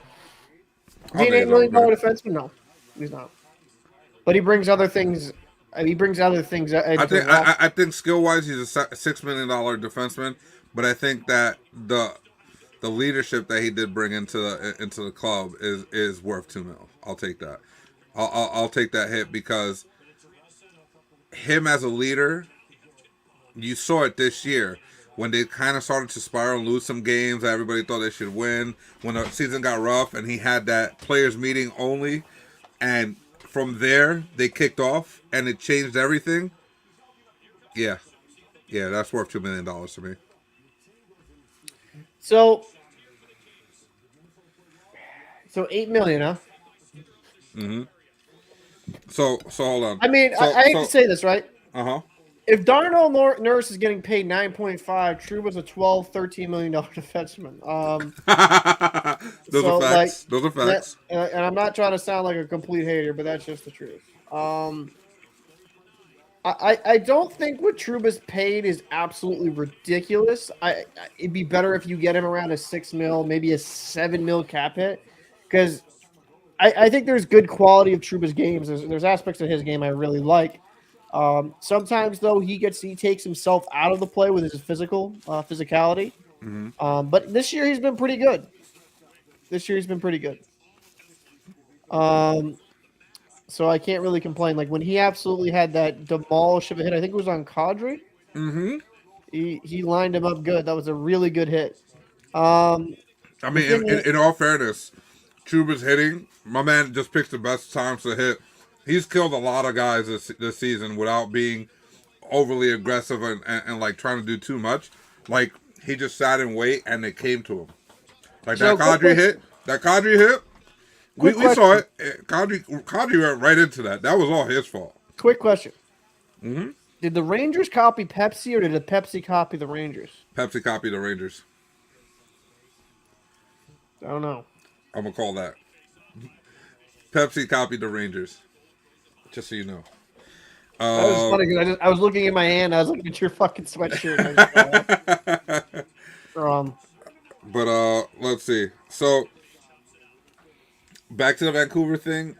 I Is he don't an think $8 he's million overpaid. defenseman? No, he's not. But he brings other things. He brings other things into I think skill wise he's a $6 million defenseman, but I think that the leadership that he did bring into the club is worth 2 mil. I'll take that. I'll take that hit because him as a leader, you saw it this year when they kind of started to spiral and lose some games that everybody thought they should win. When the season got rough and he had that players meeting only, and from there they kicked off and it changed everything. Yeah, yeah, that's worth $2 million to me. So 8 million, huh? Mm-hmm. So hold on. I mean, I hate to say this, right? Uh-huh. If Darnell Nurse is getting paid 9.5, Trouba's a $13 million defenseman. Those So are like facts. Those are that, facts. and I'm not trying to sound like a complete hater, but that's just the truth. I don't think what Trouba's paid is absolutely ridiculous. It'd be better if you get him around a 6 mil, maybe a 7 mil cap hit, because I think there's good quality of Trouba's games. There's aspects of his game I really like. Sometimes though he takes himself out of the play with his physicality. Mm-hmm. But this year he's been pretty good. So I can't really complain. Like when he absolutely had that demolish of a hit, I think it was on Kadri. Mm-hmm. He lined him up good. That was a really good hit. I The mean, thing is, in all fairness, Trouba's hitting. My man just picks the best times to hit. He's killed a lot of guys this season without being overly aggressive and like trying to do too much. Like he just sat and wait, and it came to him. Like So, that Kadri hit. That Kadri hit. We saw it. Kadri went right into that. That was all his fault. Quick question. Mm-hmm. Did the Rangers copy Pepsi or did the Pepsi copy the Rangers? Pepsi copied the Rangers. I don't know. I'm gonna call that. Pepsi copied the Rangers. Just so you know. That was funny because I was looking at my hand. I was looking at your fucking sweatshirt. But let's see. So back to the Vancouver thing.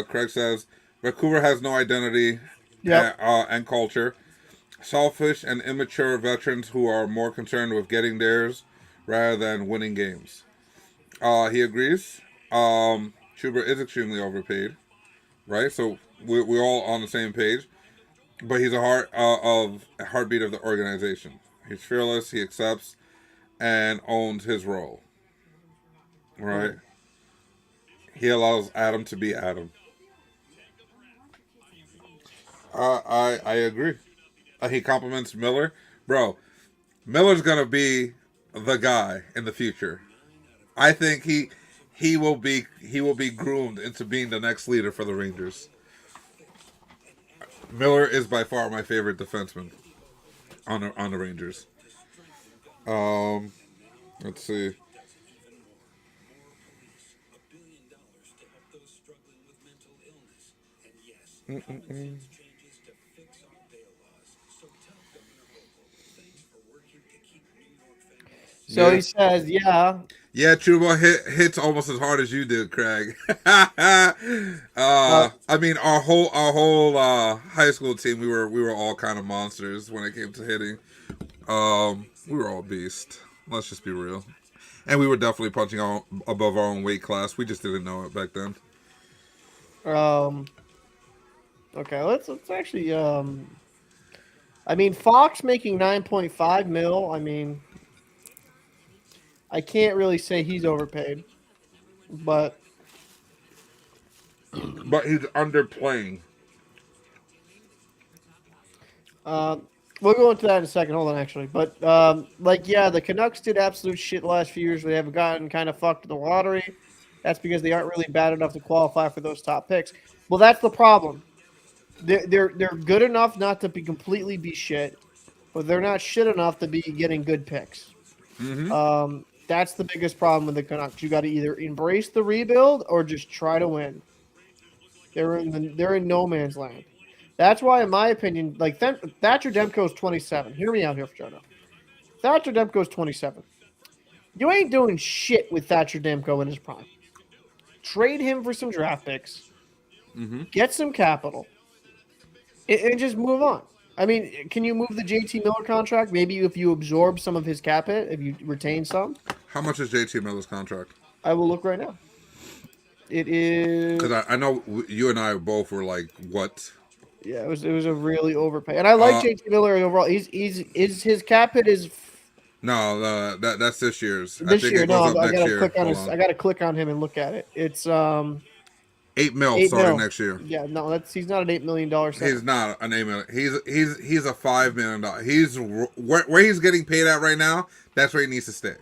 Craig says Vancouver has no identity and culture. Selfish and immature veterans who are more concerned with getting theirs rather than winning games. He agrees. Schubert is extremely overpaid, right? So we're all on the same page. But he's a heartbeat of the organization. He's fearless. He accepts and owns his role. Right? He allows Adam to be Adam. I agree. He compliments Miller, bro. Miller's gonna be the guy in the future. I think he will be groomed into being the next leader for the Rangers. Miller is by far my favorite defenseman on the Rangers. Let's see. So he says, yeah. Yeah, Truba hits almost as hard as you did, Craig. I mean, our whole high school team, we were all kind of monsters when it came to hitting. We were all beasts. Let's just be real. And we were definitely punching above our own weight class. We just didn't know it back then. Okay, let's actually I mean, Fox making 9.5 mil. I mean, I can't really say he's overpaid, but he's underplaying. We'll go into that in a second. Hold on, actually. But, the Canucks did absolute shit the last few years. They have gotten kind of fucked in the lottery. That's because they aren't really bad enough to qualify for those top picks. Well, that's the problem. They're good enough not to completely be shit, but they're not shit enough to be getting good picks. Mm-hmm. That's the biggest problem with the Canucks. You got to either embrace the rebuild or just try to win. They're in no man's land. That's why, in my opinion, like Thatcher Demko's 27. Hear me out here, Jonah. Thatcher Demko's 27. You ain't doing shit with Thatcher Demko in his prime. Trade him for some draft picks. Mm-hmm. Get some capital. And just move on. I mean, can you move the JT Miller contract? Maybe if you absorb some of his cap hit, if you retain some. How much is JT Miller's contract? I will look right now. It is because I know you and I both were like, what? Yeah, it was a really overpay, and I like JT Miller overall. His cap hit is no, that's this year's. This year, no, I gotta click on his. I gotta click on him and look at it. It's $8 million starting next year. Yeah, no, he's not an $8 million. He's not an $8 million. He's a $5 million. He's where he's getting paid at right now. That's where he needs to stay.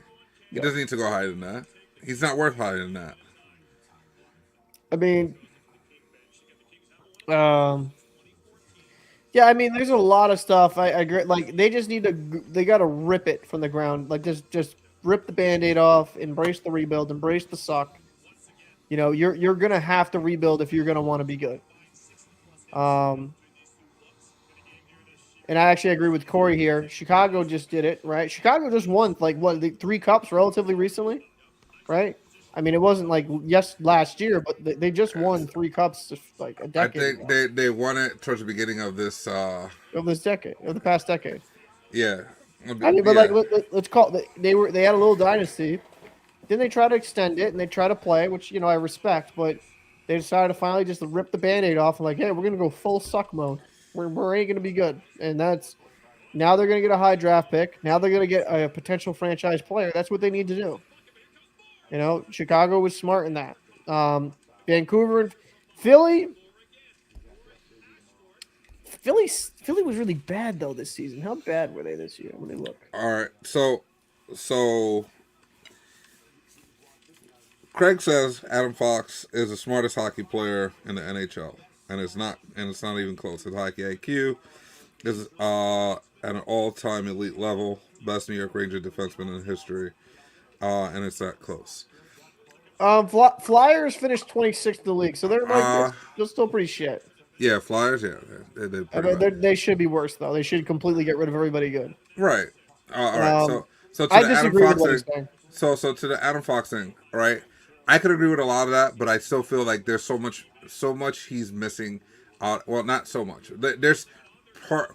He doesn't need to go higher than that. He's not worth higher than that. I mean, yeah, I mean, there's a lot of stuff. I agree. Like, they just need to. They got to rip it from the ground. Like, just rip the Band-Aid off. Embrace the rebuild. Embrace the suck. You know, you're gonna have to rebuild if you're gonna want to be good. And I actually agree with Corey here. Chicago just did it, right? Chicago just won the 3 cups relatively recently, right? I mean, it wasn't like last year, but they just won 3 cups like a decade. I think they won it towards the beginning of this decade, of the past decade. Yeah, I mean, but let's call it. They had a little dynasty. Then they try to extend it and they try to play, which I respect, but they decided to finally just rip the Band-Aid off and hey, we're gonna go full suck mode. We're ain't gonna be good, and that's now they're gonna get a high draft pick. Now they're gonna get a potential franchise player. That's what they need to do. Chicago was smart in that. Vancouver and Philly. Philly was really bad though this season. How bad were they this year? Let me look. All right, so Craig says Adam Fox is the smartest hockey player in the NHL, and it's not even close. His hockey IQ is at an all-time elite level, best New York Ranger defenseman in history, and it's that close. Flyers finished 26th in the league, so they're still pretty shit. Yeah, Flyers, yeah, they're I pretty mean, bad. they should be worse though. They should completely get rid of everybody good. Right. All right. Um, So to I the Adam disagree with Fox what he's thing. saying. So to the Adam Fox thing. All right. I could agree with a lot of that, but I still feel like there's so much he's missing. Well, not so much. There's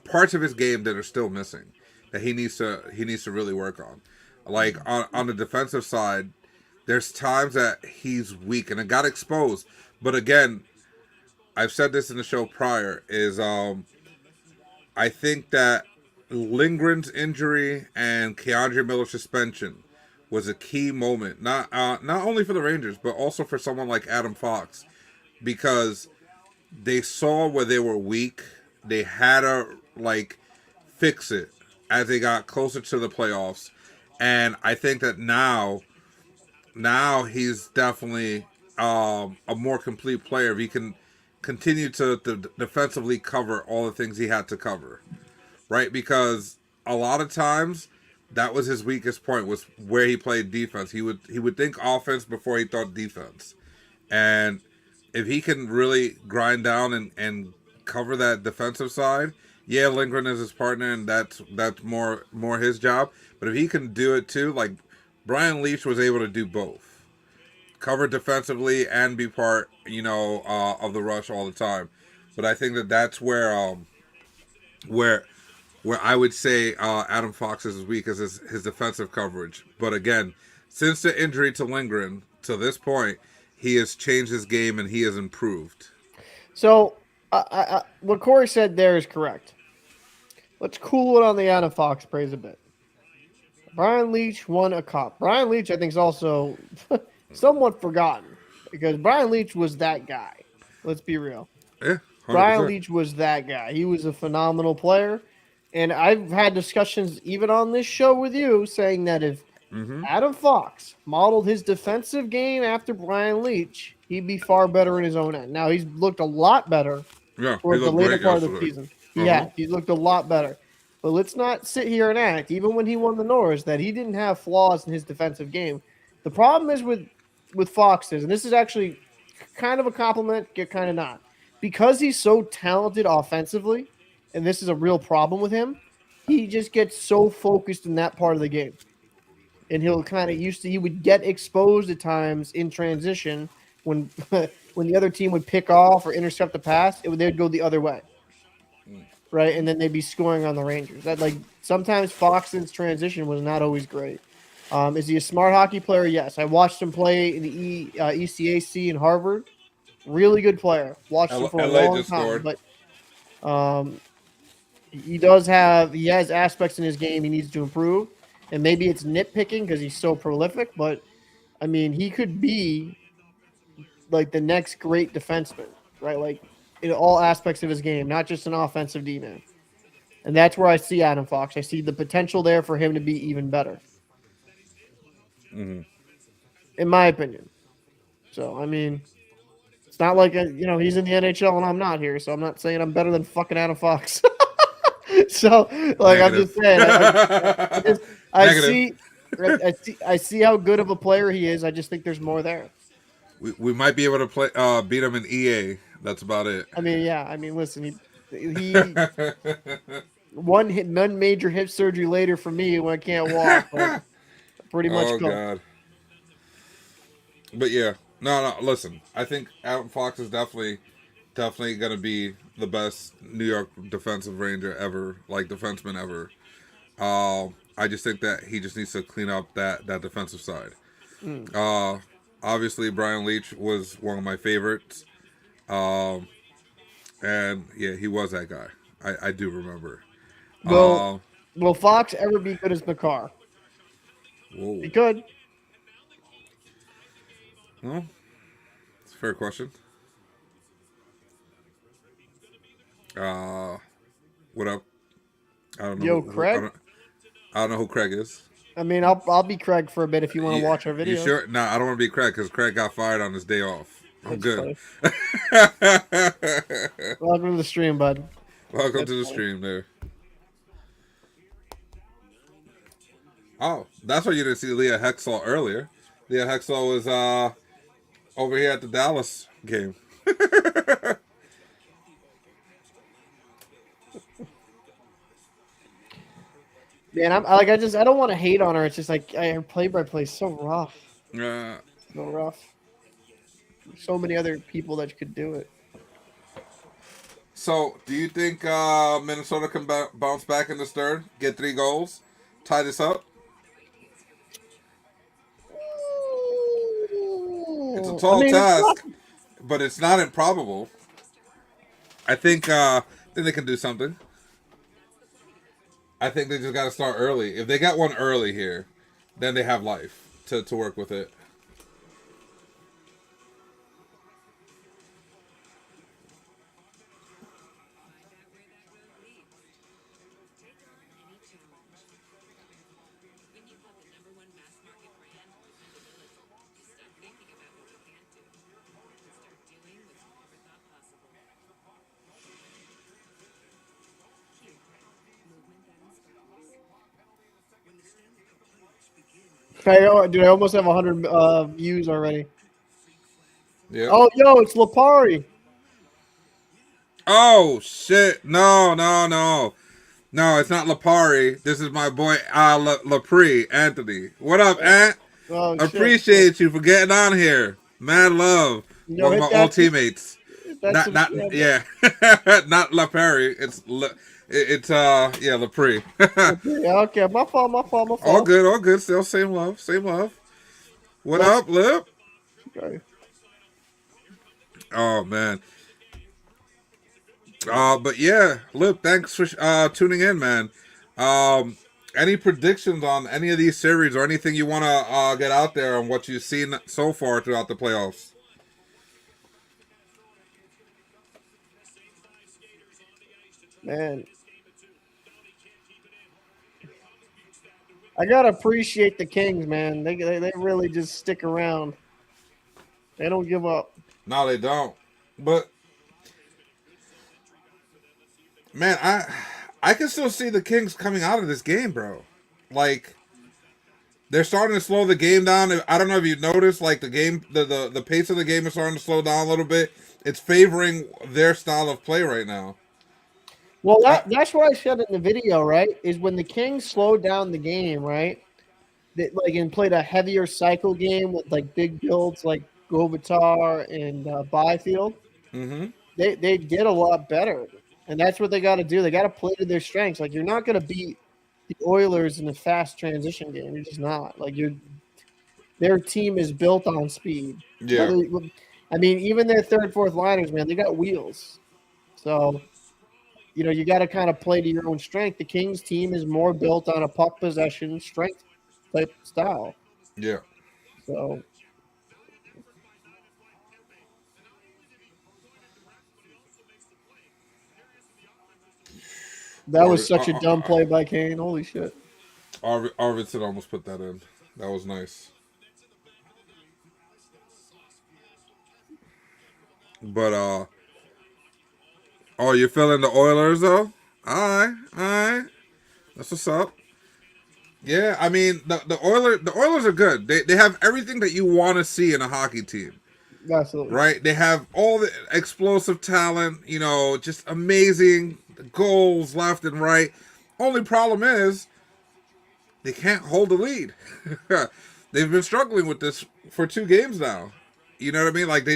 parts of his game that are still missing that he needs to really work on. Like on the defensive side, there's times that he's weak and it got exposed. But again, I've said this in the show prior. Is I think that Lindgren's injury and Keandre Miller's suspension was a key moment, not only for the Rangers but also for someone like Adam Fox, because they saw where they were weak. They had to fix it as they got closer to the playoffs, and I think that now he's definitely a more complete player. If he can continue to defensively cover all the things he had to cover, right? Because a lot of times that was his weakest point, was where he played defense. He would think offense before he thought defense. And if he can really grind down and cover that defensive side, yeah, Lindgren is his partner and that's more his job. But if he can do it too, like Brian Leach was able to do both. Cover defensively and be part, of the rush all the time. But I think that that's where I would say Adam Fox is as weak as his defensive coverage. But again, since the injury to Lindgren to this point, he has changed his game and he has improved. So, what Corey said there is correct. Let's cool it on the Adam Fox praise a bit. Brian Leach won a cup. Brian Leach, I think, is also somewhat forgotten because Brian Leach was that guy. Let's be real. Yeah, 100%. Brian Leach was that guy. He was a phenomenal player. And I've had discussions even on this show with you saying that if Adam Fox modeled his defensive game after Brian Leach, he'd be far better in his own end. Now, he's looked a lot better Yeah, towards the later part of the yesterday. season. Yeah, he's looked a lot better. But let's not sit here and act, even when he won the Norris, that he didn't have flaws in his defensive game. The problem is with Fox is, and this is actually kind of a compliment, yet kind of not. Because he's so talented offensively, and this is a real problem with him, he just gets so focused in that part of the game. And he'll kind of he would get exposed at times in transition when when the other team would pick off or intercept the pass, they would go the other way. Right, and then they'd be scoring on the Rangers. That sometimes Fox's transition was not always great. Is he a smart hockey player? Yes, I watched him play in the ECAC in Harvard. Really good player. Watched him for a long time, but he has aspects in his game he needs to improve, and maybe it's nitpicking because he's so prolific. But I mean, he could be like the next great defenseman, right? Like in all aspects of his game, not just an offensive D-man. And that's where I see Adam Fox. I see the potential there for him to be even better. In my opinion. So, I mean, it's not like, he's in the NHL and I'm not here. So I'm not saying I'm better than fucking Adam Fox. So, I'm just saying. I see how good of a player he is. I just think there's more there. We might be able to beat him in EA. That's about it. I mean, yeah. I mean, listen, he one major hip surgery later for me when I can't walk. But pretty much. Oh God. But yeah, no. Listen, I think Adam Fox is definitely gonna be the best New York defensive Ranger ever, like defenseman ever. I just think that he just needs to clean up that defensive side. Obviously, Brian Leach was one of my favorites. And yeah, he was that guy. I do remember. Will Fox ever be good as McCarr? Whoa. He could. Well, it's a fair question. What up? I don't know. Yo, Craig? I don't know who Craig is. I mean, I'll be Craig for a bit if you want to watch our You video. sure? No, I don't want to be Craig because Craig got fired on his day off. I'm That's good. funny. Welcome to the stream, bud. Welcome That's to the funny. stream there. Oh, that's why you didn't see Leah Hexall earlier. Leah Hexall was over here at the Dallas game. Man, I don't want to hate on her. It's just like her play-by-play is so rough, Uh, so rough. So many other people that could do it. so, do you think Minnesota can bounce back in this third, get 3 goals, tie this up? It's a I tall mean, it's not. task, but it's not improbable. I think they can do something. I think they just got to start early. If they got one early here, then they have life to work with it. Dude, I almost have 100 views already. Yeah. Oh, yo, it's Lapari. Oh shit! No, no, no, no! It's not Lapari. This is my boy Lapri Anthony. What up, Ant? Oh shit. Appreciate you for getting on here. Mad love. You know, One of hit my old that- teammates. That's Not yeah. Not Lapari. It's yeah, Lapri. Okay, my fault. All good, all good. Still same love, same love. What up, Lip? Okay. Oh man. But yeah, Lip, thanks for tuning in, man. Any predictions on any of these series or anything you want to get out there on what you've seen so far throughout the playoffs? Man, I gotta appreciate the Kings, man. They really just stick around. They don't give up. No, they don't. But man, I can still see the Kings coming out of this game, bro. Like they're starting to slow the game down. I don't know if you noticed, like the pace of the game is starting to slow down a little bit. It's favoring their style of play right now. Well, that's what I said in the video, right? Is when the Kings slowed down the game, right? They, and played a heavier cycle game with like big builds like Govitar and Byfield. Mm-hmm. They did a lot better, and that's what they got to do. They got to play to their strengths. Like you're not going to beat the Oilers in a fast transition game. You're just not. Like their team is built on speed. Yeah. I mean, even their third, fourth liners, man, they got wheels. So, you got to kind of play to your own strength. The Kings team is more built on a puck possession strength type style. Yeah. So that was such a dumb play by Kane. Holy shit. Arvidsson almost put that in. That was nice. But oh, you're feeling the Oilers though? Alright. That's what's up. Yeah, I mean the Oilers are good. They have everything that you want to see in a hockey team. Absolutely. Right? They have all the explosive talent, just amazing goals left and right. Only problem is they can't hold the lead. They've been struggling with this for 2 games now. You know what I mean? Like they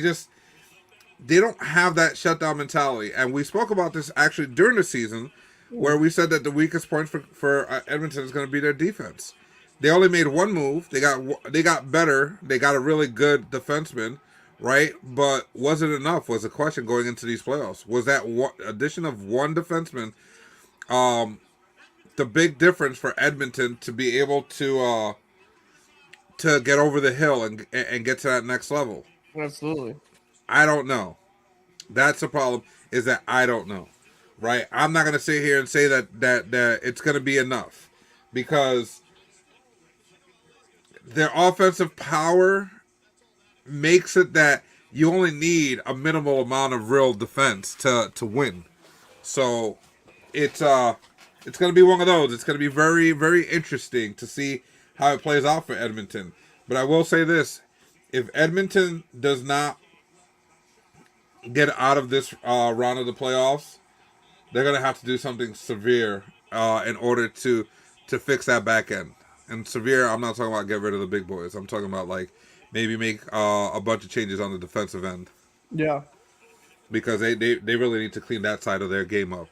don't have that shutdown mentality. And we spoke about this actually during the season where we said that the weakest point for Edmonton is going to be their defense. They only made one move. They got better. They got a really good defenseman, right? But was it enough? Was the question going into these playoffs. Was that addition of one defenseman the big difference for Edmonton to be able to get over the hill and get to that next level? Absolutely. I don't know. That's the problem, is that I don't know. Right? I'm not going to sit here and say that it's going to be enough, because their offensive power makes it that you only need a minimal amount of real defense to win. So it's going to be one of those. It's going to be very very interesting to see how it plays out for Edmonton. But I will say this: if Edmonton does not get out of this round of the playoffs, they're going to have to do something severe in order to fix that back end. And severe, I'm not talking about get rid of the big boys. I'm talking about like maybe make a bunch of changes on the defensive end Yeah. because they really need to clean that side of their game up.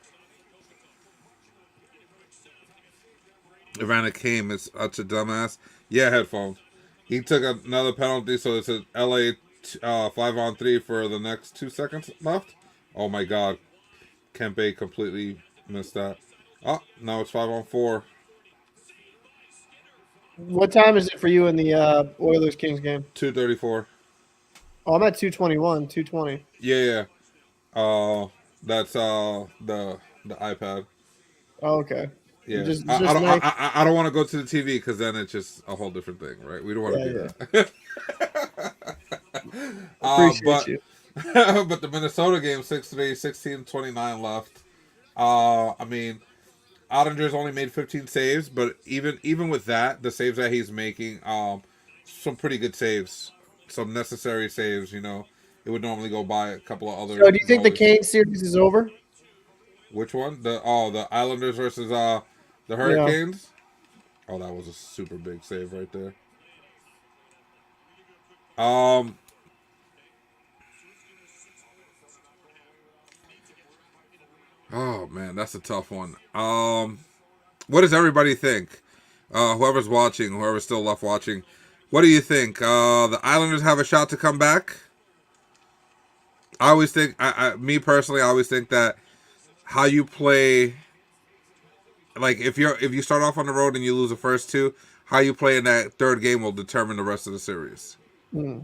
Ivana came is such a dumbass. Yeah, headphones. He took another penalty, so it's a LA 5-on-3 for the next 2 seconds left. Oh my god. Kempe completely missed that. Oh, now it's 5-on-4. What time is it for you in the Oilers Kings game? 2:34. Oh, I'm at 221, 220. Yeah, yeah. That's the iPad. Oh, okay. Yeah, Just nice. I don't want to go to the TV because then it's just a whole different thing, right? We don't want to Yeah, do yeah. that. Appreciate But you. but the Minnesota game 6-3, 16:29 left. I mean, Ottinger's only made 15 saves, but even with that, the saves that he's making, some pretty good saves, some necessary saves. You know, it would normally go by a couple of other So, do you think the goalies. Kane series is over? Which one? The Islanders versus the Yeah. Hurricanes. Oh, that was a super big save right there. Um, oh man, that's a tough one. What does everybody think? Whoever's watching, whoever's still left watching, what do you think? The Islanders have a shot to come back. I always think, me personally, I always think that how you play, like if you start off on the road and you lose the first two, how you play in that third game will determine the rest of the series. Hmm.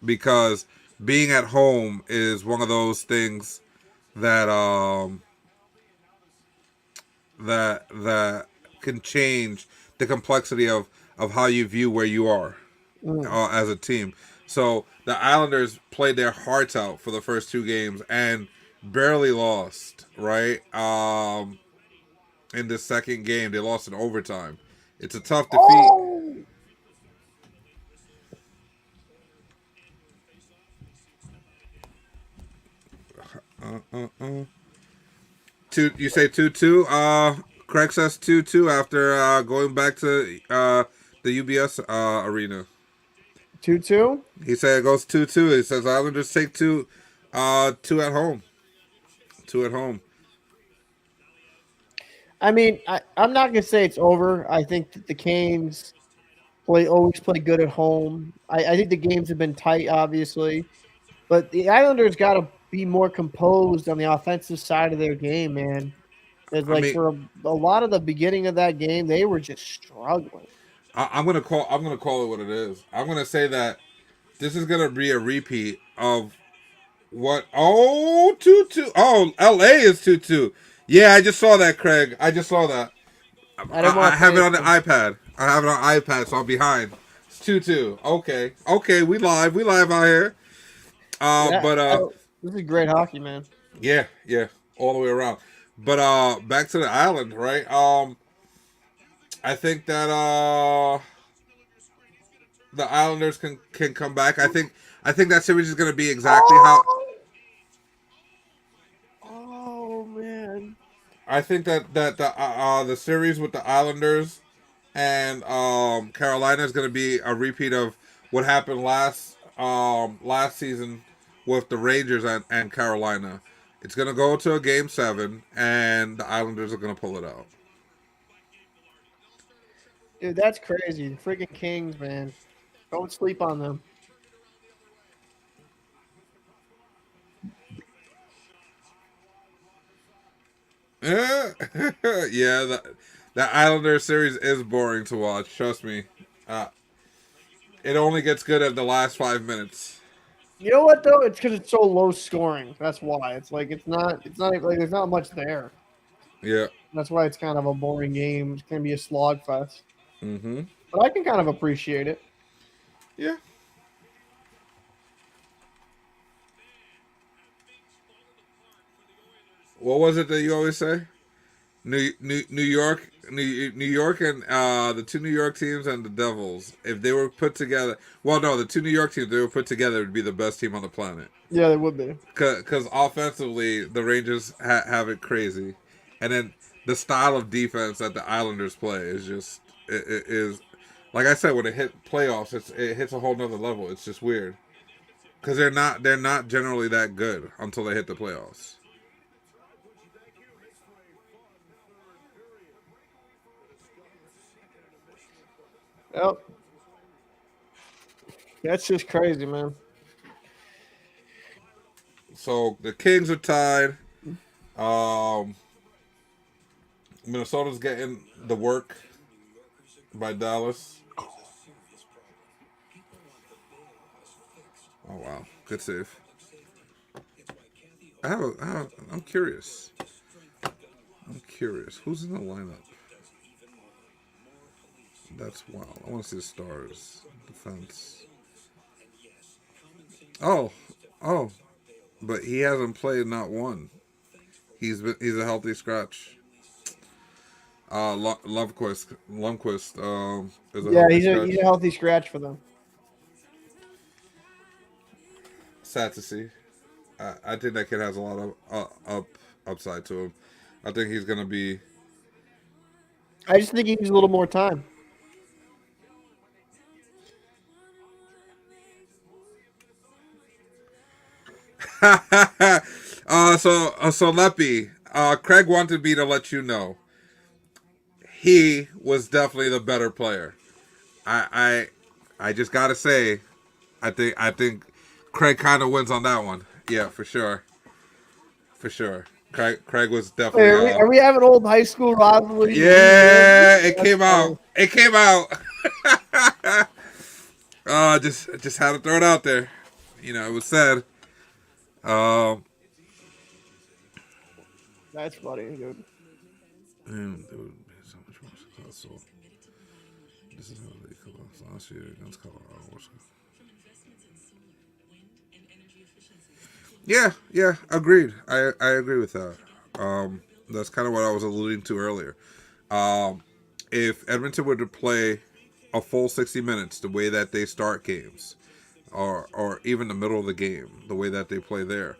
Because being at home is one of those things that that can change the complexity of how you view where you are Hmm. as a team. So the Islanders played their hearts out for the first two games and barely lost. Right, in the second game they lost in overtime. It's a tough defeat. Oh, Uh, uh, uh. Two, you say 2-2. Craig says 2-2 after going back to the UBS arena. 2-2. He said it goes 2-2. He says Islanders take two at home. Two at home. I mean, I'm not gonna say it's over. I think that the Canes always play good at home. I think the games have been tight, obviously, but the Islanders got to be more composed on the offensive side of their game, man. It's I like mean, for a lot of the beginning of that game, they were just struggling. I'm gonna call it what it is. I'm gonna say that this is gonna be a repeat of what? Oh, 2-2. Oh, LA is 2-2. Yeah, I just saw that, Craig. I just saw that. I didn't I want to have pay it on the attention. iPad. I have it on iPad, so I'm behind. It's 2-2. Okay. Okay, we live. We live out here. Yeah, But this is great hockey, man. yeah, yeah, all the way around. But back to the island, right? I think that the Islanders can come back. I think that series is going to be exactly how Oh man. I think that the series with the Islanders and Carolina is going to be a repeat of what happened last season with the Rangers and Carolina. It's going to go to a game 7, and the Islanders are going to pull it out. Dude, that's crazy. The freaking Kings, man. Don't sleep on them. Yeah, yeah. That Islander series is boring to watch. Trust me. Uh, it only gets good at the last 5 minutes. You know what though? It's because it's so low scoring. That's why. It's not like there's not much there. Yeah. That's why it's kind of a boring game. It's gonna be a slogfest. Mm-hmm. but I can kind of appreciate it. Yeah. What was it that you always say? New York, New York, and the two New York teams and the Devils. If they were put together, well, no, the two New York teams they were put together would be the best team on the planet. Yeah, they would be. Because offensively, the Rangers have it crazy, and then the style of defense that the Islanders play is just it is like I said when it hit playoffs, it hits a whole nother level. It's just weird because they're not generally that good until they hit the playoffs. Yep. That's just crazy, man. So the Kings are tied. Um, Minnesota's getting the work by Dallas. Oh wow, good save. I'm curious. I'm curious. Who's in the lineup? That's wild. I want to see the stars. Defense. Oh, oh, but he hasn't played not one. He's a healthy scratch. Lundqvist is a Yeah, healthy he's scratch. a healthy scratch for them. Sad to see. I think that kid has a lot of upside to him. I think he's gonna be. I just think he needs a little more time. So Leppy, Craig wanted me to let you know he was definitely the better player. I just gotta say, I think Craig kind of wins on that one. Yeah, for sure, for sure. Craig was Wait, definitely. are we having old high school rivalry? Yeah, it came out. funny. It came out. Just had to throw it out there. You know, it was said. Um, That's funny, dude. dude, so much more successful. This is how they come out last year against Colorado. Yeah, agreed. I agree with that. That's kind of what I was alluding to earlier. Um, if Edmonton were to play a full 60 minutes the way that they start games, or even the middle of the game, the way that they play there,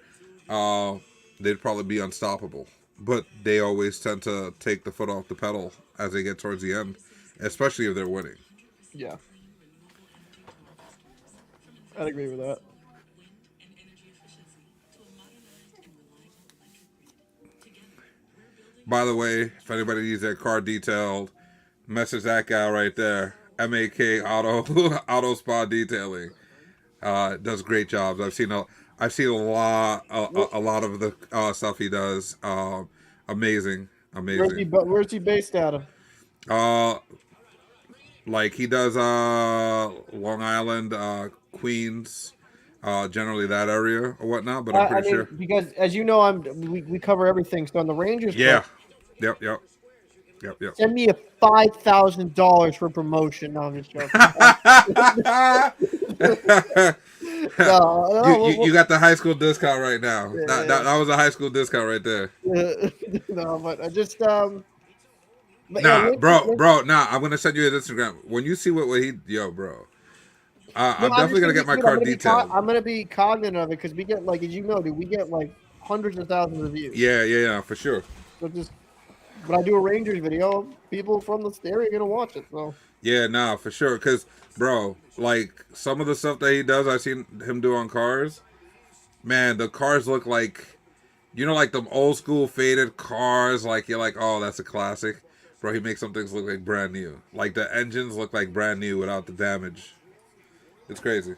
they'd probably be unstoppable. But they always tend to take the foot off the pedal as they get towards the end, especially if they're winning. Yeah, I'd agree with that. By the way, if anybody needs their car detailed, message that guy right there. MAK Auto Spa Detailing. Does great jobs. I've seen a lot of the stuff he does. Amazing. Where's he based out of? Uh, like he does Long Island, Queens, generally that area or whatnot. But I'm I pretty mean, sure. because as you know, we cover everything. So on the Rangers, Yeah. front, Yep. send me a $5,000 for promotion. No, I'm just joking. You got the high school discount right now. Yeah. That was a high school discount right there. No, but I just but yeah, Nah, bro, nah. I'm gonna send you his Instagram. When you see what he, yo, bro. no, I'm definitely gonna get my car detailed. I'm gonna be cognizant of it because we get like, as you know, dude, we get like hundreds of thousands of views. Yeah, for sure. So just when I do a Rangers video, people from the area are gonna watch it. So Yeah, nah, for sure. Cause, bro, like some of the stuff that he does, I've seen him do on cars. Man, the cars look like, like them old school faded cars. Like you're like, oh, that's a classic. Bro, he makes some things look like brand new. Like the engines look like brand new without the damage. It's crazy.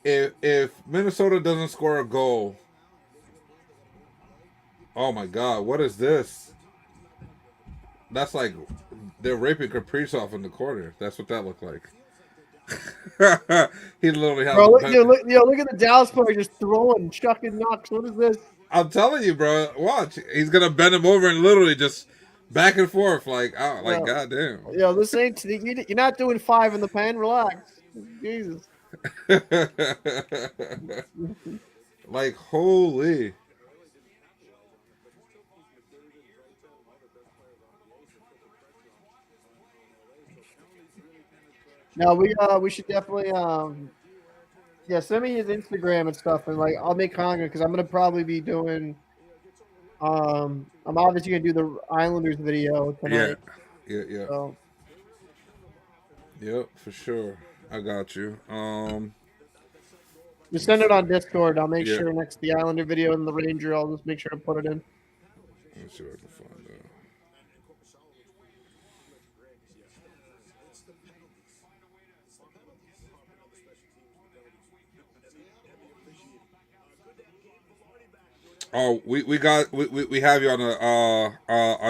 If Minnesota doesn't score a goal, oh my God, what is this? That's like they're raping Kaprizov in the corner. That's what that looked like. He literally has Bro, a look, pen. look at the Dallas player just throwing, chucking knocks. What is this? I'm telling you, bro. Watch. He's gonna bend him over and literally just back and forth, like, oh, like Yo, goddamn. this ain't. You're not doing 5 in the pen. Relax. Jesus. Like holy. No, we should definitely yeah, send me his Instagram and stuff, and like I'll make content because I'm gonna probably be doing I'm obviously gonna do the Islanders video Yeah. tonight. Yeah. So Yep, for sure. I got you. just Let me send it see. on Discord. I'll make Yeah. sure next to the Islander video and the Ranger, I'll just make sure to put it in. Let me see if I can find that. Oh, we have you on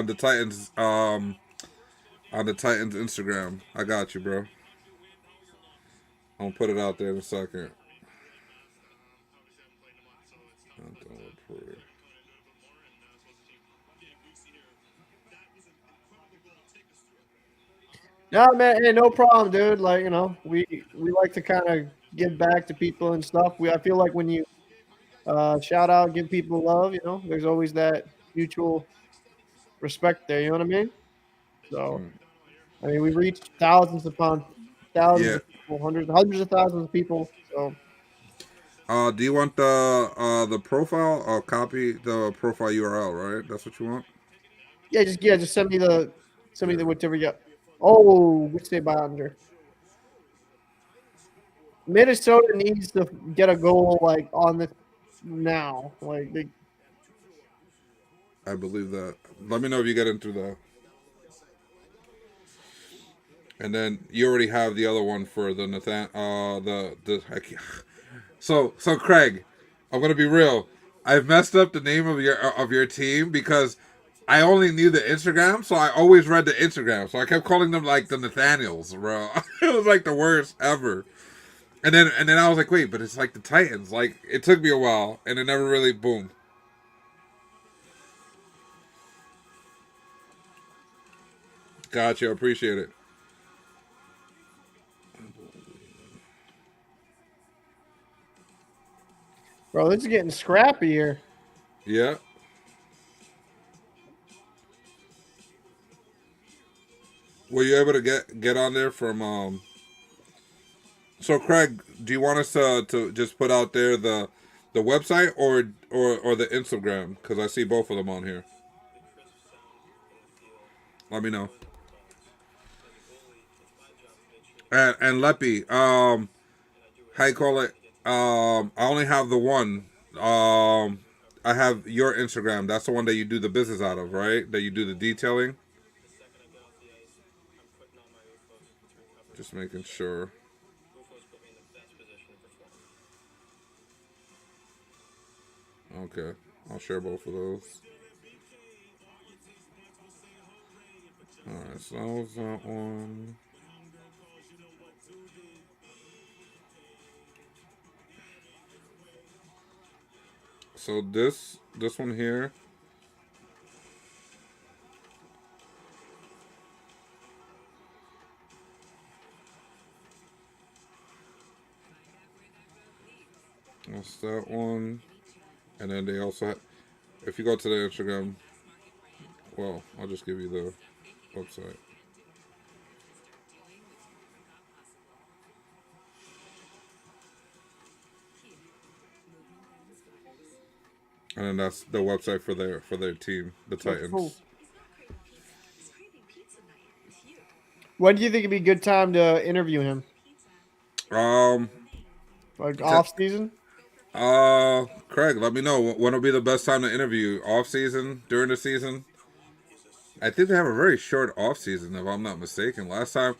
the Titans on the Titans Instagram. I got you, bro. I'm gonna put it out there in a second. No man, hey, no problem, dude. Like, we like to kind of give back to people and stuff. I feel like when you shout out, give people love, there's always that mutual respect there, you know what I mean? So I mean, we reached thousands upon thousands Yeah. of people, hundreds of thousands of people. So Do you want the profile or copy the profile URL? Right. That's what you want. just send me the Yeah. whatever you got. Oh, which day Bounder. Minnesota needs to get a goal like on this now. Like I believe that. Let me know if you get into that. And then you already have the other one for the Nathan. So Craig, I'm gonna be real. I've messed up the name of your team because I only knew the Instagram, so I always read the Instagram. So I kept calling them like the Nathaniels, bro. It was like the worst ever. And then I was like, wait, but it's like the Titans. Like it took me a while, and it never really boom. Gotcha, appreciate it. bro, this is getting scrappy here. Yeah. Were you able to get on there from So Craig, do you want us to just put out there the website or the Instagram? Because I see both of them on here. Let me know. And Leppy, how you call it? I only have the one. I have your Instagram. That's the one that you do the business out of, right? That you do the detailing. Just making sure. Okay, I'll share both of those. All right, so that was that one. So this one here. That's that one. And then they also have, if you go to the Instagram, well, I'll just give you the website. And then that's the website for their team, the That's cool. Titans. When do you think it'd be a good time to interview him? Um, Like t- off season? Craig, let me know when will be the best time to interview. Off season, during the season. I think they have a very short off season, if I'm not mistaken. Last time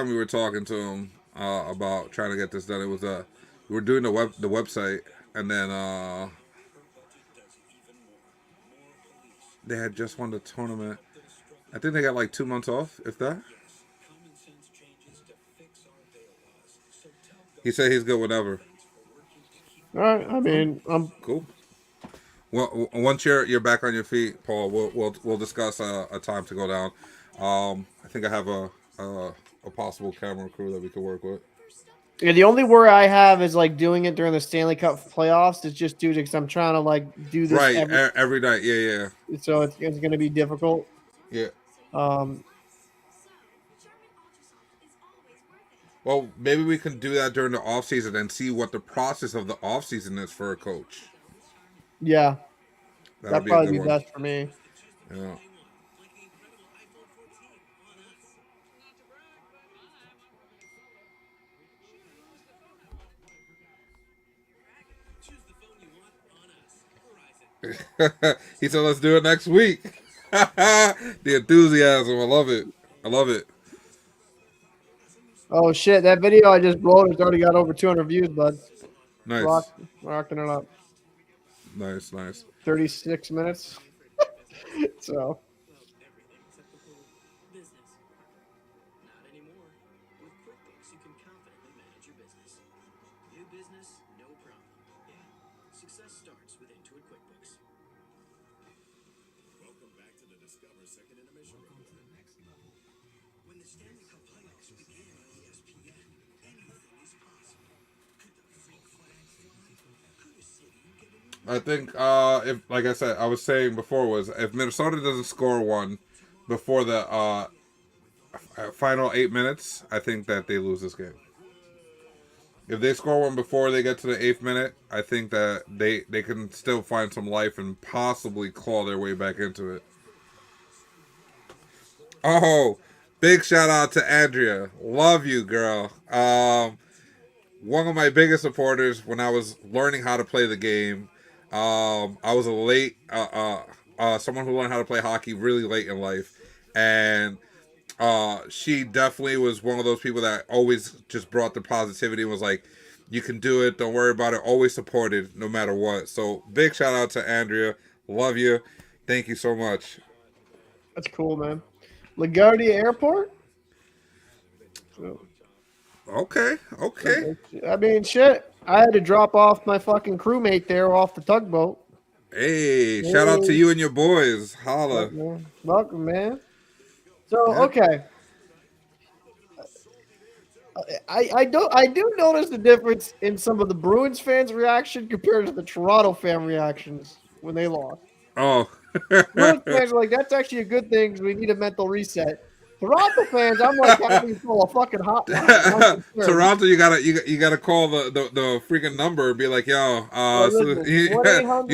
we were talking to him about trying to get this done, it was we were doing the website, and then they had just won the tournament. I think they got like 2 months off, if that. He said he's good whenever. All right. I mean, Cool. Well, once you're back on your feet, Paul, we'll discuss a time to go down. I think I have a possible camera crew that we could work with. yeah, the only worry I have is like doing it during the Stanley Cup playoffs. It's just due to because I'm trying to like do this Right, every night. Yeah, so it's going to be difficult. yeah. Um, Well, maybe we can do that during the off season and see what the process of the off season is for a coach. yeah, That'll that'd be a probably good be one. best for me. Yeah. He said, "Let's do it next week." The enthusiasm, I love it. I love it. Oh shit, that video I just wrote has already got over 200 views, bud. Nice, Rocking it up. nice. 36 minutes. So Everything except the whole business. Not anymore. With QuickBooks, you can confidently manage your business. New business, no problem. Yeah, success starts with Intuit QuickBooks. Welcome back to the Discover Second Intermission Report. When the Stanley Cup playoffs begin on ESPN, anything is possible. Could the freak flag fly? Could a city get a new I think if, like I said, I was saying before, was if Minnesota doesn't score one before the final 8 minutes, I think that they lose this game. If they score one before they get to the 8th minute, I think that they can still find some life and possibly claw their way back into it. Oh, big shout out to Andrea. Love you, girl. One of my biggest supporters when I was learning how to play the game. I was a late, someone who learned how to play hockey really late in life, and she definitely was one of those people that always just brought the positivity and was like, "You can do it. Don't worry about it." Always supported, no matter what. So big shout out to Andrea. Love you. Thank you so much. that's cool, man. LaGuardia Airport. So, Okay. I mean, shit. I had to drop off my fucking crewmate there off the tugboat. Hey, shout out to you and your boys. Holla. Welcome, man. So Yeah. okay, I do notice the difference in some of the Bruins fans' reaction compared to the Toronto fan reactions when they lost. Oh. Bruins fans are like, that's actually a good thing because we need a mental reset. Toronto fans, I'm like having to call a fucking hotline. Toronto, you gotta call the freaking number and be like, yo, Well, so listen, you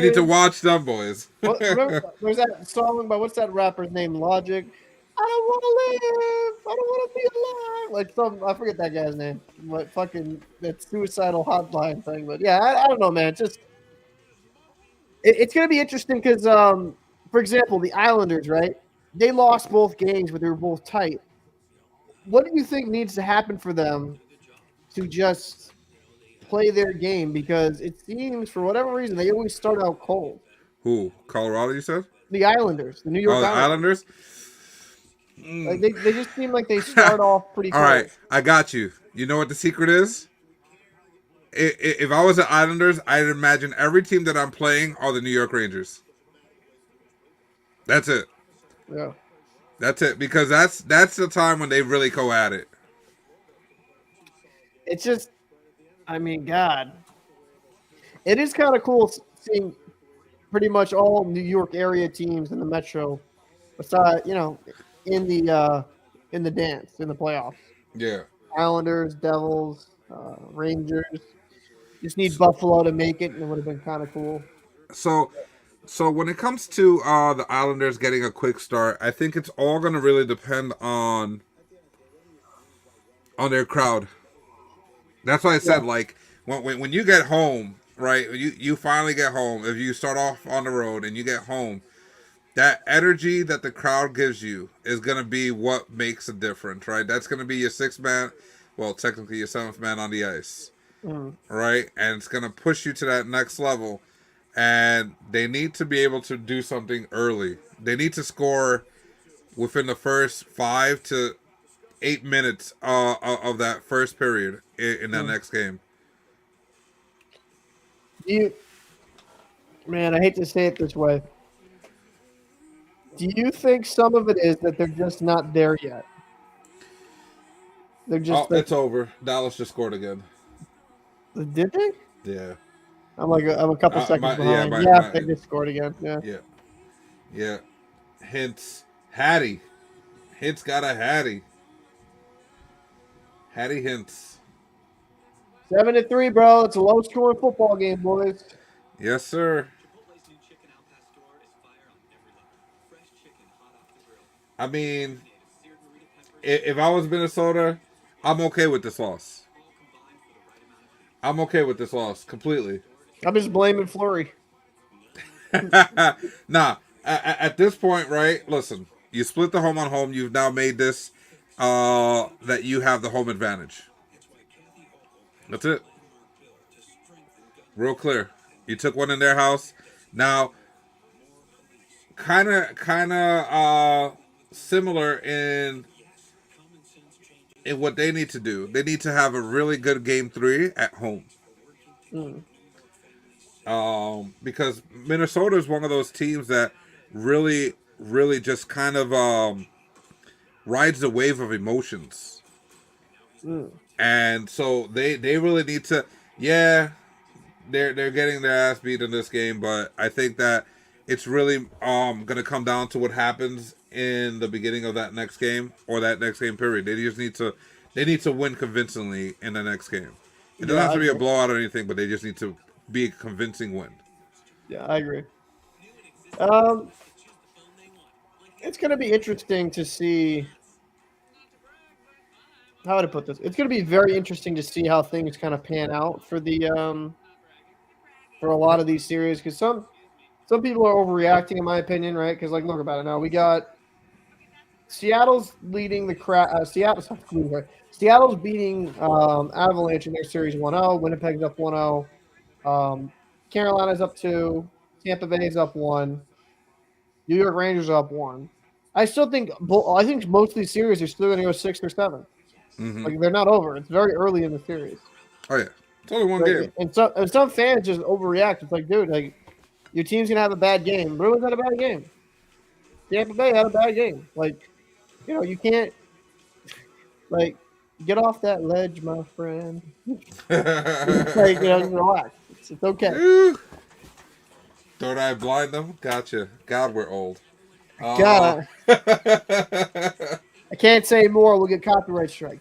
need to 1-800 watch them boys. Remember, there's that song by what's that rapper's name? Logic. I don't want to live. I don't want to be alive. Like I forget that guy's name. What fucking that suicidal hotline thing? But yeah, I don't know, man. It's gonna be interesting because, for example, the Islanders, right? They lost both games, but they were both tight. What do you think needs to happen for them to just play their game? Because it seems, for whatever reason, they always start out cold. Who? Colorado, you said? The Islanders, the New York Oh, the Islanders. Islanders? Like they just seem like they start off pretty All cold. right, I got you. You know what the secret is? If I was the Islanders, I'd imagine every team that I'm playing are the New York Rangers. That's it. Yeah. That's it. Because that's the time when they really go at it. It's just, I mean, God. It is kind of cool seeing pretty much all New York area teams in the Metro, besides, in the dance, in the playoffs. Yeah. Islanders, Devils, Rangers. Just need Buffalo to make it, and it would have been kind of cool. So when it comes to the Islanders getting a quick start, I think it's all going to really depend on their crowd. That's why I said, like, when you get home, right? You finally get home. If you start off on the road and you get home, that energy that the crowd gives you is going to be what makes a difference, right? That's going to be your sixth man, well, technically your seventh man on the ice, right? And it's going to push you to that next level. And they need to be able to do something early. They need to score within the first 5 to 8 minutes of that first period in that next game. Man, I hate to say it this way. Do you think some of it is that they're just not there yet? They're just Oh, like, it's over. Dallas just scored again. did they? Yeah. I'm a couple seconds Yeah, behind. Yeah, they just scored again. Yeah. yeah, yeah. Hintz, Hattie. Hintz got a Hattie. Hattie Hintz. 7-3, bro. It's a low scoring football game, boys. Yes, sir. Chipotle's new chicken al pastor is fire on every level. Fresh chicken hot off the grill. I mean, Seared burrito peppers, if I was Minnesota, I'm okay with this loss. all combined for the right amount of heat. I'm okay with this loss completely. I'm just blaming Flurry. Nah, at this point, right? Listen, you split the home on home. You've now made this that you have the home advantage. That's it. Real clear. You took one in their house. Now, kind of similar in what they need to do. They need to have a really good game 3 at home. Because Minnesota is one of those teams that really, really just kind of rides the wave of emotions. And so they really need to, yeah, they're getting their ass beat in this game, but I think that it's really gonna come down to what happens in the beginning of that next game or that next game period. They just need to win convincingly in the next game. It doesn't have to be a blowout or anything, but they just need to be a convincing win. Yeah, I agree. It's going to be interesting to see. How would I put this? It's going to be very interesting to see how things kind of pan out for the for a lot of these series, because some people are overreacting, in my opinion, right? Because like, look about it now. We got Seattle's leading the crowd. Seattle's beating Avalanche in their series 1-0. Winnipeg's up 1-0. Carolina's up 2. Tampa Bay's up 1. New York Rangers are up 1. I still think most of these series are still going to go 6 or 7. Mm-hmm. Like, they're not over. It's very early in the series. Oh yeah, it's only one game. And some fans just overreact. It's like, dude, like, your team's gonna have a bad game. Bruins had a bad game. Tampa Bay had a bad game. Like, you know, you can't, like, get off that ledge, my friend. Like, you know, relax. It's okay. Third eye blind them. Gotcha. God, we're old. God, I can't say more. We'll get copyright strike.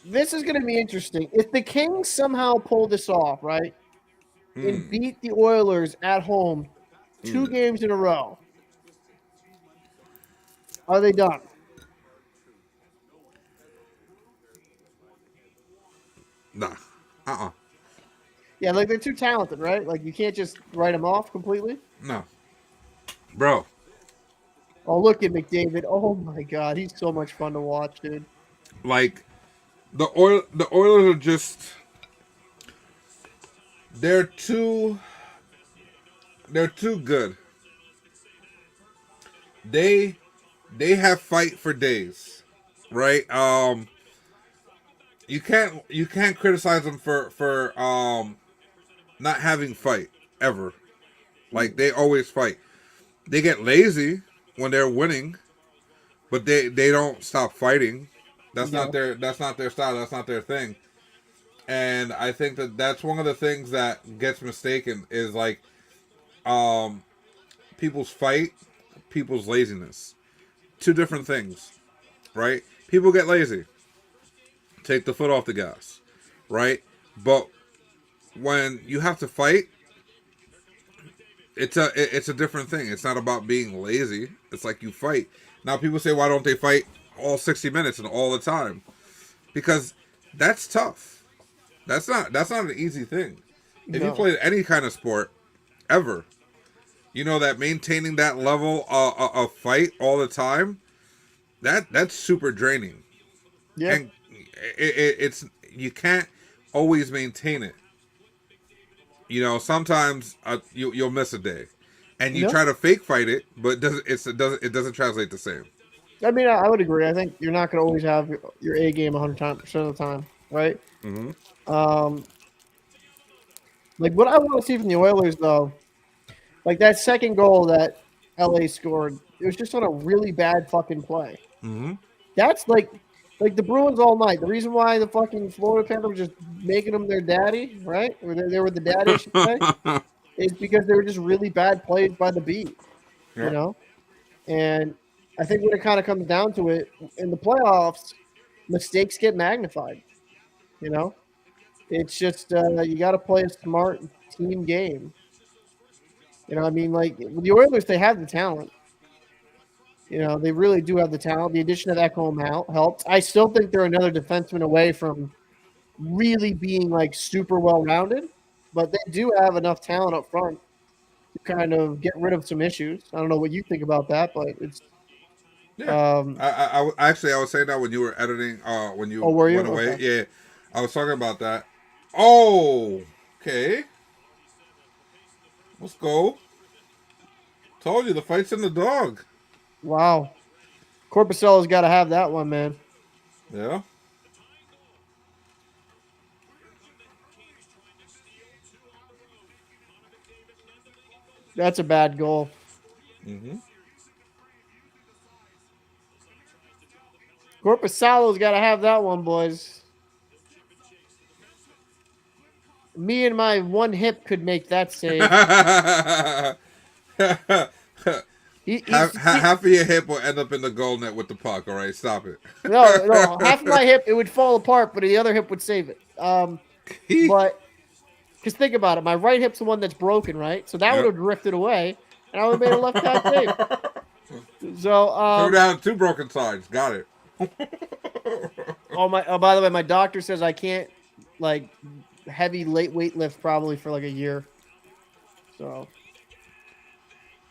This is going to be interesting. If the Kings somehow pull this off, right, and beat the Oilers at home 2 games in a row, are they done? Nah. Yeah, like, they're too talented, right? Like, you can't just write them off completely. No. Bro. Oh, look at McDavid. Oh, my God. He's so much fun to watch, dude. Like, the Oilers are just, they're too good. They have fight for days, right? You can't criticize them for not having fight ever. Like, they always fight. They get lazy when they're winning, but they don't stop fighting. That's not their style. That's not their thing. And I think that's one of the things that gets mistaken is, like, people's fight, people's laziness. 2 different things, right? People get lazy. Take the foot off the gas, right? But when you have to fight, it's a different thing. It's not about being lazy. It's like you fight. Now people say, why don't they fight all 60 minutes and all the time? Because that's tough. That's not an easy thing. If you played any kind of sport ever, you know that maintaining that level of fight all the time, that's super draining. Yeah. And it's you can't always maintain it. You know, sometimes you'll miss a day, and you No. try to fake fight it, but it doesn't translate the same. I mean, I would agree. I think you're not going to always have your A game 100% of the time, right? Mm-hmm. Like what I want to see from the Oilers, though, like that second goal that LA scored, it was just on a really bad fucking play. Mm-hmm. That's like the Bruins all night. The reason why the fucking Florida Panthers were just making them their daddy, right? Or they were the daddy, I should say, is because they were just really bad plays by the beat, you Yep. know? And I think when it kind of comes down to it, in the playoffs, mistakes get magnified, you know? It's just you got to play a smart team game. You know, I mean, like with the Oilers, they have the talent. You know, they really do have the talent. The addition of Ekholm helped. I still think they're another defenseman away from really being like super well rounded, but they do have enough talent up front to kind of get rid of some issues. I don't know what you think about that, but it's Yeah. Actually, I was saying that when you were editing, when oh, you were you? went away. Okay. Yeah, I was talking about that. Oh, okay. Let's go. Told you the fight's in the dog. Wow. Corpusello's got to have that one, man. Yeah. That's a bad goal. Mm-hmm. Corpusello's got to have that one, boys. Me and my one hip could make that save. Half of your hip will end up in the goal net with the puck. All right, stop it. No, half of my hip it would fall apart, but the other hip would save it. But because think about it, my right hip's the one that's broken, right? So that would Yep. have drifted away, and I would have made a left side save. So, Throw down 2 broken sides. Got it. by the way, my doctor says I can't like heavy late weight lift probably for like a year. So,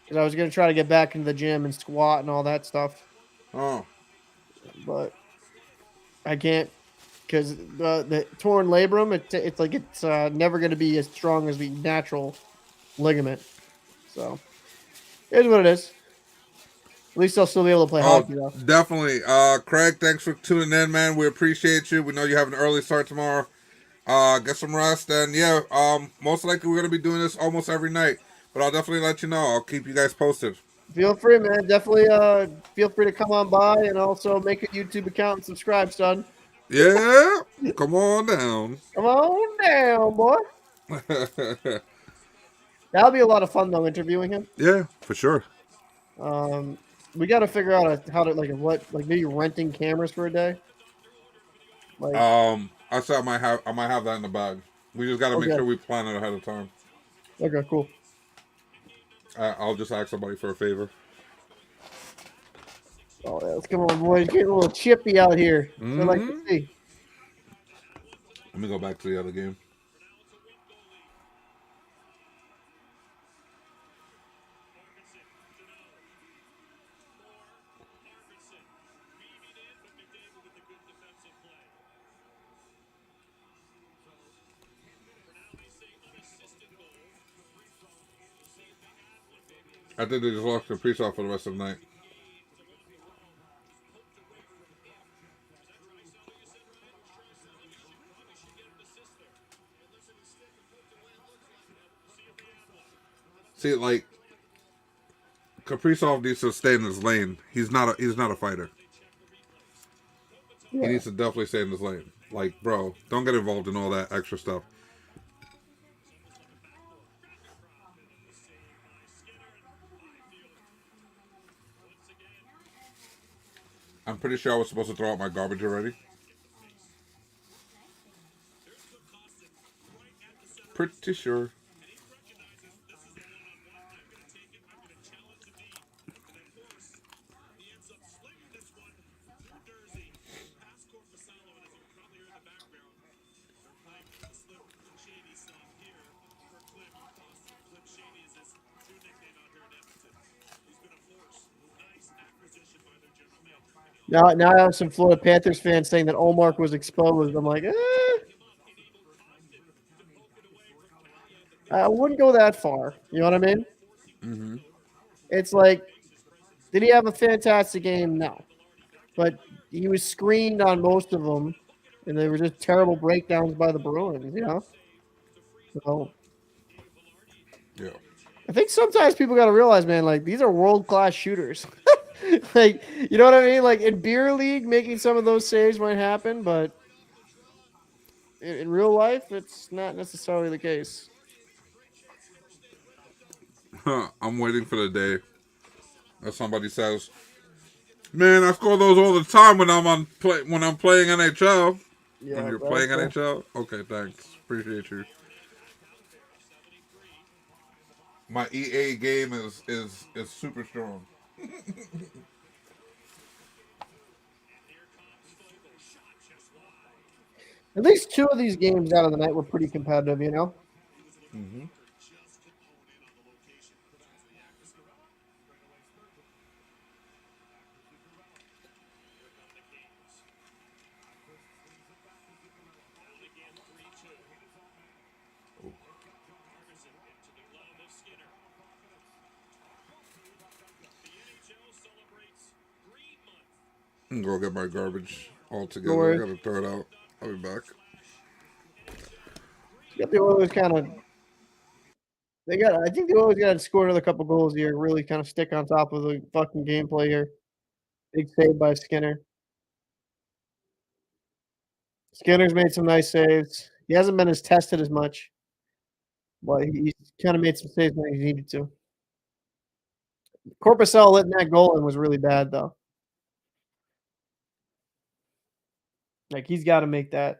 because I was gonna try to get back into the gym and squat and all that stuff, Oh. but I can't because the torn labrum. It's like it's never gonna be as strong as the natural ligament. So, it is what it is. At least I'll still be able to play hockey, though. Definitely. Craig, thanks for tuning in, man. We appreciate you. We know you have an early start tomorrow. Get some rest, and yeah, most likely we're gonna be doing this almost every night. But I'll definitely let you know. I'll keep you guys posted. Feel free, man. Definitely feel free to come on by and also make a YouTube account and subscribe, son. Yeah, come on down. Come on down, boy. That'll be a lot of fun, though, interviewing him. Yeah, for sure. We got to figure out how to, maybe renting cameras for a day. Like, I said I might have that in the bag. We just got to make Okay. sure we plan it ahead of time. okay, cool. I'll just ask somebody for a favor. Oh, yeah, let's come on, boys. Getting a little chippy out here. I'd like to see. Let me go back to the other game. I think they just lost Kaprizov for the rest of the night. See, like Kaprizov needs to stay in his lane. He's not a fighter. Yeah. He needs to definitely stay in his lane. Like, bro, don't get involved in all that extra stuff. I'm pretty sure I was supposed to throw out my garbage already. Pretty sure. Now I have some Florida Panthers fans saying that Olmark was exposed. I'm like, I wouldn't go that far. You know what I mean? Mm-hmm. It's like, did he have a fantastic game? No, but he was screened on most of them, and they were just terrible breakdowns by the Bruins. So Yeah. I think sometimes people got to realize, man, like these are world class shooters. Like, you know what I mean? Like in beer league, making some of those saves might happen, but in real life, it's not necessarily the case. I'm waiting for the day that somebody says, "Man, I score those all the time when I'm playing NHL." When Yeah, you're that's playing the NHL, okay, thanks, appreciate you. My EA game is super strong. at least two of these games out of the night were pretty competitive. Mm-hmm. I'm gonna go get my garbage all No together. I worries. gotta throw it out. I'll be back. Got the Oilers kind of. They got. I think the Oilers got to score another couple goals here. Really kind of stick on top of the fucking gameplay here. Big save by Skinner. Skinner's made some nice saves. He hasn't been as tested as much, but he's kind of made some saves when he needed to. Corpusel letting that goal in was really bad though. Like he's got to make that.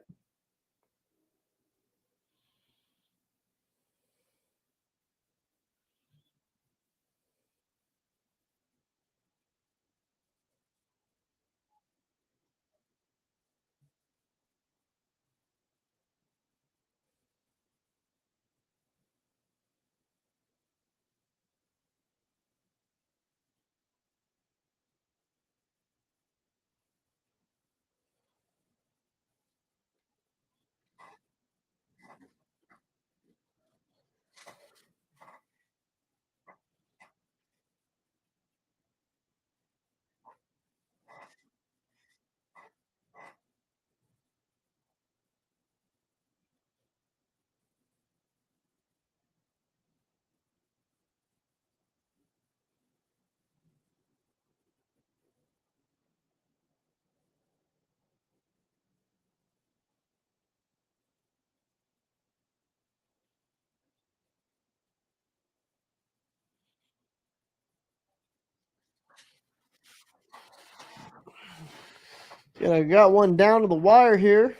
Yeah, I got one down to the wire here.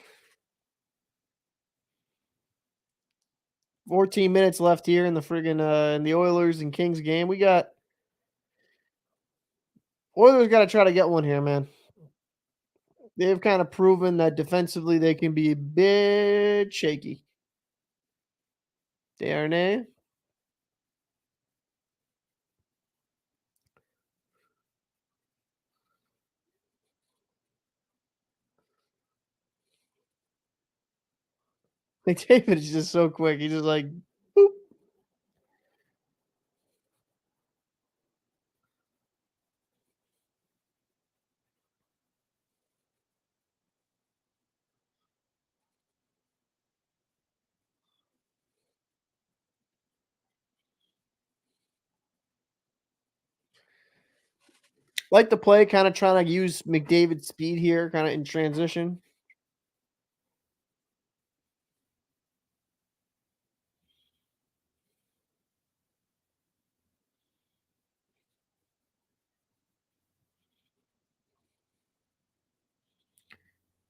14 minutes left here in the friggin' in the Oilers and Kings game. We got Oilers got to try to get one here, man. They've kind of proven that defensively they can be a bit shaky. Darnay. McDavid is just so quick. He's just like, boop. Like the play, kind of trying to use McDavid's speed here, kind of in transition.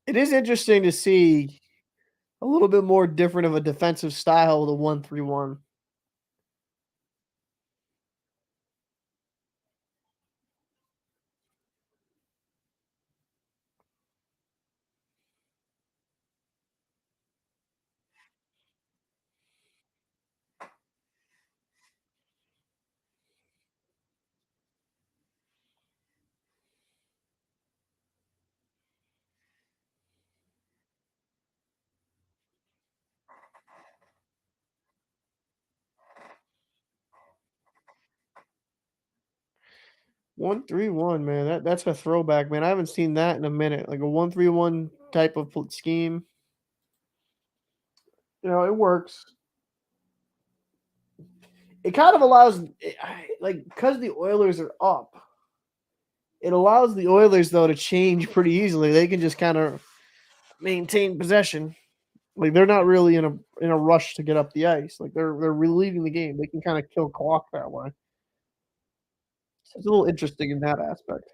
It is interesting to see a little bit more different of a defensive style with a 1-3-1. 1-3-1, man. That's a throwback, man. I haven't seen that in a minute. Like a 1-3-1 type of scheme. It works. It kind of allows, like, because the Oilers are up. It allows the Oilers though to change pretty easily. They can just kind of maintain possession. Like they're not really in a rush to get up the ice. Like they're relieving the game. They can kind of kill clock that way. So it's a little interesting in that aspect.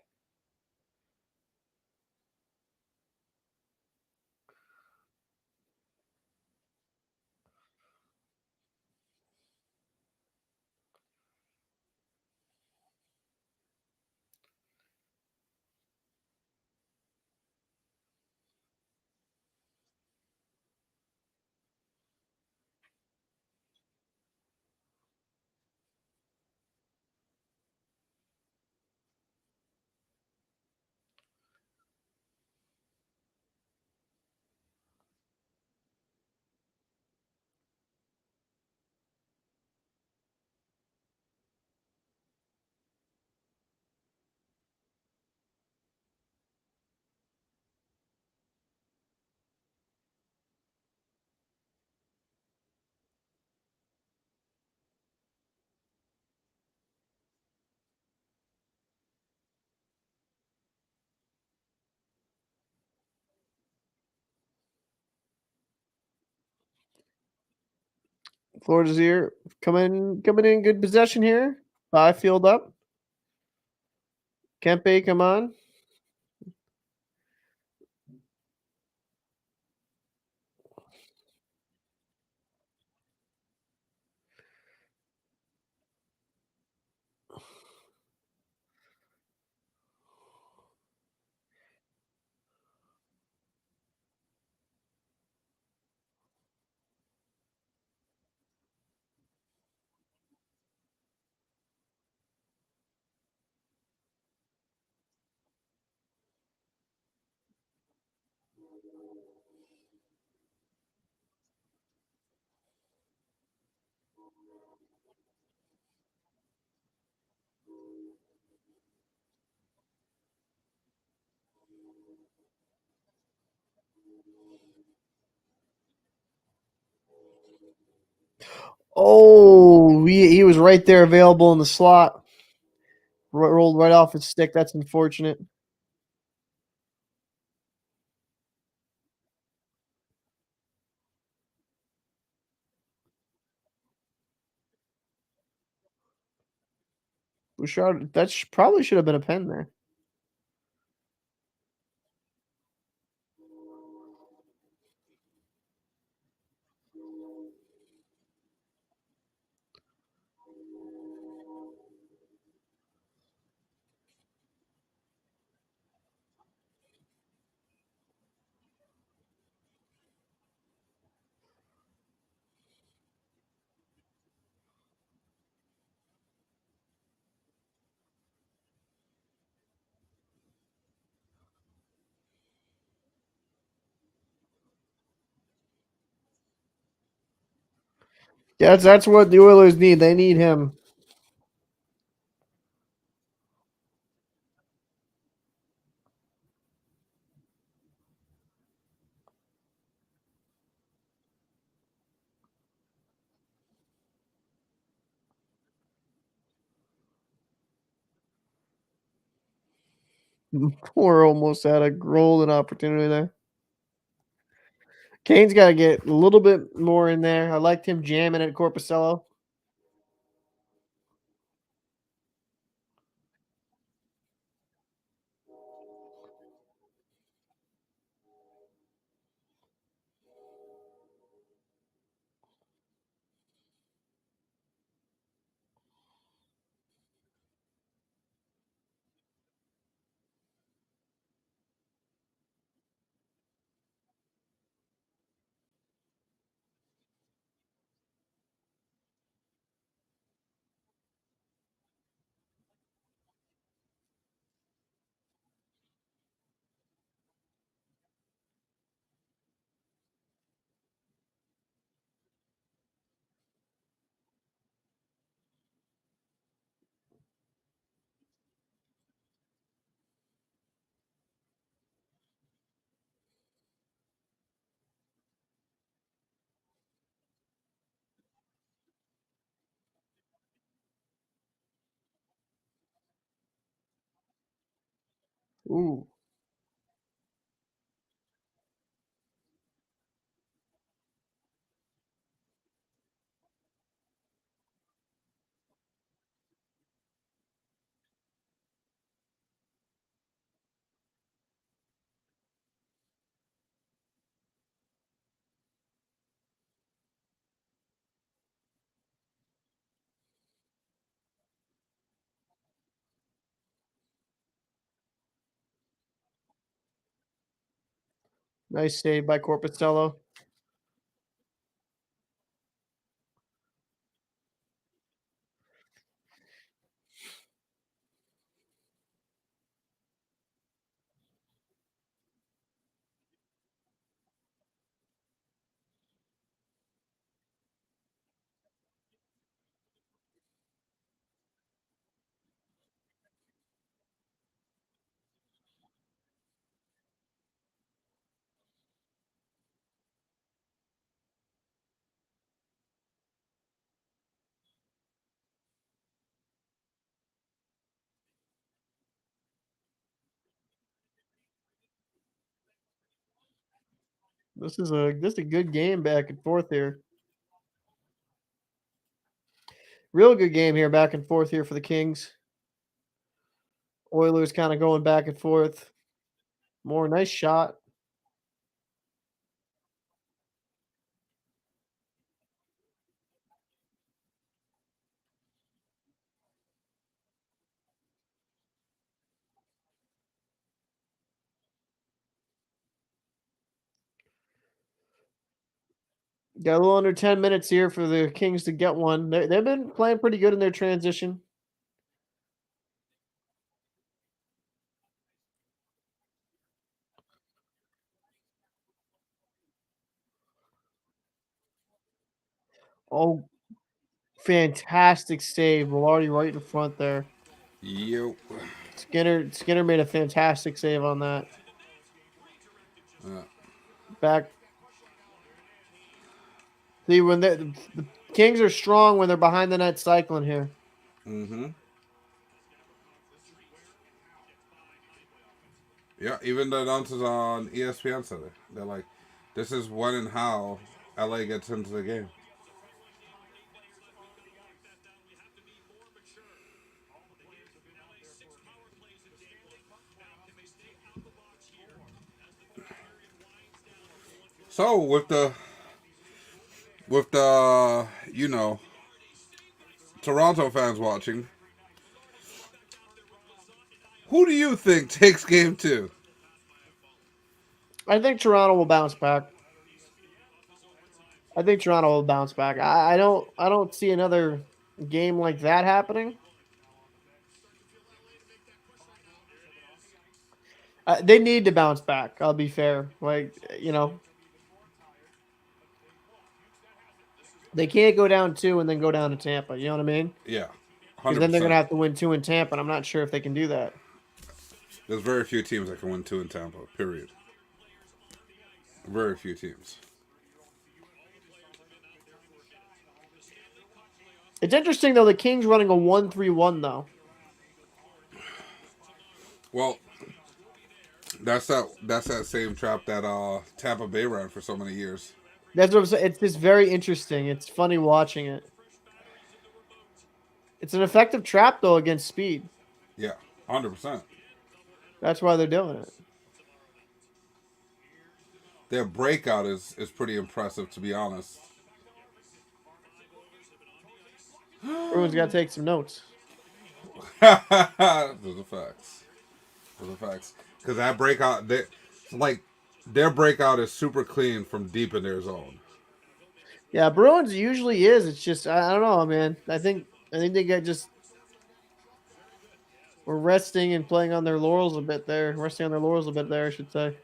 Florida's here. Coming in good possession here. Byfield up. Kempe, come on. Oh, he was right there available in the slot. Rolled right off his stick. That's unfortunate. Bouchard, probably should have been a pen there. Yeah, that's what the Oilers need. They need him. Poor almost had a golden opportunity there. Kane's got to get a little bit more in there. I liked him jamming at Corpusello. Ooh. Nice save by Corpuscello. This is a good game back and forth here. Real good game here, back and forth here for the Kings. Oilers kind of going back and forth. More nice shot. Got a little under 10 minutes here for the Kings to get one. They've been playing pretty good in their transition. Oh, fantastic save. Velarde right in front there. Yep. Skinner made a fantastic save on that. Yeah. Back. See, when the Kings are strong when they're behind the net cycling here. Mm-hmm. Yeah, even the announcers on ESPN said it. They're like, this is when and how LA gets into the game. So with the Toronto fans watching, who do you think takes game 2? I think Toronto will bounce back. I don't see another game like that happening. They need to bounce back. I'll be fair. They can't go down 2 and then go down to Tampa. You know what I mean? Yeah, Because hundred then they're gonna percent. have to win 2 in Tampa, and I'm not sure if they can do that. There's very few teams that can win 2 in Tampa. Period. Very few teams. It's interesting though. The Kings running a 1-3-1 though. Well, that's that same trap that Tampa Bay ran for so many years. That's what I'm saying. It's just very interesting. It's funny watching it. It's an effective trap though against speed. Yeah, 100%. That's why they're doing it. Their breakout is pretty impressive, to be honest. Bruins got to take some notes. Those are facts. Those are facts. Because that breakout, their breakout is super clean from deep in their zone. Yeah, Bruins usually is. It's just I don't know, man. I think they get just were resting and playing on their laurels a bit there. Resting on their laurels a bit there, I should say.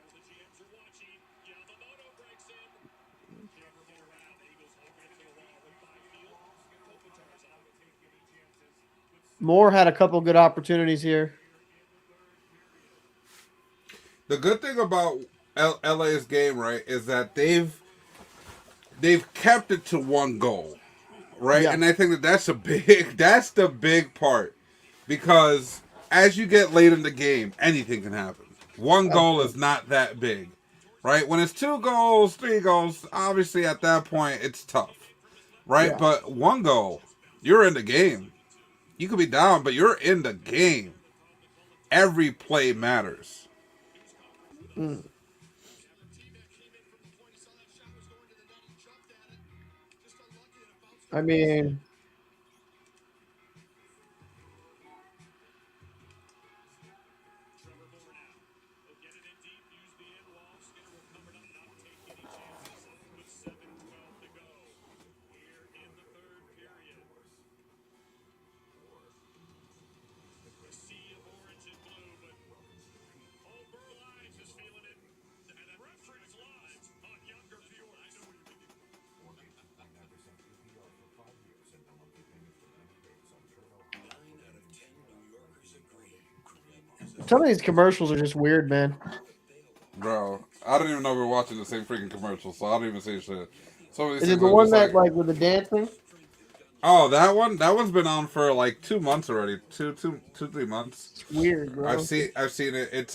Moore had a couple good opportunities here. The good thing about LA's game, right, is that they've kept it to one goal, right? Yeah. And I think that's the big part because as you get late in the game, anything can happen. One That's goal true. is not that big, right? When it's 2 goals, 3 goals, obviously at that point it's tough, right? Yeah. But one goal, you're in the game. You could be down, but you're in the game. Every play matters. Mm. I mean, some of these commercials are just weird, man. Bro, I don't even know we're watching the same freaking commercial, so I don't even say shit. Some of these Is it things the are one just that like, like with the dancing? oh, that one? That one's been on for like 2 months already. 3 months. It's weird, bro. I've seen it. It's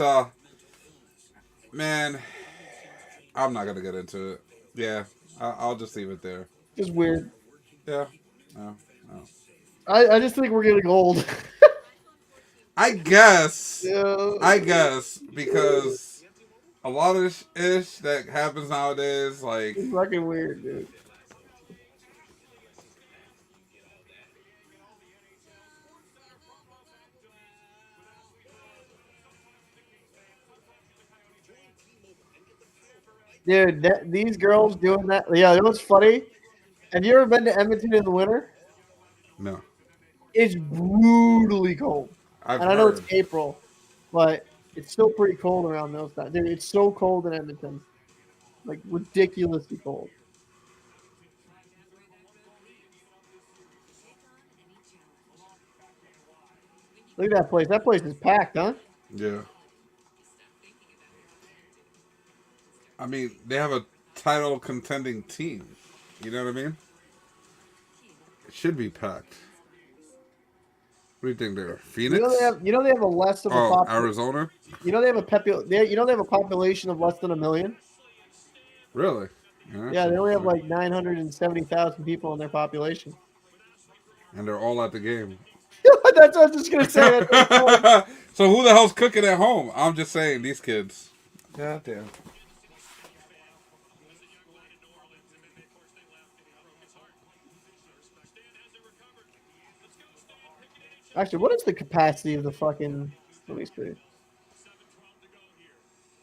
man, I'm not gonna get into it. Yeah, I'll just leave it there. Just weird. Yeah, no, no. I just think we're getting old. I guess, Yeah. because a lot of ish that happens nowadays, like, It's fucking weird, dude. Dude, these girls doing that. Yeah, you know what's funny? Have you ever been to Edmonton in the winter? no. It's brutally cold. I've And I know it's heard. April, but it's still pretty cold around those times. Dude, it's so cold in Edmonton. Like ridiculously cold. Look at that place. That place is packed, huh? Yeah. I mean, they have a title contending team. You know what I mean? It should be packed. What do you think there? Phoenix? You know they have a less of a Oh, pop. Arizona? You know they have a you know they have a population of less than 1 million. Really? Yeah, that's Yeah, they only have interesting. like 970,000 people in their population. And they're all at the game. That's what I was just gonna say. So who the hell's cooking at home? I'm just saying, these kids. God damn. Actually, what is the capacity of the fucking? Let me see.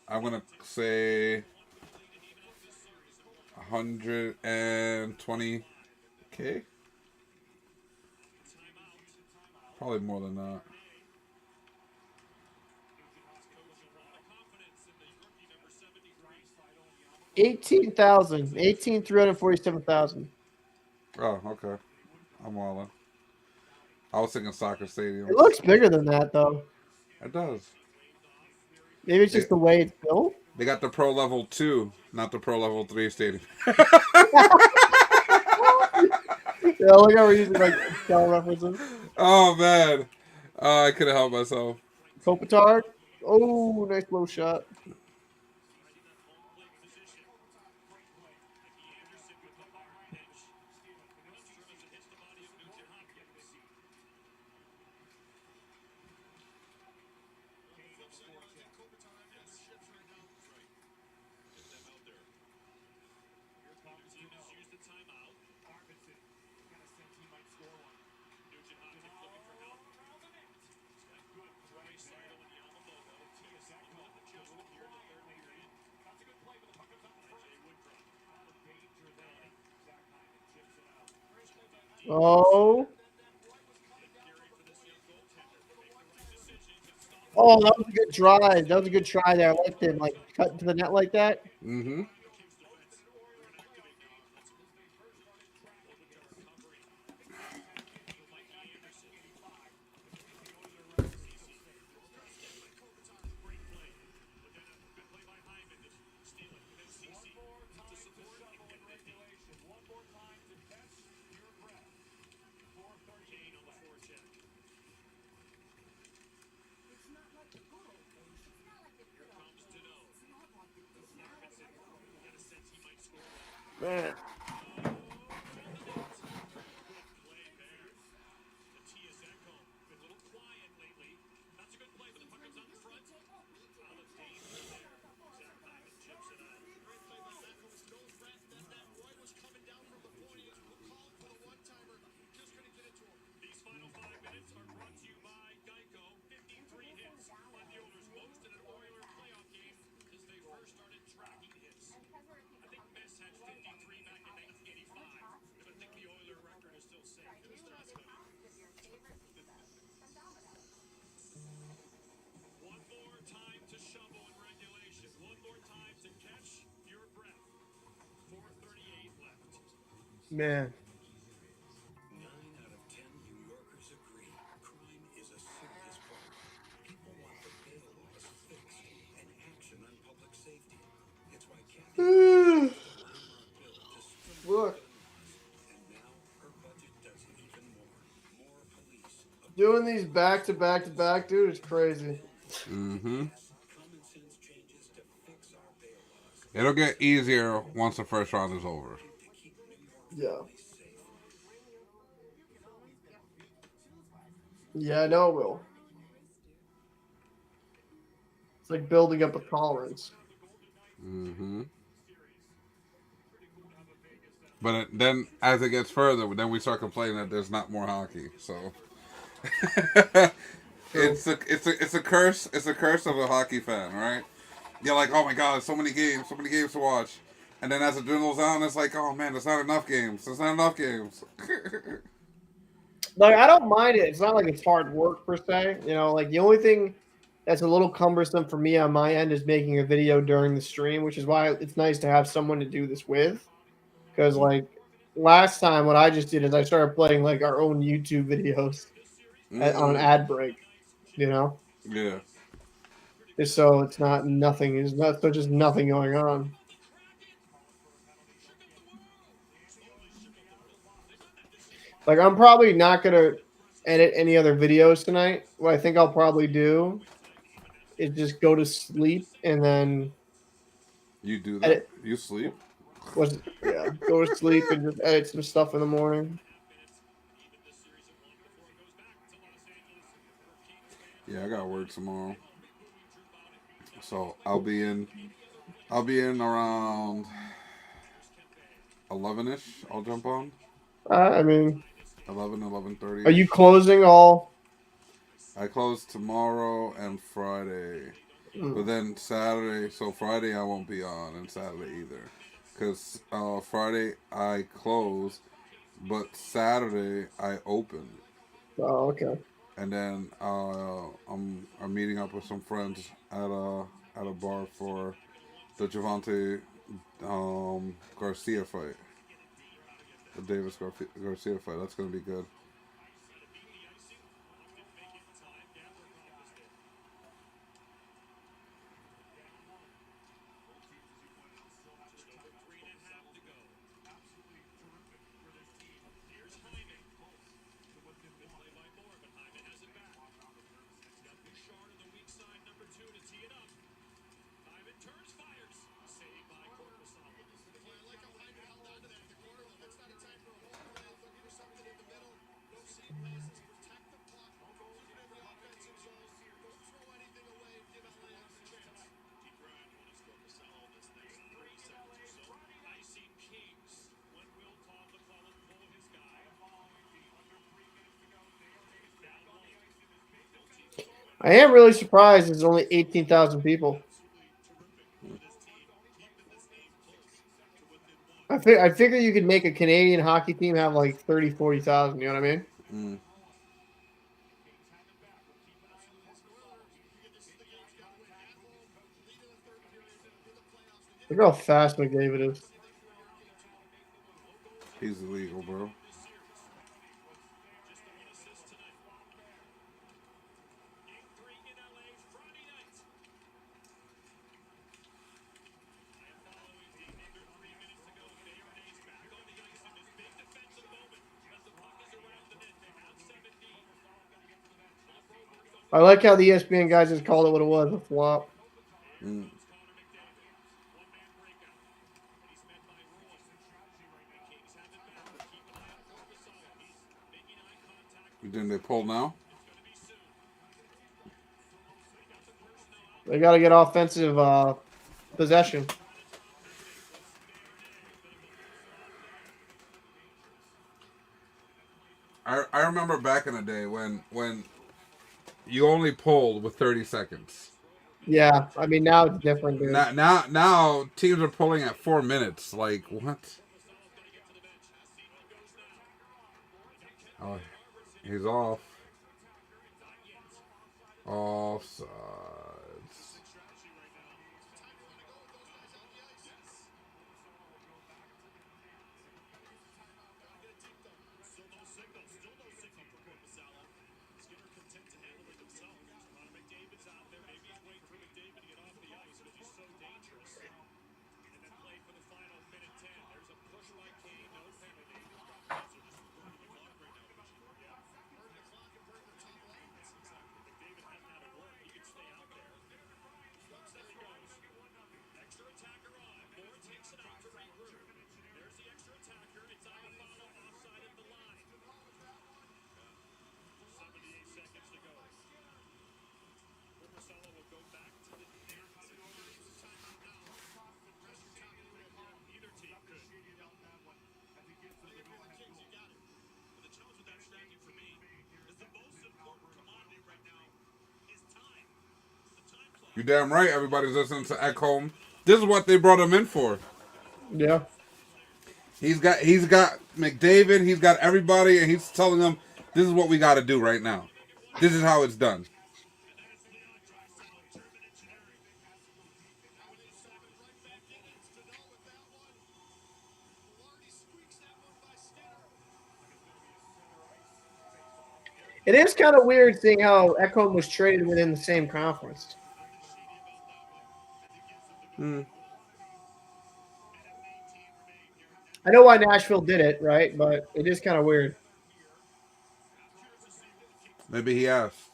I'm gonna say 120K. Probably more than that. 18,000. 18,347,000. Oh, okay. I'm all in. I was thinking soccer It stadiums. looks bigger than that though. It does. Maybe it's They, just the way it's built. they got the Pro Level 2, not the Pro Level 3 stadium. Yeah, look how we're using like Excel references. Oh, man. I couldn't help myself. Kopitar. Oh, nice low shot. Oh. Oh, that was a good drive. That was a good try there. I liked him, like cut into the net like that. Mm-hmm. Man. 9 out of 10 New Yorkers agree crime is a serious problem. People want the bail laws fixed and action on public safety. It's why Kathy introduced a landmark bill to strengthen Look, gun laws. And now her budget does even more. More police, a doing these back to back to back, dude, is crazy. Mm-hmm. yes, common sense changes to fix our bail laws It'll get easier once the first round is over. to keep New York Yeah. families safe. Yeah, I know it will. It's like building up a tolerance. Mm-hmm. But then, as it gets further, then we start complaining that there's not more hockey. So True. it's a curse. It's a curse of a hockey fan, right? You're like, oh my god, so many games to watch. And then as it dwindles down, it's like, oh man, there's not enough games. There's not enough games. Like I don't mind it. It's not like it's hard work per se. You know, like the only thing that's a little cumbersome for me on my end is making a video during the stream, which is why it's nice to have someone to do this with. Because like last time, what I just did is I started playing like our own YouTube videos on an Mm, ad break. You know, yeah. just so it's not nothing. Is not so just nothing going on. Like I'm probably not gonna edit any other videos tonight. What I think I'll probably do is just go to sleep and then You do that? edit. You sleep? Was yeah, go to sleep and just edit some stuff in the morning. Yeah, I got work tomorrow. So I'll be in. I'll be in around 11ish. I'll jump on I mean, 11:30 are you ish. closing all? I close tomorrow and Friday, but then Saturday. So Friday I won't be on, and Saturday either, because Friday I close, but Saturday I open, Oh, okay. and then I'm meeting up with some friends at a bar for the Javante Garcia fight, the Davis Garcia fight. That's gonna be good. I am really surprised there's only 18,000 people. I figure you could make a Canadian hockey team have like 30, 40,000. You know what I mean? Mm. Look how fast McDavid is. He's illegal, bro. I like how the ESPN guys just called it what it was, a flop. Mm. Didn't they pull now? They got to get offensive possession. I remember back in the day when you only pulled with 30 seconds. Yeah, I mean now it's different, dude. Now teams are pulling at 4 minutes. Like what? Oh, he's off. Offsides. You damn right. Everybody's listening to Ekholm. This is what they brought him in for. Yeah. He's got McDavid. He's got everybody, and he's telling them this is what we got to do right now. This is how it's done. It is kind of weird seeing how Ekholm was traded within the same conference. I know why Nashville did it, right? But it is kind of weird. Maybe he asked.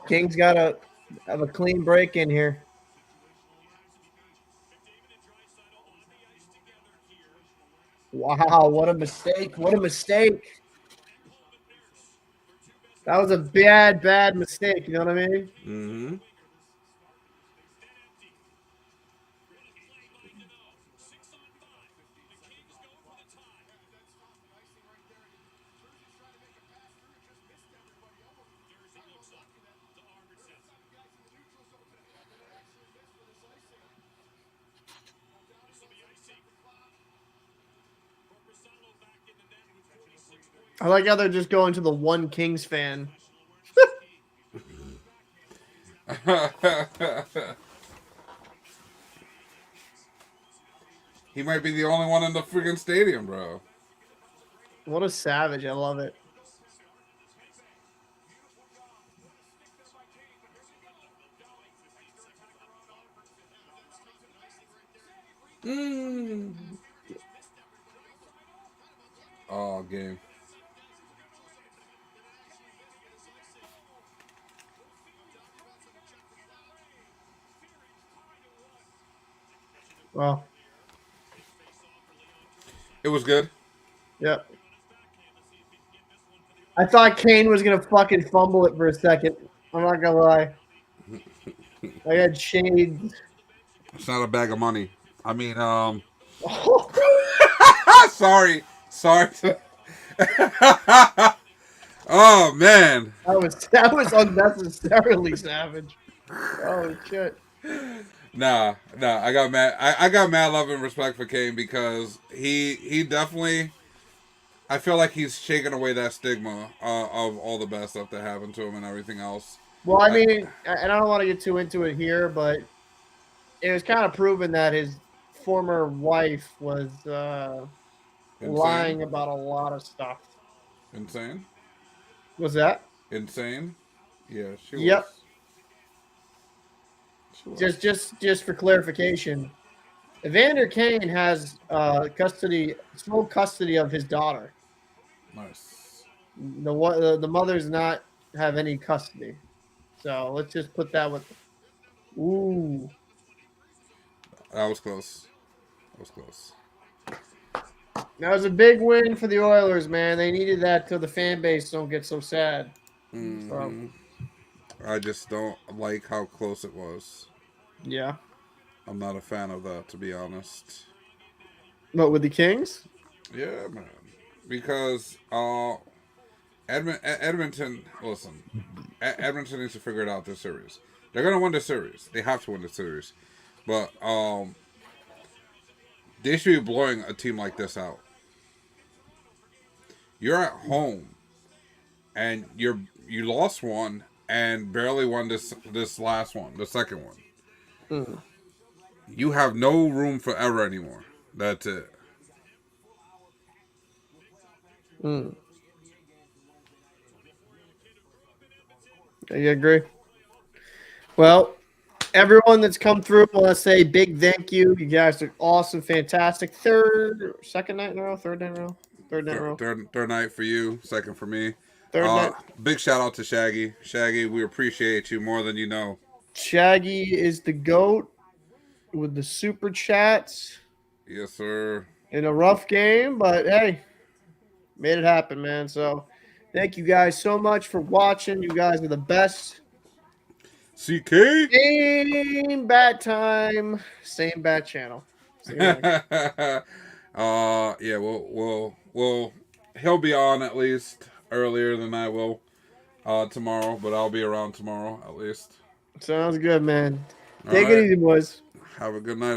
Kings got to have a clean break in here. Wow, what a mistake. What a mistake. That was a bad mistake. You know what I mean? Mm-hmm. I like how they're just going to the one Kings fan. He might be the only one in the freaking stadium, bro. What a savage. I love it. Oh, game. Well, It was good. yep. I thought Kane was going to fucking fumble it for a second. I'm not going to lie. I had shades. It's not a bag of money. I mean, sorry. Oh man. That was unnecessarily savage. Oh shit. Nah. I got mad. I got mad love and respect for Kane because he definitely. I feel like he's shaking away that stigma of all the bad stuff that happened to him and everything else. Well, I mean, and I don't want to get too into it here, but it was kind of proven that his former wife was lying about a lot of stuff. Insane. Was that? Insane. Yeah, she Yep. was. She was. Just for clarification, Evander Kane has sole custody of his daughter. Nice. The mother's not have any custody. So let's just put that with. Ooh. That was close. That was a big win for the Oilers, man. They needed that so the fan base don't get so sad. Mm-hmm. I just don't like how close it was. Yeah. I'm not a fan of that, to be honest. But with the Kings? Yeah, man. Because Edmonton, listen, Edmonton needs to figure it out this series. They're gonna win the series. They have to win the series, but they should be blowing a team like this out. You're at home, and you lost one and barely won this last one, the second one. Mm. You have no room for error anymore. That's it. Mm. I agree. Well, everyone that's come through, I want to say big thank you. You guys are awesome, fantastic. Second night in a row, third night in a row, third night in a row. Third night for you, second for me. Third night. Big shout out to Shaggy. Shaggy, we appreciate you more than you know. Shaggy is the GOAT. with the super chats Yes, sir. in a rough game, but hey, made it happen, man. So thank you guys so much for watching. You guys are the best. CK. Same bat time, same bat channel. See you later. Yeah, we'll he'll be on at least earlier than I will tomorrow, but I'll be around tomorrow at least. Sounds good, man. All Take it right. easy, boys. Have a good night.